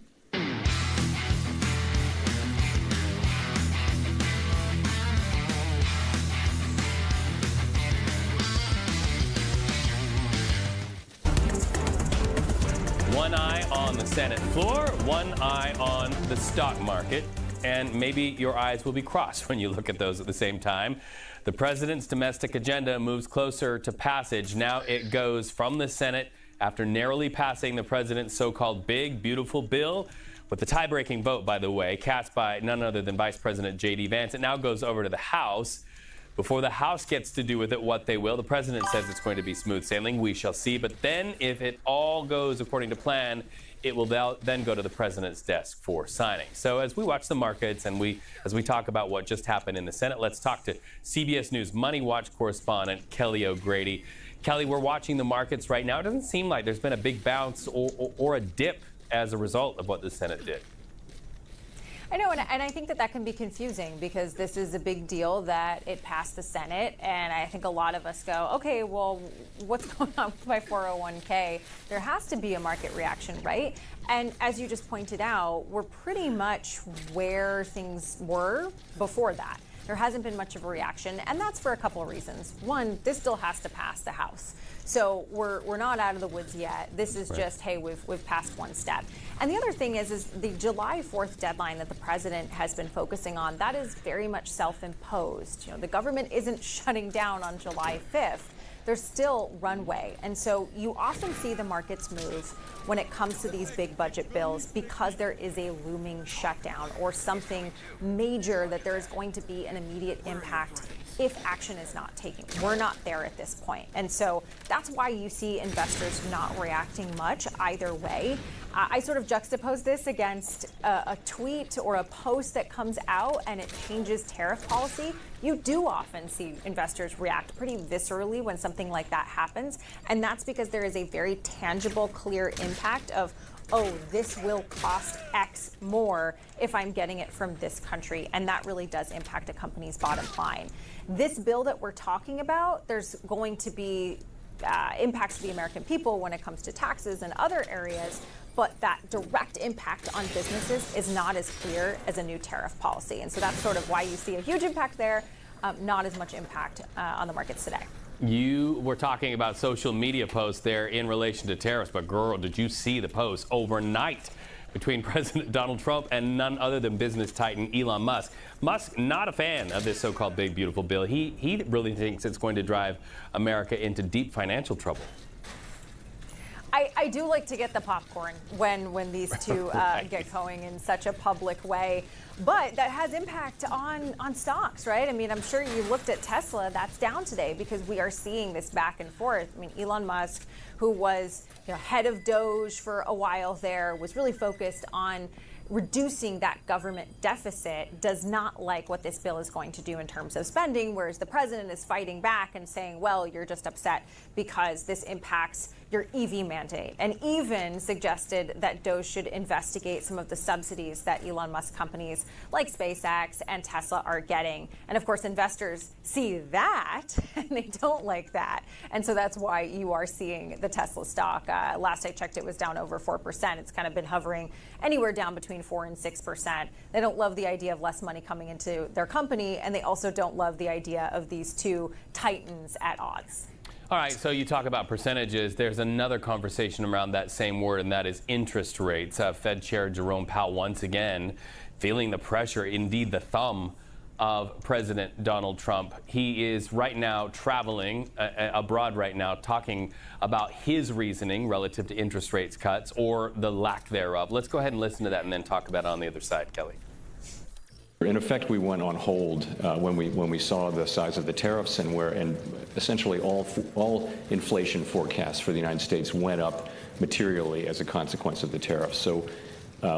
One eye on the Senate floor, one eye on the stock market, and maybe your eyes will be crossed when you look at those at the same time. The president's domestic agenda moves closer to passage. Now it goes from the Senate after narrowly passing the president's so-called big, beautiful bill. With the tie-breaking vote, by the way, cast by none other than Vice President J.D. Vance, it now goes over to the House. Before the House gets to do with it what they will, the president says it's going to be smooth sailing. We shall see. But then, if it all goes according to plan, it will then go to the president's desk for signing. So as we watch the markets and as we talk about what just happened in the Senate, let's talk to CBS News Money Watch correspondent Kelly O'Grady. Kelly, we're watching the markets right now. It doesn't seem like there's been a big bounce or a dip as a result of what the Senate did. I know, and I think that can be confusing because this is a big deal that it passed the Senate, and I think a lot of us go, okay, well, what's going on with my 401k? There has to be a market reaction, right? And as you just pointed out, we're pretty much where things were before that. There hasn't been much of a reaction, and that's for a couple of reasons. One, this still has to pass the House. So we're not out of the woods yet. This is just, hey, we've passed one step. And the other thing is the July 4th deadline that the president has been focusing on, that is very much self-imposed. You know, the government isn't shutting down on July 5th. There's still runway. And so you often see the markets move when it comes to these big budget bills because there is a looming shutdown or something major that there is going to be an immediate impact if action is not taken. We're not there at this point. And so that's why you see investors not reacting much either way. I sort of juxtapose this against a tweet or a post that comes out and it changes tariff policy. You do often see investors react pretty viscerally when something like that happens. And that's because there is a very tangible, clear impact of, oh, this will cost X more if I'm getting it from this country. And that really does impact a company's bottom line. This bill that we're talking about, there's going to be impacts to the American people when it comes to taxes and other areas. But that direct impact on businesses is not as clear as a new tariff policy. And so that's sort of why you see a huge impact there, not as much impact on the markets today. You were talking about social media posts there in relation to tariffs, but girl, did you see the post overnight between President Donald Trump and none other than business titan Elon Musk? Musk, not a fan of this so-called big, beautiful bill. He really thinks it's going to drive America into deep financial trouble. I do like to get the popcorn when these two get going in such a public way. But that has impact on stocks, right? I mean, I'm sure you looked at Tesla. That's down today because we are seeing this back and forth. I mean, Elon Musk, who was head of Doge for a while there, was really focused on reducing that government deficit, does not like what this bill is going to do in terms of spending, whereas the president is fighting back and saying, well, you're just upset because this impacts your EV mandate, and even suggested that Doge should investigate some of the subsidies that Elon Musk companies like SpaceX and Tesla are getting. And of course, investors see that and they don't like that. And so that's why you are seeing the Tesla stock. Last I checked, it was down over 4%. It's kind of been hovering anywhere down between 4 and 6%. They don't love the idea of less money coming into their company, and they also don't love the idea of these two titans at odds. All right, so you talk about percentages. There's another conversation around that same word, and that is interest rates. Fed Chair Jerome Powell once again feeling the pressure, indeed the thumb of President Donald Trump. He is right now traveling abroad right now, talking about his reasoning relative to interest rates cuts or the lack thereof. Let's go ahead and listen to that and then talk about it on the other side, Kelly. In effect, we went on hold when we saw the size of the tariffs and essentially all inflation forecasts for the United States went up materially as a consequence of the tariffs. So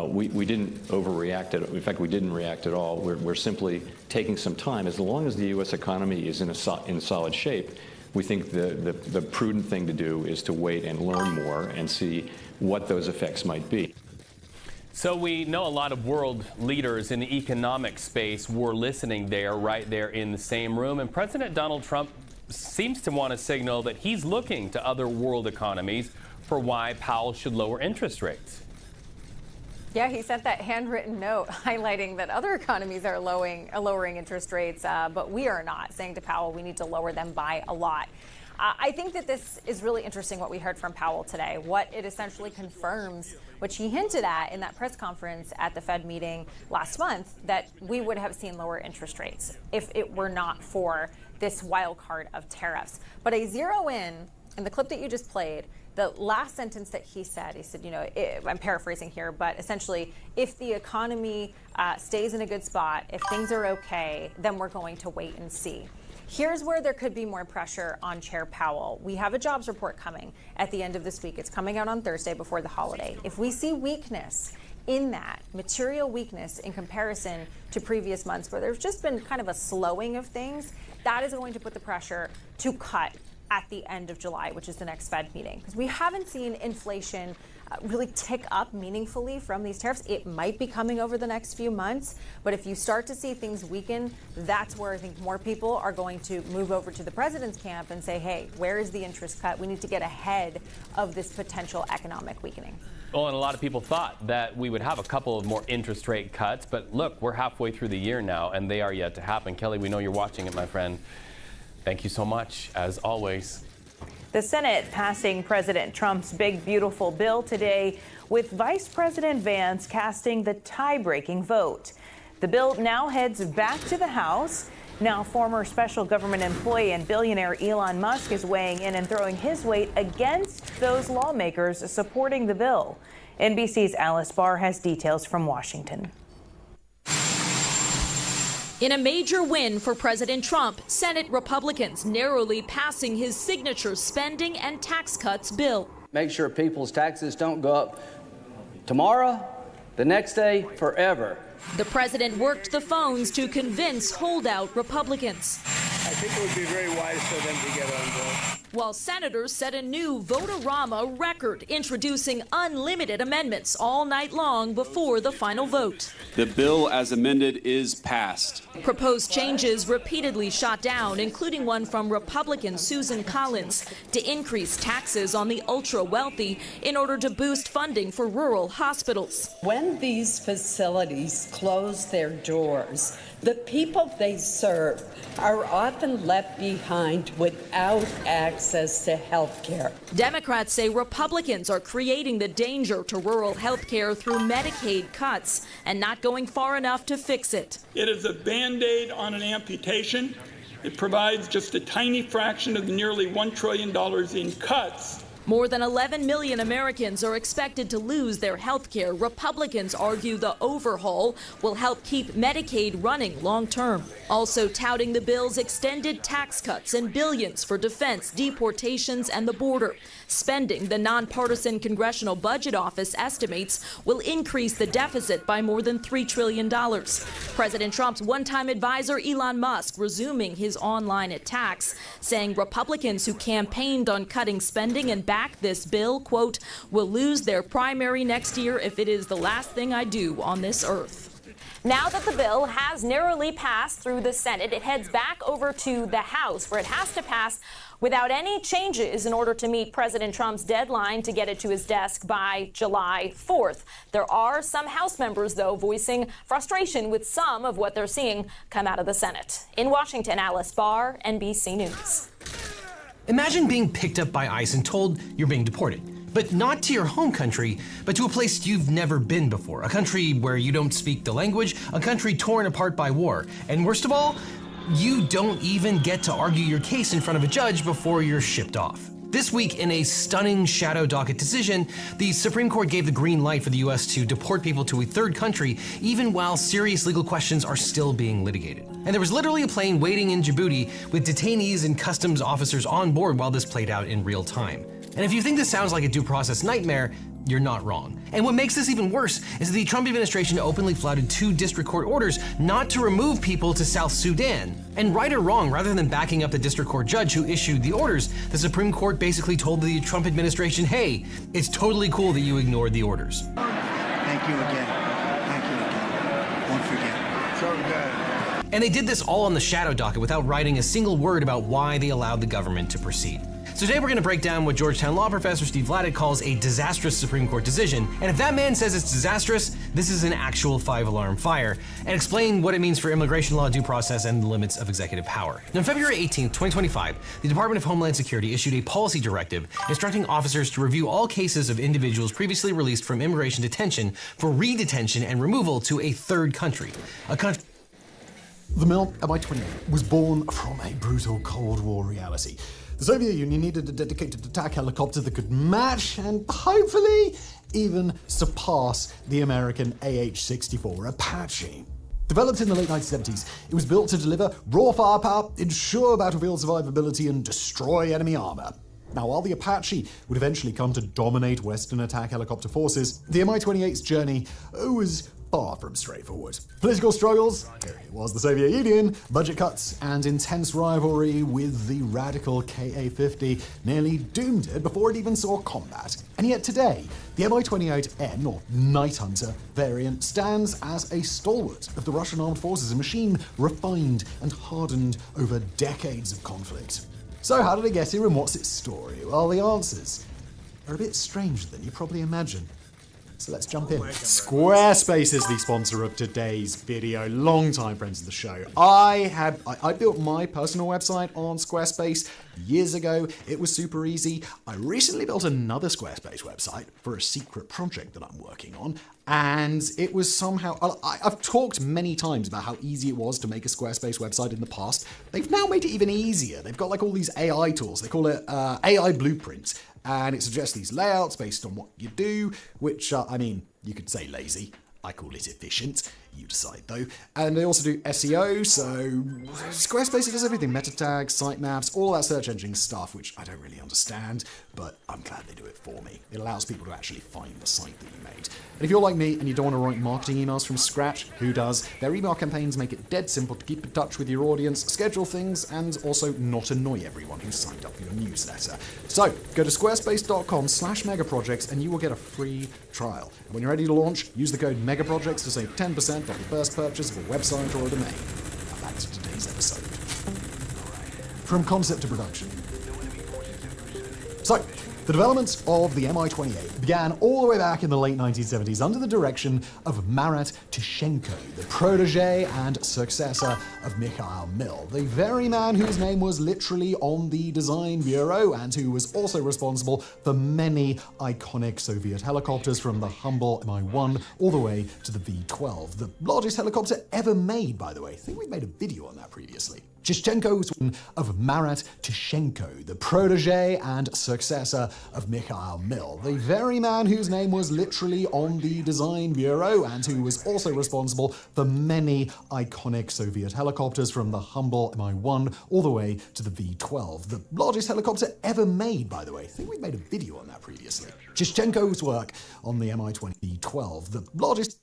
we didn't overreact. In fact, we didn't react at all. We're simply taking some time. As long as the U.S. economy is in solid shape, we think the prudent thing to do is to wait and learn more and see what those effects might be. So we know a lot of world leaders in the economic space were listening there, right there in the same room. And President Donald Trump seems to want to signal that he's looking to other world economies for why Powell should lower interest rates. Yeah, he sent that handwritten note highlighting that other economies are lowering interest rates, but we are not, saying to Powell we need to lower them by a lot. I think that this is really interesting what we heard from Powell today. What it essentially confirms, which he hinted at in that press conference at the Fed meeting last month, that we would have seen lower interest rates if it were not for this wild card of tariffs. But I zero in the clip that you just played, the last sentence that he said, I'm paraphrasing here, but essentially, if the economy stays in a good spot, if things are okay, then we're going to wait and see. Here's where there could be more pressure on Chair Powell. We have a jobs report coming at the end of this week. It's coming out on Thursday before the holiday. If we see weakness in that, material weakness in comparison to previous months where there's just been kind of a slowing of things, that is going to put the pressure to cut at the end of July, which is the next Fed meeting. Because we haven't seen inflation really tick up meaningfully from these tariffs. It might be coming over the next few months, but if you start to see things weaken, that's where I think more people are going to move over to the president's camp and say, hey, where is the interest cut? We need to get ahead of this potential economic weakening. Well, and a lot of people thought that we would have a couple of more interest rate cuts, but look, we're halfway through the year now, and they are yet to happen. Kelly, we know you're watching it, my friend. Thank you so much, as always. The Senate passing President Trump's big, beautiful bill today, with Vice President Vance casting the tie-breaking vote. The bill now heads back to the House. Now, former special government employee and billionaire Elon Musk is weighing in and throwing his weight against those lawmakers supporting the bill. NBC's Alice Barr has details from Washington. In a major win for President Trump, Senate Republicans narrowly passing his signature spending and tax cuts bill. Make sure people's taxes don't go up tomorrow, the next day, forever. The president worked the phones to convince holdout Republicans. I think it would be very wise for them to get on board. While senators set a new vote-a-rama record, introducing unlimited amendments all night long before the final vote. The bill as amended is passed. Proposed changes repeatedly shot down, including one from Republican Susan Collins, to increase taxes on the ultra-wealthy in order to boost funding for rural hospitals. When these facilities close their doors, the people they serve are often left behind without access to health care. Democrats say Republicans are creating the danger to rural health care through Medicaid cuts and not going far enough to fix it. It is a Band-Aid on an amputation. It provides just a tiny fraction of the nearly $1 trillion in cuts. More than 11 million Americans are expected to lose their health care. Republicans argue the overhaul will help keep Medicaid running long term. Also touting the bill's extended tax cuts and billions for defense, deportations, and the border. Spending, the nonpartisan Congressional Budget Office estimates, will increase the deficit by more than $3 trillion. President Trump's one-time advisor, Elon Musk, resuming his online attacks, saying Republicans who campaigned on cutting spending and back this bill, quote, will lose their primary next year if it is the last thing I do on this earth. Now that the bill has narrowly passed through the Senate, it heads back over to the House, where it has to pass without any changes in order to meet President Trump's deadline to get it to his desk by July 4th. There are some House members, though, voicing frustration with some of what they're seeing come out of the Senate. In Washington, Alice Barr, NBC News. Imagine being picked up by ICE and told you're being deported. But not to your home country, but to a place you've never been before. A country where you don't speak the language, a country torn apart by war. And worst of all, you don't even get to argue your case in front of a judge before you're shipped off. This week, in a stunning shadow docket decision, the Supreme Court gave the green light for the U.S. to deport people to a third country, even while serious legal questions are still being litigated. And there was literally a plane waiting in Djibouti with detainees and customs officers on board while this played out in real time. And if you think this sounds like a due process nightmare, you're not wrong. And what makes this even worse is that the Trump administration openly flouted 2 district court orders not to remove people to South Sudan. And right or wrong, rather than backing up the district court judge who issued the orders, the Supreme Court basically told the Trump administration, hey, it's totally cool that you ignored the orders. Thank you again. Thank you again. Won't forget. So good. And they did this all on the shadow docket without writing a single word about why they allowed the government to proceed. So today we're going to break down what Georgetown law professor Steve Vladeck calls a disastrous Supreme Court decision. And if that man says it's disastrous, this is an actual 5-alarm fire. And explain what it means for immigration law, due process, and the limits of executive power. Now, on February 18th, 2025, the Department of Homeland Security issued a policy directive instructing officers to review all cases of individuals previously released from immigration detention for redetention and removal to a third country. The Mil Mi-28 was born from a brutal Cold War reality. The Soviet Union needed a dedicated attack helicopter that could match and hopefully even surpass the American AH-64 Apache. Developed in the late 1970s, it was built to deliver raw firepower, ensure battlefield survivability, and destroy enemy armor. Now, while the Apache would eventually come to dominate Western attack helicopter forces, the Mi-28's journey was far from straightforward. Political struggles, it was the Soviet Union, budget cuts, and intense rivalry with the radical Ka-50 nearly doomed it before it even saw combat. And yet today, the Mi-28N, or Night Hunter variant, stands as a stalwart of the Russian armed forces, a machine refined and hardened over decades of conflict. So how did it get here and what's its story? Well, the answers are a bit stranger than you probably imagine. So let's jump in. Squarespace is the sponsor of today's video. Long-time friends of the show. I built my personal website on Squarespace years ago. It was super easy. I recently built another Squarespace website for a secret project that I'm working on. And it was somehow... I've talked many times about how easy it was to make a Squarespace website in the past. They've now made it even easier. They've got like all these AI tools. They call it AI Blueprints. And it suggests these layouts based on what you do, which, you could say lazy. I call it efficient. You decide, though. And they also do SEO, so Squarespace does everything. Meta tags, sitemaps, all that search engine stuff, which I don't really understand, but I'm glad they do it for me. It allows people to actually find the site that you made. And if you're like me and you don't want to write marketing emails from scratch, who does? Their email campaigns make it dead simple to keep in touch with your audience, schedule things, and also not annoy everyone who signed up for your newsletter. So, go to squarespace.com/megaprojects and you will get a free trial. And when you're ready to launch, use the code MEGAPROJECTS to save 10% on the first purchase of a website or a domain. Now back to today's episode. From concept to production. So, the development of the Mi-28 began all the way back in the late 1970s under the direction of Marat Tishchenko, the protege and successor of Mikhail Mil, the very man whose name was literally on the design bureau and who was also responsible for many iconic Soviet helicopters, from the humble Mi-1 all the way to the V-12, the largest helicopter ever made, by the way. I think we made a video on that previously. Tishchenko was one of Marat Tishchenko, the protege and successor of Mikhail Mil, the very man whose name was literally on the design bureau and who was also responsible for many iconic Soviet helicopters, from the humble Mi-1 all the way to the V-12, the largest helicopter ever made, by the way. I think we made a video on that previously. Tishchenko's work on the Mi-20 V-12, the largest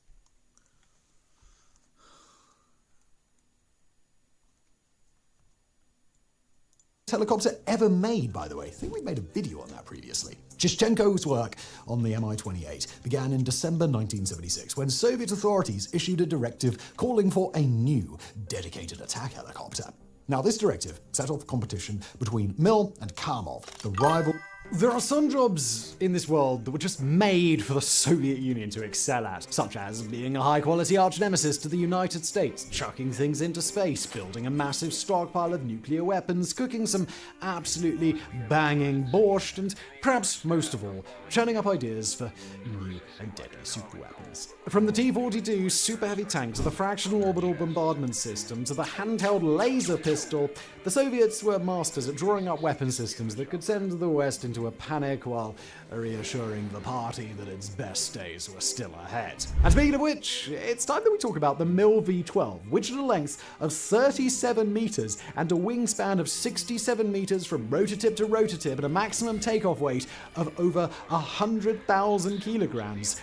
helicopter ever made, by the way. I think we made a video on that previously. Tishchenko's work on the Mi-28 began in December 1976 when Soviet authorities issued a directive calling for a new dedicated attack helicopter. Now, this directive set off competition between Mil and Kamov, the rival. There are some jobs in this world that were just made for the Soviet Union to excel at, such as being a high-quality arch-nemesis to the United States, chucking things into space, building a massive stockpile of nuclear weapons, cooking some absolutely banging borscht, and perhaps most of all, churning up ideas for new and deadly superweapons. From the T-42 super heavy tank to the fractional orbital bombardment system to the handheld laser pistol, the Soviets were masters at drawing up weapon systems that could send the West into a panic while reassuring the party that its best days were still ahead. And speaking of which, it's time that we talk about the Mil V-12, which at a length of 37 meters and a wingspan of 67 meters from rotor tip to rotor tip and a maximum takeoff weight of over 100,000 kilograms.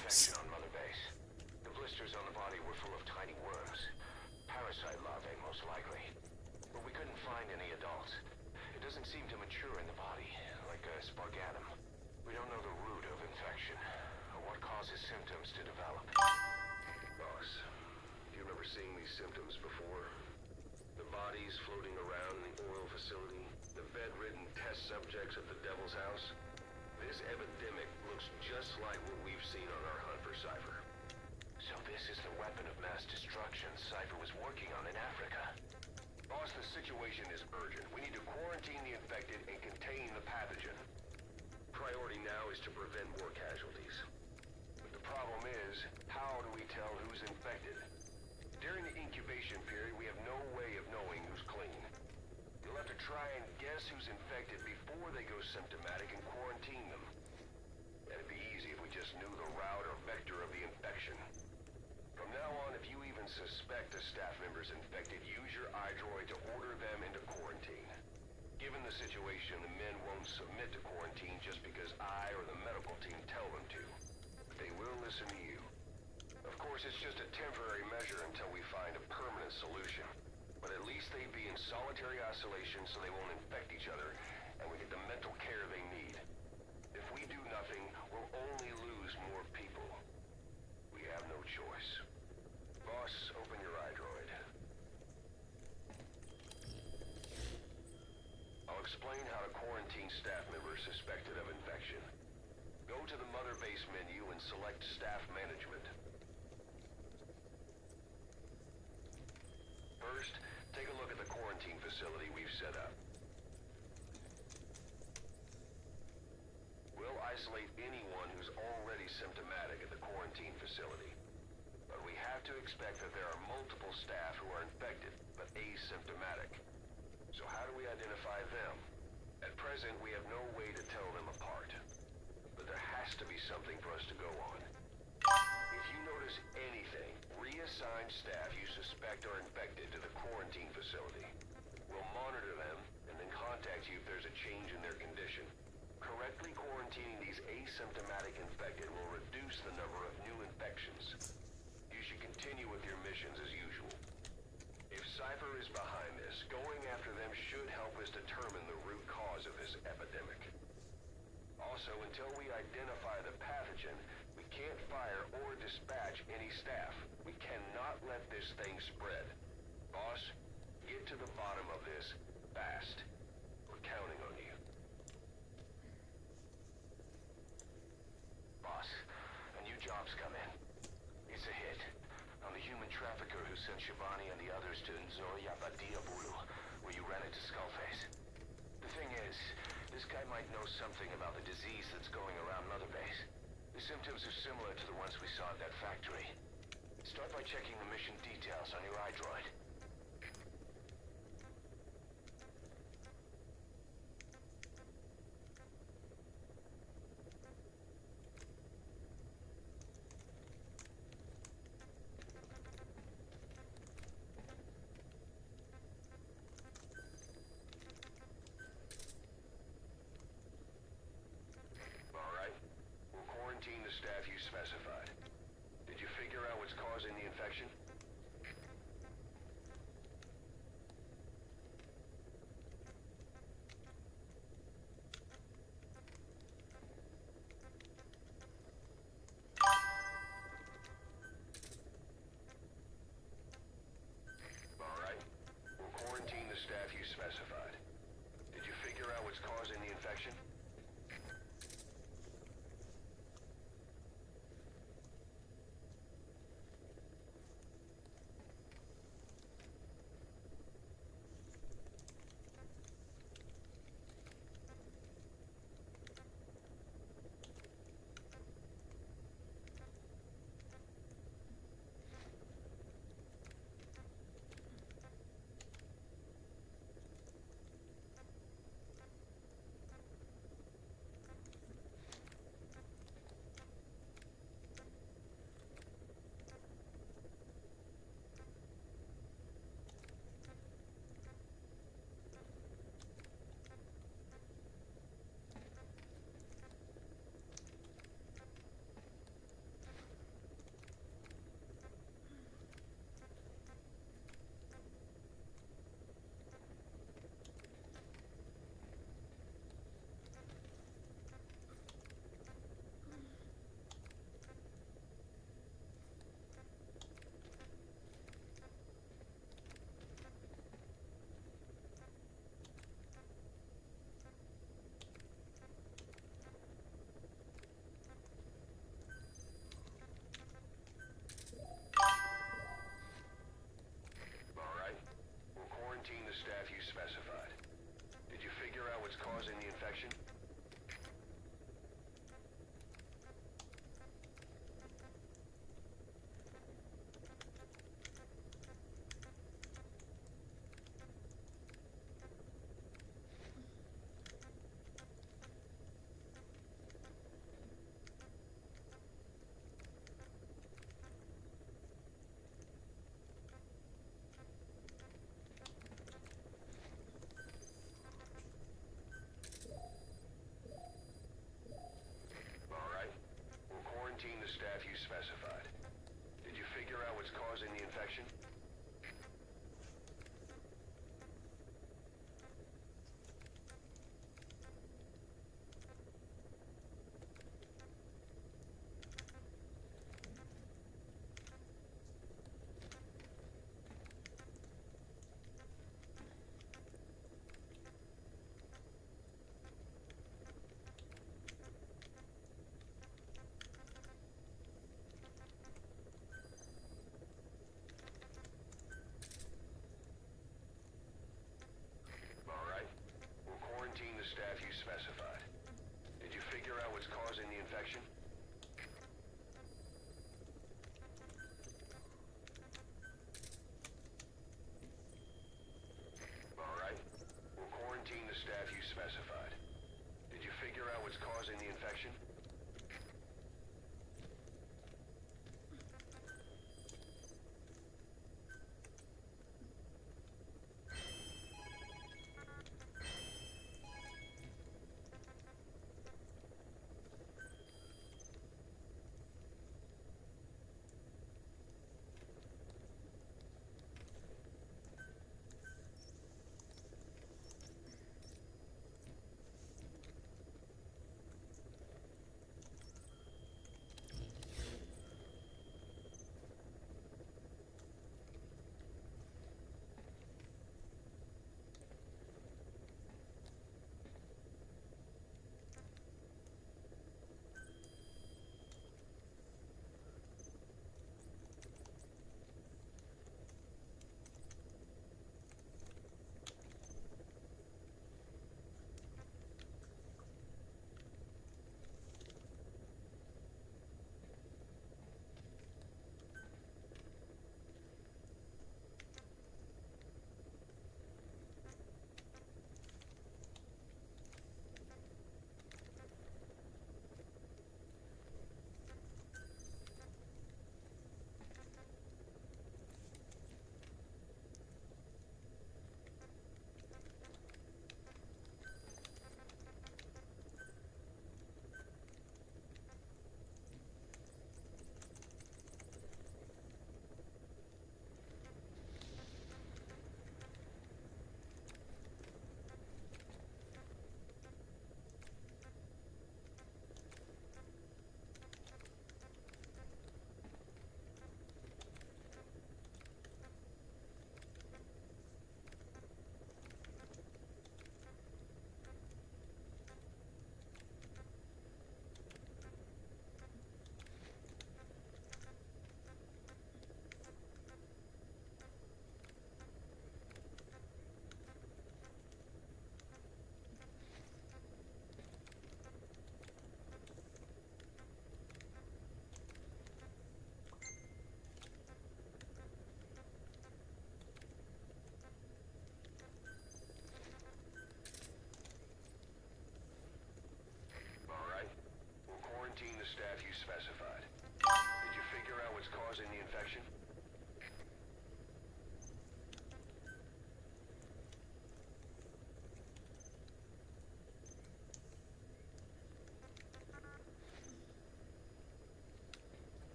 course, it's just a temporary measure until we find a permanent solution. But at least they'd be in solitary isolation so they won't infect each other, and we get the mental care they need. If we do nothing, we'll only lose more people. We have no choice. Boss, open your iDroid. I'll explain how to quarantine staff members suspected of infection. Go to the Mother Base menu and select Staff Management. First, take a look at the quarantine facility we've set up. We'll isolate anyone who's already symptomatic at the quarantine facility. But we have to expect that there are multiple staff who are infected, but asymptomatic. So how do we identify them? At present, we have no way to tell them apart. But there has to be something for us to go on. If you notice anything, reassign staff you suspect are infected to the quarantine facility. We'll monitor them and then contact you if there's a change in their condition. Correctly quarantining these asymptomatic infected will reduce the number of new infections. You should continue with your missions as usual. If Cypher is behind this, going after them should help us determine the root cause of this epidemic. Also, until we identify the pathogen, we can't fire or dispatch any staff. We cannot let this thing spread. Boss, get to the bottom of this fast. We're counting on you. Boss, a new job's come in. It's a hit. On the human trafficker who sent Shabani and the others to Nzoya Badia Bulu, where you ran into Skullface. The thing is, this guy might know something about the disease that's going around Mother Base. The symptoms are similar to the ones we saw at that factory. Start by checking the mission details on your iDroid. Quarantine the staff you specified. Did you figure out what's causing the infection? All right. We'll quarantine the staff you specified. Did you figure out what's causing the infection? Quarantine the staff you specified. Did you figure out what's causing the infection?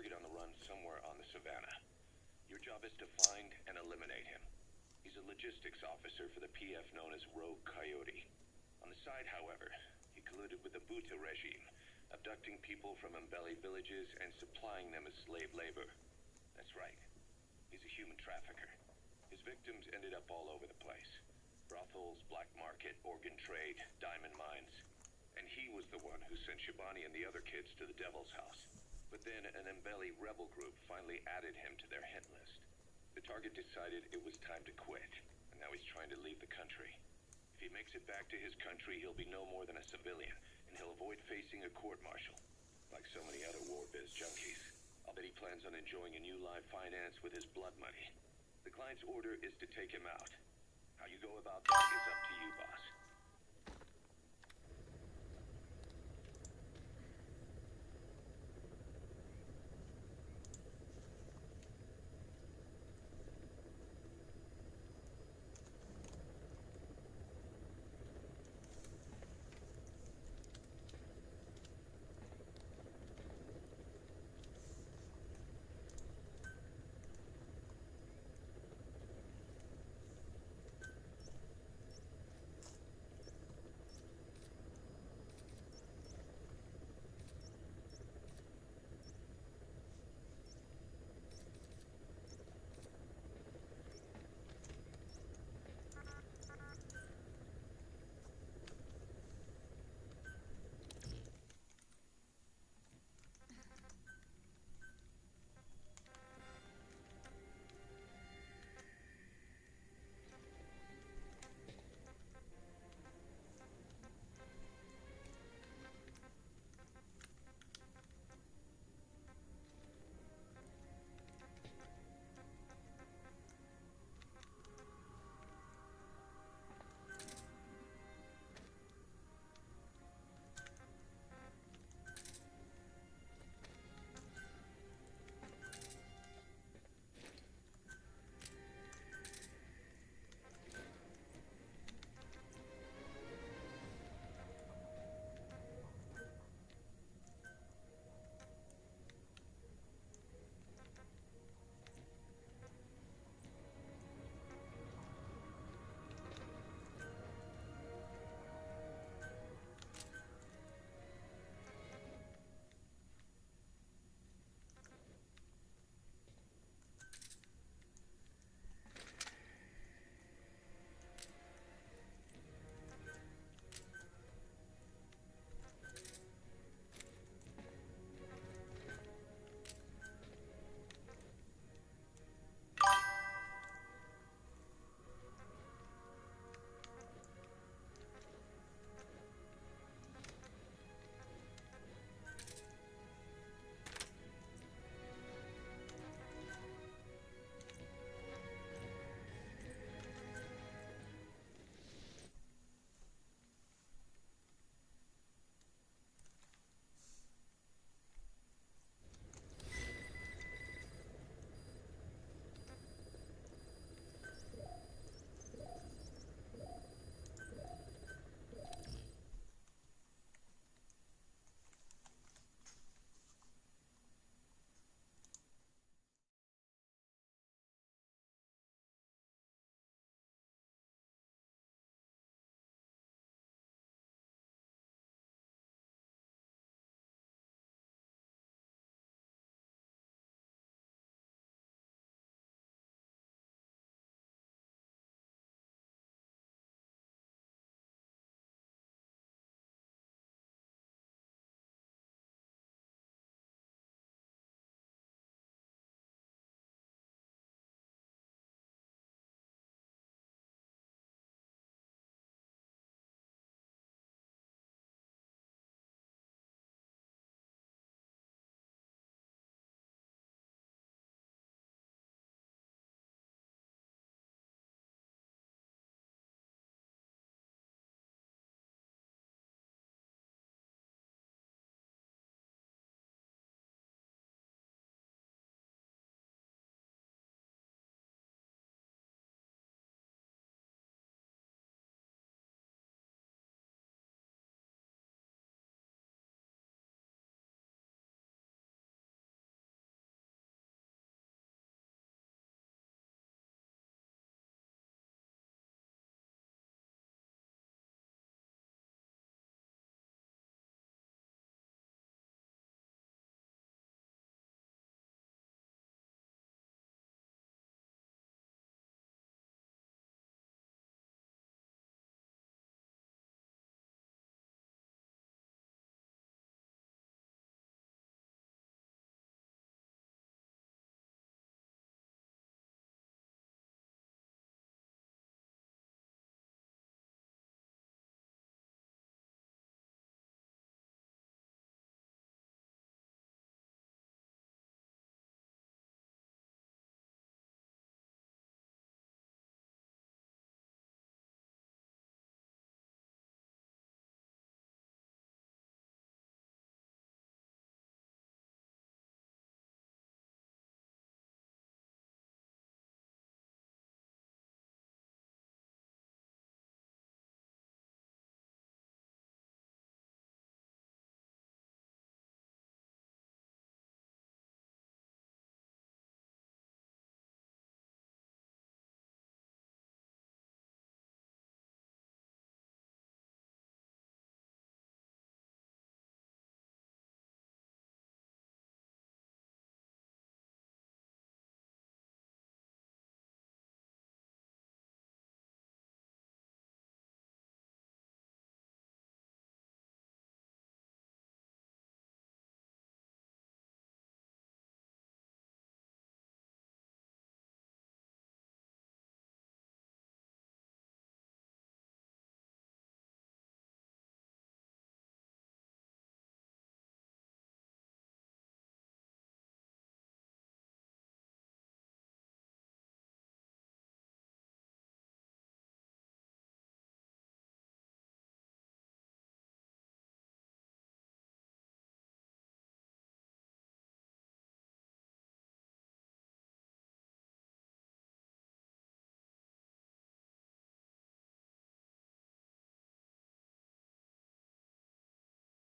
target on the run somewhere on the savannah. Your job is to find and eliminate him. He's a logistics officer for the PF known as Rogue Coyote. On the side, however, he colluded with the Buta regime, abducting people from Mbeli villages and supplying them as slave labor. That's right. He's a human trafficker. His victims ended up all over the place. Brothels, black market, organ trade, diamond mines. And he was the one who sent Shabani and the other kids to the Devil's House. But then an Mbeli rebel group finally added him to their hit list. The target decided it was time to quit, and now he's trying to leave the country. If he makes it back to his country, he'll be no more than a civilian, and he'll avoid facing a court-martial, like so many other war biz junkies. I'll bet he plans on enjoying a new live finance with his blood money. The client's order is to take him out. How you go about that is up to you, boss.